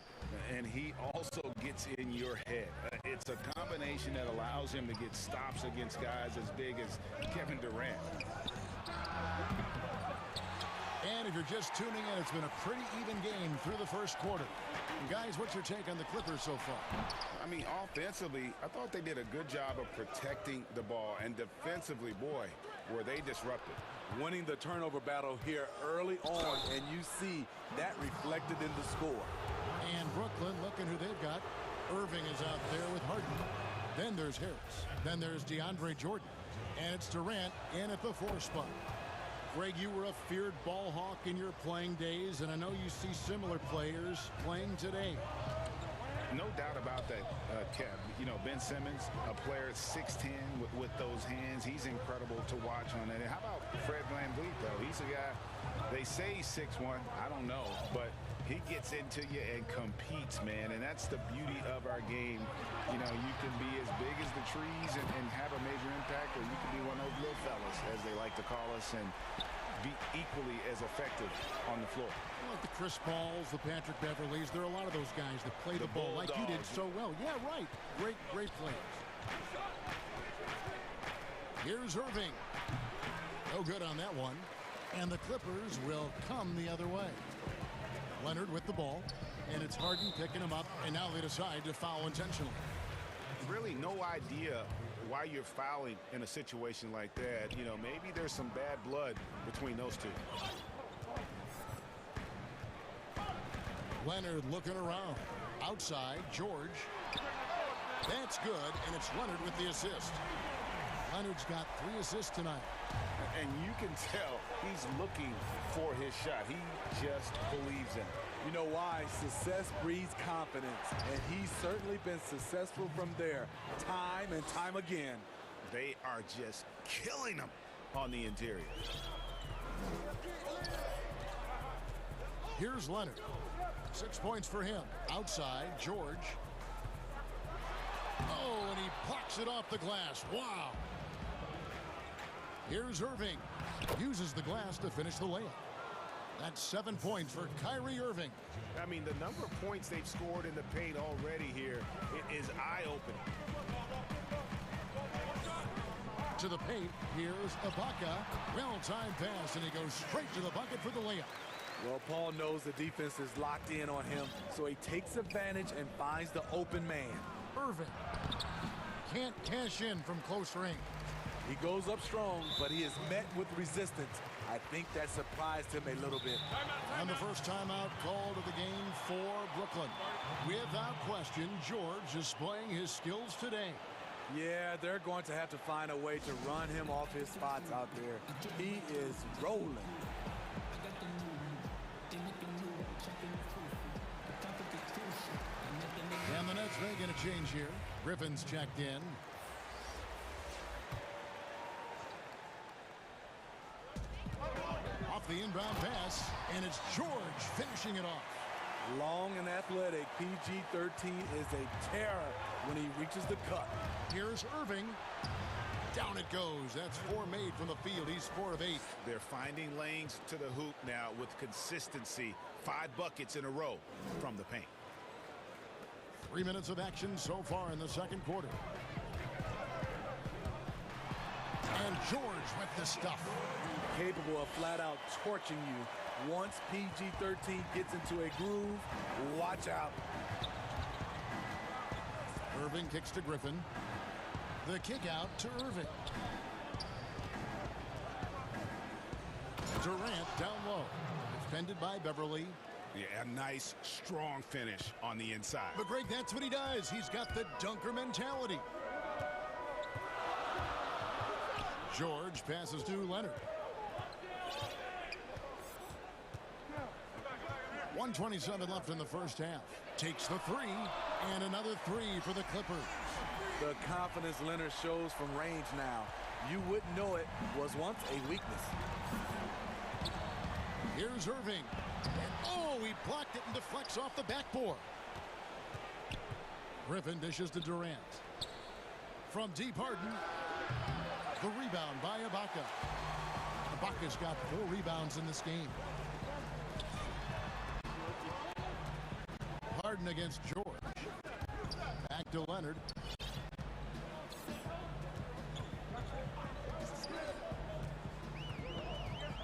And he also gets in your head. It's a combination that allows him to get stops against guys as big as Kevin Durant. And if you're just tuning in, it's been a pretty even game through the first quarter. And guys, what's your take on the Clippers so far? I mean, offensively, I thought they did a good job of protecting the ball. And defensively, boy, were they disruptive. Winning the turnover battle here early on, and you see that reflected in the score. And Brooklyn, looking who they've got. Irving is out there with Harden. Then there's Harris. Then there's DeAndre Jordan. And it's Durant in at the 4 spot. Greg, you were a feared ball hawk in your playing days, and I know you see similar players playing today. No doubt about that, Kev. You know, Ben Simmons, a player at 6'10" with those hands. He's incredible to watch on that. And how about Fred VanVleet, though? He's a guy, they say he's 6'1". I don't know, but he gets into you and competes, man. And that's the beauty of our game. You know, you can be as big as the trees and have a major impact, or you can be one of those little fellas, as they like to call us, and be equally as effective on the floor. Like the Chris Pauls, the Patrick Beverleys, there are a lot of those guys that play the ball like you did so well. Yeah, right. Great players. Here's Irving. No good on that one. And the Clippers will come the other way. Leonard with the ball. And it's Harden picking him up. And now they decide to foul intentionally. Really no idea why you're fouling in a situation like that. You know, maybe there's some bad blood between those two. Leonard looking around. Outside, George. That's good, and it's Leonard with the assist. Leonard's got 3 assists tonight. And you can tell he's looking for his shot. He just believes in it. You know why? Success breeds confidence, and he's certainly been successful from there time and time again. They are just killing him on the interior. Here's Leonard. 6 points for him. Outside, George. Oh, and he plucks it off the glass. Wow. Here's Irving. Uses the glass to finish the layup. That's 7 points for Kyrie Irving. I mean, the number of points they've scored in the paint already here is eye-opening. To the paint, here's Ibaka. Well-timed pass, and he goes straight to the bucket for the layup. Well, Paul knows the defense is locked in on him, so he takes advantage and finds the open man. Irving. can't cash in from close range. He goes up strong, but he is met with resistance. I think that surprised him a little bit. And the first timeout called of the game for Brooklyn. Without question, George displaying his skills today. Yeah, they're going to have to find a way to run him off his spots out there. He is rolling. And the Nets making a change here. Griffin's checked in. Off the inbound pass, and it's George finishing it off. Long and athletic, PG-13 is a terror when he reaches the cup. Here's Irving. Down it goes. That's 4 made from the field. He's 4 of 8. They're finding lanes to the hoop now with consistency. 5 buckets in a row from the paint. 3 minutes of action so far in the second quarter. And George with the stuff. Capable of flat out torching you. Once PG-13 gets into a groove, watch out. Irving kicks to Griffin. The kick out to Irving. Durant down low. Defended by Beverly. Yeah, a nice, strong finish on the inside. But Greg, that's what he does. He's got the dunker mentality. George passes to Leonard. 1:27 left in the first half. Takes the 3, and another 3 for the Clippers. The confidence Leonard shows from range now. You wouldn't know it was once a weakness. Here's Irving. And oh, he blocked it and deflects off the backboard. Griffin dishes to Durant. From deep, Harden. The rebound by Ibaka. Ibaka's got 4 rebounds in this game. Harden against George. Back to Leonard.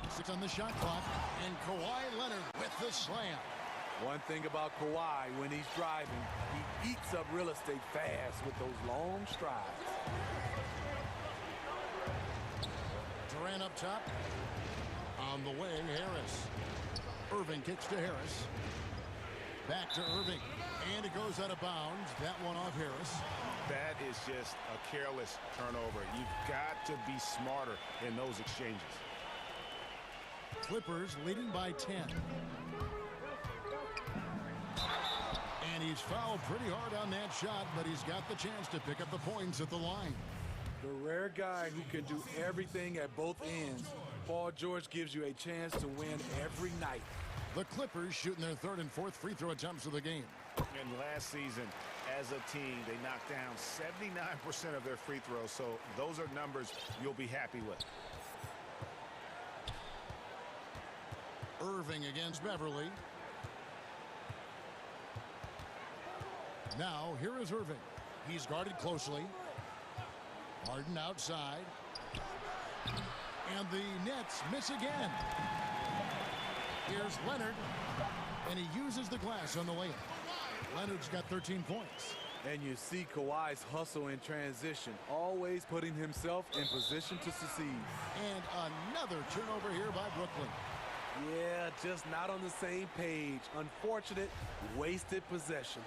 Six on the shot clock. And Kawhi Leonard with the slam. One thing about Kawhi, when he's driving, he eats up real estate fast with those long strides. Durant up top. On the way, Harris. Irving kicks to Harris. Back to Irving. And it goes out of bounds. That one off Harris. That is just a careless turnover. You've got to be smarter in those exchanges. Clippers leading by 10. And he's fouled pretty hard on that shot, but he's got the chance to pick up the points at the line. The rare guy who can do everything at both ends. Paul George gives you a chance to win every night. The Clippers shooting their 3rd and 4th free throw attempts of the game. And last season, as a team, they knocked down 79% of their free throws, so those are numbers you'll be happy with. Irving against Beverly. Now, here is Irving. He's guarded closely. Harden outside. And the Nets miss again. Here's Leonard. And he uses the glass on the layup. Leonard's got 13 points. And you see Kawhi's hustle in transition, always putting himself in position to succeed. And another turnover here by Brooklyn. Yeah, just not on the same page. Unfortunate, wasted possession.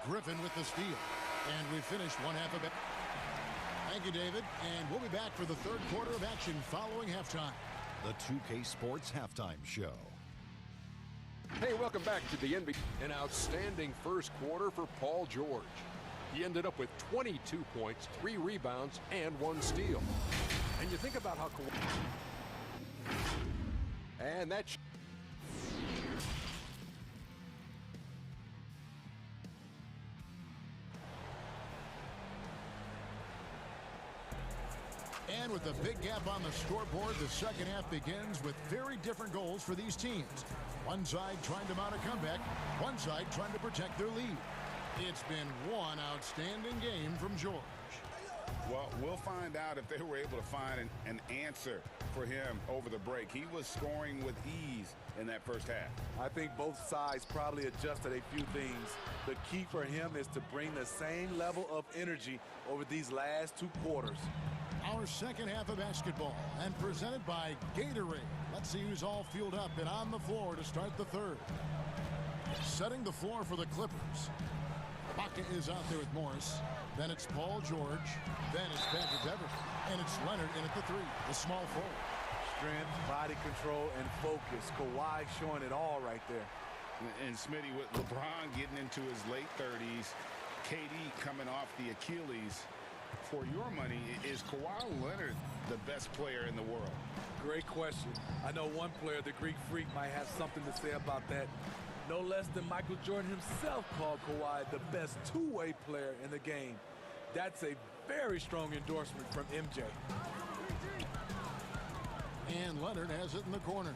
Griffin with the steal. And we finished one half of it. Thank you, David. And we'll be back for the 3rd quarter of action following halftime. The 2K Sports Halftime Show. Hey, welcome back to the NBA. An outstanding first quarter for Paul George. He ended up with 22 points, 3 rebounds, and 1 steal. And you think about how and that And with the big gap on the scoreboard, the second half begins with very different goals for these teams. One side trying to mount a comeback, one side trying to protect their lead. It's been one outstanding game from George. Well, we'll find out if they were able to find an answer for him over the break. He was scoring with ease in that first half. I think both sides probably adjusted a few things. The key for him is to bring the same level of energy over these last 2 quarters. Our second half of basketball, and presented by Gatorade. Let's see who's all fueled up and on the floor to start the third. Setting the floor for the Clippers. Baca is out there with Morris. Then it's Paul George. Then it's Patrick Beverly. And it's Leonard in at the 3, the small forward. Strength, body control, and focus. Kawhi showing it all right there. And Smitty, with LeBron getting into his late 30s, KD coming off the Achilles, for your money, is Kawhi Leonard the best player in the world? Great question. I know one player, the Greek Freak, might have something to say about that. No less than Michael Jordan himself called Kawhi the best two-way player in the game. That's a very strong endorsement from MJ. And Leonard has it in the corner.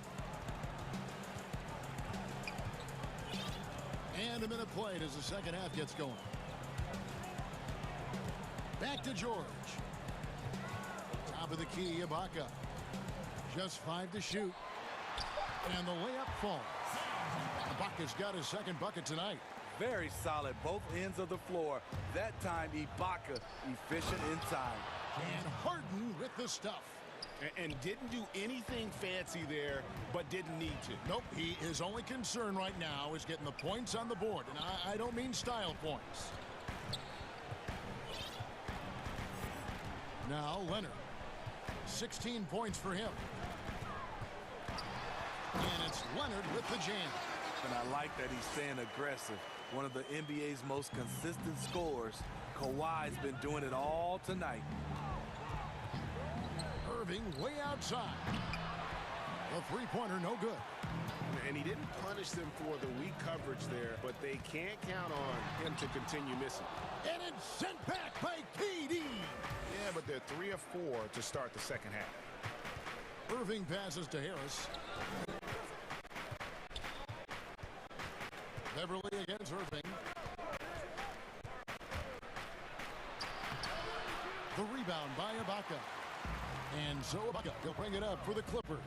And a minute played as the second half gets going. Back to George. Top of the key, Ibaka. Just 5 to shoot. And the layup falls. Ibaka's got his second bucket tonight. Very solid, both ends of the floor. That time, Ibaka efficient inside. And Harden with the stuff. And didn't do anything fancy there, but didn't need to. Nope, his only concern right now is getting the points on the board. And I don't mean style points. Now Leonard. 16 points for him. And it's Leonard with the jam. And I like that he's staying aggressive. One of the NBA's most consistent scorers. Kawhi's been doing it all tonight. Irving way outside. The three-pointer no good. And he didn't punish them for the weak coverage there, but they can't count on him to continue missing. And it's sent back by KD. Yeah, but they're 3 of 4 to start the second half. Irving passes to Harris. Beverly against Irving. The rebound by Ibaka. And so Ibaka will bring it up for the Clippers.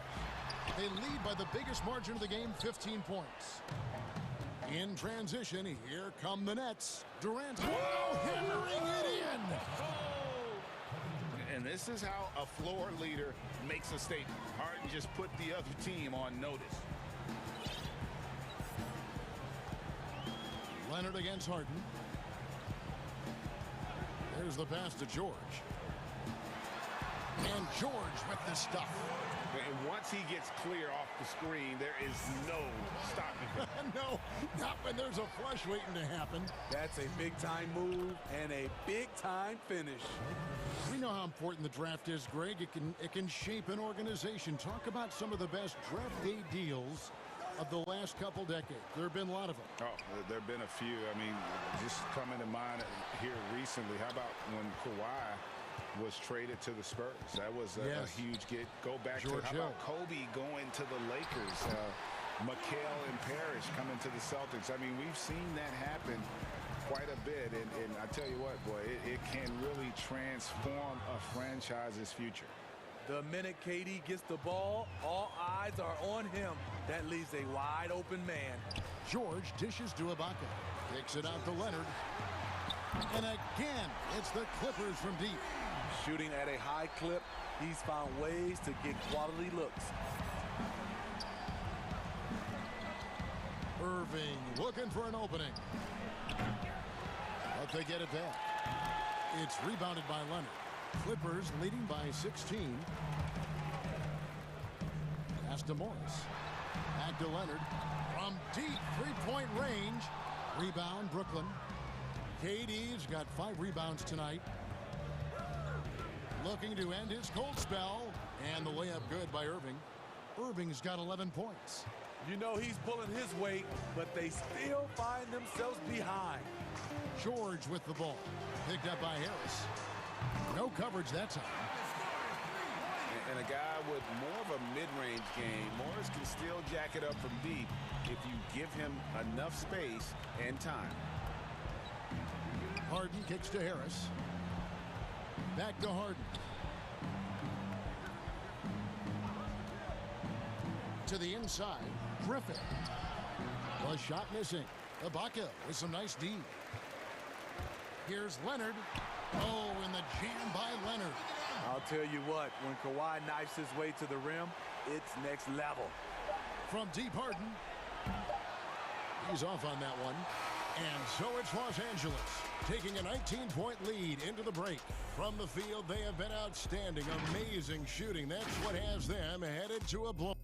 They lead by the biggest margin of the game, 15 points. In transition, here come the Nets. Durant, hammering it in. And this is how a floor leader makes a statement. Harden just put the other team on notice. Leonard against Harden. There's the pass to George. And George with the stuff. And once he gets clear off the screen, there is no stopping him. No, not when there's a flush waiting to happen. That's a big-time move and a big-time finish. We know how important the draft is, Greg. It can shape an organization. Talk about some of the best draft day deals of the last couple decades. There have been a lot of them. Oh, there have been a few. I mean, just coming to mind here recently. How about when Kawhi was traded to the Spurs? That was a huge get. Go back George to how about Kobe going to the Lakers? McHale and Parrish coming to the Celtics. I mean, we've seen that happen quite a bit. And I tell you what, boy, it can really transform a franchise's future. The minute KD gets the ball, all eyes are on him. That leaves a wide open man. George dishes to Ibaka. Kicks it out to Leonard. And again, it's the Clippers from deep. Shooting at a high clip, he's found ways to get quality looks. Irving looking for an opening. But they get it back. It's rebounded by Leonard. Clippers leading by 16. Pass to Morris. Back to Leonard. From deep three-point range. Rebound, Brooklyn. KD's got 5 rebounds tonight. Looking to end his cold spell. And the layup good by Irving. Irving's got 11 points. You know he's pulling his weight, but they still find themselves behind. George with the ball. Picked up by Harris. No coverage that time. And a guy with more of a mid-range game, Morris can still jack it up from deep if you give him enough space and time. Harden kicks to Harris. Back to Harden. To the inside. Griffin. The shot missing. Ibaka with some nice D. Here's Leonard. Oh, and the jam by Leonard. I'll tell you what, when Kawhi knifes his way to the rim, it's next level. From deep, Harden. He's off on that one. And so it's Los Angeles taking a 19-point lead into the break. From the field, they have been outstanding. Amazing shooting. That's what has them headed to a blow.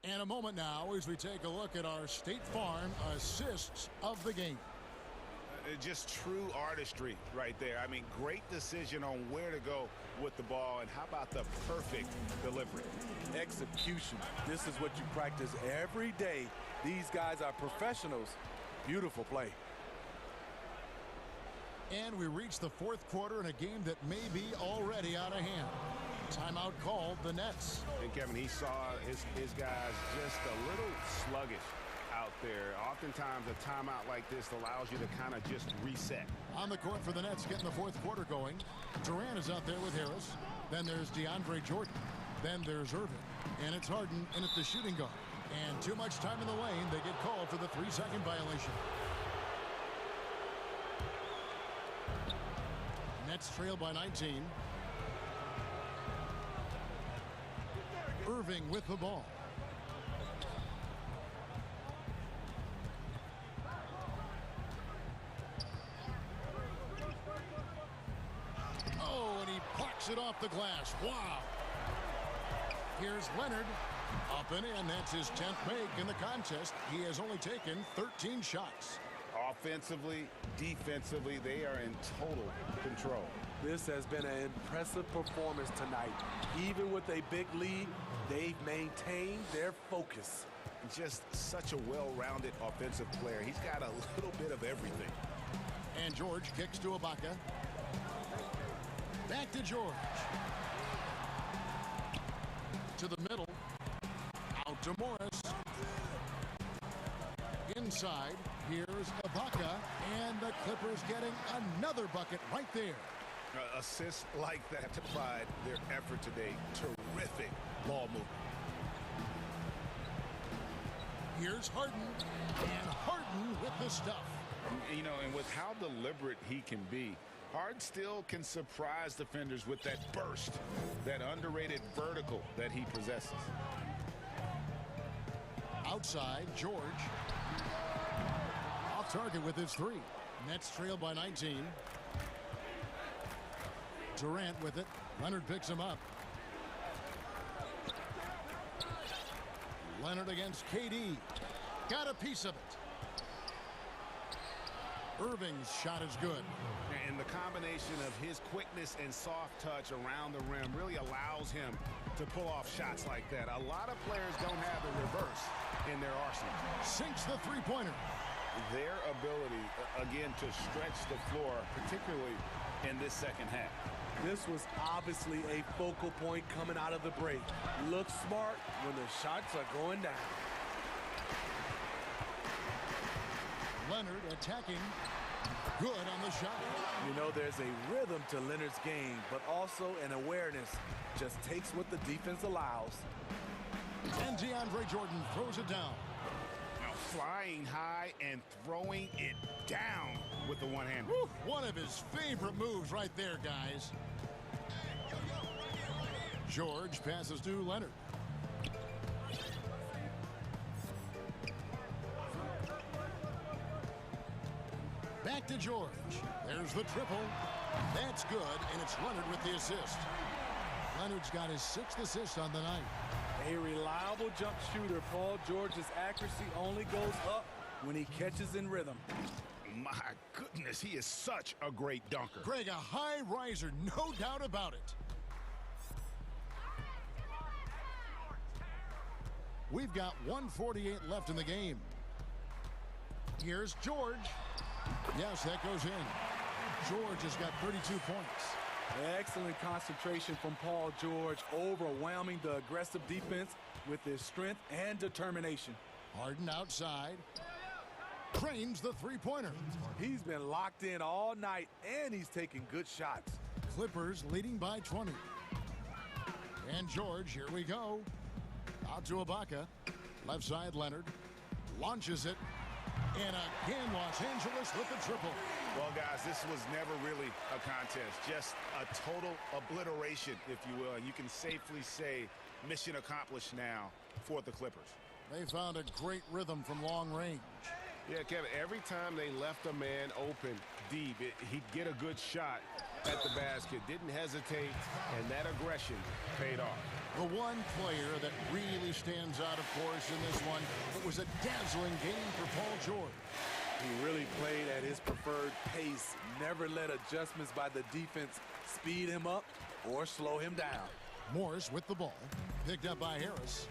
And a moment now as we take a look at our State Farm assists of the game. Just true artistry right there. I mean, great decision on where to go with the ball, and how about the perfect delivery? Execution. This is what you practice every day. These guys are professionals. Beautiful play. And we reach the fourth quarter in a game that may be already out of hand. Timeout called the Nets. And Kevin, he saw his guys just a little sluggish out there. Oftentimes a timeout like this allows you to kind of just reset. On the court for the Nets getting the fourth quarter going. Durant is out there with Harris. Then there's DeAndre Jordan. Then there's Irving. And it's Harden in at the shooting guard. And too much time in the lane. They get called for the 3-second violation. Nets trail by 19. Irving with the ball. Oh, and he plucks it off the glass. Wow. Here's Leonard. Up and in. That's his 10th make in the contest. He has only taken 13 shots. Offensively, defensively, they are in total control. This has been an impressive performance tonight. Even with a big lead, they've maintained their focus. Just such a well-rounded offensive player. He's got a little bit of everything. And George kicks to Ibaka. Back to George. To the middle. Out to Morris. Inside. Here's Ibaka. And the Clippers getting another bucket right there. Assists like that to provide their effort today. Terrific ball movement. Here's Harden. And Harden with the stuff. You know, and with how deliberate he can be, Harden still can surprise defenders with that burst, that underrated vertical that he possesses. Outside, George. Off target with his three. Nets trail by 19. Durant with it. Leonard picks him up. Leonard against KD. Got a piece of it. Irving's shot is good. And the combination of his quickness and soft touch around the rim really allows him to pull off shots like that. A lot of players don't have the reverse in their arsenal. Sinks the three-pointer. Their ability, again, to stretch the floor, particularly in this second half. This was obviously a focal point coming out of the break. Look smart when the shots are going down. Leonard attacking. Good on the shot. You know, there's a rhythm to Leonard's game, but also an awareness. Just takes what the defense allows. And DeAndre Jordan throws it down. Now flying high and throwing it down with the one hand. One of his favorite moves right there, guys. George passes to Leonard. Back to George. There's the triple. That's good, and it's Leonard with the assist. Leonard's got his 6th assist on the night. A reliable jump shooter. Paul George's accuracy only goes up when he catches in rhythm. My goodness, he is such a great dunker. Greg, a high riser, no doubt about it. We've got 1:48 left in the game. Here's George. Yes, that goes in. George has got 32 points. Excellent concentration from Paul George, overwhelming the aggressive defense with his strength and determination. Harden outside. Cranes the three-pointer. He's been locked in all night, and he's taking good shots. Clippers leading by 20. And George, here we go. Out to Ibaka. Left side, Leonard. Launches it. And again, Los Angeles with the triple. Well, guys, this was never really a contest. Just a total obliteration, if you will. And you can safely say mission accomplished now for the Clippers. They found a great rhythm from long range. Yeah, Kevin, every time they left a man open deep, he'd get a good shot at the basket. Didn't hesitate, and that aggression paid off. The one player that really stands out, of course, in this one, it was a dazzling game for Paul George. He really played at his preferred pace, never let adjustments by the defense speed him up or slow him down. Morris with the ball, picked up by Harris.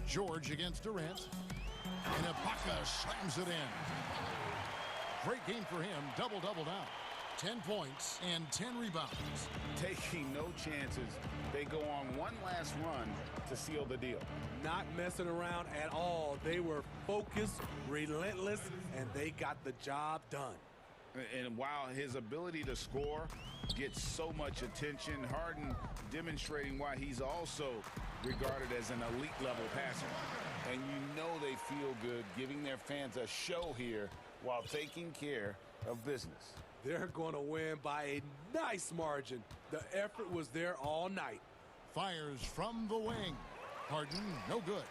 George against Durant, and Ibaka slams it in. Great game for him, double-double now. 10 points and 10 rebounds. Taking no chances. They go on one last run to seal the deal. Not messing around at all. They were focused, relentless, and they got the job done. And while his ability to score gets so much attention, Harden demonstrating why he's also regarded as an elite-level passer. And you know they feel good giving their fans a show here while taking care of business. They're going to win by a nice margin. The effort was there all night. Fires from the wing. Harden, no good.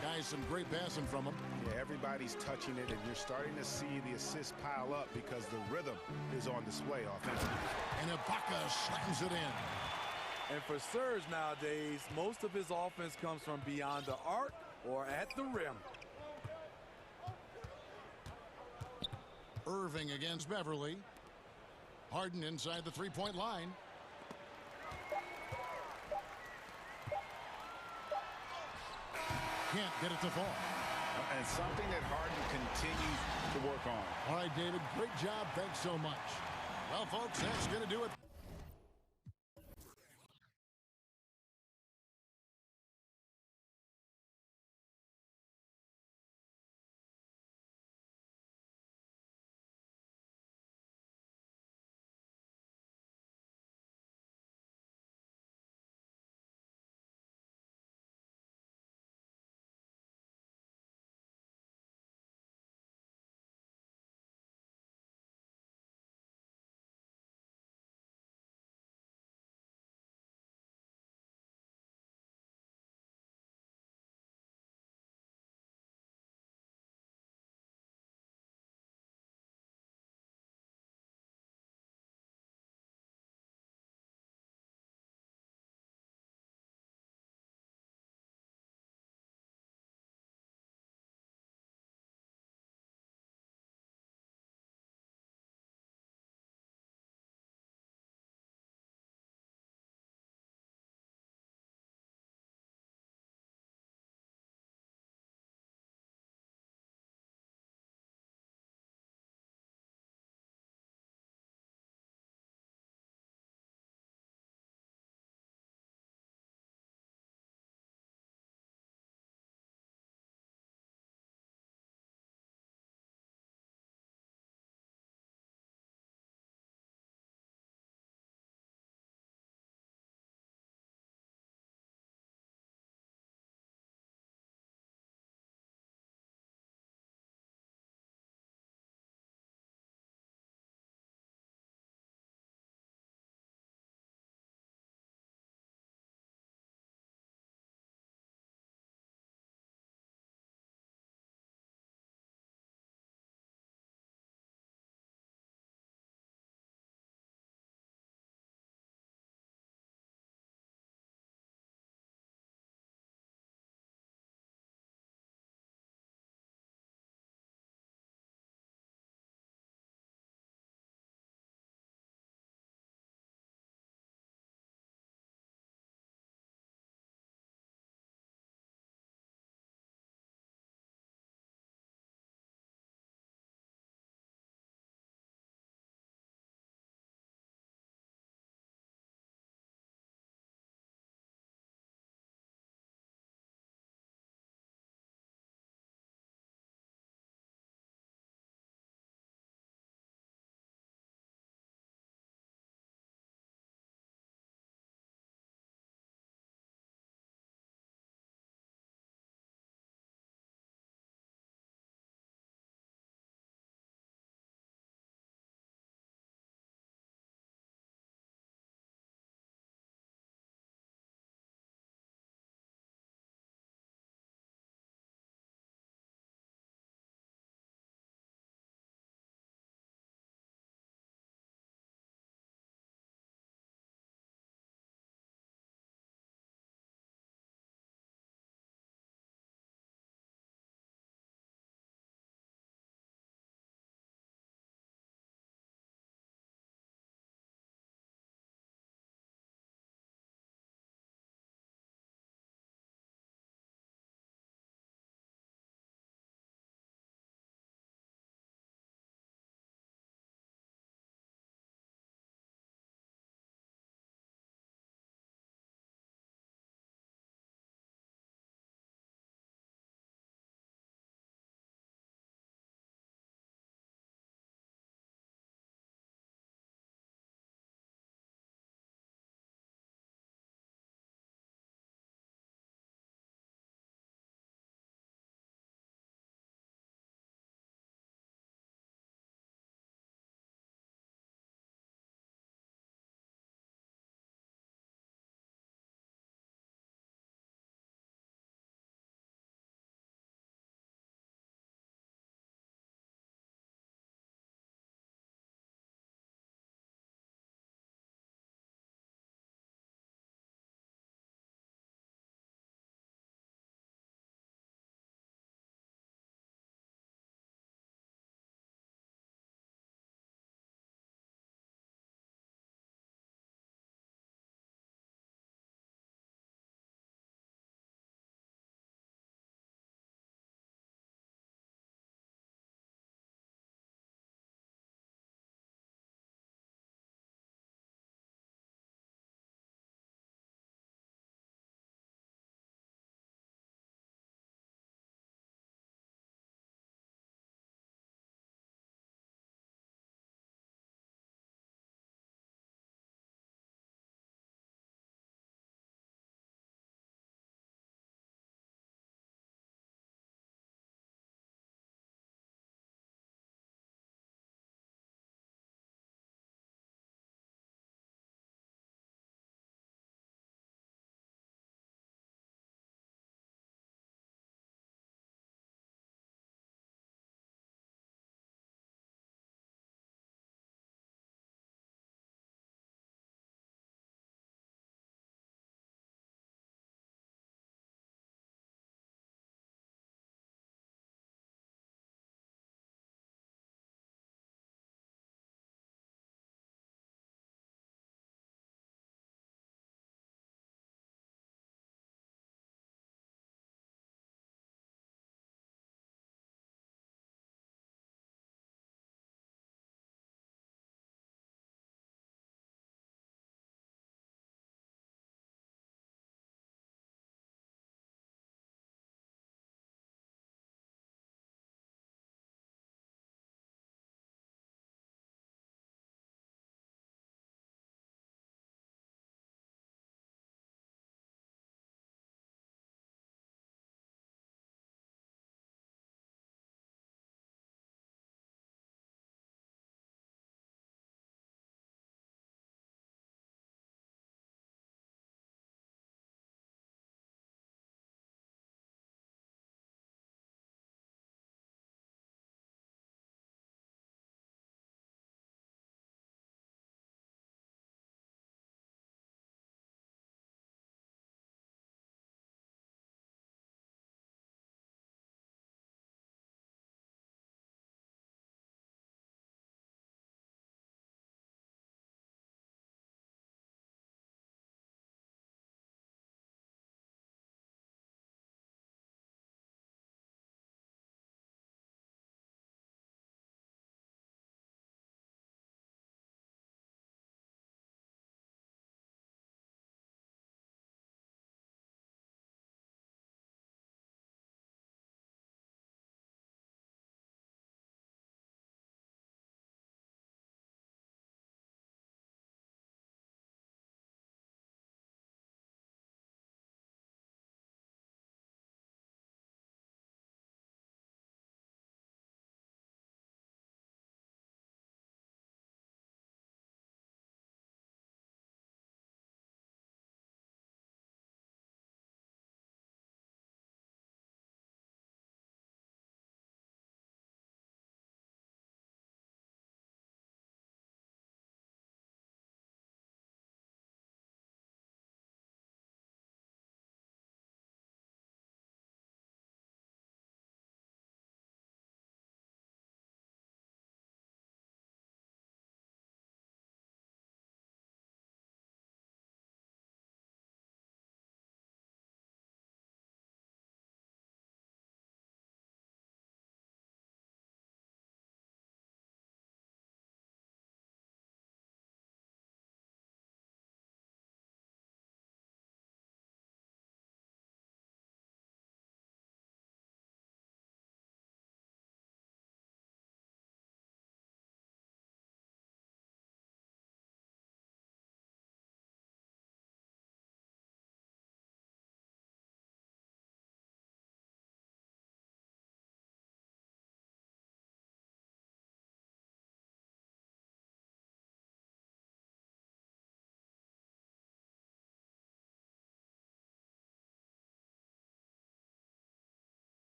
Guys, some great passing from him. Yeah, everybody's touching it, and you're starting to see the assists pile up because the rhythm is on display offensively. And Ibaka slams it in. And for Serge nowadays, most of his offense comes from beyond the arc or at the rim. Irving against Beverly. Harden inside the three-point line. Can't get it to fall. And something that Harden continues to work on. All right, David, great job. Thanks so much. Well, folks, that's going to do it.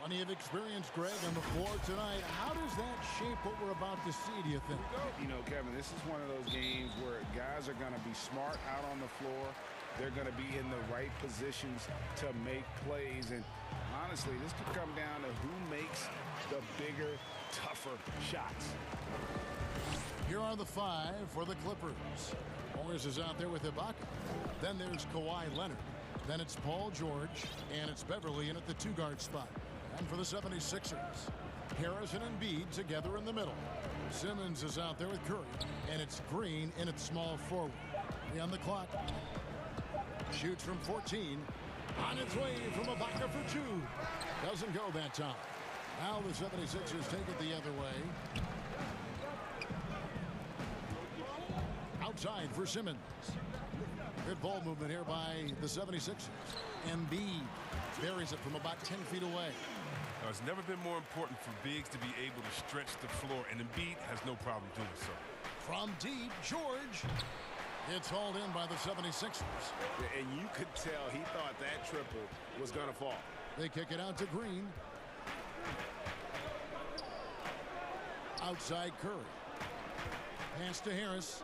Plenty of experience, Greg, on the floor tonight. How does that shape what we're about to see, do you think? You know, Kevin, this is one of those games where guys are going to be smart out on the floor. They're going to be in the right positions to make plays. And honestly, this could come down to who makes the bigger, tougher shots. Here are the 5 for the Clippers. Morris is out there with Ibaka. Then there's Kawhi Leonard. Then it's Paul George. And it's Beverly in at the 2-guard spot. And for the 76ers, Harris and Embiid together in the middle. Simmons is out there with Curry. And it's Green in at small forward. 3 on the clock. Shoots from 14. On its way from Ibaka for 2. Doesn't go that time. Now the 76ers take it the other way. Outside for Simmons. Good ball movement here by the 76ers. Embiid buries it from about 10 feet away. It's never been more important for bigs to be able to stretch the floor, and Embiid has no problem doing so. From deep, George. It's hauled in by the 76ers. And you could tell he thought that triple was going to fall. They kick it out to Green. Outside Curry. Pass to Harris.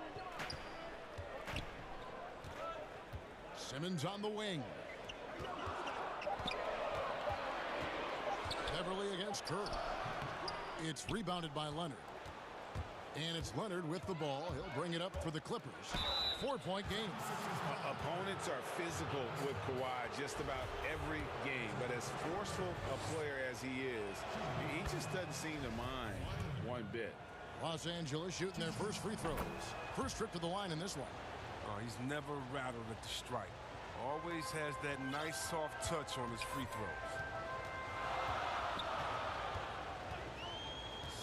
Simmons on the wing. Beverly against Curry. It's rebounded by Leonard. And it's Leonard with the ball. He'll bring it up for the Clippers. 4-point game. Opponents are physical with Kawhi just about every game. But as forceful a player as he is, he just doesn't seem to mind one bit. Los Angeles shooting their first free throws. First trip to the line in this one. Oh, he's never rattled at the strike. Always has that nice soft touch on his free throws.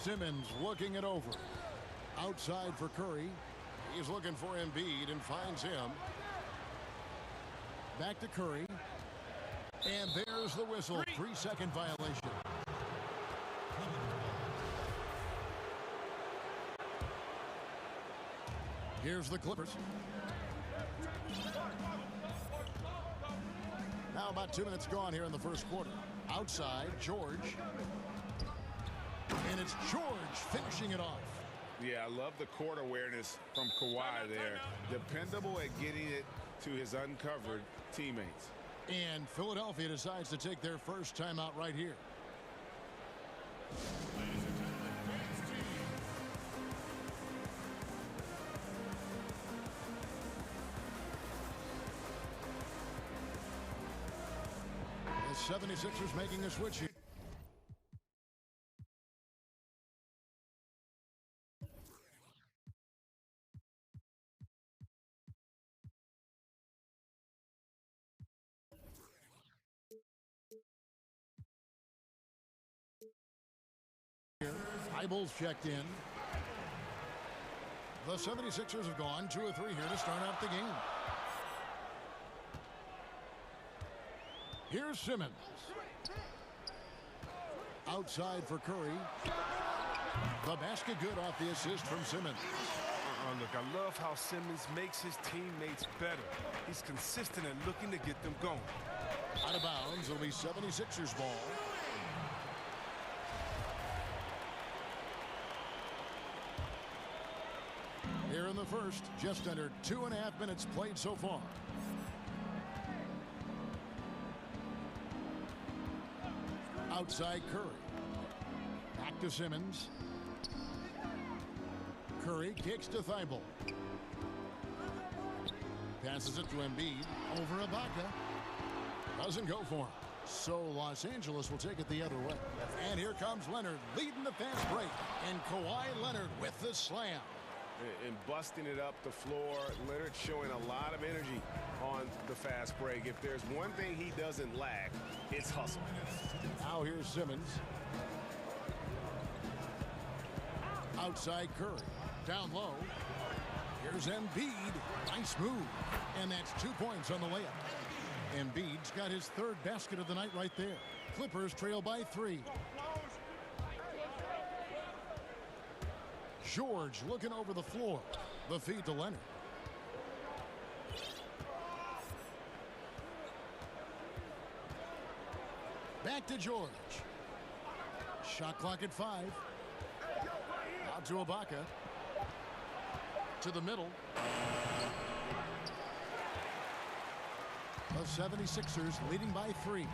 Simmons looking it over. Outside for Curry. He's looking for Embiid and finds him. Back to Curry. And there's the whistle. 3-second violation. Here's the Clippers. Now about 2 minutes gone here in the first quarter. Outside, George. And it's George finishing it off. Yeah, I love the court awareness from Kawhi there. Dependable at getting it to his uncovered teammates. And Philadelphia decides to take their first timeout right here. The 76ers making a switch here. Eyeballs checked in. The 76ers have gone 2 of 3 here to start out the game. Here's Simmons. Outside for Curry. The basket good off the assist from Simmons. Look, I love how Simmons makes his teammates better. He's consistent and looking to get them going. Out of bounds, it'll be 76ers ball. Here in the first, just under 2.5 minutes played so far. Outside Curry. Back to Simmons. Curry kicks to Thibault. Passes it to Embiid. Over Ibaka. Doesn't go for him. So Los Angeles will take it the other way. And here comes Leonard leading the fast break. And Kawhi Leonard with the slam. And busting it up the floor. Leonard showing a lot of energy on the fast break. If there's one thing he doesn't lack, it's hustle. Now here's Simmons. Outside Curry. Down low. Here's Embiid. Nice move. And that's 2 points on the layup. Embiid's got his 3rd basket of the night right there. Clippers trail by 3. George looking over the floor. The feed to Leonard. Back to George. Shot clock at 5. Out to Ibaka. To the middle. The 76ers leading by 3.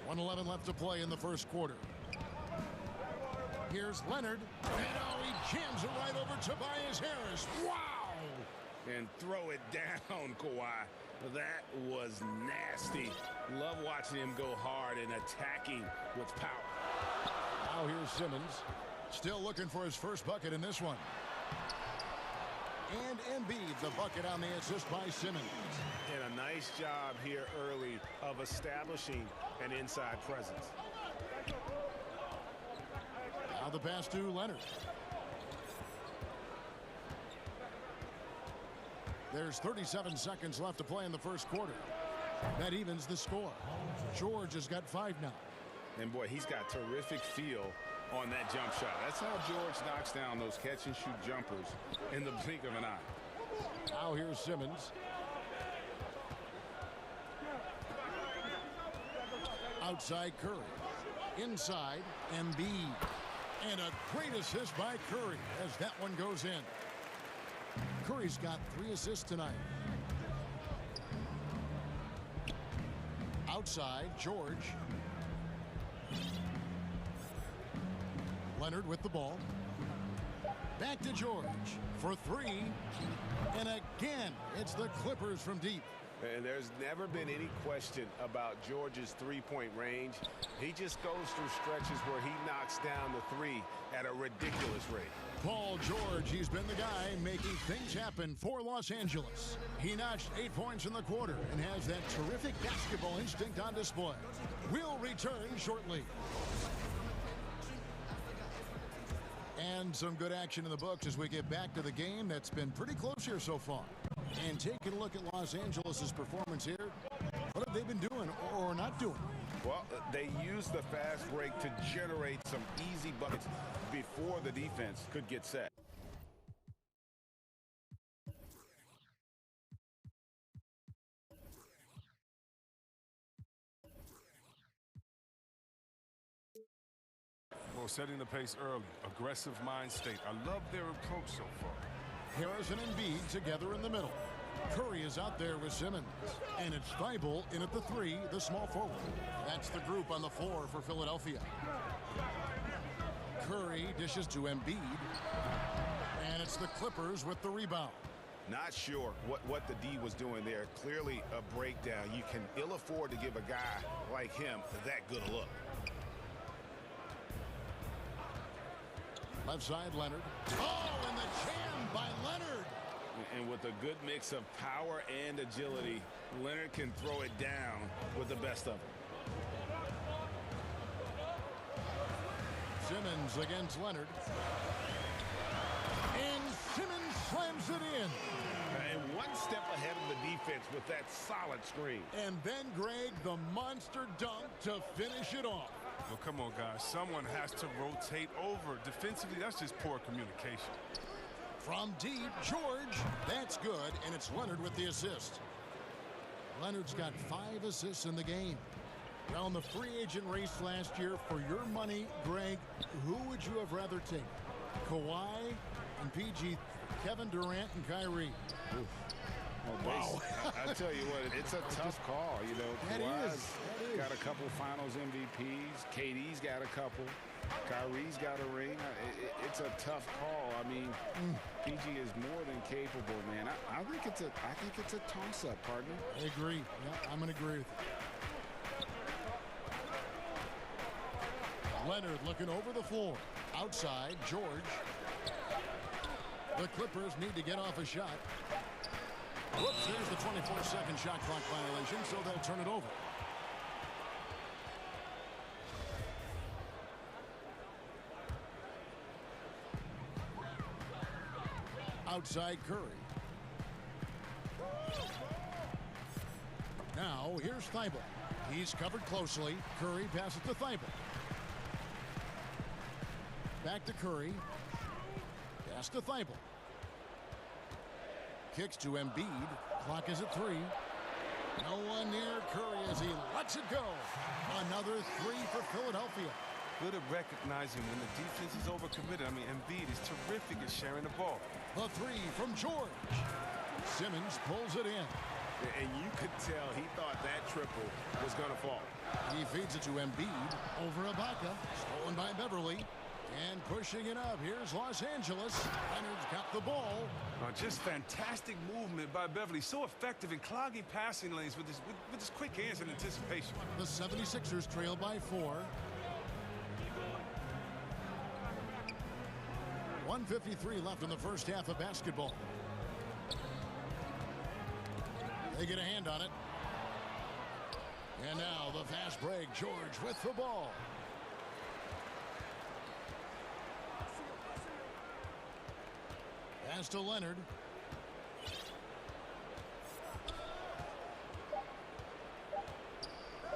1:11 left to play in the first quarter. Here's Leonard. And oh, he jams it right over Tobias Harris. Wow! And throw it down, Kawhi. That was nasty. Love watching him go hard and attacking with power. Now here's Simmons. Still looking for his first bucket in this one. And Embiid, the bucket on the assist by Simmons. And a nice job here early of establishing an inside presence. Now the pass to Leonard. There's 37 seconds left to play in the first quarter. That evens the score. George has got 5 now. And boy, he's got terrific feel on that jump shot. That's how George knocks down those catch and shoot jumpers in the blink of an eye. Now here's Simmons. Outside Curry. Inside Embiid. And a great assist by Curry as that one goes in. Curry's got 3 assists tonight. Outside, George. Leonard with the ball. Back to George for 3. And again, it's the Clippers from deep. And there's never been any question about George's three-point range. He just goes through stretches where he knocks down the 3 at a ridiculous rate. Paul George, he's been the guy making things happen for Los Angeles. He notched 8 points in the quarter and has that terrific basketball instinct on display. We'll return shortly. And some good action in the books as we get back to the game that's been pretty close here so far. And taking a look at Los Angeles' performance here, what have they been doing or not doing? Well, they used the fast break to generate some easy buckets before the defense could get set. Well, setting the pace early, aggressive mind state. I love their approach so far. Harris and Embiid together in the middle. Curry is out there with Simmons. And it's Thibault in at the 3, the small forward. That's the group on the floor for Philadelphia. Curry dishes to Embiid. And it's the Clippers with the rebound. Not sure what the D was doing there. Clearly a breakdown. You can ill afford to give a guy like him that good a look. Left side, Leonard. Oh, and the jam by Leonard. And with a good mix of power and agility, Leonard can throw it down with the best of them. Simmons against Leonard. And Simmons slams it in. And one step ahead of the defense with that solid screen. And then, Greg, the monster dunk to finish it off. Well, come on, guys. Someone has to rotate over. Defensively, that's just poor communication. From deep, George. That's good, and it's Leonard with the assist. Leonard's got 5 assists in the game. Well, in the free agent race last year, for your money, Greg, who would you have rather taken? Kawhi and PG, Kevin Durant and Kyrie. Oof. Well, wow. I tell you what, it's a tough call. You know, Kawhi's got a couple finals MVPs. KD's got a couple. Kyrie's got a ring. It's a tough call. I mean, PG is more than capable, man. I think it's a toss-up, partner. I agree. Yeah, I'm going to agree with you. Leonard looking over the floor. Outside, George. The Clippers need to get off a shot. Whoops, there's the 24-second shot clock violation, so they'll turn it over. Outside Curry. Now, here's Thibault. He's covered closely. Curry passes to Thibault. Back to Curry. Pass to Thibault. Kicks to Embiid. Clock is at 3. No one near Curry as he lets it go. Another three for Philadelphia. Good at recognizing when the defense is overcommitted. I mean, Embiid is terrific at sharing the ball. The three from George. Simmons pulls it in. And you could tell he thought that triple was going to fall. He feeds it to Embiid over Ibaka. Stolen by Beverly. And pushing it up. Here's Los Angeles. Leonard's got the ball. Just fantastic movement by Beverly. So effective in clogging passing lanes with his quick hands and anticipation. The 76ers trail by 4. 1:53 left in the first half of basketball. They get a hand on it. And now the fast break. George with the ball. Pass to Leonard.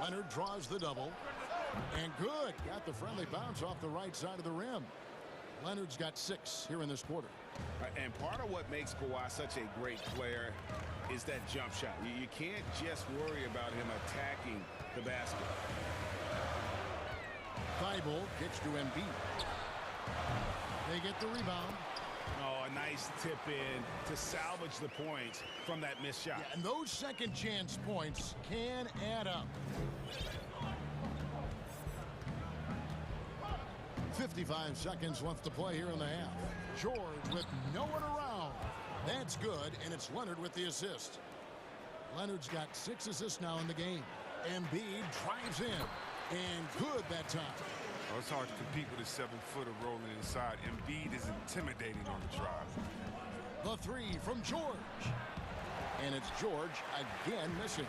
Leonard draws the double. And good. Got the friendly bounce off the right side of the rim. Leonard's got 6 here in this quarter. And part of what makes Kawhi such a great player is that jump shot. You can't just worry about him attacking the basket. Thibault kicks to Embiid. They get the rebound. Oh, a nice tip in to salvage the points from that missed shot. Yeah, and those second chance points can add up. 55 seconds left to play here in the half. George with no one around. That's good, and it's Leonard with the assist. Leonard's got 6 assists now in the game. Embiid drives in, and good that time. Oh, it's hard to compete with a 7-footer rolling inside. Embiid is intimidating on the drive. The three from George. And it's George again missing.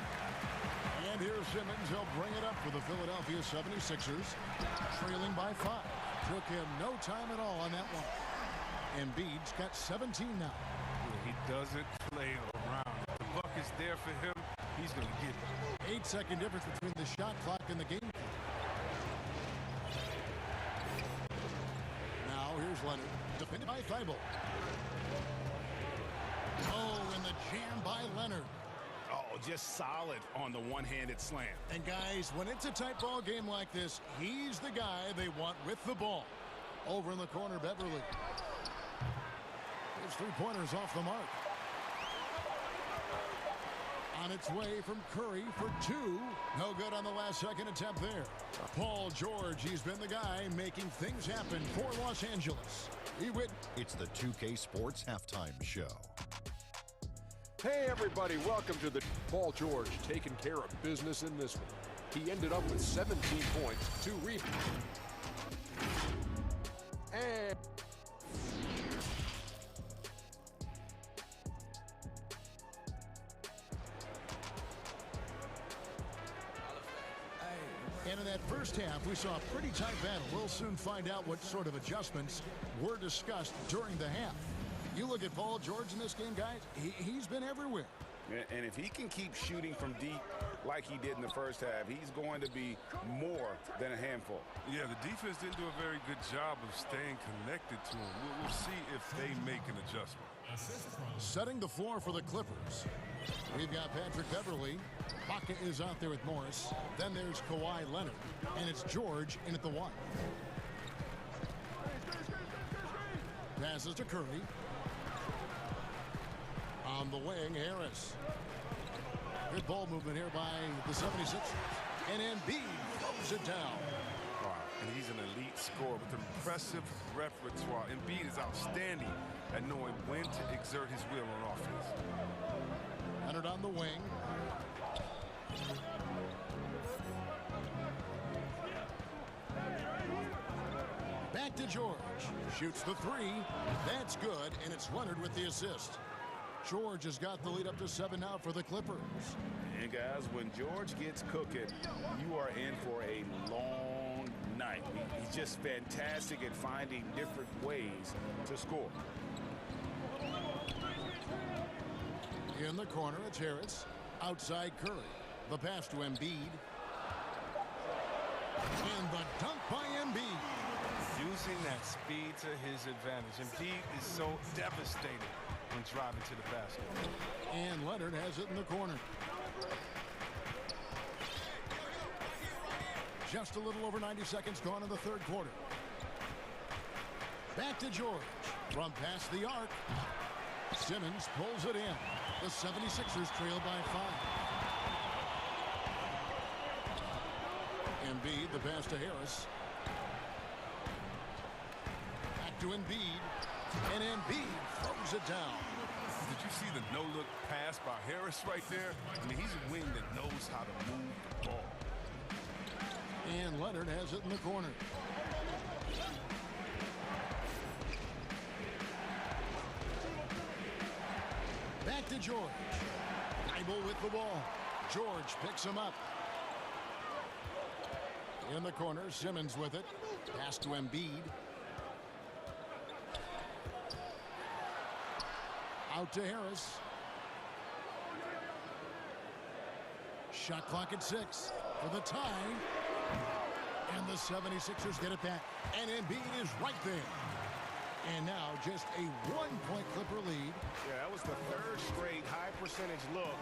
And here's Simmons. He'll bring it up for the Philadelphia 76ers. Trailing by 5. Took him no time at all on that one. Embiid's got 17 now. Yeah, he doesn't play around. If the buck is there for him, he's going to get it. 8-second difference between the shot clock and the game. Now here's Leonard. Defended by Thibault. Oh, and the jam by Leonard. Oh, just solid on the one-handed slam. And guys, when it's a tight ball game like this, he's the guy they want with the ball. Over in the corner, Beverly. His three-pointers off the mark. On its way from Curry for 2. No good on the last second attempt there. Paul George, he's been the guy making things happen for Los Angeles. It's the 2K Sports Halftime Show. Hey everybody, welcome to the Paul George taking care of business in this one. He ended up with 17 points, 2 rebounds. And in that first half, we saw a pretty tight battle. We'll soon find out what sort of adjustments were discussed during the half. You look at Paul George in this game, guys, he's been everywhere. And if he can keep shooting from deep like he did in the first half, he's going to be more than a handful. Yeah, the defense didn't do a very good job of staying connected to him. We'll see if they make an adjustment. Setting the floor for the Clippers. We've got Patrick Beverly. Baca is out there with Morris. Then there's Kawhi Leonard. And it's George in at the 1. Passes to Curry. On the wing, Harris. Good ball movement here by the 76ers. And Embiid throws it down. Wow, and he's an elite scorer with impressive repertoire. Embiid is outstanding at knowing when to exert his will on offense. Leonard on the wing. Back to George. Shoots the 3. That's good, and it's Leonard with the assist. George has got the lead up to 7 now for the Clippers. And guys, when George gets cooking, you are in for a long night. He's just fantastic at finding different ways to score. In the corner, it's Harris. Outside Curry. The pass to Embiid. And the dunk by Embiid. Using that speed to his advantage. Embiid is so devastating when driving to the basket. And Leonard has it in the corner. Just a little over 90 seconds gone in the third quarter. Back to George. From past the arc. Simmons pulls it in. The 76ers trail by 5. Embiid, the pass to Harris. Back to Embiid. And Embiid throws it down. Did you see the no-look pass by Harris right there? I mean, he's a wing that knows how to move the ball. And Leonard has it in the corner. Back to George. Bible with the ball. George picks him up. In the corner, Simmons with it. Pass to Embiid. Out to Harris. Shot clock at 6 for the tie. And the 76ers get it back. And Embiid is right there. And now just a 1-point Clipper lead. Yeah, that was the third straight high percentage look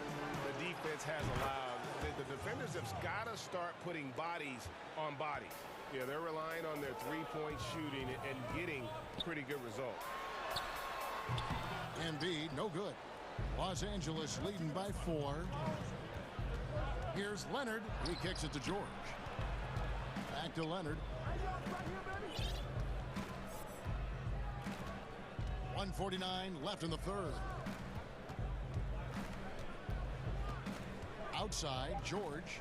the defense has allowed. The defenders have got to start putting bodies on bodies. Yeah, they're relying on their three-point shooting and getting pretty good results. Embiid, no good. Los Angeles leading by 4. Here's Leonard. He kicks it to George. Back to Leonard. 1:49 left in the third. Outside, George.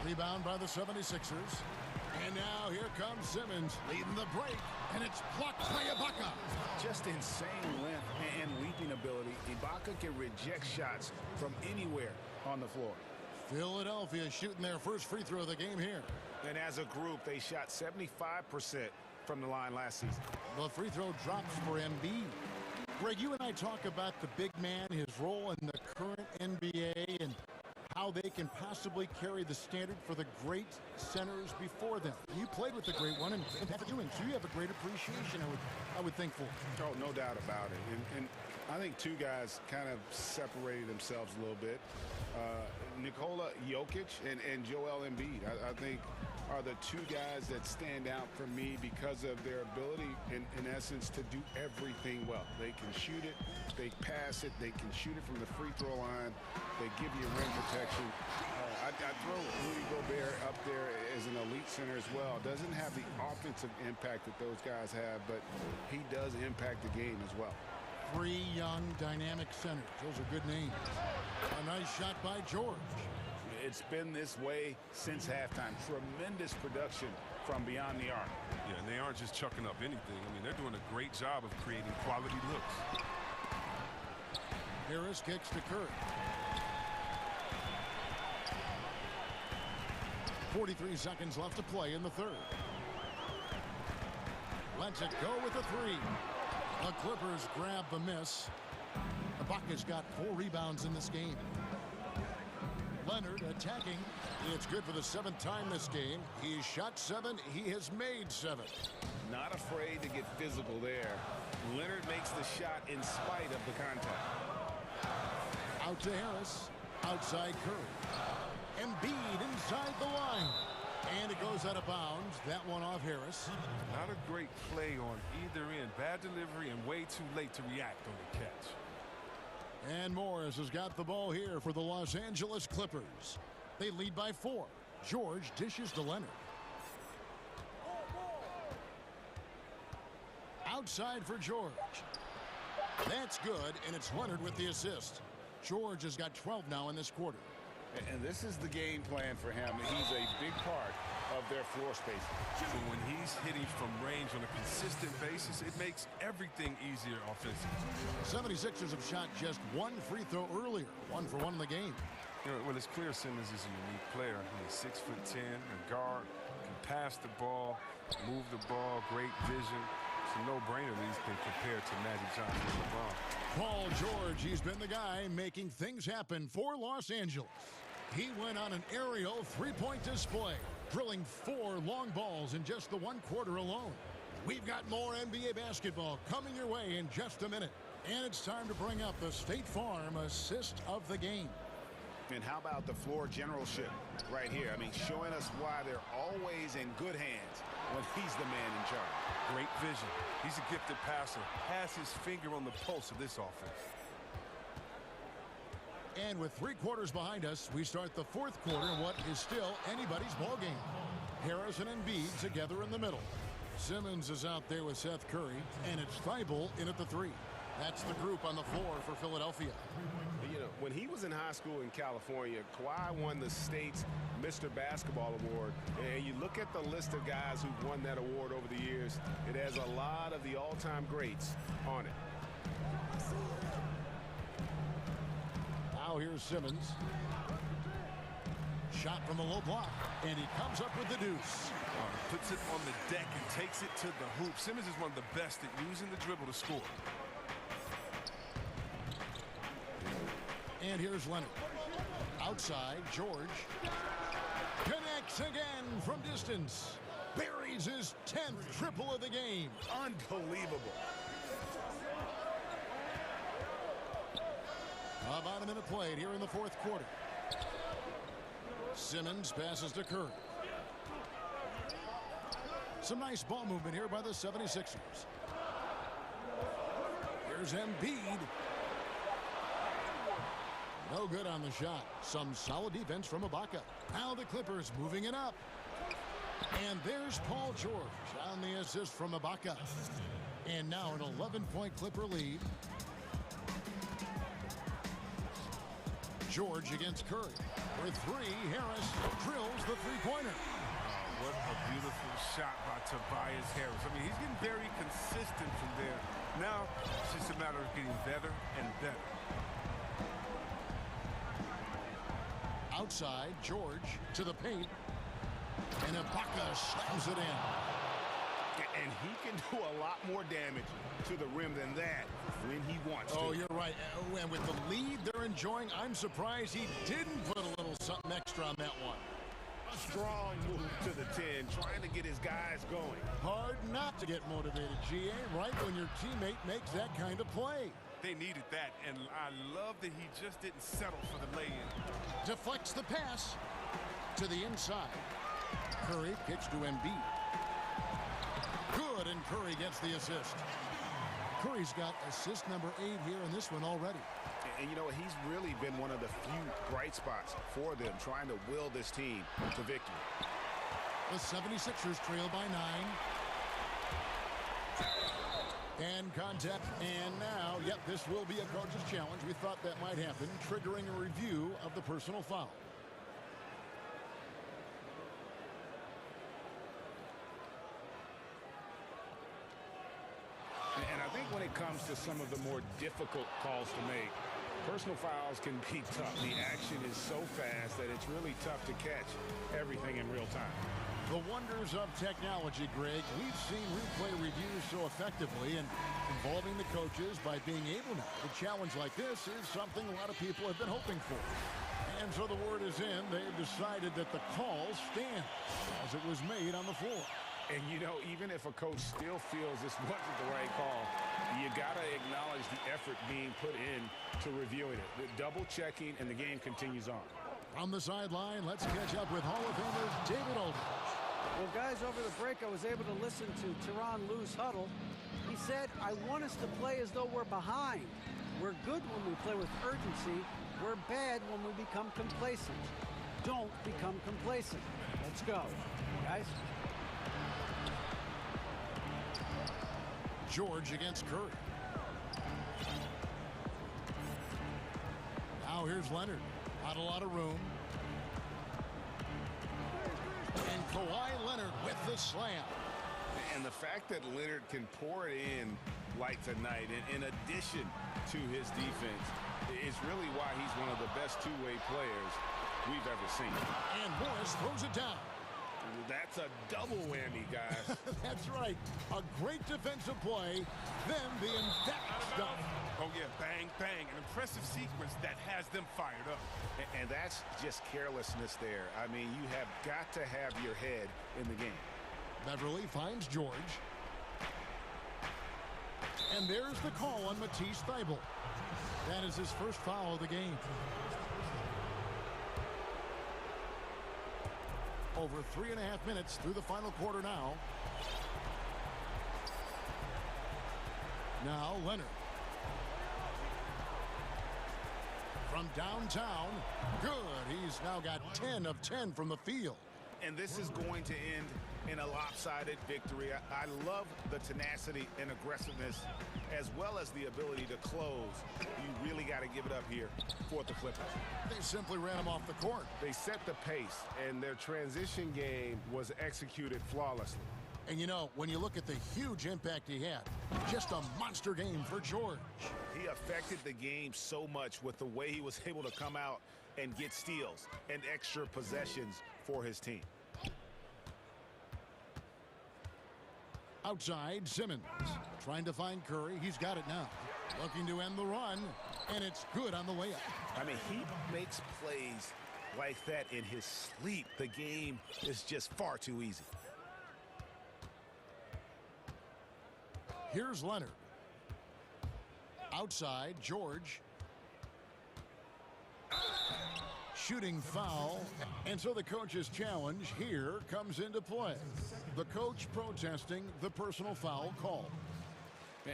Rebound by the 76ers. And now here comes Simmons leading the break. And it's blocked by Ibaka. Just insane length and leaping ability. Ibaka can reject shots from anywhere on the floor. Philadelphia shooting their first free throw of the game here. And as a group, they shot 75% from the line last season. The free throw drops for Embiid. Greg, you and I talk about the big man, his role in the current NBA, and how they can possibly carry the standard for the great centers before them. You played with the great one, and Patrick Ewing, so you have a great appreciation, I would think, for. Oh, no doubt about it. And I think two guys kind of separated themselves a little bit. Nikola Jokic and Joel Embiid, I think, are the two guys that stand out for me because of their ability, in essence, to do everything well. They can shoot it, they pass it, they can shoot it from the free throw line, they give you rim protection. I throw Rudy Gobert up there as an elite center as well. Doesn't have the offensive impact that those guys have, but he does impact the game as well. 3 young, dynamic centers. Those are good names. A nice shot by George. It's been this way since halftime. Tremendous production from beyond the arc. Yeah, and they aren't just chucking up anything. I mean, they're doing a great job of creating quality looks. Harris kicks to Curry. 43 seconds left to play in the third. Lets it go with a 3. The Clippers grab the miss. Ibaka's got 4 rebounds in this game. Leonard attacking. It's good for the 7th time this game. He shot 7. He has made 7. Not afraid to get physical there. Leonard makes the shot in spite of the contact. Out to Harris. Outside Curry. Embiid inside the line. And it goes out of bounds. That one off Harris. Not a great play on either end. Bad delivery and way too late to react on the catch. And Morris has got the ball here for the Los Angeles Clippers. They lead by 4. George dishes to Leonard. Outside for George. That's good, and it's Leonard with the assist. George has got 12 now in this quarter. And this is the game plan for him. He's a big part of their floor space. So when he's hitting from range on a consistent basis, it makes everything easier offensively. 76ers have shot just 1 free throw earlier. 1 for 1 in the game. You know, well, it's clear Simmons is a unique player. He's 6'10", a guard, can pass the ball, move the ball, great vision. It's a no-brainer that he's been compared to Magic Johnson and LeBron. Paul George, he's been the guy making things happen for Los Angeles. He went on an aerial 3-point display, drilling 4 long balls in just the 1 quarter alone. We've got more NBA basketball coming your way in just a minute. And it's time to bring up the State Farm assist of the game. And how about the floor generalship right here? I mean, showing us why they're always in good hands when he's the man in charge. Great vision. He's a gifted passer. Has his finger on the pulse of this offense. And with 3 quarters behind us, we start the 4th quarter in what is still anybody's ball game. Harris and Embiid together in the middle. Simmons is out there with Seth Curry, and it's Thibault in at the 3. That's the group on the floor for Philadelphia. You know, when he was in high school in California, Kawhi won the state's Mr. Basketball Award. And you look at the list of guys who've won that award over the years, it has a lot of the all-time greats on it. Now here's Simmons. Shot from the low block, and he comes up with the deuce. Puts it on the deck and takes it to the hoop. Simmons is one of the best at using the dribble to score. And here's Leonard. Outside, George. Connects again from distance. Buries his 10th triple of the game. Unbelievable. About a minute played here in the 4th quarter. Simmons passes to Curry. Some nice ball movement here by the 76ers. Here's Embiid. No good on the shot. Some solid defense from Ibaka. Now the Clippers moving it up. And there's Paul George on the assist from Ibaka. And now an 11-point Clipper lead. George against Curry. For 3, Harris drills the 3-pointer. What a beautiful shot by Tobias Harris. I mean, he's getting very consistent from there. Now, it's just a matter of getting better and better. Outside, George to the paint. And Ibaka slams it in. And he can do a lot more damage to the rim than that when he wants to. Oh, you're right. And with the lead they're enjoying, I'm surprised he didn't put a little something extra on that one. A strong move to the 10, trying to get his guys going. Hard not to get motivated, GA, right when your teammate makes that kind of play. They needed that, and I love that he just didn't settle for the lay-in. Deflects the pass to the inside. Curry kicks to Embiid. Good, and Curry gets the assist. Curry's got assist number 8 here in this one already. And you know, he's really been one of the few bright spots for them, trying to will this team to victory. The 76ers trail by 9. And contact. And now, yep, this will be a coach's challenge. We thought that might happen, triggering a review of the personal foul. And I think when it comes to some of the more difficult calls to make, personal fouls can be tough. The action is so fast that it's really tough to catch everything in real time. The wonders of technology, Greg. We've seen replay reviews so effectively, and involving the coaches by being able now to challenge like this is something a lot of people have been hoping for. And so the word is in. They've decided that the call stands as it was made on the floor. And, you know, even if a coach still feels this wasn't the right call, you got to acknowledge the effort being put in to reviewing it. The double checking, and the game continues on. From the sideline, let's catch up with Hall of Famer David Aldridge. Well, guys, over the break, I was able to listen to Tyronn Lue's huddle. He said, I want us to play as though we're behind. We're good when we play with urgency. We're bad when we become complacent. Don't become complacent. Let's go, guys. George against Curry. Now here's Leonard. Not a lot of room. And Kawhi Leonard with the slam. And the fact that Leonard can pour it in like tonight, in addition to his defense, is really why he's one of the best two-way players we've ever seen. And Morris throws it down. That's a double whammy, guys. That's right. A great defensive play, then the in-depth stuff. Oh, yeah, bang, bang. An impressive sequence that has them fired up. And that's just carelessness there. I mean, you have got to have your head in the game. Beverly finds George. And there's the call on Matisse Thybulle. That is his first foul of the game. Over 3.5 minutes through the final quarter now. Now Leonard. From downtown, good. He's now got 10 of 10 from the field. And this is going to end in a lopsided victory. I love the tenacity and aggressiveness, as well as the ability to close. You really got to give it up here for the Clippers. They simply ran him off the court. They set the pace, and their transition game was executed flawlessly. And you know, when you look at the huge impact he had, just a monster game for George. He affected the game so much with the way he was able to come out and get steals and extra possessions for his team. Outside, Simmons trying to find Curry. He's got it now. Looking to end the run, and it's good on the way up. I mean, he makes plays like that in his sleep. The game is just far too easy. Here's Leonard. Outside, George. Shooting foul, and so the coach's challenge here comes into play. The coach protesting the personal foul call.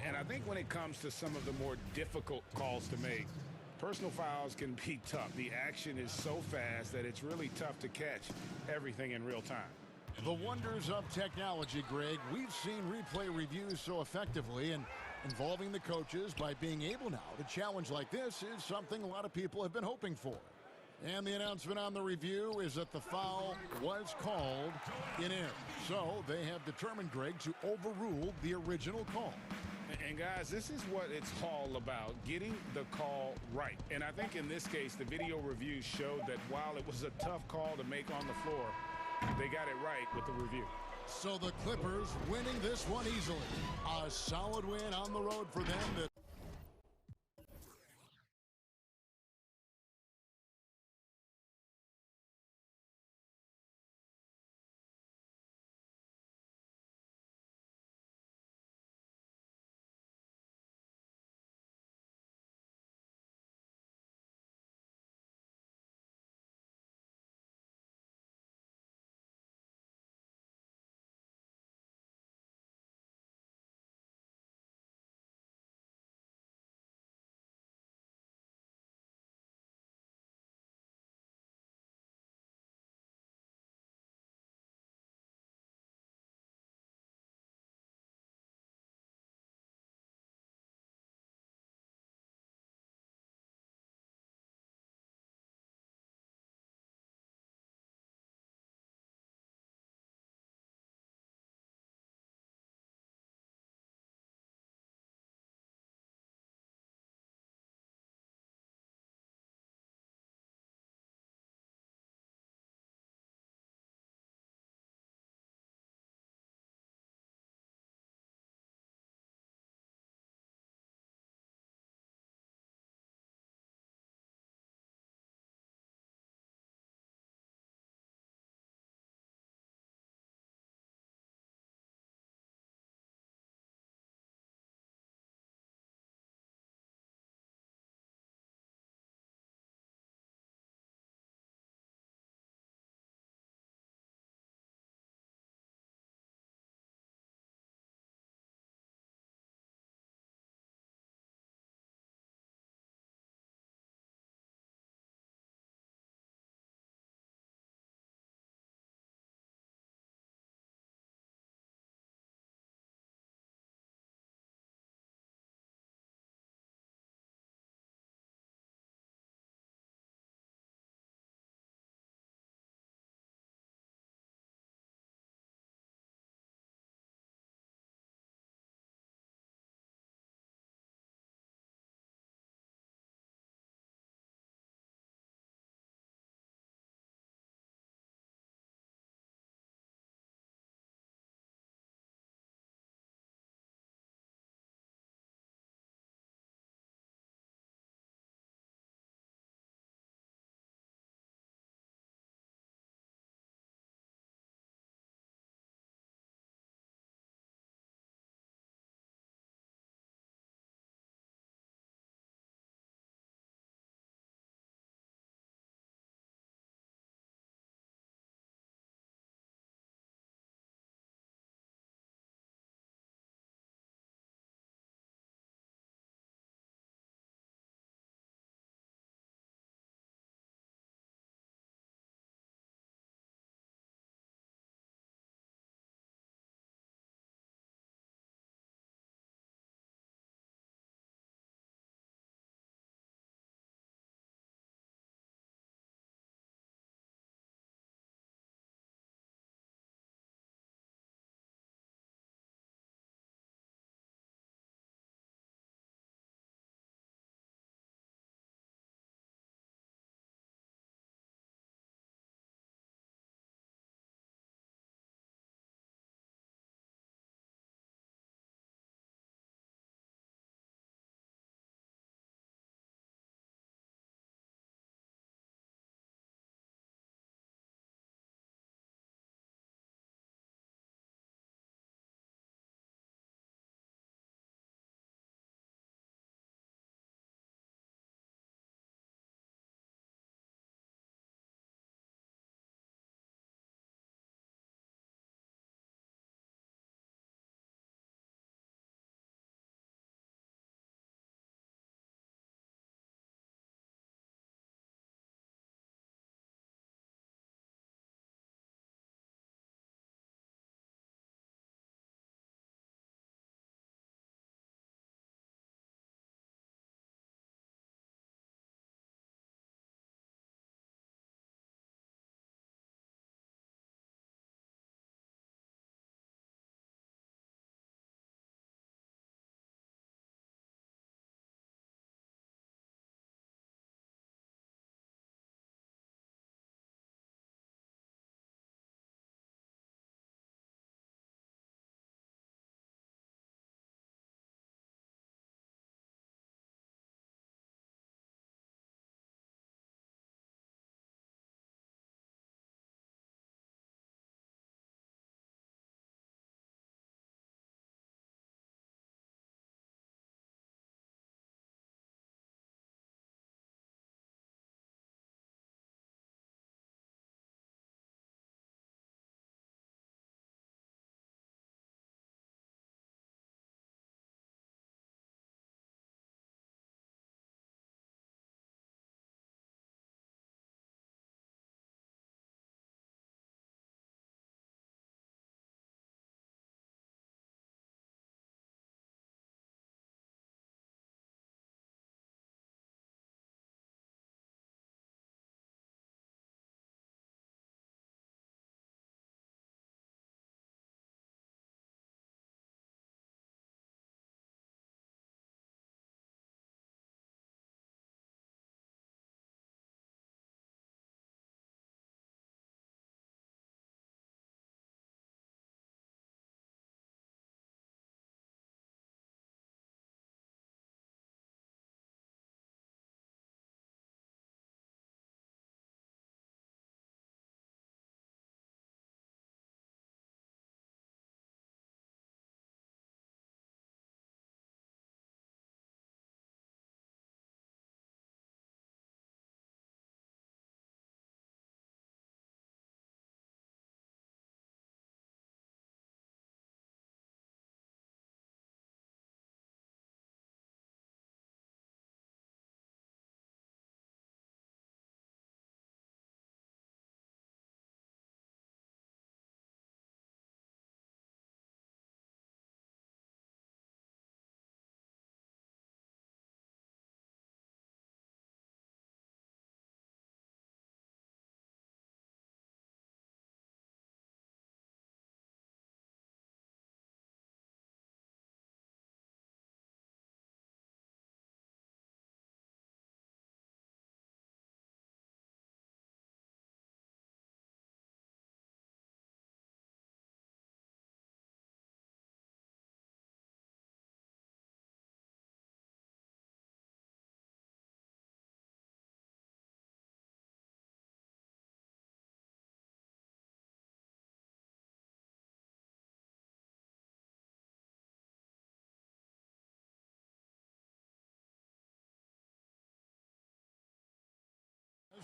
And I think when it comes to some of the more difficult calls to make, personal fouls can be tough. The action is so fast that it's really tough to catch everything in real time. The wonders of technology, Greg. We've seen replay reviews so effectively, and involving the coaches by being able now to challenge like this is something a lot of people have been hoping for. And the announcement on the review is that the foul was called in error. So they have determined, Greg, to overrule the original call. And guys, this is what it's all about, getting the call right. And I think in this case, the video review showed that while it was a tough call to make on the floor, they got it right with the review. So the Clippers winning this one easily. A solid win on the road for them that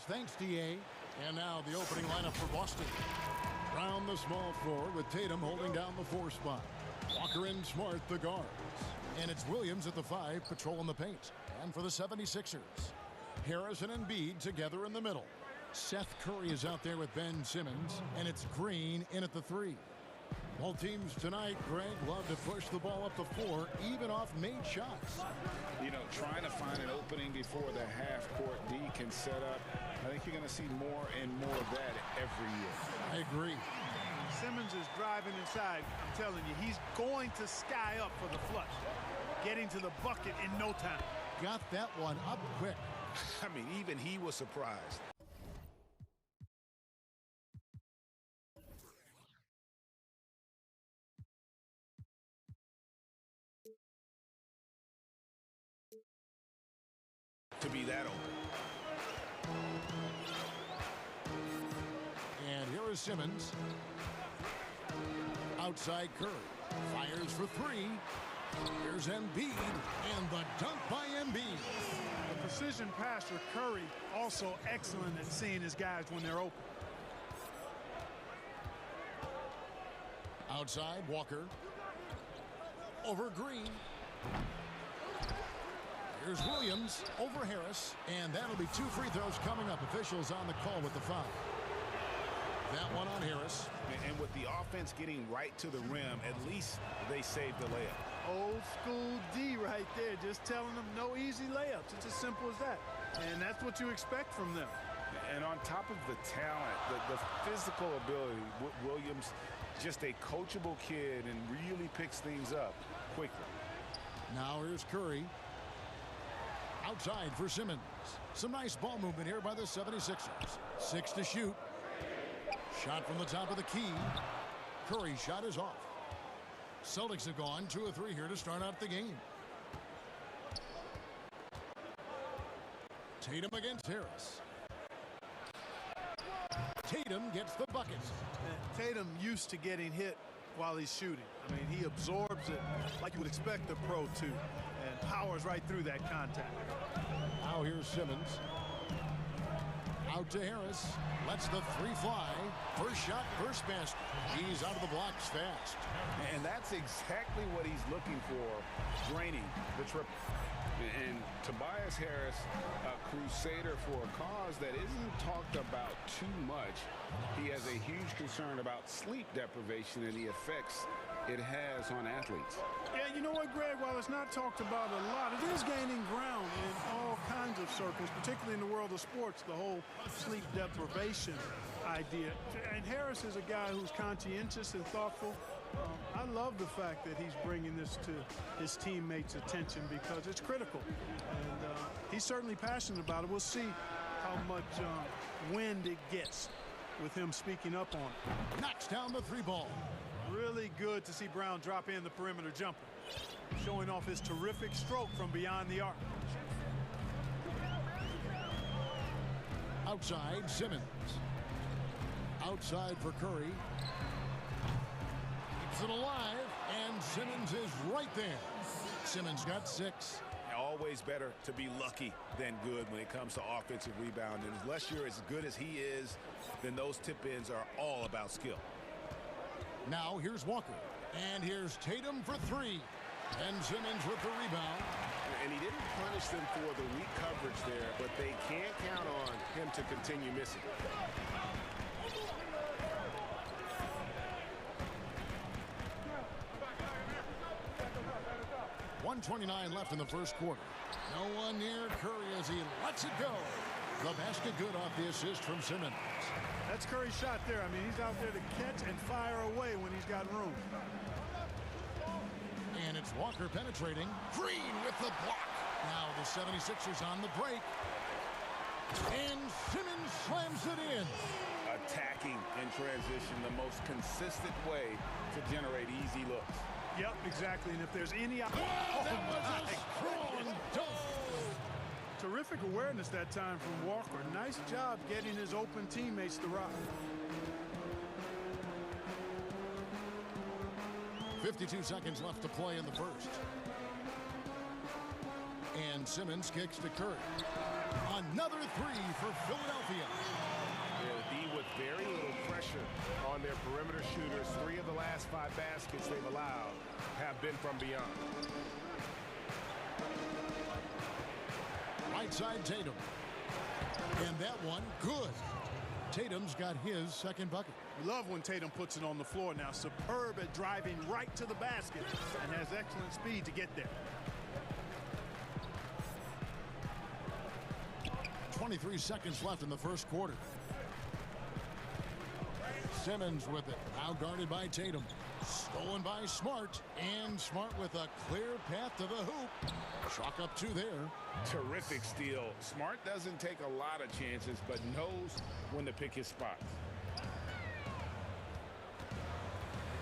Thanks, DA. And now the opening lineup for Boston. Round the small floor with Tatum holding down the 4 spot. Walker and Smart, the guards. And it's Williams at the 5, patrolling the paint. And for the 76ers, Harrison and Embiid together in the middle. Seth Curry is out there with Ben Simmons. And it's Green in at the 3. Both teams tonight, Greg, love to push the ball up the floor, even off made shots. You know, trying to find an opening before the half-court D can set up. I think you're going to see more and more of that every year. I agree. Simmons is driving inside. I'm telling you, he's going to sky up for the flush. Getting to the bucket in no time. Got that one up quick. I mean, even he was surprised. To be that open. And here is Simmons. Outside Curry. Fires for 3. Here's Embiid. And the dunk by Embiid. The precision passer, Curry, also excellent at seeing his guys when they're open. Outside, Walker. Over Green. Here's Williams over Harris, and that'll be 2 free throws coming up. Officials on the call with the foul. That one on Harris. And with the offense getting right to the rim, at least they saved the layup. Old school D right there, just telling them no easy layups. It's as simple as that. And that's what you expect from them. And on top of the talent, the physical ability, Williams, just a coachable kid and really picks things up quickly. Now here's Curry. Outside for Simmons. Some nice ball movement here by the 76ers. 6 to shoot. Shot from the top of the key. Curry's shot is off. Celtics have gone 2 of 3 here to start out the game. Tatum against Harris. Tatum gets the bucket. Tatum used to getting hit while he's shooting. I mean, he absorbs it like you would expect the pro to, and powers right through that contact. Now here's Simmons. Out to Harris. Lets the 3 fly. First shot, first basket. He's out of the blocks fast. And that's exactly what he's looking for, draining the triple. And Tobias Harris, a crusader for a cause that isn't talked about too much. He has a huge concern about sleep deprivation and the effects it has on athletes. Yeah, you know what, Greg? While it's not talked about a lot, it is gaining ground in all kinds of circles, particularly in the world of sports, the whole sleep deprivation idea. And Harris is a guy who's conscientious and thoughtful. I love the fact that he's bringing this to his teammates' attention because it's critical. And he's certainly passionate about it. We'll see how much wind it gets with him speaking up on it. Knocks down the 3 ball. Really good to see Brown drop in the perimeter jumper, showing off his terrific stroke from beyond the arc. Outside, Simmons. Outside for Curry. Keeps it alive, and Simmons is right there. Simmons got 6. Always better to be lucky than good when it comes to offensive rebounding. Unless you're as good as he is, then those tip-ins are all about skill. Now here's Walker. And here's Tatum for 3. And Simmons with the rebound. And he didn't punish them for the weak coverage there, but they can't count on him to continue missing. .129 left in the first quarter. No one near Curry as he lets it go. The basket good off the assist from Simmons. That's Curry's shot there. I mean, he's out there to catch and fire away when he's got room. And it's Walker penetrating. Green with the block. Now the 76ers on the break. And Simmons slams it in. Attacking in transition, the most consistent way to generate easy looks. Yep, exactly. And if there's any... that was a strong dunk. Terrific awareness that time from Walker. Nice job getting his open teammates to rock. 52 seconds left to play in the first. And Simmons kicks to Curry. Another 3 for Philadelphia. last 5 baskets they've allowed have been from beyond. Right side Tatum. And that one, good. Tatum's got his second bucket. Love when Tatum puts it on the floor now. Superb at driving right to the basket and has excellent speed to get there. 23 seconds left in the first quarter. Simmons with it. Now guarded by Tatum. Stolen by Smart. And Smart with a clear path to the hoop. Chalk up 2 there. Terrific steal. Smart doesn't take a lot of chances, but knows when to pick his spots.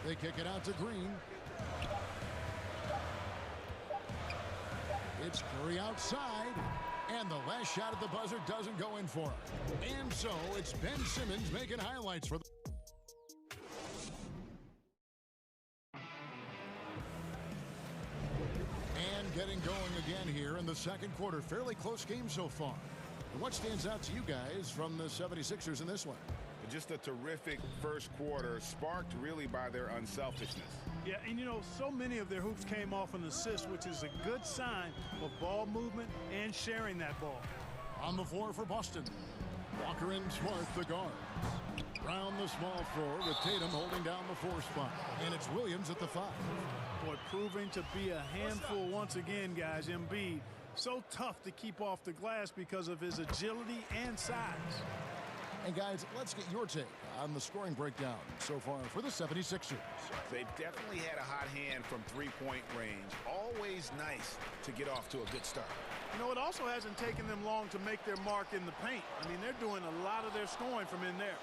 They kick it out to Green. It's Curry outside. And the last shot at the buzzer doesn't go in for him. And so it's Ben Simmons making highlights for the... And getting going again here in the second quarter. Fairly close game so far. And what stands out to you guys from the 76ers in this one? Just a terrific first quarter, sparked really by their unselfishness. Yeah, and you know, so many of their hoops came off an assist, which is a good sign of ball movement and sharing that ball. On the floor for Boston. Walker and Smart, the guard. Brown, the small forward, with Tatum holding down the 4 spot. And it's Williams at the 5. Boy, proving to be a handful once again, guys. Embiid, so tough to keep off the glass because of his agility and size. And guys, let's get your take on the scoring breakdown so far for the 76ers. They've definitely had a hot hand from 3-point range. Always nice to get off to a good start. You know, it also hasn't taken them long to make their mark in the paint. I mean, they're doing a lot of their scoring from in there.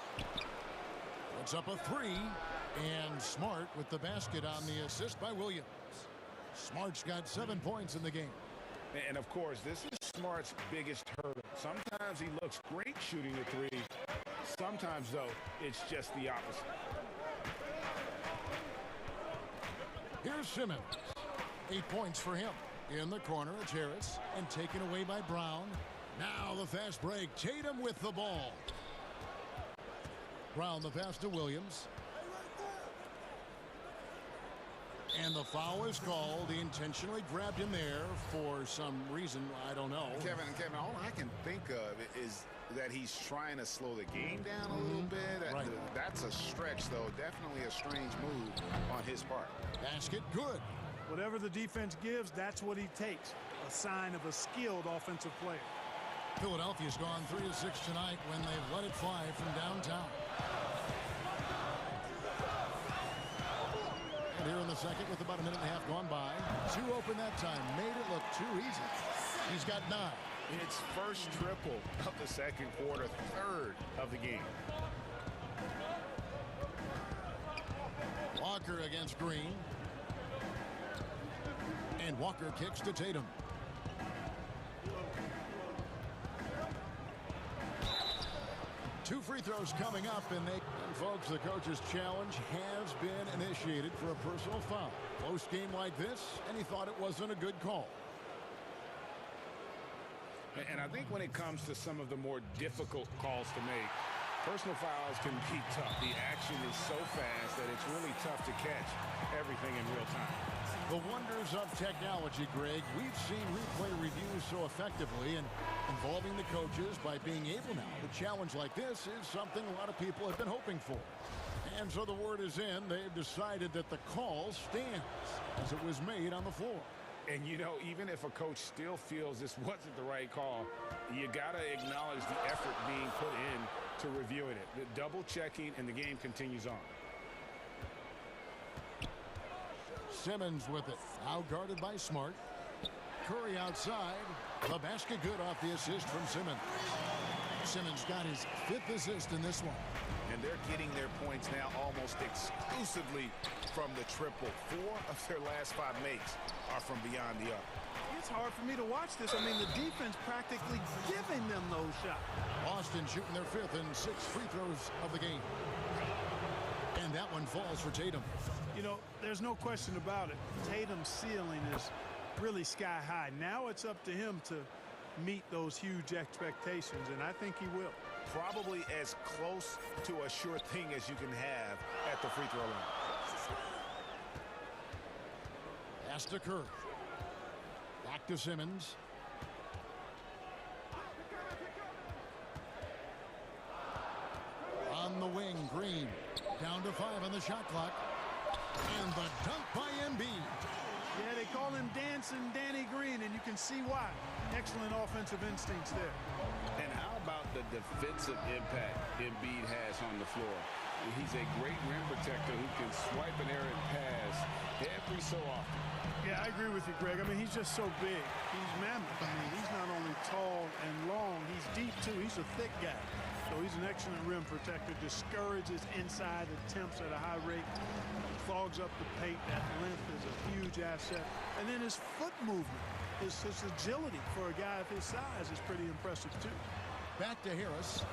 It's up a 3, and Smart with the basket on the assist by Williams. Smart's got 7 points in the game. And of course, this is Smart's biggest hurdle. Sometimes he looks great shooting the 3. Sometimes, though, it's just the opposite. Here's Simmons. 8 points for him. In the corner, it's Harris, and taken away by Brown. Now the fast break. Tatum with the ball. Brown the pass to Williams. And the foul is called. He intentionally grabbed him there for some reason. I don't know. Kevin, all I can think of is that he's trying to slow the game down a little bit. Right. That's a stretch, though. Definitely a strange move on his part. Basket good. Whatever the defense gives, that's what he takes. A sign of a skilled offensive player. Philadelphia's gone 3 of 6 tonight when they've let it fly from downtown. And here in the second with about a minute and a half gone by. 2 open that time. Made it look too easy. He's got 9. It's first triple of the second quarter, 3rd of the game. Walker against Green. And Walker kicks to Tatum. Two free throws coming up, and folks, the coach's challenge has been initiated for a personal foul. Close game like this, and he thought it wasn't a good call. And I think when it comes to some of the more difficult calls to make, personal fouls can be tough. The action is so fast that it's really tough to catch everything in real time. The wonders of technology, Greg. We've seen replay reviews so effectively, and involving the coaches by being able now to challenge like this is something a lot of people have been hoping for. And so the word is in. They've decided that the call stands as it was made on the floor. And, you know, even if a coach still feels this wasn't the right call, you got to acknowledge the effort being put in to reviewing it. The double checking, and the game continues on. Simmons with it. Now guarded by Smart. Curry outside. The basket good off the assist from Simmons. Simmons got his 5th assist in this one. And they're getting their points now almost exclusively from the triple. 4 of their last 5 makes are from beyond the arc. It's hard for me to watch this. I mean, the defense practically giving them those shots. Boston shooting their 5th and 6th free throws of the game. And that one falls for Tatum. You know, there's no question about it. Tatum's ceiling is really sky high. Now it's up to him to meet those huge expectations, and I think he will. Probably as close to a sure thing as you can have at the free throw line. Pass to Curry. Back to Simmons. On the wing, Green. Down to 5 on the shot clock. And the dunk by Embiid. Yeah, they call him Dancing Danny Green, and you can see why. Excellent offensive instincts there. And how about the defensive impact Embiid has on the floor? He's a great rim protector who can swipe an errant pass every so often. Yeah, I agree with you, Greg. I mean, he's just so big. He's mammoth. I mean, he's not only tall and long, he's deep, too. He's a thick guy. So he's an excellent rim protector, discourages inside attempts at a high rate, clogs up the paint. That length is a huge asset. And then his foot movement, his agility for a guy of his size is pretty impressive, too. Back to Harris.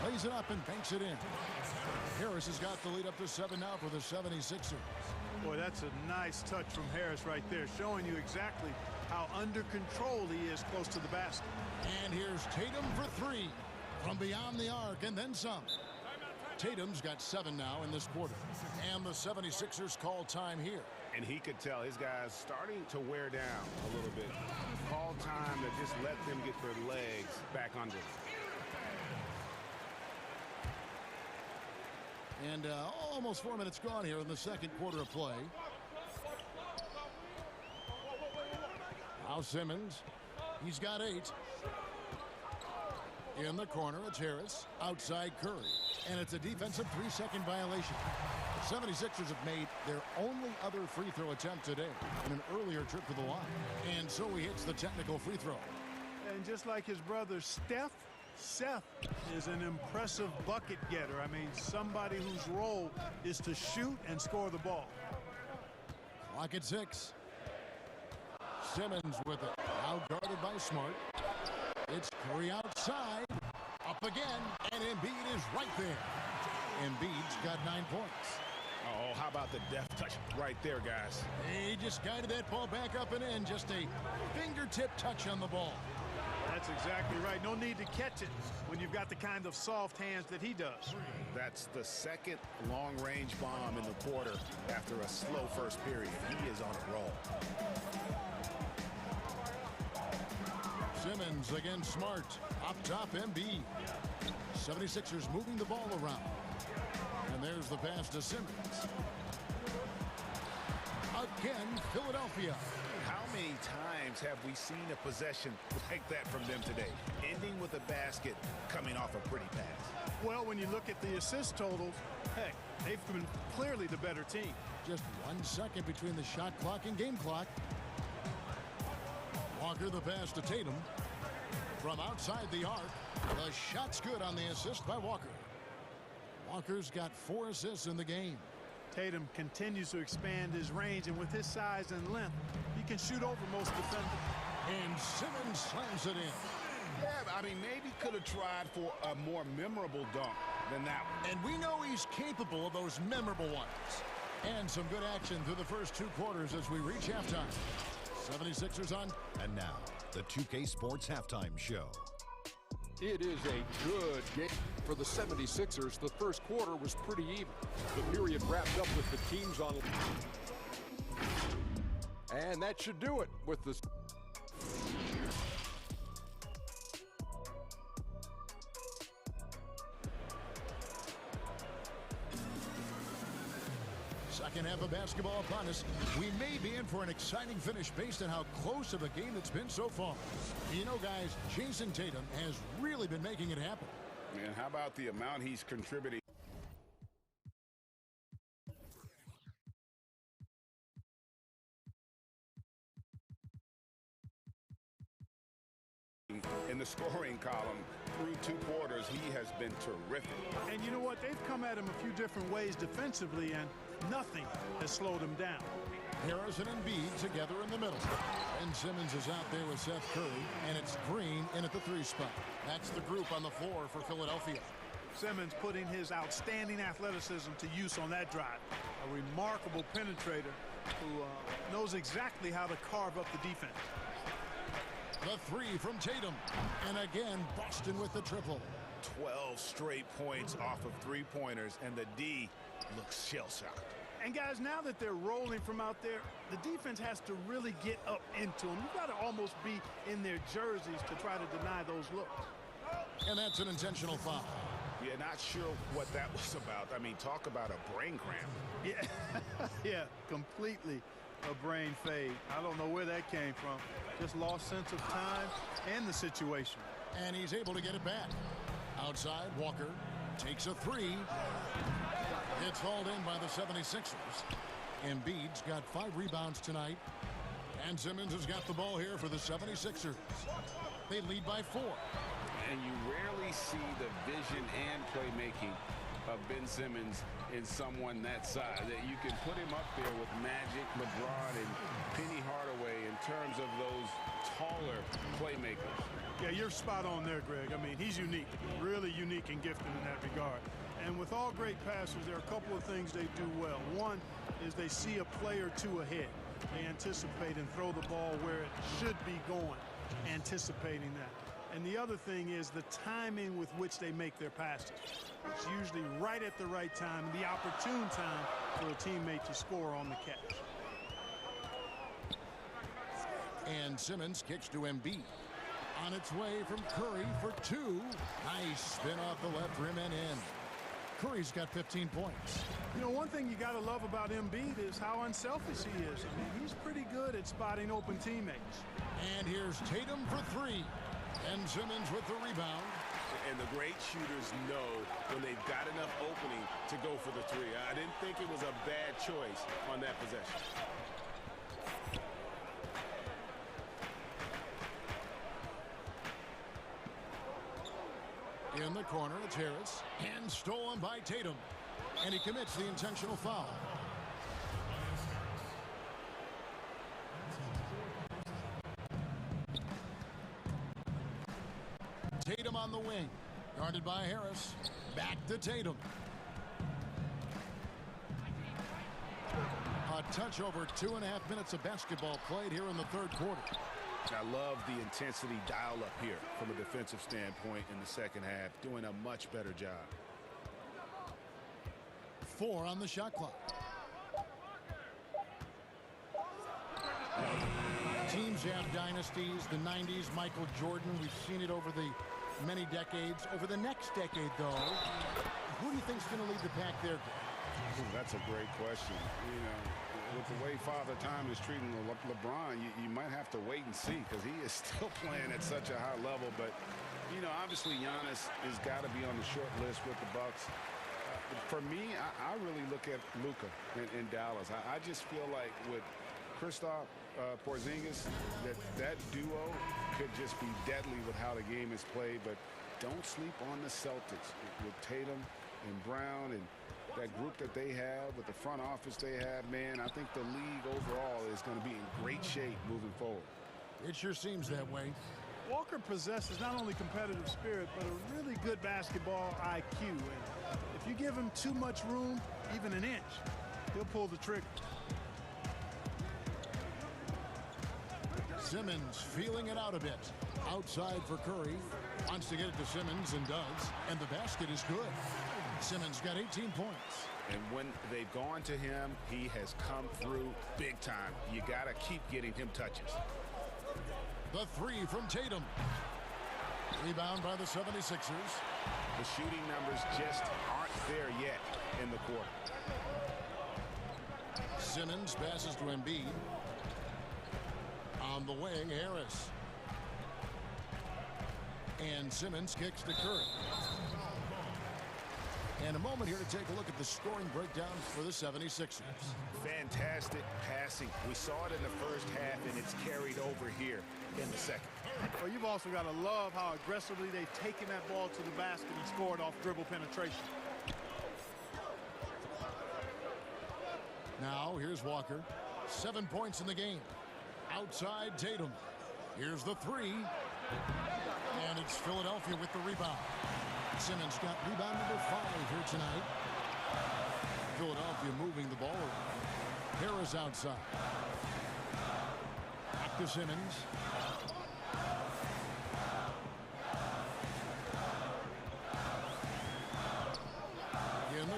Lays it up and banks it in. Harris has got the lead up to 7 now for the 76ers. Boy, that's a nice touch from Harris right there, showing you exactly how under control he is close to the basket. And here's Tatum for 3 from beyond the arc and then some. Tatum's got 7 now in this quarter. And the 76ers call time here. And he could tell his guys starting to wear down a little bit. Call time to just let them get their legs back under them. And almost 4 minutes gone here in the second quarter of play. Now Simmons. He's got 8. In the corner, it's Harris. Outside Curry. And it's a defensive 3-second violation. The 76ers have made their only other free throw attempt today in an earlier trip to the line. And so he hits the technical free throw. And just like his brother Steph, Seth is an impressive bucket getter. I mean, somebody whose role is to shoot and score the ball. Clock at 6. Simmons with it. Now guarded by Smart. It's Curry outside. Up again. And Embiid is right there. Embiid's got 9 points. Oh, how about the deft touch right there, guys? He just guided that ball back up and in. Just a fingertip touch on the ball. That's exactly right. No need to catch it when you've got the kind of soft hands that he does. That's the second long-range bomb in the quarter after a slow first period. He is on a roll. Simmons against Smart. Up top, Embiid. 76ers moving the ball around. And there's the pass to Simmons. Again, Philadelphia. How many times have we seen a possession like that from them today, ending with a basket coming off a pretty pass? Well, when you look at the assist totals, heck, they've been clearly the better team. Just 1 second between the shot clock and game clock. Walker the pass to Tatum. From outside the arc, the shot's good on the assist by Walker. Walker's got 4 assists in the game. Tatum continues to expand his range, and with his size and length, he can shoot over most defenders. And Simmons slams it in. Yeah, I mean, maybe could have tried for a more memorable dunk than that one. And we know he's capable of those memorable ones. And some good action through the first 2 quarters as we reach halftime. 76ers on. And now, the 2K Sports Halftime Show. It is a good game for the 76ers. The first quarter was pretty even. The period wrapped up with the teams on it. And that should do it with the... Second half of basketball upon us. We may be in for an exciting finish based on how close of a game it's been so far. You know, guys, Jason Tatum has really been making it happen. And how about the amount he's contributing? In the scoring column through 2 quarters, he has been terrific. And you know what? They've come at him a few different ways defensively, and nothing has slowed him down. Harris and Embiid together in the middle. And Simmons is out there with Seth Curry, and it's Green in at the 3 spot. That's the group on the floor for Philadelphia. Simmons putting his outstanding athleticism to use on that drive. A remarkable penetrator who knows exactly how to carve up the defense. The 3 from Tatum. And again, Boston with the triple. 12 straight points off of three-pointers, and the D looks shell-shocked. And guys, now that they're rolling from out there, the defense has to really get up into them. You've got to almost be in their jerseys to try to deny those looks. And that's an intentional foul. Yeah, not sure what that was about. I mean, talk about a brain cramp. Yeah, yeah, completely a brain fade. I don't know where that came from. Just lost sense of time and the situation. And he's able to get it back. Outside, Walker takes a three. It's hauled in by the 76ers. Embiid's got 5 rebounds tonight. And Simmons has got the ball here for the 76ers. They lead by 4. And you rarely see the vision and playmaking of Ben Simmons in someone that size. That you can put him up there with Magic, LeBron, and Penny Hardaway in terms of those taller playmakers. Yeah, you're spot on there, Greg. I mean, he's unique, really unique and gifted in that regard. And with all great passers, there are a couple of things they do well. One is they see a play or two ahead. They anticipate and throw the ball where it should be going, anticipating that. And the other thing is the timing with which they make their passes. It's usually right at the right time, the opportune time for a teammate to score on the catch. And Simmons kicks to Embiid. On its way from Curry for 2. Nice spin off the left rim and in. Curry's got 15 points. You know, one thing you got to love about Embiid is how unselfish he is. I mean, he's pretty good at spotting open teammates. And here's Tatum for 3. And Simmons with the rebound. And the great shooters know when they've got enough opening to go for the 3. I didn't think it was a bad choice on that possession. In the corner, it's Harris. And stolen by Tatum. And he commits the intentional foul. Tatum on the wing. Guarded by Harris. Back to Tatum. A touch over 2.5 minutes of basketball played here in the third quarter. I love the intensity dial up here from a defensive standpoint in the second half, doing a much better job. 4 on the shot clock. Teams have dynasties, the 90s, Michael Jordan. We've seen it over the many decades. Over the next decade, though, who do you think is going to lead the pack there? Ooh, that's a great question. You know, with the way Father Time is treating LeBron, you might have to wait and see because he is still playing at such a high level. But, you know, obviously Giannis has got to be on the short list with the Bucks. For me, I really look at Luka in Dallas. I just feel like with Kristaps Porzingis, that duo could just be deadly with how the game is played. But don't sleep on the Celtics with Tatum and Brown and that group that they have, with the front office they have, man. I think the league overall is going to be in great shape moving forward. It sure seems that way. Walker possesses not only competitive spirit, but a really good basketball IQ. And if you give him too much room, even an inch, he'll pull the trigger. Simmons feeling it out a bit. Outside for Curry. Wants to get it to Simmons and does. And the basket is good. Simmons got 18 points. And when they've gone to him, he has come through big time. You got to keep getting him touches. The 3 from Tatum. Rebound by the 76ers. The shooting numbers just aren't there yet in the quarter. Simmons passes to Embiid. On the wing, Harris. And Simmons kicks to Curry. And a moment here to take a look at the scoring breakdowns for the 76ers. Fantastic passing. We saw it in the first half, and it's carried over here in the second. Well, you've also got to love how aggressively they've taken that ball to the basket and scored off dribble penetration. Now, here's Walker. 7 points in the game. Outside Tatum. Here's the 3. And it's Philadelphia with the rebound. Simmons got rebound number 5 here tonight. Philadelphia moving the ball around. Harris outside. Back to Simmons.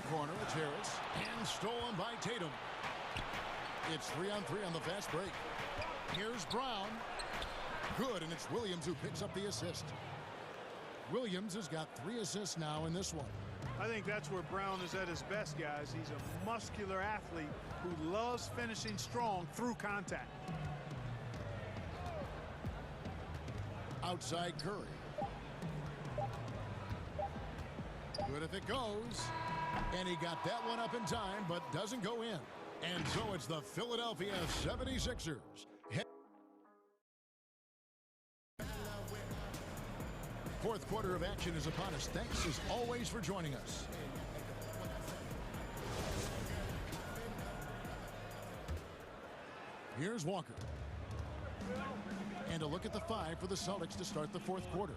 corner, it's Harris. And stolen by Tatum. It's 3-on-3 on the fast break. Here's Brown. Good, and it's Williams who picks up the assist. Williams has got 3 assists now in this one. I think that's where Brown is at his best, guys. He's a muscular athlete who loves finishing strong through contact. Outside Curry. Good if it goes. And he got that one up in time, but doesn't go in. And so it's the Philadelphia 76ers. Fourth quarter of action is upon us. Thanks as always for joining us. Here's Walker. And a look at the 5 for the Celtics to start the fourth quarter.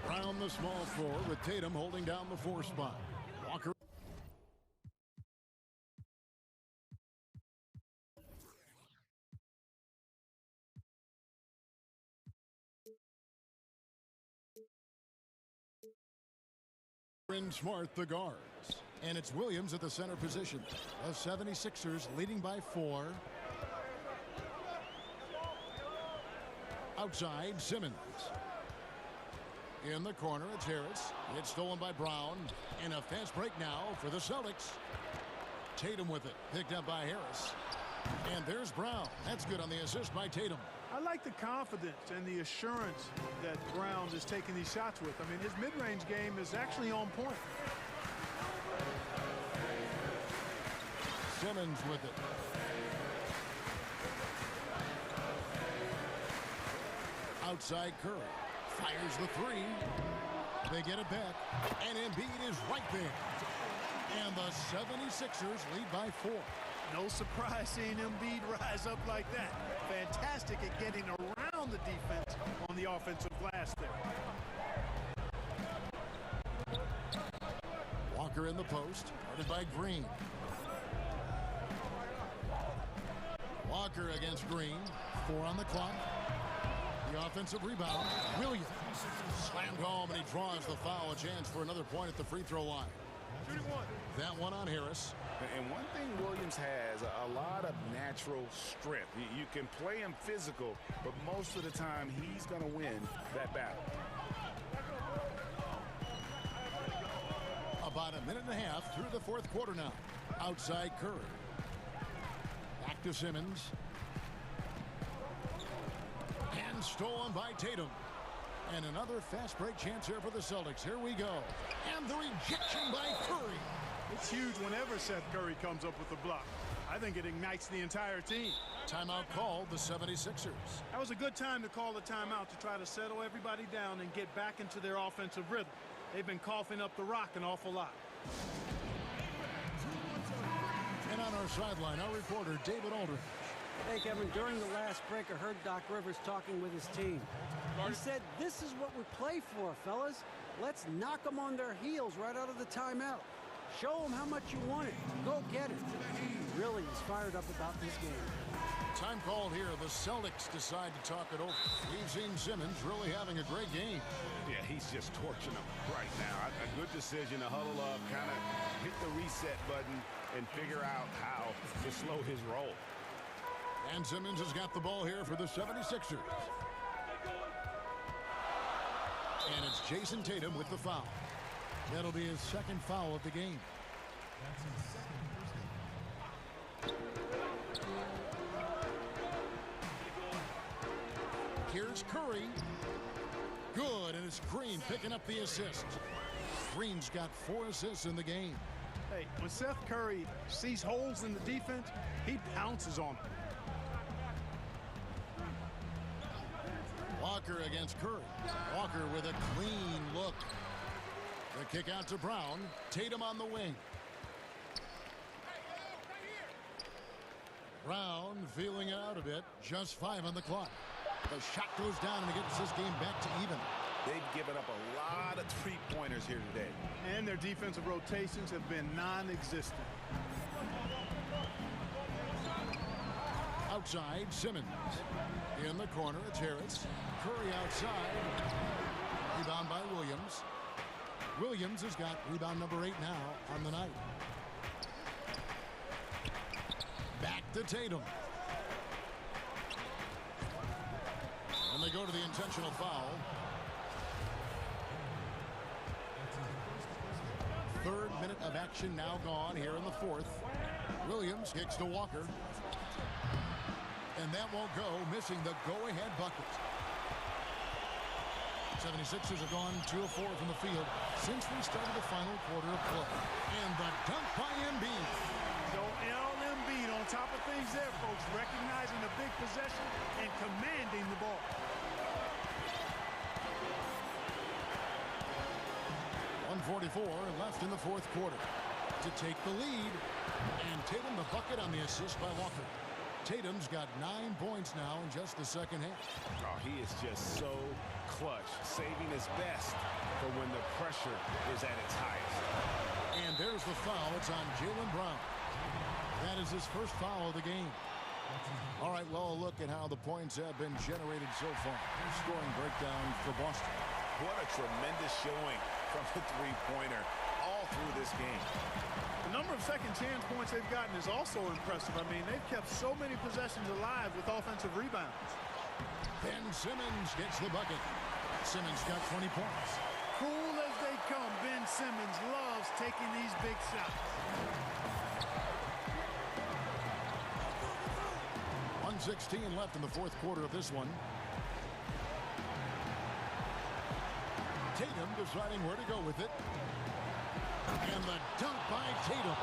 Brown the small forward with Tatum holding down the 4 spot. Walker. Smart the guards. And it's Williams at the center position. The 76ers leading by 4. Outside, Simmons. In the corner, it's Harris. It's stolen by Brown. And a fast break now for the Celtics. Tatum with it. Picked up by Harris. And there's Brown. That's good on the assist by Tatum. I like the confidence and the assurance that Brown is taking these shots with. I mean, his mid-range game is actually on point. Simmons with it. Outside Curry. Fires the 3. They get it back. And Embiid is right there. And the 76ers lead by 4. No surprise seeing Embiid rise up like that. Fantastic at getting around the defense on the offensive glass there. Walker in the post, guarded by Green. Walker against Green. 4 on the clock. The offensive rebound. Williams slammed home, and he draws the foul. A chance for another point at the free throw line. That one on Harris. And one thing Williams has, a lot of natural strength. You can play him physical, but most of the time he's going to win that battle. About a minute and a half through the fourth quarter now. Outside Curry. Back to Simmons. And stolen by Tatum. And another fast break chance here for the Celtics. Here we go. And the rejection by Curry. It's huge whenever Seth Curry comes up with the block. I think it ignites the entire team. Timeout called the 76ers. That was a good time to call the timeout to try to settle everybody down and get back into their offensive rhythm. They've been coughing up the rock an awful lot. And on our sideline, our reporter, David Aldridge. Hey, Kevin, during the last break, I heard Doc Rivers talking with his team. He said, this is what we play for, fellas. Let's knock them on their heels right out of the timeout. Show them how much you want it. Go get it. He really is fired up about this game. Time called here. The Celtics decide to talk it over. We've seen Simmons really having a great game. Yeah, he's just torching them right now. A good decision to huddle up, kind of hit the reset button, and figure out how to slow his roll. And Simmons has got the ball here for the 76ers. And it's Jason Tatum with the foul. That'll be his second foul of the game. Here's Curry. Good, and it's Green picking up the assist. Green's got 4 assists in the game. Hey, when Seth Curry sees holes in the defense, he pounces on them. Walker against Curry. Walker with a clean look. The kick out to Brown. Tatum on the wing. Brown feeling it out a bit. Just 5 on the clock. The shot goes down and it gets this game back to even. They've given up a lot of three-pointers here today. And their defensive rotations have been non-existent. Outside, Simmons. In the corner, it's Harris. Curry outside. Rebound by Williams. Williams has got rebound number 8 now on the night. to Tatum. And they go to the intentional foul. Third minute of action now gone here in the fourth. Williams kicks to Walker. And that won't go, missing the go-ahead bucket. 76ers have gone 2 of 4 from the field since we started the final quarter of play. And the dunk by Embiid. Joel Embiid on top of things there, folks, recognizing the big possession and commanding the ball. .144 left in the fourth quarter to take the lead. And Tatum the bucket on the assist by Walker. Tatum's got 9 points now in just the second half. Oh, he is just so clutch, saving his best for when the pressure is at its highest. And there's the foul. It's on Jaylen Brown. That is his first foul of the game. All right, well, a look at how the points have been generated so far. Scoring breakdown for Boston. What a tremendous showing from the three-pointer all through this game. The number of second chance points they've gotten is also impressive. I mean, they've kept so many possessions alive with offensive rebounds. Ben Simmons gets the bucket. Simmons got 20 points. Cool as they come, Ben Simmons loves taking these big shots. 1:16 left in the fourth quarter of this one. Tatum deciding where to go with it. And the dunk by Tatum.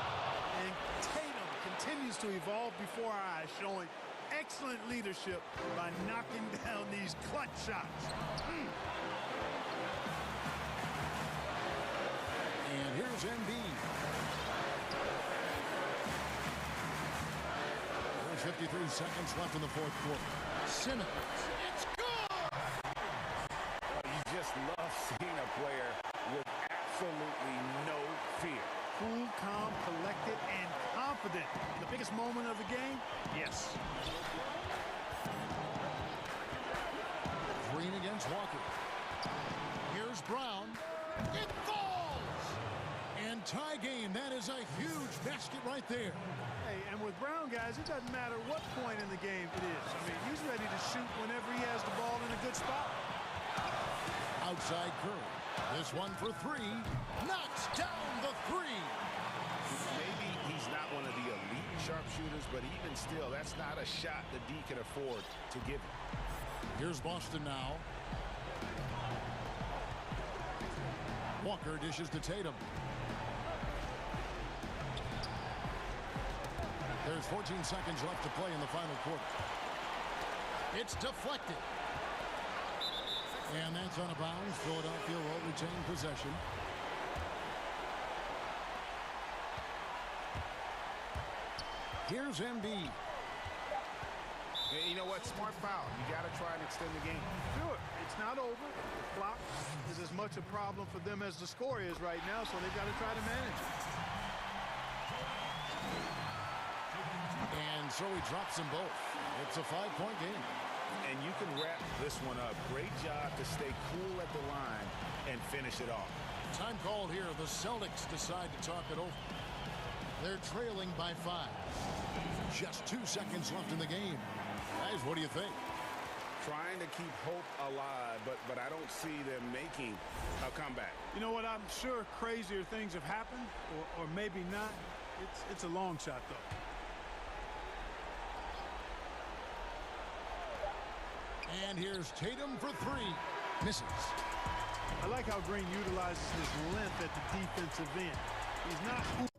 And Tatum continues to evolve before our eyes, showing excellent leadership by knocking down these clutch shots. And here's Embiid. There's 53 seconds left in the fourth quarter. Simmons. It's good! You just love seeing a player with absolutely no fear. Cool, calm, collected, and confident. The biggest moment of the game? Yes. Green against Walker. Here's Brown. It falls! And tie game. That is a huge basket right there. Hey, and with Brown, guys, it doesn't matter what point in the game it is. I mean, he's ready to shoot whenever he has the ball in a good spot. Outside Curry. This one for three. Knocks down the three. Maybe he's not one of the elite sharpshooters, but even still, that's not a shot that D can afford to give him. Here's Boston now. Walker dishes to Tatum. There's 14 seconds left to play in the final quarter. It's deflected. And that's out of bounds. Philadelphia will retain possession. Here's Embiid. You know what? Smart foul. You got to try and extend the game. Do it. It's not over. The clock is as much a problem for them as the score is right now, so they've got to try to manage it. And so he drops them both. It's a 5-point game. And you can wrap this one up. Great job to stay cool at the line and finish it off. Time called here. The Celtics decide to talk it over. They're trailing by 5. Just 2 seconds left in the game. Guys, what do you think? Trying to keep hope alive, but I don't see them making a comeback. You know what? I'm sure crazier things have happened, or maybe not. It's a long shot, though. And here's Tatum for 3. Misses. I like how Green utilizes his length at the defensive end. He's not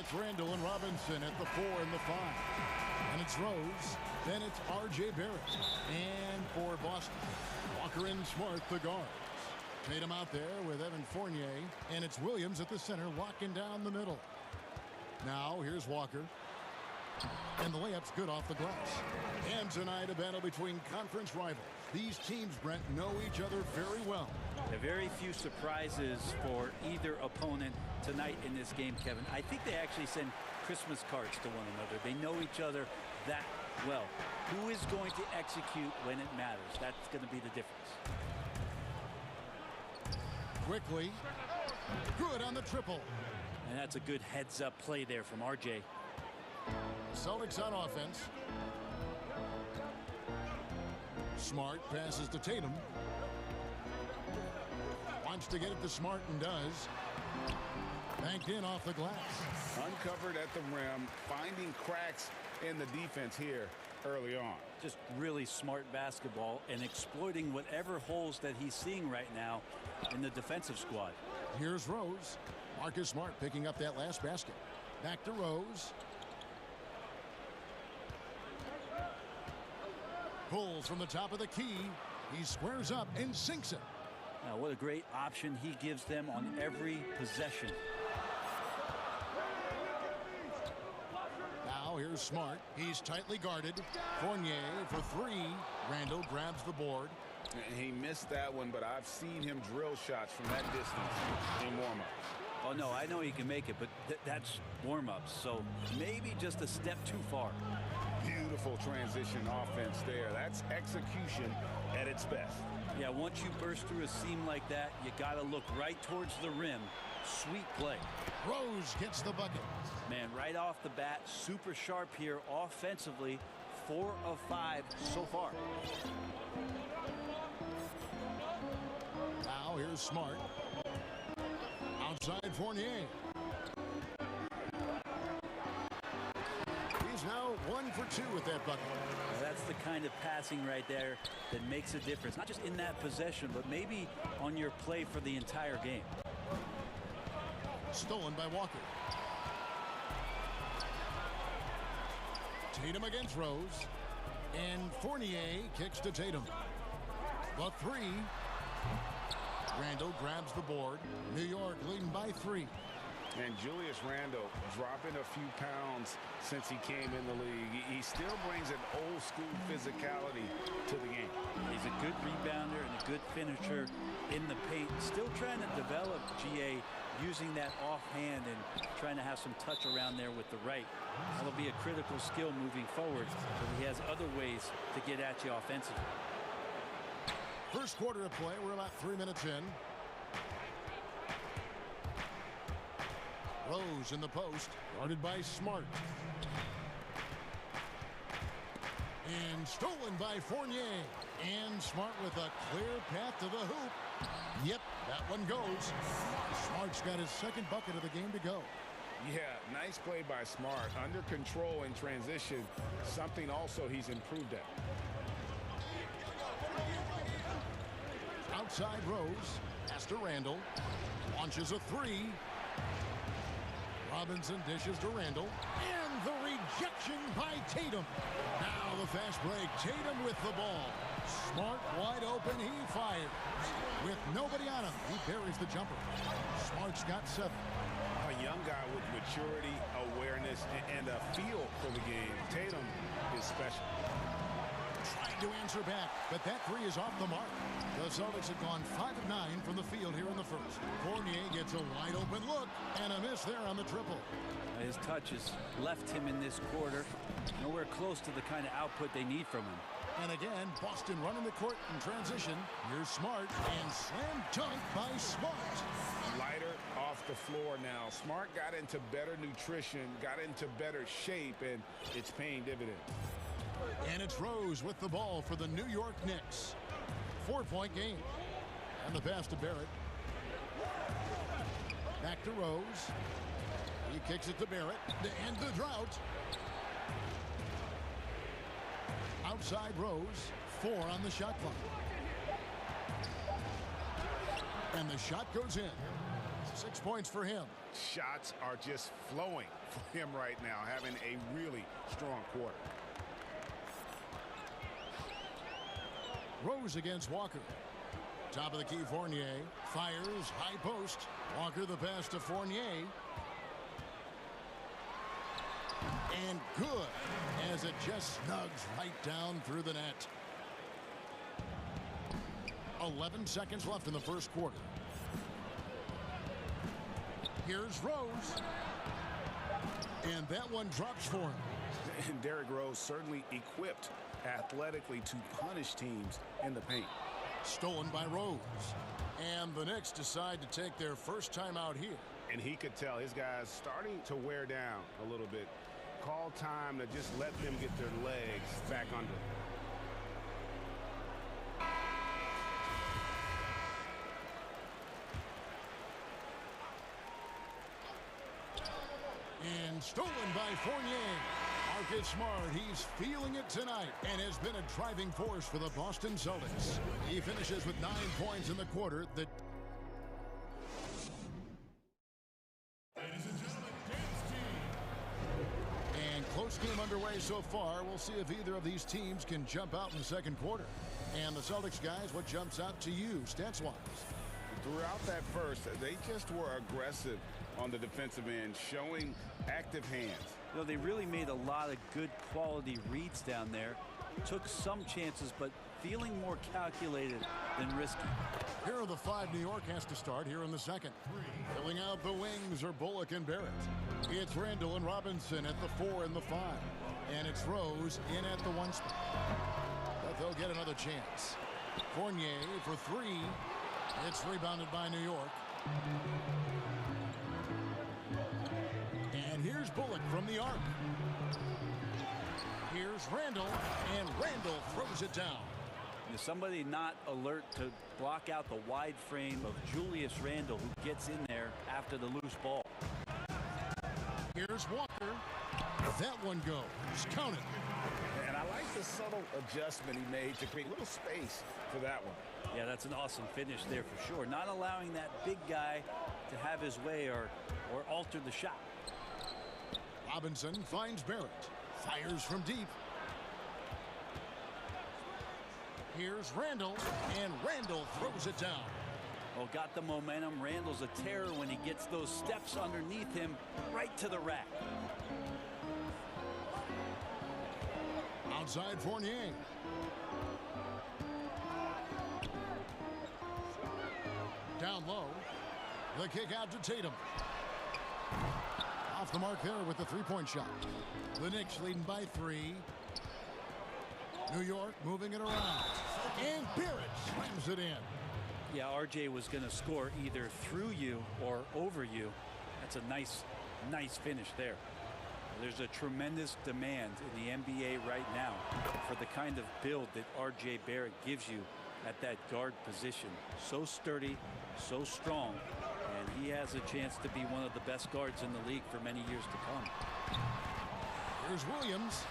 It's Randall and Robinson at the 4 and the 5. And it's Rose. Then it's R.J. Barrett. And for Boston, Walker and Smart, the guards. Tatum out there with Evan Fournier. And it's Williams at the center, locking down the middle. Now, here's Walker. And the layup's good off the glass. And tonight, a battle between conference rivals. These teams, Brent, know each other very well. Very few surprises for either opponent tonight in this game, Kevin. I think they actually send Christmas cards to one another. They know each other that well. Who is going to execute when it matters? That's going to be the difference. Quickly. Good on the triple. And that's a good heads-up play there from RJ. Celtics on offense. Smart passes to Tatum. Wants to get it to Smart and does. Banked in off the glass. Uncovered at the rim, finding cracks in the defense here early on. Just really smart basketball and exploiting whatever holes that he's seeing right now in the defensive squad. Here's Rose. Marcus Smart picking up that last basket. Back to Rose. Pulls from the top of the key. He squares up and sinks it. Now, what a great option he gives them on every possession. Now here's Smart. He's tightly guarded. Fournier for 3. Randall grabs the board. He missed that one, but I've seen him drill shots from that distance in warm-ups. Oh, no, I know he can make it, but that's warm-ups, so maybe just a step too far. Beautiful transition offense there. That's execution at its best. Yeah, once you burst through a seam like that, you got to look right towards the rim. Sweet play. Rose gets the bucket. Man, right off the bat, super sharp here offensively. 4 of 5 so far. Now here's Smart. Outside Fournier. He's now 1 for 2 with that bucket. Now that's the kind of passing right there that makes a difference. Not just in that possession, but maybe on your play for the entire game. Stolen by Walker. Tatum against Rose. And Fournier kicks to Tatum. The 3. Randall grabs the board. New York leading by 3. And Julius Randle dropping a few pounds since he came in the league. He still brings an old school physicality to the game. He's a good rebounder and a good finisher in the paint. Still trying to develop GA using that offhand and trying to have some touch around there with the right. That'll be a critical skill moving forward, but he has other ways to get at you offensively. First quarter of play, we're about 3 minutes in. Rose in the post, guarded by Smart. And stolen by Fournier. And Smart with a clear path to the hoop. Yep, that one goes. Smart's got his second bucket of the game to go. Yeah, nice play by Smart. Under control in transition, something also he's improved at. Outside Rose, pass to Randall. Launches a 3. Robinson dishes to Randall. And the rejection by Tatum. Now the fast break. Tatum with the ball. Smart wide open. He fires. With nobody on him, he buries the jumper. Smart's got 7. A young guy with maturity, awareness, and a feel for the game. Tatum is special. Trying to answer back, but that 3 is off the mark. The Celtics have gone 5 of 9 from the field here in the first. Fournier gets a wide open look and a miss there on the triple. His touch has left him in this quarter. Nowhere close to the kind of output they need from him. And again, Boston running the court in transition. Here's Smart and slam dunk by Smart. Lighter off the floor now. Smart got into better nutrition, got into better shape, and it's paying dividends. And it's Rose with the ball for the New York Knicks. 4-point game. And the pass to Barrett. Back to Rose. He kicks it to Barrett to end the drought. Outside Rose. 4 on the shot clock. And the shot goes in. 6 points for him. Shots are just flowing for him right now, having a really strong quarter. Rose against Walker. Top of the key, Fournier. Fires, high post. Walker the pass to Fournier. And good, as it just snugs right down through the net. 11 seconds left in the first quarter. Here's Rose. And that one drops for him. And Derrick Rose certainly equipped athletically to punish teams in the paint. Stolen by Rose. And the Knicks decide to take their first time out here. And he could tell his guys starting to wear down a little bit. Call time to just let them get their legs back under. And stolen by Fournier. Marcus Smart, he's feeling it tonight and has been a driving force for the Boston Celtics. He finishes with 9 points in the quarter. And close game underway so far. We'll see if either of these teams can jump out in the second quarter. And the Celtics guys, what jumps out to you stats-wise? Throughout that first, they just were aggressive on the defensive end, showing active hands. You know, they really made a lot of good quality reads down there. Took some chances, but feeling more calculated than risky. Here are the 5 New York has to start here in the second. Filling out the wings are Bullock and Barrett. It's Randall and Robinson at the 4 and the 5. And it's Rose in at the 1 spot. But they'll get another chance. Fournier for 3. It's rebounded by New York. And here's Bullock from the arc. Here's Randall, and Randall throws it down. Somebody not alert to block out the wide frame of Julius Randall, who gets in there after the loose ball. Here's Walker. That one goes. Count it. And I like the subtle adjustment he made to create a little space for that one. Yeah, that's an awesome finish there for sure. Not allowing that big guy to have his way or alter the shot. Robinson finds Barrett. Fires from deep. Here's Randall, and Randall throws it down. Well, got the momentum. Randall's a terror when he gets those steps underneath him right to the rack. Outside Fournier. Down low. The kick out to Tatum. Off the mark there with the three-point shot. The Knicks leading by 3. New York moving it around. And Barrett slams it in. Yeah, RJ was going to score either through you or over you. That's a nice finish there. There's a tremendous demand in the NBA right now for the kind of build that RJ Barrett gives you at that guard position. So sturdy, so strong, and he has a chance to be one of the best guards in the league for many years to come. Here's Williams.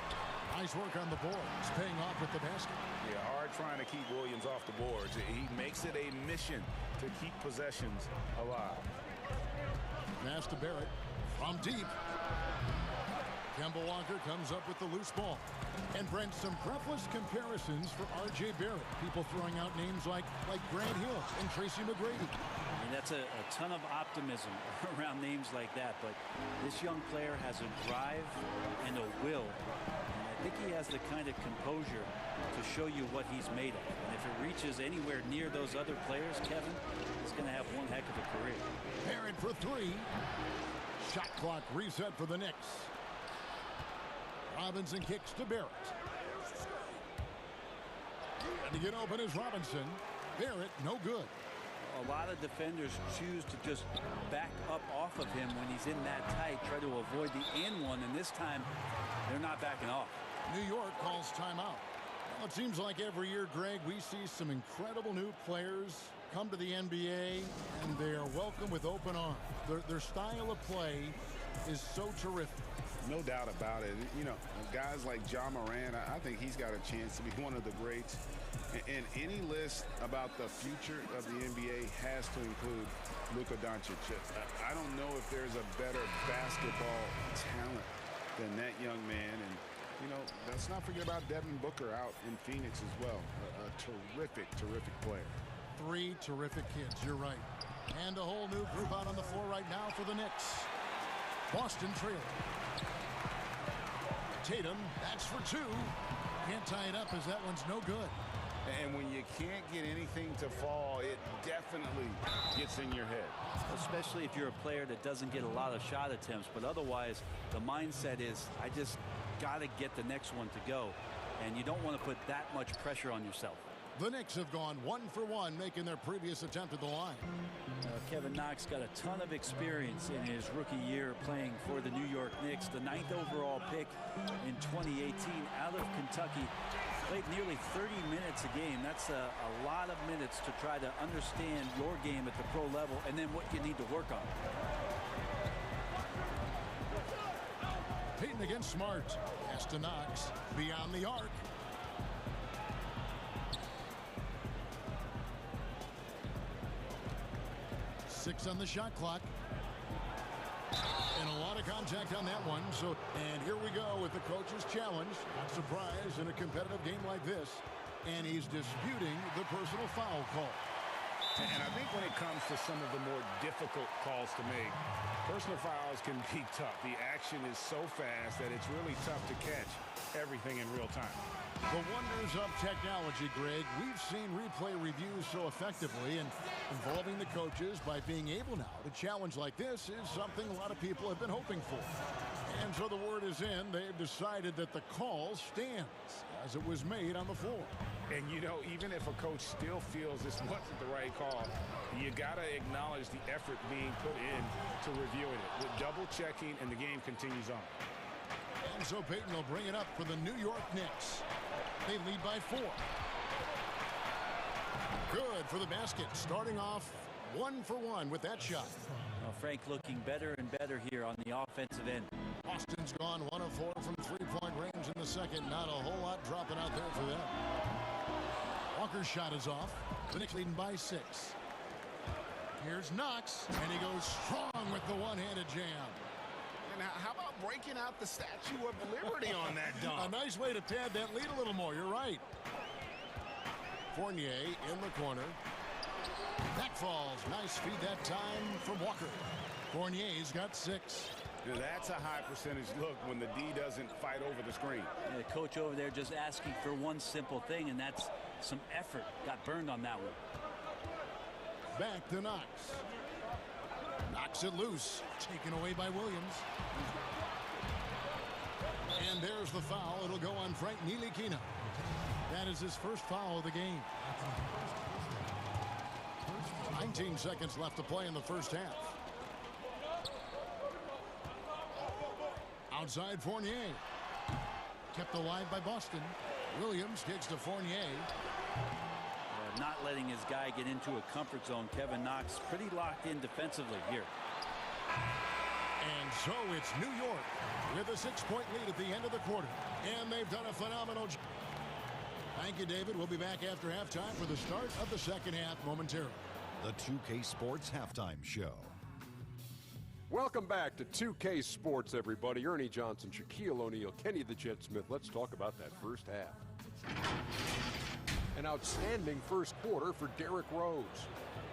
Nice work on the boards, paying off with the basket. Yeah, hard trying to keep Williams off the boards. He makes it a mission to keep possessions alive. Pass to Barrett from deep. Kemba Walker comes up with the loose ball. And Brent, some breathless comparisons for RJ Barrett. People throwing out names like Grant Hill and Tracy McGrady. I mean, that's a ton of optimism around names like that. But this young player has a drive and a will. And I think he has the kind of composure to show you what he's made of. And if it reaches anywhere near those other players, Kevin, he's going to have one heck of a career. Barrett for 3. Shot clock reset for the Knicks. Robinson kicks to Barrett. And to get open is Robinson. Barrett, no good. A lot of defenders choose to just back up off of him when he's in that tight, try to avoid the and one, and this time they're not backing off. New York calls timeout. Well, it seems like every year, Greg, we see some incredible new players come to the NBA, and they are welcome with open arms. Their style of play is so terrific. No doubt about it. You know, guys like Ja Morant, I think he's got a chance to be one of the greats And any list about the future of the NBA has to include Luka Doncic. I don't know if there's a better basketball talent than that young man. And, you know, let's not forget about Devin Booker out in Phoenix as well. A terrific, terrific player. 3 terrific kids, you're right. And a whole new group out on the floor right now for the Knicks. Boston trailing. Tatum, that's for 2. Can't tie it up as that one's no good. And when you can't get anything to fall, it definitely gets in your head. Especially if you're a player that doesn't get a lot of shot attempts. But otherwise, the mindset is, I just got to get the next one to go. And you don't want to put that much pressure on yourself. The Knicks have gone 1 for 1, making their previous attempt at the line. Kevin Knox got a ton of experience in his rookie year playing for the New York Knicks. The 9th overall pick in 2018 out of Kentucky. Played nearly 30 minutes a game. That's a lot of minutes to try to understand your game at the pro level and then what you need to work on. Payton against Smart. Pass to Knox. Beyond the arc. Six on the shot clock. And a lot of contact on that one. And here we go with the coach's challenge. Not surprised in a competitive game like this. And he's disputing the personal foul call. And I think when it comes to some of the more difficult calls to make, personal fouls can be tough. The action is so fast that it's really tough to catch everything in real time. The wonders of technology, Greg. We've seen replay reviews so effectively, and involving the coaches by being able now to challenge like this is something a lot of people have been hoping for. And so the word is in. They've decided that the call stands as it was made on the floor. And, you know, even if a coach still feels this wasn't the right call, you got to acknowledge the effort being put in to reviewing it. With double checking, and the game continues on. And so Payton will bring it up for the New York Knicks. They lead by 4. Good for the basket. Starting off 1 for 1 with that shot. Well, Frank looking better and better here on the offensive end. Austin's gone 1 of 4 from 3-point range in the second. Not a whole lot dropping out there for them. Walker's shot is off. The Knicks leading by 6. Here's Knox, and he goes strong with the one-handed jam. And how about breaking out the Statue of Liberty on that dunk? A nice way to pad that lead a little more. You're right. Fournier in the corner. Back falls. Nice feed that time from Walker. Fournier's got 6. That's a high percentage look when the D doesn't fight over the screen. Yeah, the coach over there just asking for one simple thing, and that's some effort. Got burned on that one. Back to Knox. Knocks it loose. Taken away by Williams. And there's the foul. It'll go on Frank Ntilikina. That is his first foul of the game. 19 seconds left to play in the first half. Outside Fournier. Kept alive by Boston. Williams kicks to Fournier. Not letting his guy get into a comfort zone. Kevin Knox pretty locked in defensively here. And so it's New York with a 6-point lead at the end of the quarter. And they've done a phenomenal job. Thank you, David. We'll be back after halftime for the start of the second half momentarily. The 2K Sports Halftime Show. Welcome back to 2K Sports, everybody. Ernie Johnson, Shaquille O'Neal, Kenny the Jet Smith. Let's talk about that first half. An outstanding first quarter for Derrick Rose.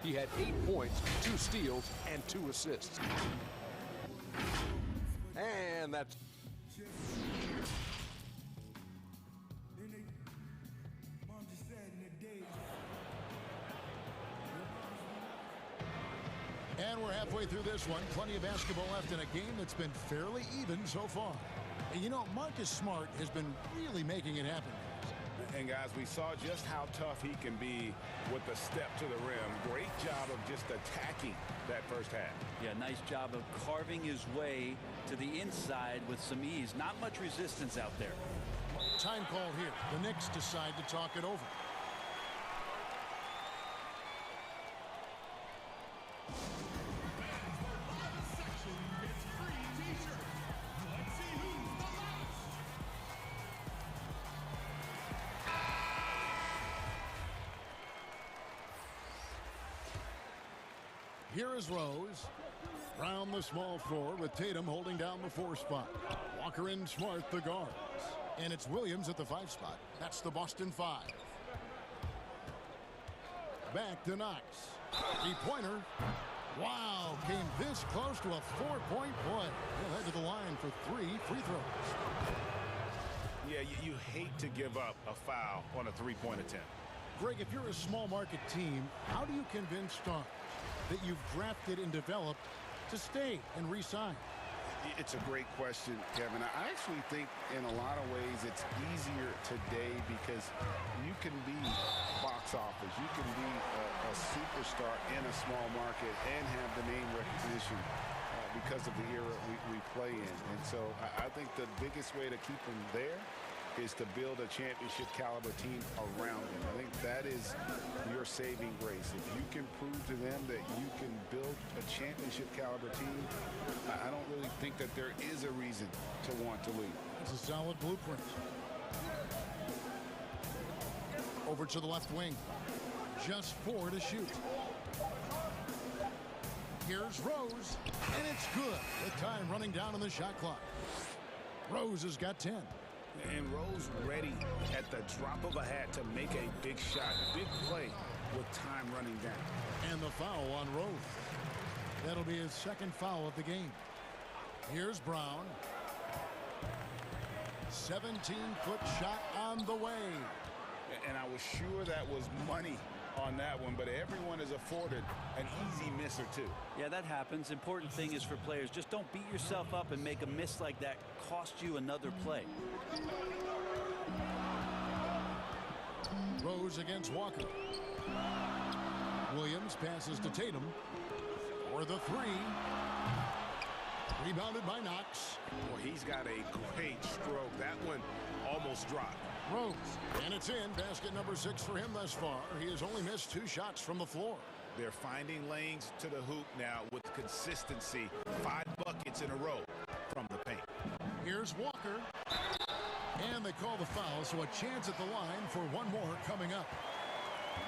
He had 8 points, 2 steals, and 2 assists. And that's... And we're halfway through this one. Plenty of basketball left in a game that's been fairly even so far. And you know, Marcus Smart has been really making it happen. And guys, we saw just how tough he can be with the step to the rim. Great job of just attacking that first half. Yeah, nice job of carving his way to the inside with some ease. Not much resistance out there. Time called here. The Knicks decide to talk it over. Here is Rose. Round the small floor with Tatum holding down the 4 spot. Walker and Smart the guards. And it's Williams at the 5 spot. That's the Boston 5. Back to Knox. 3-pointer. Wow, came this close to a 4-point play. He'll head to the line for 3 free throws. Yeah, you hate to give up a foul on a 3-point attempt. Greg, if you're a small market team, how do you convince stars that you've drafted and developed to stay and re-sign? It's a great question, Kevin. I actually think in a lot of ways it's easier today because you can be box office. You can be a superstar in a small market and have the name recognition because of the era we play in. And so I think the biggest way to keep them there is to build a championship caliber team around them. I think that is your saving grace. If you can prove to them that you can build a championship caliber team, I don't really think that there is a reason to want to leave. It's a solid blueprint. Over to the left wing. Just 4 to shoot. Here's Rose, and it's good. The time running down on the shot clock. Rose has got 10. And Rose ready at the drop of a hat to make a big shot, big play with time running down. And the foul on Rose. That'll be his 2nd foul of the game. Here's Brown. 17-foot shot on the way. And I was sure that was money on that one, but everyone is afforded an easy miss or 2. Yeah, that happens. Important thing is for players, just don't beat yourself up and make a miss like that cost you another play. Rose against Walker. Williams passes to Tatum for the 3. Rebounded by Knox. Well, he's got a great stroke. That one almost dropped. Rose, and it's in. Basket number 6 for him thus far. He has only missed 2 shots from the floor. They're finding lanes to the hoop now with consistency. 5 buckets in a row from the paint. Here's Walker. And they call the foul, so a chance at the line for one more coming up.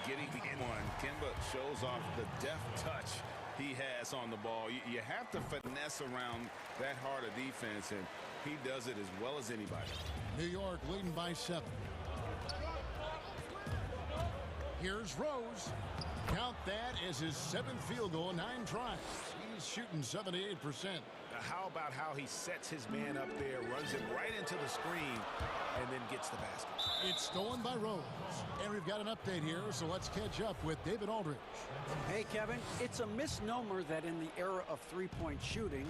Getting in one, Kemba shows off the deft touch he has on the ball. You have to finesse around that hard a defense, and he does it as well as anybody. New York leading by 7. Here's Rose. Count that as his 7th field goal in 9 tries. He's shooting 78%. How about how he sets his man up there, runs it right into the screen, and then gets the basket? It's stolen by Rose. And we've got an update here, so let's catch up with David Aldridge. Hey, Kevin, it's a misnomer that in the era of 3-point shooting,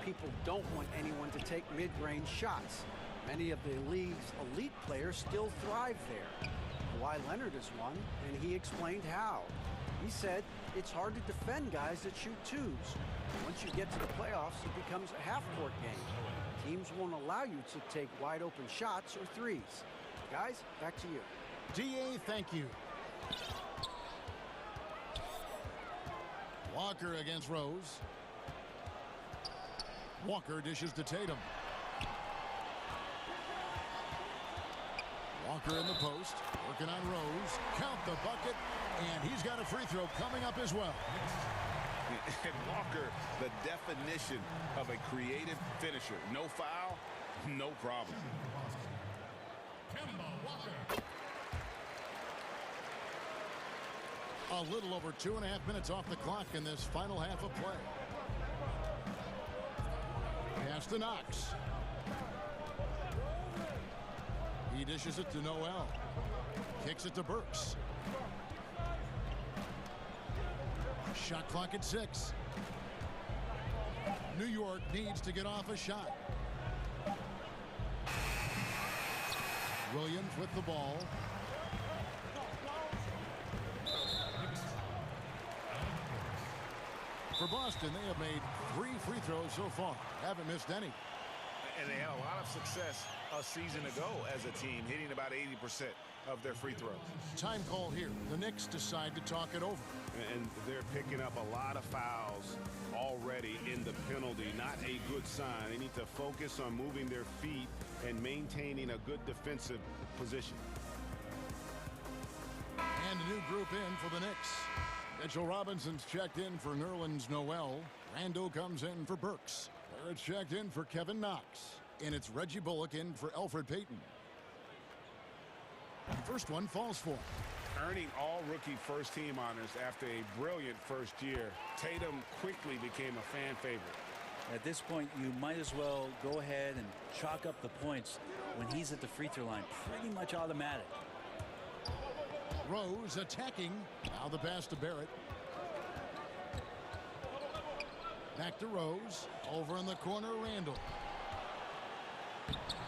people don't want anyone to take mid-range shots. Many of the league's elite players still thrive there. Kawhi Leonard is one, and he explained how. He said it's hard to defend guys that shoot 2s. Once you get to the playoffs, it becomes a half-court game. Teams won't allow you to take wide-open shots or 3s. Guys, back to you. DA, thank you. Walker against Rose. Walker dishes to Tatum. Walker in the post, working on Rose. Count the bucket, and he's got a free throw coming up as well. And Walker, the definition of a creative finisher. No foul, no problem. A little over 2.5 minutes off the clock in this final half of play. Pass to Knox. He dishes it to Noel. Kicks it to Burks. Shot clock at 6. New York needs to get off a shot. Williams with the ball. For Boston, they have made 3 free throws so far. Haven't missed any. And they had a lot of success a season ago as a team, hitting about 80% of their free throws. Time call here. The Knicks decide to talk it over. And they're picking up a lot of fouls already in the penalty. Not a good sign. They need to focus on moving their feet and maintaining a good defensive position. And a new group in for the Knicks. Mitchell Robinson's checked in for Nerlens Noel. Randall comes in for Burks. Barrett's checked in for Kevin Knox. And it's Reggie Bullock in for Elfrid Payton. First one falls for him. Earning all rookie first team honors after a brilliant first year, Tatum quickly became a fan favorite. At this point, you might as well go ahead and chalk up the points when he's at the free throw line. Pretty much automatic. Rose attacking. Now the pass to Barrett. Back to Rose. Over in the corner, Randall.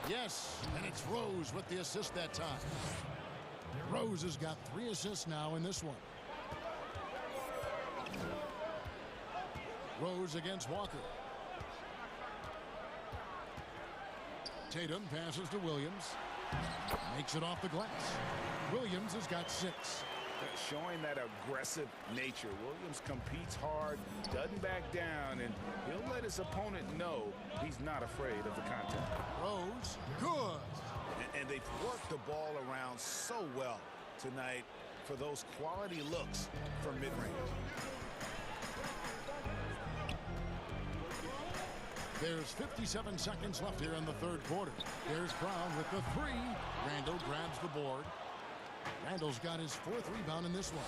Yes, and it's Rose with the assist that time. Rose has got 3 assists now in this one. Rose against Walker. Tatum passes to Williams. Makes it off the glass. Williams has got 6. Showing that aggressive nature. Williams competes hard, doesn't back down, and he'll let his opponent know he's not afraid of the contact. Rose, good. And they've worked the ball around so well tonight for those quality looks from mid-range. There's 57 seconds left here in the third quarter. There's Brown with the 3. Randall grabs the board. Randall's got his 4th rebound in this one.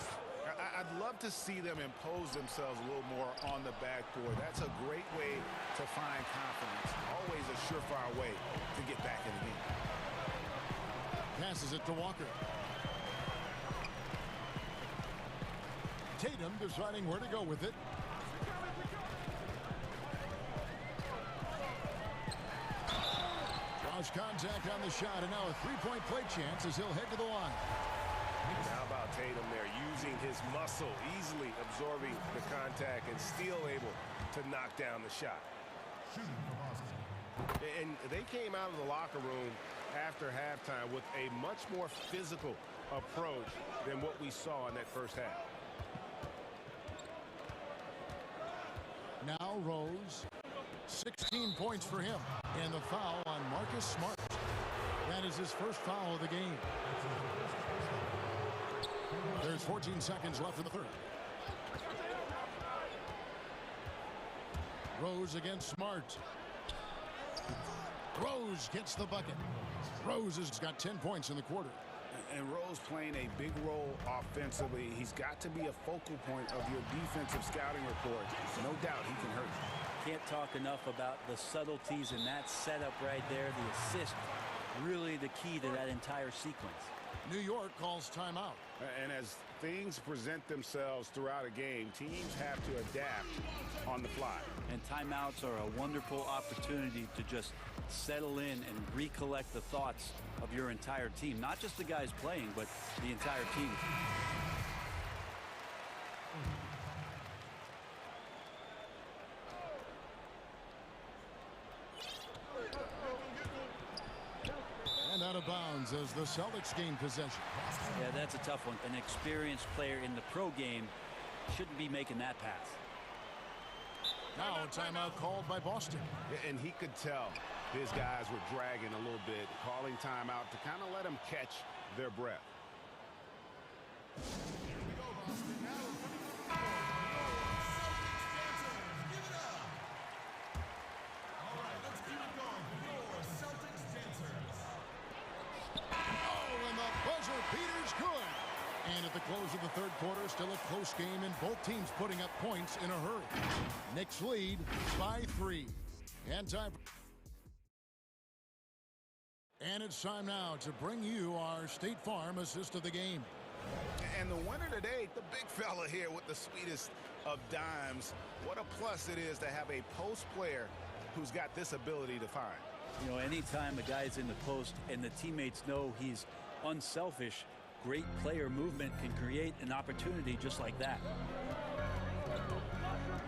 I'd love to see them impose themselves a little more on the backboard. That's a great way to find confidence. Always a surefire way to get back in the game. Passes it to Walker. Tatum deciding where to go with it. Draws contact on the shot, and now a 3-point play chance as he'll head to the line. How about Tatum there, using his muscle, easily absorbing the contact and still able to knock down the shot. And they came out of the locker room after halftime with a much more physical approach than what we saw in that first half. Now Rose, 16 points for him, and the foul on Marcus Smart. That is his first foul of the game. There's 14 seconds left in the third. Rose against Smart. Rose gets the bucket. Rose has got 10 points in the quarter. And Rose playing a big role offensively. He's got to be a focal point of your defensive scouting report. No doubt he can hurt you. Can't talk enough about the subtleties in that setup right there. The assist, really the key to that entire sequence. New York calls timeout. And as things present themselves throughout a game, teams have to adapt on the fly. And timeouts are a wonderful opportunity to just settle in and recollect the thoughts of your entire team. Not just the guys playing, but the entire team. And out of bounds as the Celtics gain possession. Yeah, that's a tough one. An experienced player in the pro game shouldn't be making that pass. Now a timeout called by Boston. And he could tell his guys were dragging a little bit, calling timeout to kind of let them catch their breath. Peters good. And at the close of the third quarter, still a close game, and both teams putting up points in a hurry. Knicks lead by 3. And time. And it's time now to bring you our State Farm assist of the game. And the winner today, the big fella here with the sweetest of dimes. What a plus it is to have a post player who's got this ability to find. You know, anytime a guy's in the post and the teammates know he's unselfish, great player movement can create an opportunity just like that.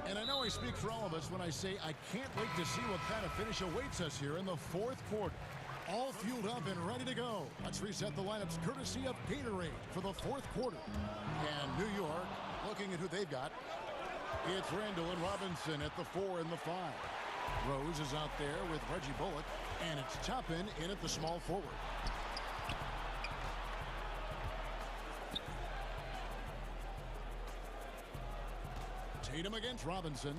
And I know I speak for all of us when I say I can't wait to see what kind of finish awaits us here in the fourth quarter. All fueled up and ready to go. Let's reset the lineups courtesy of Gatorade for the fourth quarter. And New York, looking at who they've got, it's Randall and Robinson at the 4 and the 5. Rose is out there with Reggie Bullock, and it's Toppin in at the small forward. Here's Robinson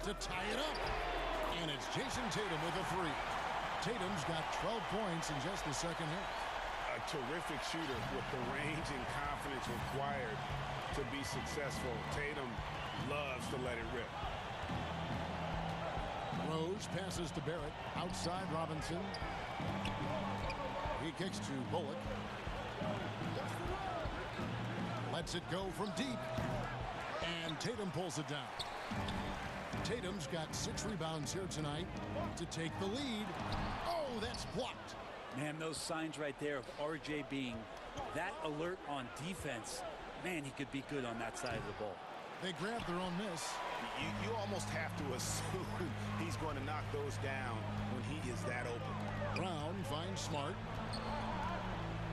to tie it up. And it's Jason Tatum with a three. Tatum's got 12 points in just the second half. A terrific shooter with the range and confidence required to be successful. Tatum loves to let it rip. Rose passes to Barrett. Outside Robinson. He kicks to Bullock. Lets it go from deep. And Tatum pulls it down. Tatum's got 6 rebounds here tonight to take the lead. Oh, that's blocked. Man, those signs right there of RJ being that alert on defense. Man, he could be good on that side of the ball. They grab their own miss. You almost have to assume he's going to knock those down when he is that open. Brown finds Smart.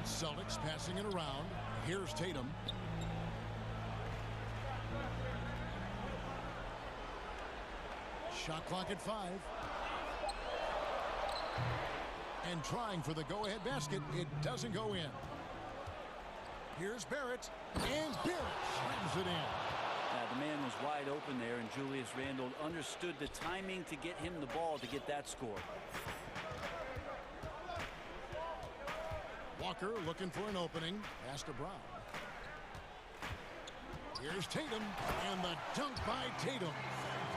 Celtics passing it around. Here's Tatum. Shot clock at 5. And trying for the go-ahead basket. It doesn't go in. Here's Barrett. And Barrett slams it in. Yeah, the man was wide open there, and Julius Randle understood the timing to get him the ball to get that score. Walker looking for an opening. Pass to Brown. Here's Tatum. And the dunk by Tatum.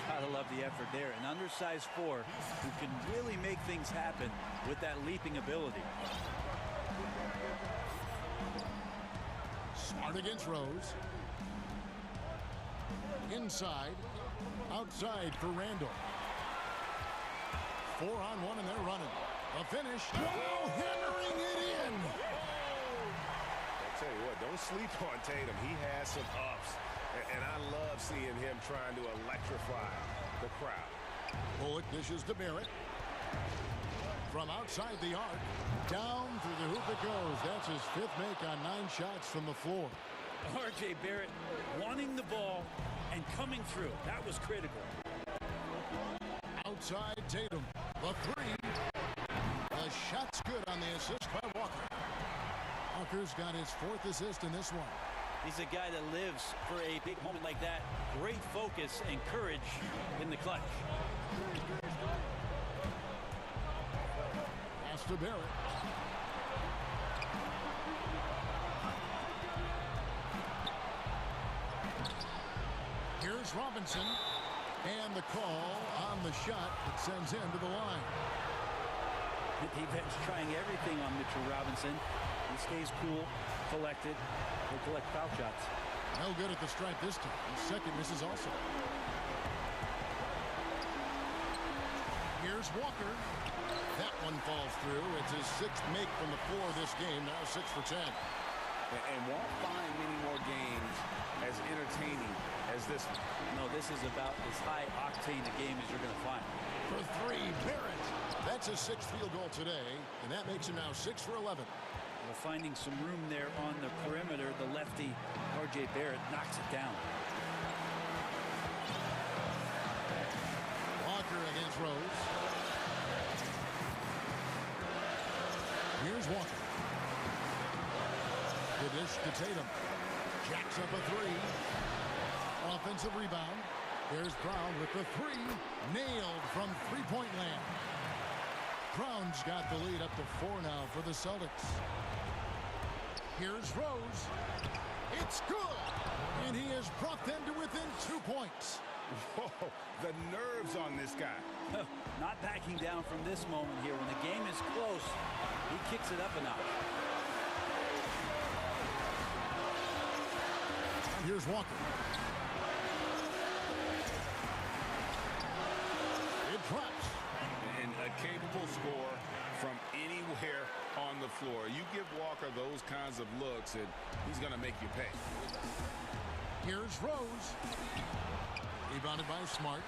Gotta love the effort there. An undersized 4 who can really make things happen with that leaping ability. Smart against Rose. Inside. Outside for Randle. 4-on-1 and they're running. A finish. Wow, hammering it in. I'll tell you what, don't sleep on Tatum. He has some ups. And I love seeing him trying to electrify the crowd. Bullock dishes to Barrett. From outside the arc. Down through the hoop it goes. That's his 5th make on 9 shots from the floor. RJ Barrett wanting the ball and coming through. That was critical. Outside Tatum. The 3. The shot's good on the assist by Walker. Walker's got his 4th assist in this one. He's a guy that lives for a big moment like that. Great focus and courage in the clutch. Pass to Barrett. Here's Robinson. And the call on the shot that sends him to the line. Defense trying everything on Mitchell Robinson. He stays cool, collected. He'll collect foul shots. No good at the stripe this time. His 2nd misses also. Here's Walker. That one falls through. It's his 6th make from the floor this game. Now 6 for 10. And won't find many more games as entertaining as this one. No, this is about as high octane a game as you're going to find. For 3, Barrett. That's his 6th field goal today, and that makes him now 6 for 11. Well, finding some room there on the perimeter, the lefty RJ Barrett knocks it down. Walker against Rose. Here's Walker. The dish to Tatum. Jacks up a 3. Offensive rebound. There's Brown with the 3. Nailed from three-point land. Brown's got the lead up to 4 now for the Celtics. Here's Rose. It's good. And he has brought them to within 2 points. Whoa, the nerves on this guy. Not backing down from this moment here. When the game is close, he kicks it up a notch. Here's Walker. It drops. And a capable score from anywhere on the floor. You give Walker those kinds of looks, and he's going to make you pay. Here's Rose. Rebounded by Smart.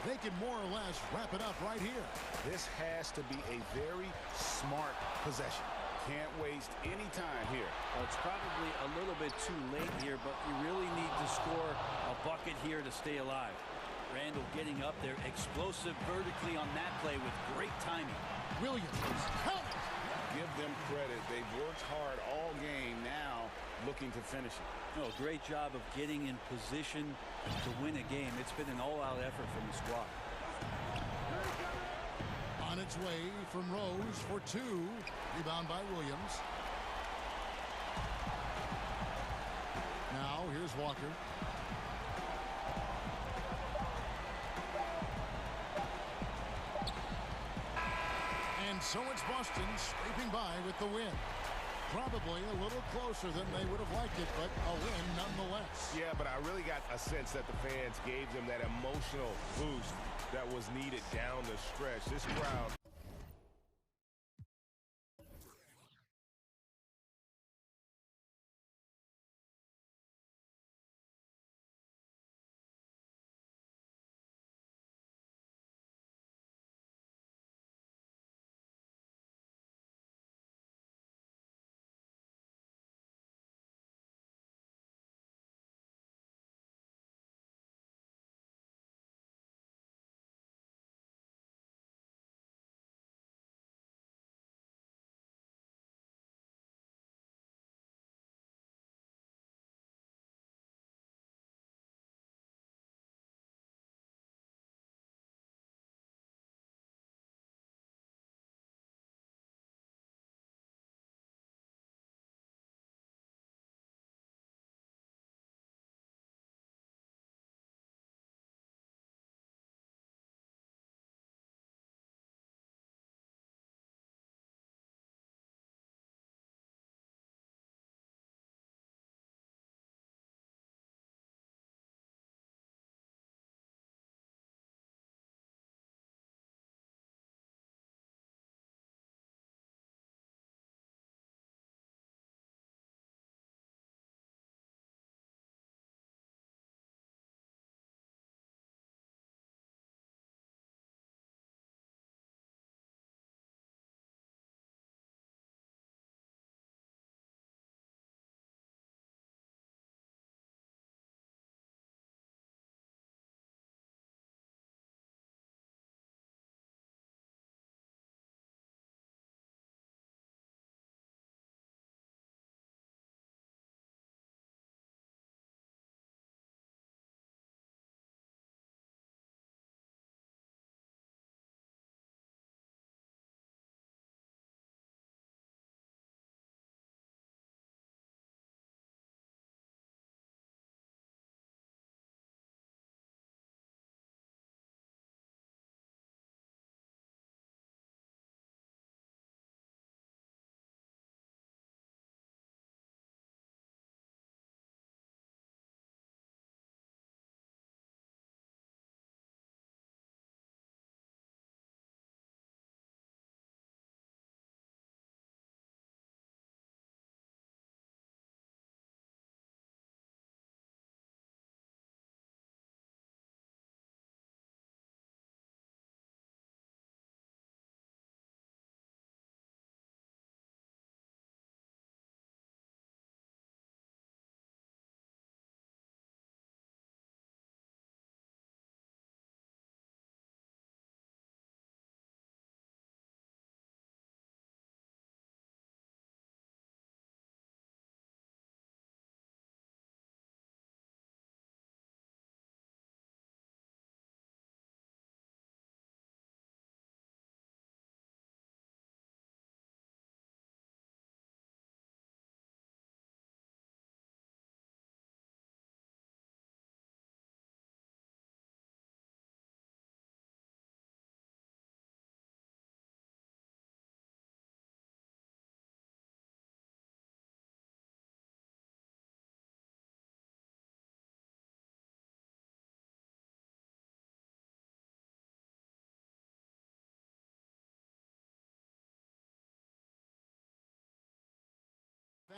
They can more or less wrap it up right here. This has to be a very smart possession. Can't waste any time here. Well, it's probably a little bit too late here, but you really need to score a bucket here to stay alive. Randle getting up there, explosive vertically on that play with great timing. Williams, count it! Give them credit. They've worked hard all game, now looking to finish it. No, great job of getting in position to win a game. It's been an all-out effort from the squad. On its way from Rose for two. Rebound by Williams. Now here's Walker. And so it's Boston scraping by with the win. Probably a little closer than they would have liked it, but a win nonetheless. Yeah, but I really got a sense that the fans gave them that emotional boost that was needed down the stretch. This crowd.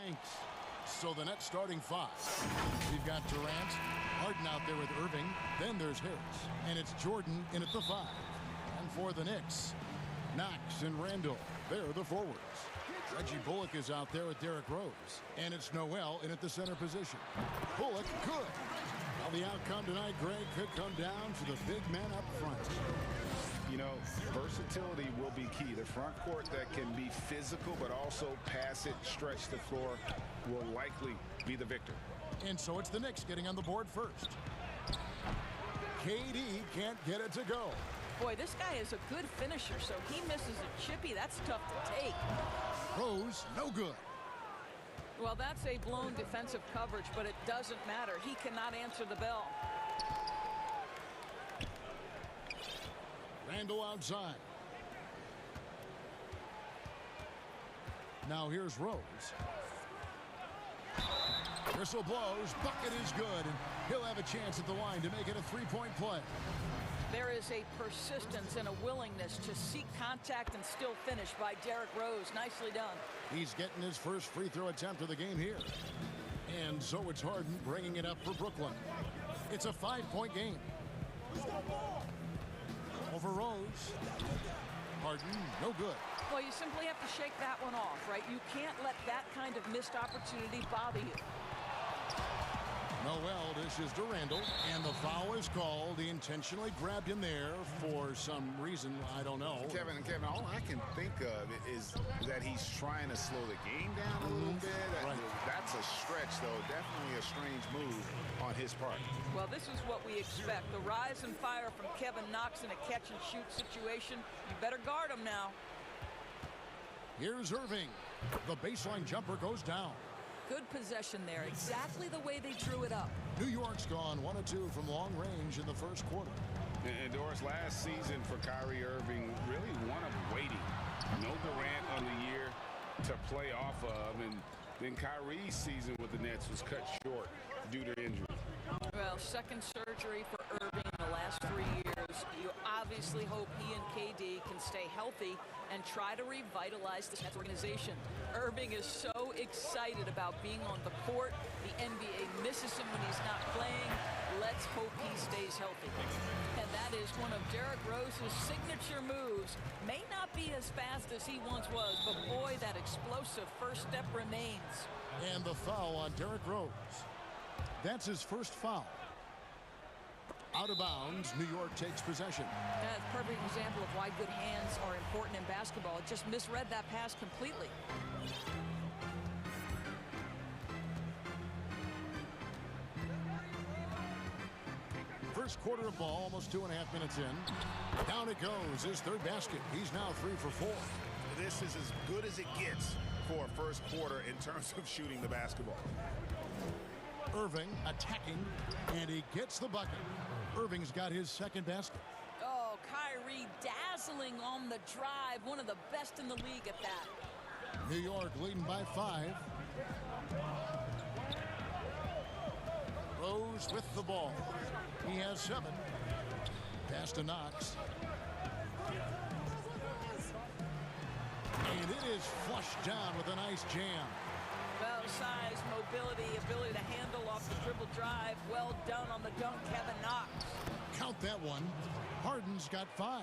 Thanks. So the net starting five. We've got Durant, Harden out there with Irving. Then there's Harris. And it's Jordan in at the five. And for the Knicks, Knox and Randall. They're the forwards. Reggie Bullock is out there with Derrick Rose. And it's Noel in at the center position. Bullock good. Well, the outcome tonight, Greg, could come down to the big man up front. You know, versatility will be key. The front court that can be physical but also pass it, stretch the floor will likely be the victor. And so it's the Knicks getting on the board first. KD can't get it to go. Boy, this guy is a good finisher, so he misses a chippy. That's tough to take. Rose, no good. Well, that's a blown defensive coverage, but it doesn't matter. He cannot answer the bell. Randall outside. Now here's Rose. Whistle blows. Bucket is good, and he'll have a chance at the line to make it a three-point play. There is a persistence and a willingness to seek contact and still finish by Derrick Rose. Nicely done. He's getting his first free throw attempt of the game here. And so it's Harden bringing it up for Brooklyn. It's a 5-point game. Over Rose. Harden, no good. Well, you simply have to shake that one off, right? You can't let that kind of missed opportunity bother you. Noel dishes to Randall, and the foul is called. He intentionally grabbed him there for some reason, I don't know. Kevin, all I can think of is that he's trying to slow the game down a little bit. That's a stretch, though. Definitely a strange move on his part. Well, this is what we expect. The rise and fire from Kevin Knox in a catch-and-shoot situation. You better guard him now. Here's Irving. The baseline jumper goes down. Good possession there, exactly the way they drew it up. New York's gone 1 of 2 from long range in the first quarter. And Doris, last season for Kyrie Irving, really one of waiting. No Durant on the year to play off of, and then Kyrie's season with the Nets was cut short due to injury. Well, second surgery for Irving in the last 3 years. You obviously hope he and KD can stay healthy and try to revitalize this Nets organization. Irving is so excited about being on the court. The NBA misses him when he's not playing. Let's hope he stays healthy. And that is one of Derrick Rose's signature moves. May not be as fast as he once was, but boy, that explosive first step remains. And the foul on Derrick Rose. That's his first foul. Out of bounds, New York takes possession. That's a perfect example of why good hands are important in basketball. It just misread that pass completely. First quarter of ball, almost 2.5 minutes in. Down it goes, his third basket. He's now 3 for 4. This is as good as it gets for a first quarter in terms of shooting the basketball. Irving attacking, and he gets the bucket. Irving's got his second basket. Oh, Kyrie dazzling on the drive. One of the best in the league at that. New York leading by 5. Rose with the ball. He has 7. Pass to Knox. And it is flushed down with a nice jam. Well, size, mobility, ability to handle off the dribble drive. Well done on the dunk, Kevin Knox. Count that one. Harden's got 5.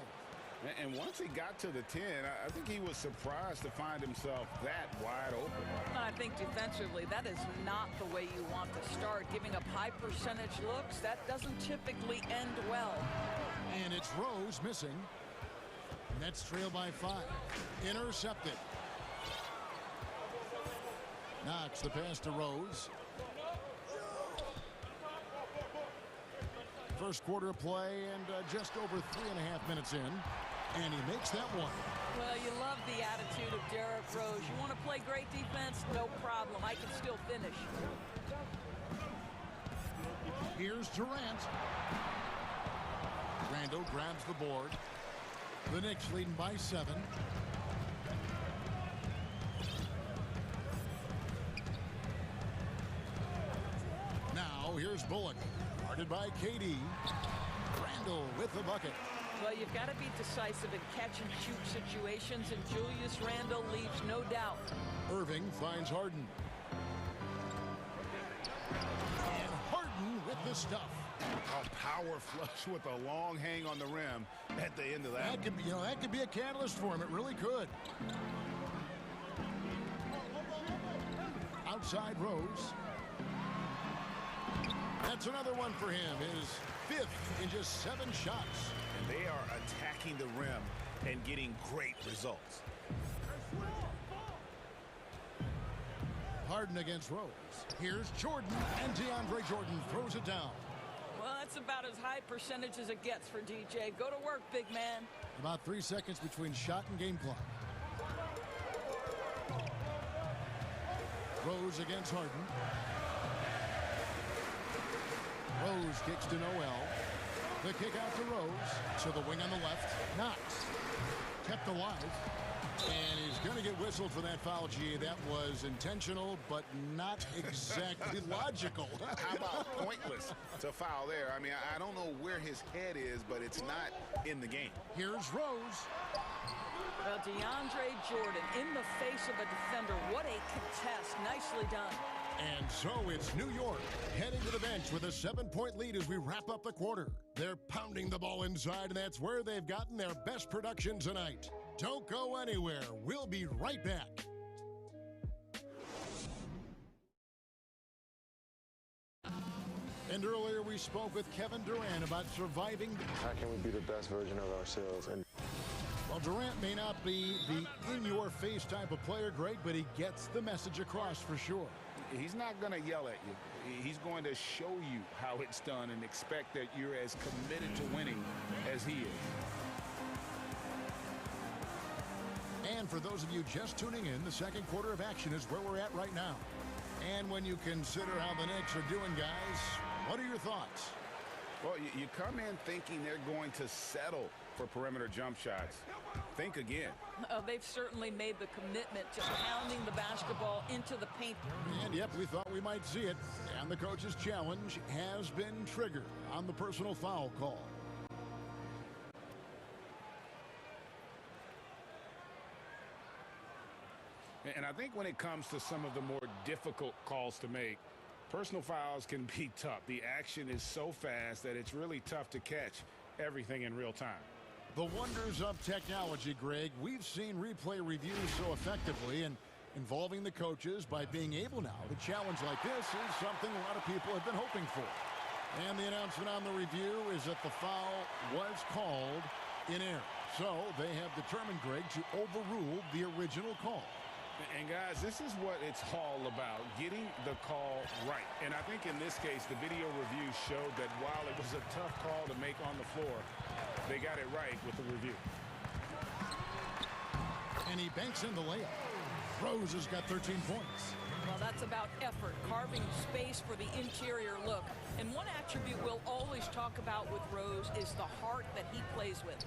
And once he got to the 10, I think he was surprised to find himself that wide open. I think defensively, that is not the way you want to start. Giving up high percentage looks, that doesn't typically end well. And it's Rose missing. Nets trail by 5. Intercepted. Knox the pass to Rose. First quarter of play and just over 3.5 minutes in. And he makes that one. Well, you love the attitude of Derrick Rose. You want to play great defense? No problem. I can still finish. Here's Durant. Randall grabs the board. The Knicks leading by 7. Now here's Bullock. Guarded by KD. Randall with the bucket. Well, you've got to be decisive in catch-and-shoot situations, and Julius Randle leaves no doubt. Irving finds Harden. And Harden with the stuff. A power flush with a long hang on the rim at the end of that. That could be, that could be a catalyst for him. It really could. Outside Rose. That's another one for him. His 5th in just 7 shots. And they are attacking the rim and getting great results. Harden against Rose. Here's Jordan, and DeAndre Jordan throws it down. Well, that's about as high percentage as it gets for DJ. Go to work, big man. About 3 seconds between shot and game clock. Rose against Harden. Rose kicks to Noel. The kick out to Rose. So the wing on the left. Knox. Kept alive. And he's going to get whistled for that foul, G. That was intentional, but not exactly logical. How about pointless to foul there? I mean, I don't know where his head is, but it's not in the game. Here's Rose. Well, DeAndre Jordan in the face of a defender. What a contest. Nicely done. And so it's New York heading to the bench with a 7-point lead as we wrap up the quarter. They're pounding the ball inside, and that's where they've gotten their best production tonight. Don't go anywhere. We'll be right back. And earlier we spoke with Kevin Durant about surviving. How can we be the best version of ourselves? And well, Durant may not be the in-your-face type of player, Greg, but he gets the message across for sure. He's not going to yell at you. He's going to show you how it's done and expect that you're as committed to winning as he is. And for those of you just tuning in, the second quarter of action is where we're at right now. And when you consider how the Knicks are doing, guys, what are your thoughts? Well, you come in thinking they're going to settle for perimeter jump shots. Think again. They've certainly made the commitment to pounding the basketball into the paint. And yep, we thought we might see it. And the coach's challenge has been triggered on the personal foul call. And I think when it comes to some of the more difficult calls to make, personal fouls can be tough. The action is so fast that it's really tough to catch everything in real time. The wonders of technology, Greg. We've seen replay reviews so effectively, and involving the coaches by being able now to challenge like this is something a lot of people have been hoping for. And the announcement on the review is that the foul was called in error. So they have determined, Greg, to overrule the original call. And guys, this is what it's all about, getting the call right. And I think in this case, the video review showed that while it was a tough call to make on the floor, they got it right with the review. And he banks in the layup. Rose has got 13 points. Well, that's about effort, carving space for the interior look. And one attribute we'll always talk about with Rose is the heart that he plays with.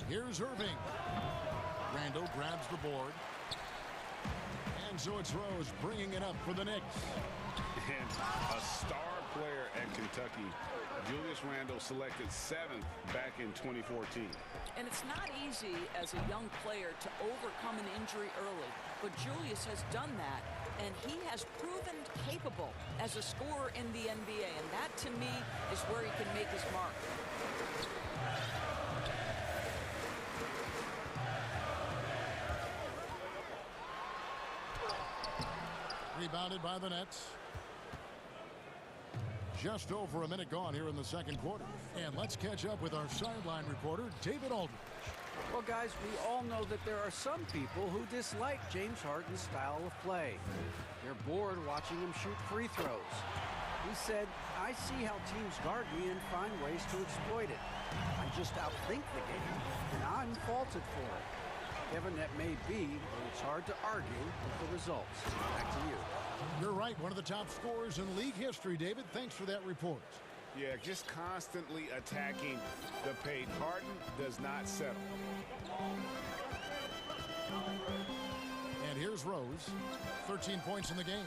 Here's Irving. Randall grabs the board. And so it's Rose bringing it up for the Knicks. And a star player at Kentucky, Julius Randle, selected 7th back in 2014. And it's not easy as a young player to overcome an injury early. But Julius has done that, and he has proven capable as a scorer in the NBA. And that, to me, is where he can make his mark. Rebounded by the Nets. Just over a minute gone here in the second quarter. And let's catch up with our sideline reporter, David Aldridge. Well, guys, we all know that there are some people who dislike James Harden's style of play. They're bored watching him shoot free throws. He said, I see how teams guard me and find ways to exploit it. I just outthink the game, and I'm faulted for it. Kevin, that may be, but it's hard to argue with the results. Back to you. You're right. One of the top scorers in league history, David. Thanks for that report. Yeah, just constantly attacking the paint. Harden does not settle. And here's Rose. 13 points in the game.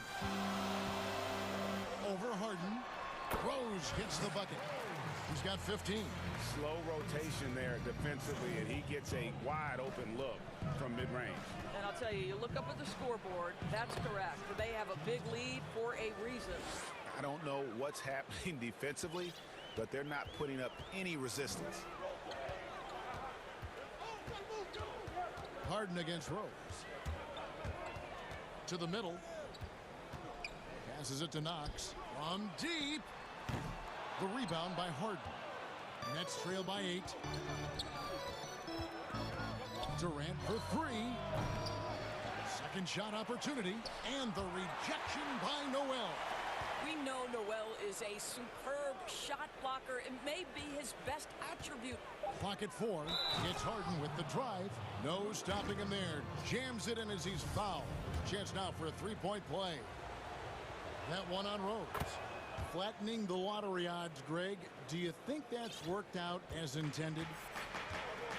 Over Harden. Rose hits the bucket. He's got 15. Slow rotation there defensively, and he gets a wide open look from mid-range. And I'll tell you, you look up at the scoreboard, that's correct. They have a big lead for a reason. I don't know what's happening defensively, but they're not putting up any resistance. Harden against Rose. To the middle. Passes it to Knox. From deep. The rebound by Harden. Nets trail by 8. Durant for 3. Second shot opportunity, and the rejection by Noel. We know Noel is a superb shot blocker. It may be his best attribute. Pocket 4 gets Harden with the drive. No stopping him there. Jams it in as he's fouled. Chance now for a three-point play. That one on Rose. Flattening the lottery odds, Greg. Do you think that's worked out as intended?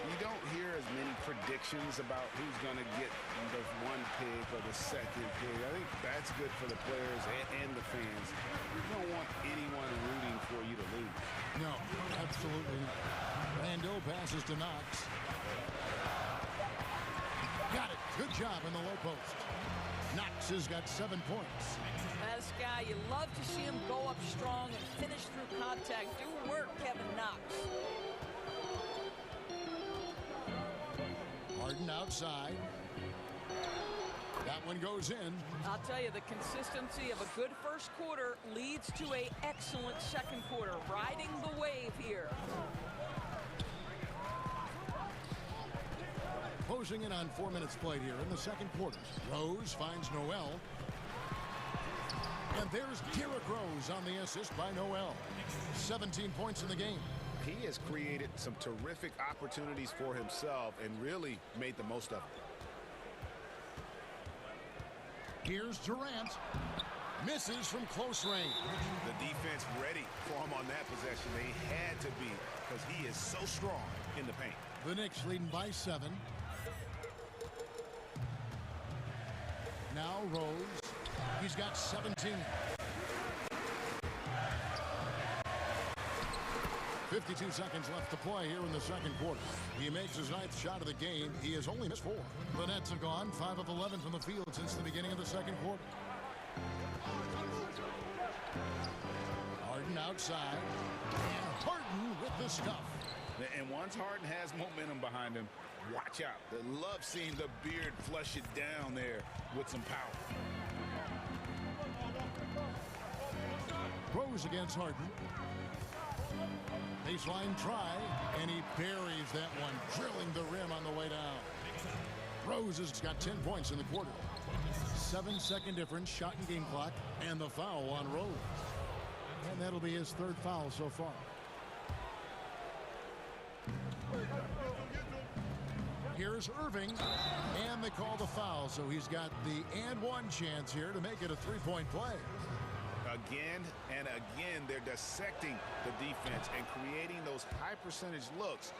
You don't hear as many predictions about who's going to get the one pick or the second pick. I think that's good for the players and the fans. You don't want anyone rooting for you to lose. No, absolutely not. Rando passes to Knox. Got it. Good job in the low post. Knox has got 7 points. This guy, you love to see him go up strong and finish through contact. Do work, Kevin Knox. Harden outside. That one goes in. I'll tell you, the consistency of a good first quarter leads to an excellent second quarter. Riding the wave here. Closing in on 4 minutes played here in the second quarter. Rose finds Noel. And there's Derrick Rose on the assist by Noel. 17 points in the game. He has created some terrific opportunities for himself and really made the most of it. Here's Durant. Misses from close range. The defense ready for him on that possession. They had to be, because he is so strong in the paint. The Knicks leading by 7. Now Rose. He's got 17. 52 seconds left to play here in the second quarter. He makes his 9th shot of the game. He has only missed 4. The Nets have gone 5 of 11 from the field since the beginning of the second quarter. Harden outside. And Harden with the stuff. And once Harden has momentum behind him, watch out. They love seeing the beard flush it down there with some power. Rose against Harden. Baseline try, and he buries that one, drilling the rim on the way down. Rose has got 10 points in the quarter. 7-second difference, shot and game clock, and the foul on Rose. And that'll be his 3rd foul so far. Here's Irving, and they call the foul, so he's got the and one chance here to make it a 3-point play. Again and again, they're dissecting the defense and creating those high percentage looks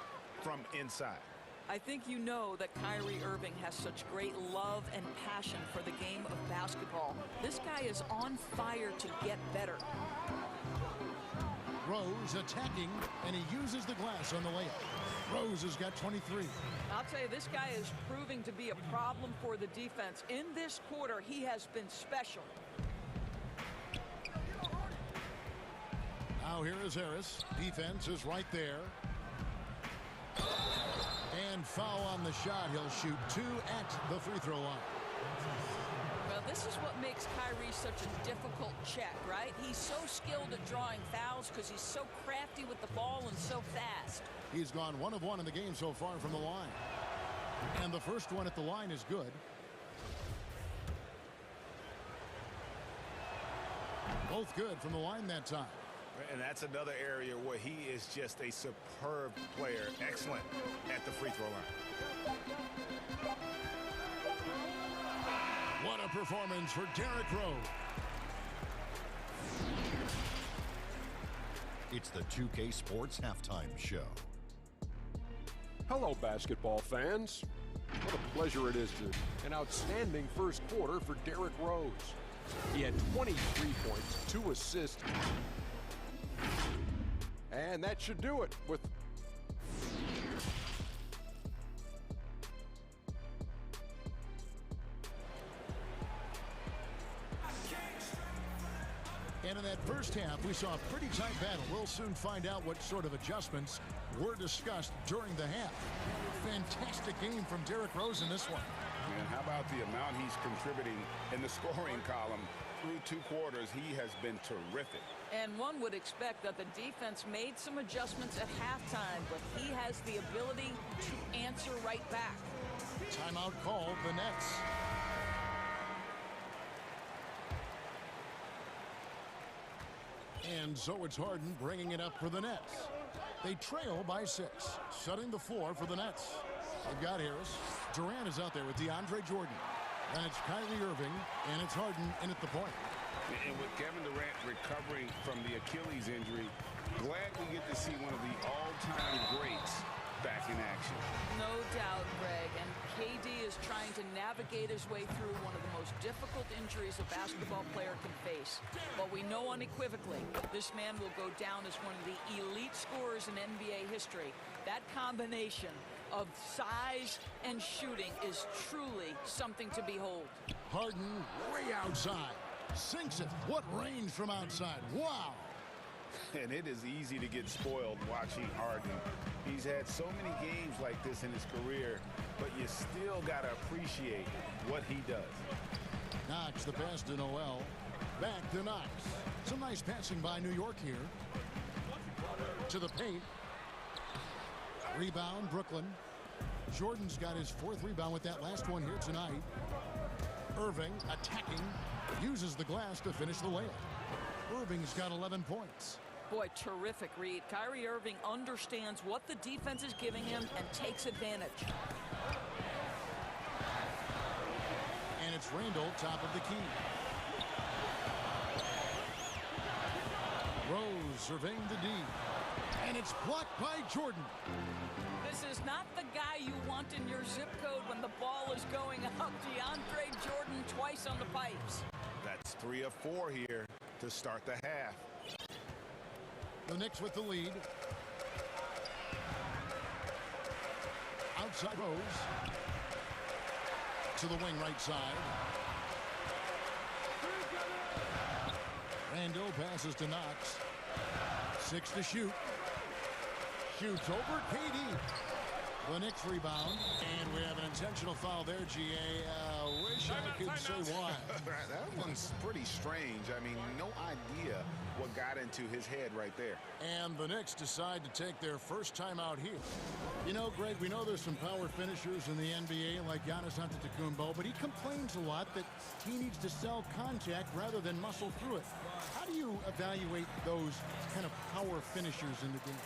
from inside. I think you know that Kyrie Irving has such great love and passion for the game of basketball. This guy is on fire to get better. Rose attacking, and he uses the glass on the layup. Rose has got 23. I'll tell you, this guy is proving to be a problem for the defense. In this quarter, he has been special. Now here is Harris. Defense is right there. And foul on the shot. He'll shoot 2 at the free throw line. Well, this is what makes Kyrie such a difficult check, right? He's so skilled at drawing fouls because he's so crafty with the ball and so fast. He's gone 1 of 1 in the game so far from the line. And the first one at the line is good. Both good from the line that time. And that's another area where he is just a superb player. Excellent at the free throw line. What a performance for Derrick Rose. It's the 2K Sports Halftime Show. Hello, basketball fans. What a pleasure it is to an outstanding first quarter for Derrick Rose. He had 23 points, 2 assists. And that should do it with and in that first half, we saw a pretty tight battle. We'll soon find out what sort of adjustments were discussed during the half. Fantastic game from Derrick Rose in this one. And how about the amount he's contributing in the scoring column? Through 2 quarters, he has been terrific. And one would expect that the defense made some adjustments at halftime, but he has the ability to answer right back. Timeout called, the Nets. And so it's Harden bringing it up for the Nets. They trail by 6, setting the floor for the Nets. They've got Harris. Durant is out there with DeAndre Jordan. And it's Kyrie Irving, and it's Harden in at the point. And with Kevin Durant recovering from the Achilles injury, glad we get to see one of the all-time greats back in action. No doubt, Greg. And KD is trying to navigate his way through one of the most difficult injuries a basketball player can face. But we know unequivocally this man will go down as one of the elite scorers in NBA history. That combination of size and shooting is truly something to behold. Harden way outside. Sinks it. What range from outside. Wow. And it is easy to get spoiled watching Harden. He's had so many games like this in his career, but you still got to appreciate what he does. Knox, the pass to Noel. Back to Knox. Some nice passing by New York here. To the paint. Rebound, Brooklyn. Jordan's got his 4th rebound with that last one here tonight. Irving attacking. Uses the glass to finish the layup. Irving's got 11 points. Boy, terrific read. Kyrie Irving understands what the defense is giving him and takes advantage. And it's Randall, top of the key. Rose surveying the D. And it's blocked by Jordan. This is not the guy you want in your zip code when the ball is going up. DeAndre Jordan twice on the pipes. That's 3 of 4 here to start the half. The Knicks with the lead. Outside Rose. To the wing right side. Randall passes to Knox. 6 to shoot. Shoots over KD. The Knicks rebound. And we have an intentional foul there, GA. Wish I could say why. That one's pretty strange. I mean, no idea what got into his head right there. And the Knicks decide to take their first time out here. You know, Greg, we know there's some power finishers in the NBA like Giannis Antetokounmpo, but he complains a lot that he needs to sell contact rather than muscle through it. How do you evaluate those kind of power finishers in the game?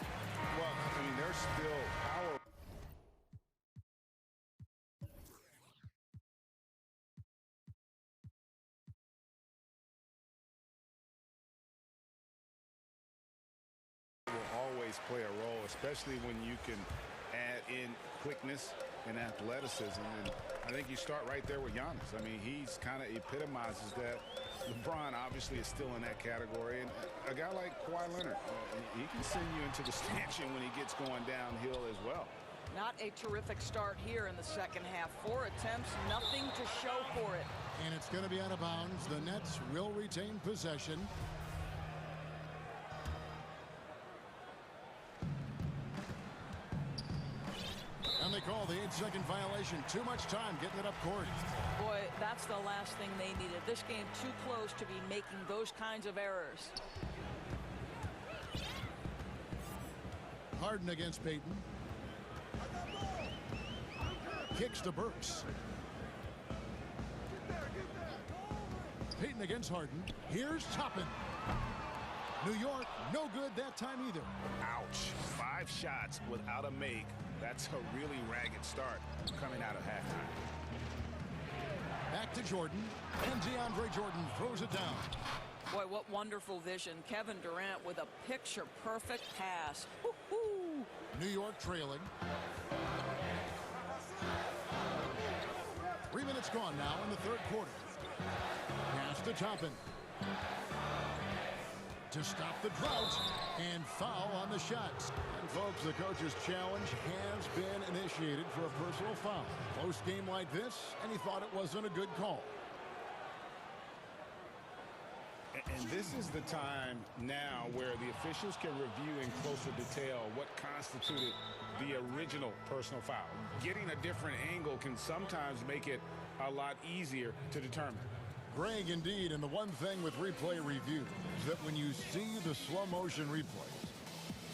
Well, I mean, there's still power. Will always play a role, especially when you can add in quickness and athleticism. And I think you start right there with Giannis. I mean, he's kind of epitomizes that. LeBron obviously is still in that category. And a guy like Kawhi Leonard, he can send you into the stanchion when he gets going downhill as well. Not a terrific start here in the second half. 4 attempts, nothing to show for it. And it's going to be out of bounds. The Nets will retain possession. And they call the 8-second violation. Too much time getting it up court. Boy, that's the last thing they needed. This game too close to be making those kinds of errors. Harden against Payton. Kicks to Burks. Payton against Harden. Here's Toppin. New York, no good that time either. Ouch. 5 shots without a make. That's a really ragged start coming out of halftime. Back to Jordan, and DeAndre Jordan throws it down. Boy, what wonderful vision. Kevin Durant with a picture-perfect pass. Woo-hoo. New York trailing. 3 minutes gone now in the third quarter. Pass to Toppin. To stop the drought, and foul on the shots. And folks, the coach's challenge has been initiated for a personal foul. Close game like this, and he thought it wasn't a good call. And this is the time now where the officials can review in closer detail what constituted the original personal foul. Getting a different angle can sometimes make it a lot easier to determine. Greg, indeed, and the one thing with replay review is that when you see the slow motion replays,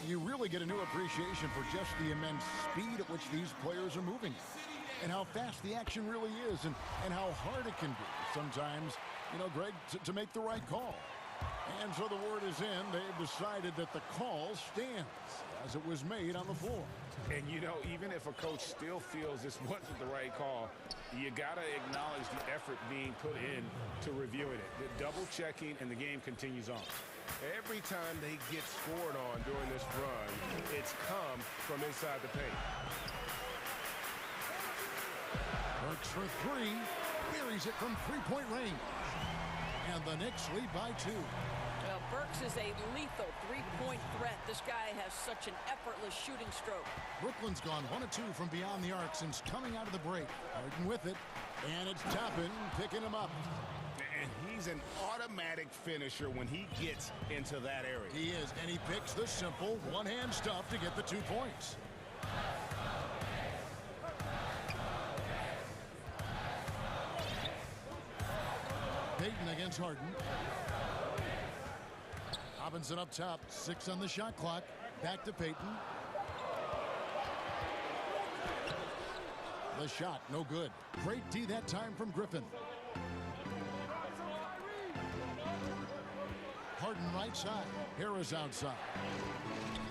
you really get a new appreciation for just the immense speed at which these players are moving and how fast the action really is and how hard it can be sometimes, you know, Greg, to make the right call. And so the word is in. They've decided that the call stands as it was made on the floor. And, you know, even if a coach still feels this wasn't the right call, you got to acknowledge the effort being put in to reviewing it. The double checking, and the game continues on. Every time they get scored on during this run, it's come from inside the paint. Works for three. Buries it from three-point range. And the Knicks lead by 2. Well, Burks is a lethal three-point threat. This guy has such an effortless shooting stroke. Brooklyn's gone 1 of 2 from beyond the arc since coming out of the break. Harden with it. And it's Toppin picking him up. And he's an automatic finisher when he gets into that area. He is, and he picks the simple one-hand stuff to get the 2 points. Payton against Harden. Robinson up top, 6 on the shot clock. Back to Payton. The shot, no good. Great D that time from Griffin. Harden right side. Harris outside.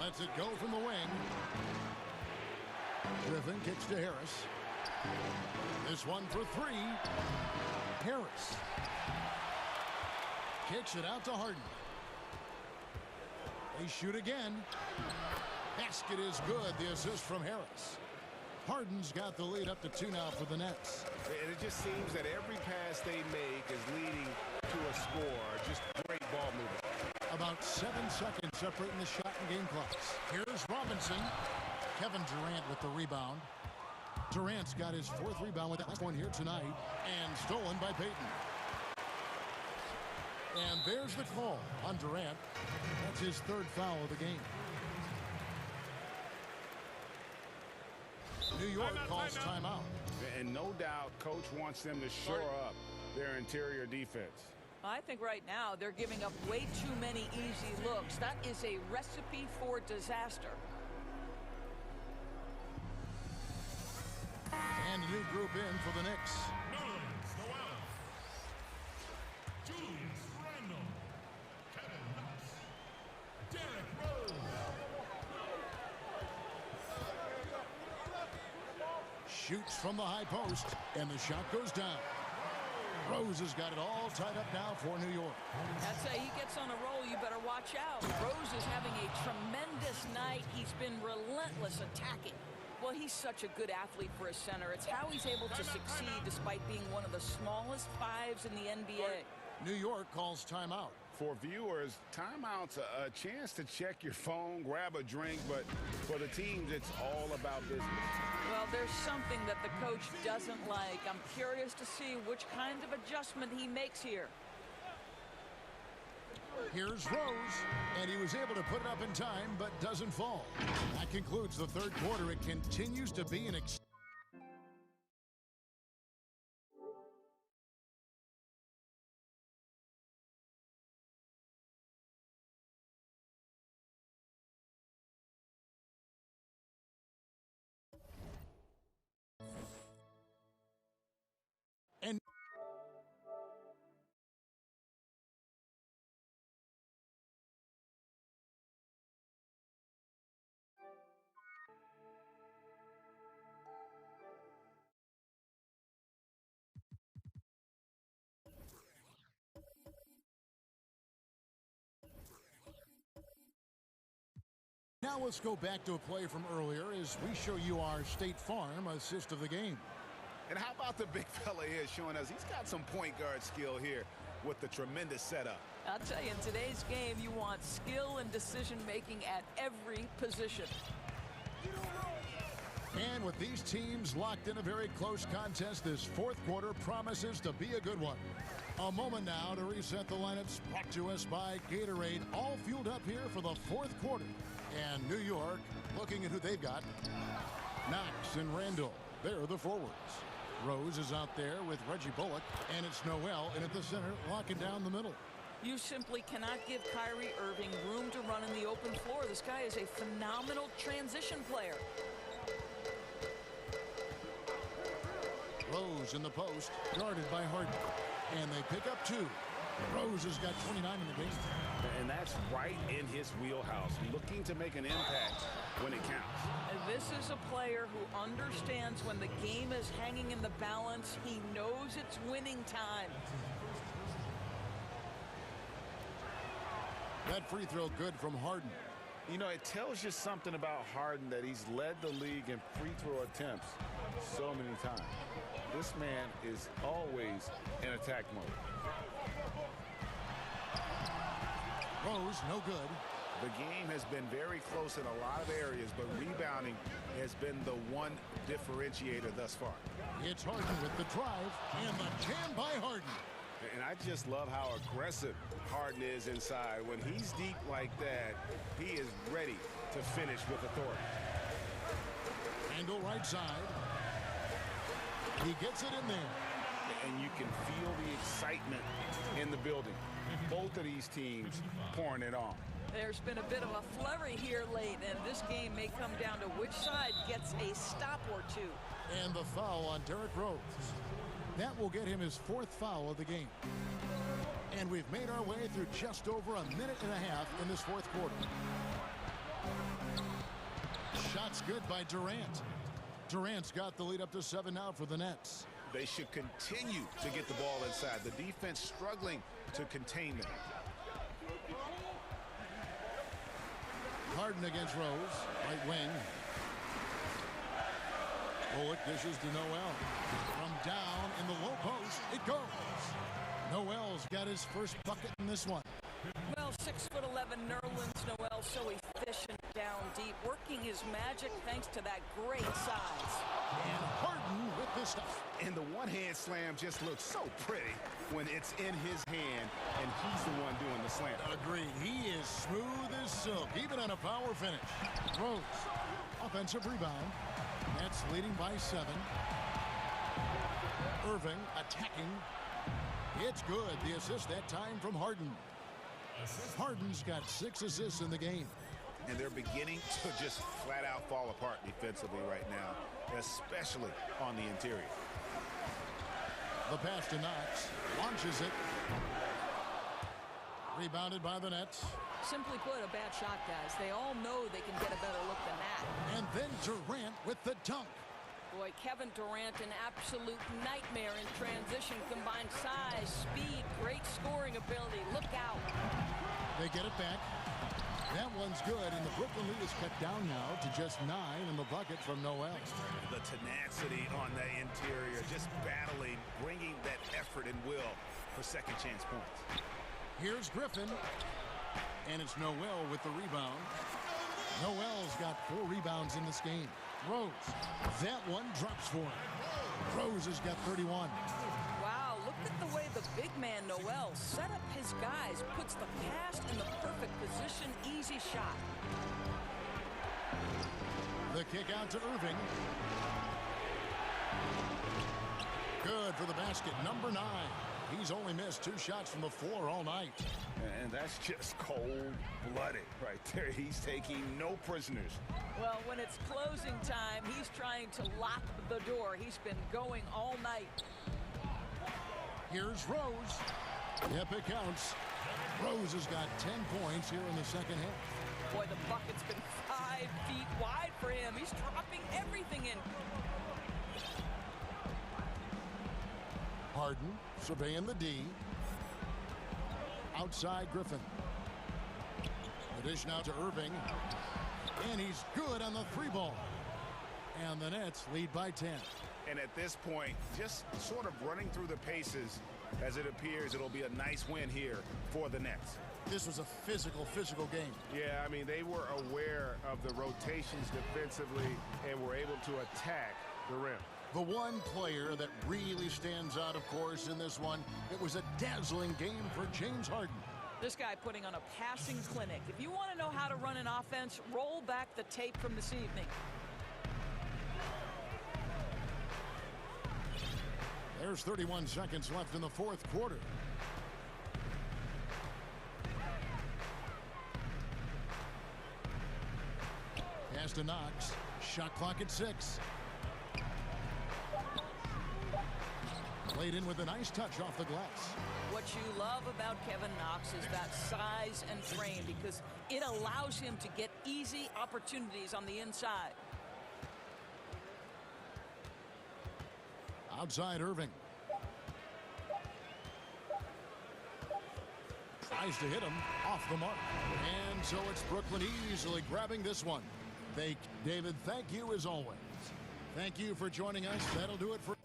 Lets it go from the wing. Griffin kicks to Harris. This one for 3. Harris. Kicks it out to Harden. They shoot again. Basket is good. The assist from Harris. Harden's got the lead up to 2 now for the Nets. And it just seems that every pass they make is leading to a score. Just great ball movement. About 7 seconds separating the shot and game clocks. Here's Robinson. Kevin Durant with the rebound. Durant's got his 4th rebound with the last one here tonight. And stolen by Payton. And there's the call on Durant. That's his 3rd foul of the game. New York calls timeout. And no doubt, coach wants them to shore up their interior defense. I think right now they're giving up way too many easy looks. That is a recipe for disaster. And a new group in for the Knicks. Shoots from the high post, and the shot goes down. Rose has got it all tied up now for New York. I'd say he gets on a roll, you better watch out. Rose is having a tremendous night. He's been relentless attacking. Well, he's such a good athlete for a center. It's how he's able to succeed despite being one of the smallest 5s in the NBA. New York calls timeout. For viewers, timeout's a chance to check your phone, grab a drink, but for the teams, it's all about business. Well, there's something that the coach doesn't like. I'm curious to see which kind of adjustment he makes here. Here's Rose, and he was able to put it up in time, but doesn't fall. That concludes the 3rd quarter. It continues to be an and now let's go back to a play from earlier as we show you our State Farm assist of the game. And how about the big fella here showing us he's got some point guard skill here with the tremendous setup. I'll tell you, in today's game, you want skill and decision-making at every position. And with these teams locked in a very close contest, this 4th quarter promises to be a good one. A moment now to reset the lineups, brought to us by Gatorade, all fueled up here for the 4th quarter. And New York looking at who they've got. Knox and Randall, they're the forwards. Rose is out there with Reggie Bullock, and it's Noel in at the center, locking down the middle. You simply cannot give Kyrie Irving room to run in the open floor. This guy is a phenomenal transition player. Rose in the post, guarded by Harden. And they pick up 2. Rose has got 29 in the game. And that's right in his wheelhouse, looking to make an impact when it counts. And this is a player who understands when the game is hanging in the balance. He knows it's winning time. That free throw good from Harden. You know, it tells you something about Harden that he's led the league in free throw attempts so many times. This man is always in attack mode. Rose, no good. The game has been very close in a lot of areas, but rebounding has been the one differentiator thus far. It's Harden with the drive and the jam by Harden. And I just love how aggressive Harden is inside. When he's deep like that, he is ready to finish with authority. Angle right side. He gets it in there. And you can feel the excitement in the building. Both of these teams pouring it on. There's been a bit of a flurry here late, and this game may come down to which side gets a stop or two. And the foul on Derrick Rose. That will get him his 4th foul of the game. And we've made our way through just over a minute and a half in this 4th quarter. Shots good by Durant. Durant's got the lead up to 7 now for the Nets. They should continue to get the ball inside. The defense struggling to contain them. Harden against Rose, right wing. Bullock dishes to Noel. From down in the low post, it goes. Noel's got his first bucket in this one. Well, 6'11" Nerlens Noel, so efficient down deep, working his magic thanks to that great size. And Harden with this stuff. And the one-hand slam just looks so pretty when it's in his hand and he's the one doing the slam. Agreed. He is smooth as silk, even on a power finish. Rose, offensive rebound. Nets leading by 7. Irving attacking. It's good. The assist that time from Harden. Harden's got 6 assists in the game. And they're beginning to just flat out fall apart defensively right now, especially on the interior. The pass to Knox. Launches it. Rebounded by the Nets. Simply put, a bad shot, guys. They all know they can get a better look than that. And then Durant with the dunk. Boy, Kevin Durant, an absolute nightmare in transition. Combined size, speed, great scoring ability. Look out. They get it back. That one's good, and the Brooklyn lead is cut down now to just 9 in the bucket from Noel. The tenacity on the interior, just battling, bringing that effort and will for second chance points. Here's Griffin, and it's Noel with the rebound. Noel's got 4 rebounds in this game. Rose, that one drops for him. Rose has got 31. Wow, look at the way the big man Noel set up his guys, puts the pass in the perfect position, easy shot. The kick out to Irving. Good for the basket, number 9. He's only missed 2 shots from the floor all night. And that's just cold-blooded right there. He's taking no prisoners. Well, when it's closing time, he's trying to lock the door. He's been going all night. Here's Rose. Yep, it counts. Rose has got 10 points here in the second half. Boy, the bucket's been 5 feet wide for him. He's dropping everything in. Harden surveying the D. Outside Griffin. The dish now to Irving. And he's good on the 3 ball. And the Nets lead by 10. And at this point, just sort of running through the paces, as it appears it'll be a nice win here for the Nets. This was a physical game. Yeah, I mean, they were aware of the rotations defensively and were able to attack the rim. The one player that really stands out, of course, in this one, it was a dazzling game for James Harden. This guy putting on a passing clinic. If you want to know how to run an offense, roll back the tape from this evening. There's 31 seconds left in the 4th quarter. Pass to Knox. Shot clock at 6. Played in with a nice touch off the glass. What you love about Kevin Knox is that size and frame, because it allows him to get easy opportunities on the inside. Outside Irving. Tries to hit him off the mark. And so it's Brooklyn easily grabbing this one. David, thank you as always. Thank you for joining us. That'll do it for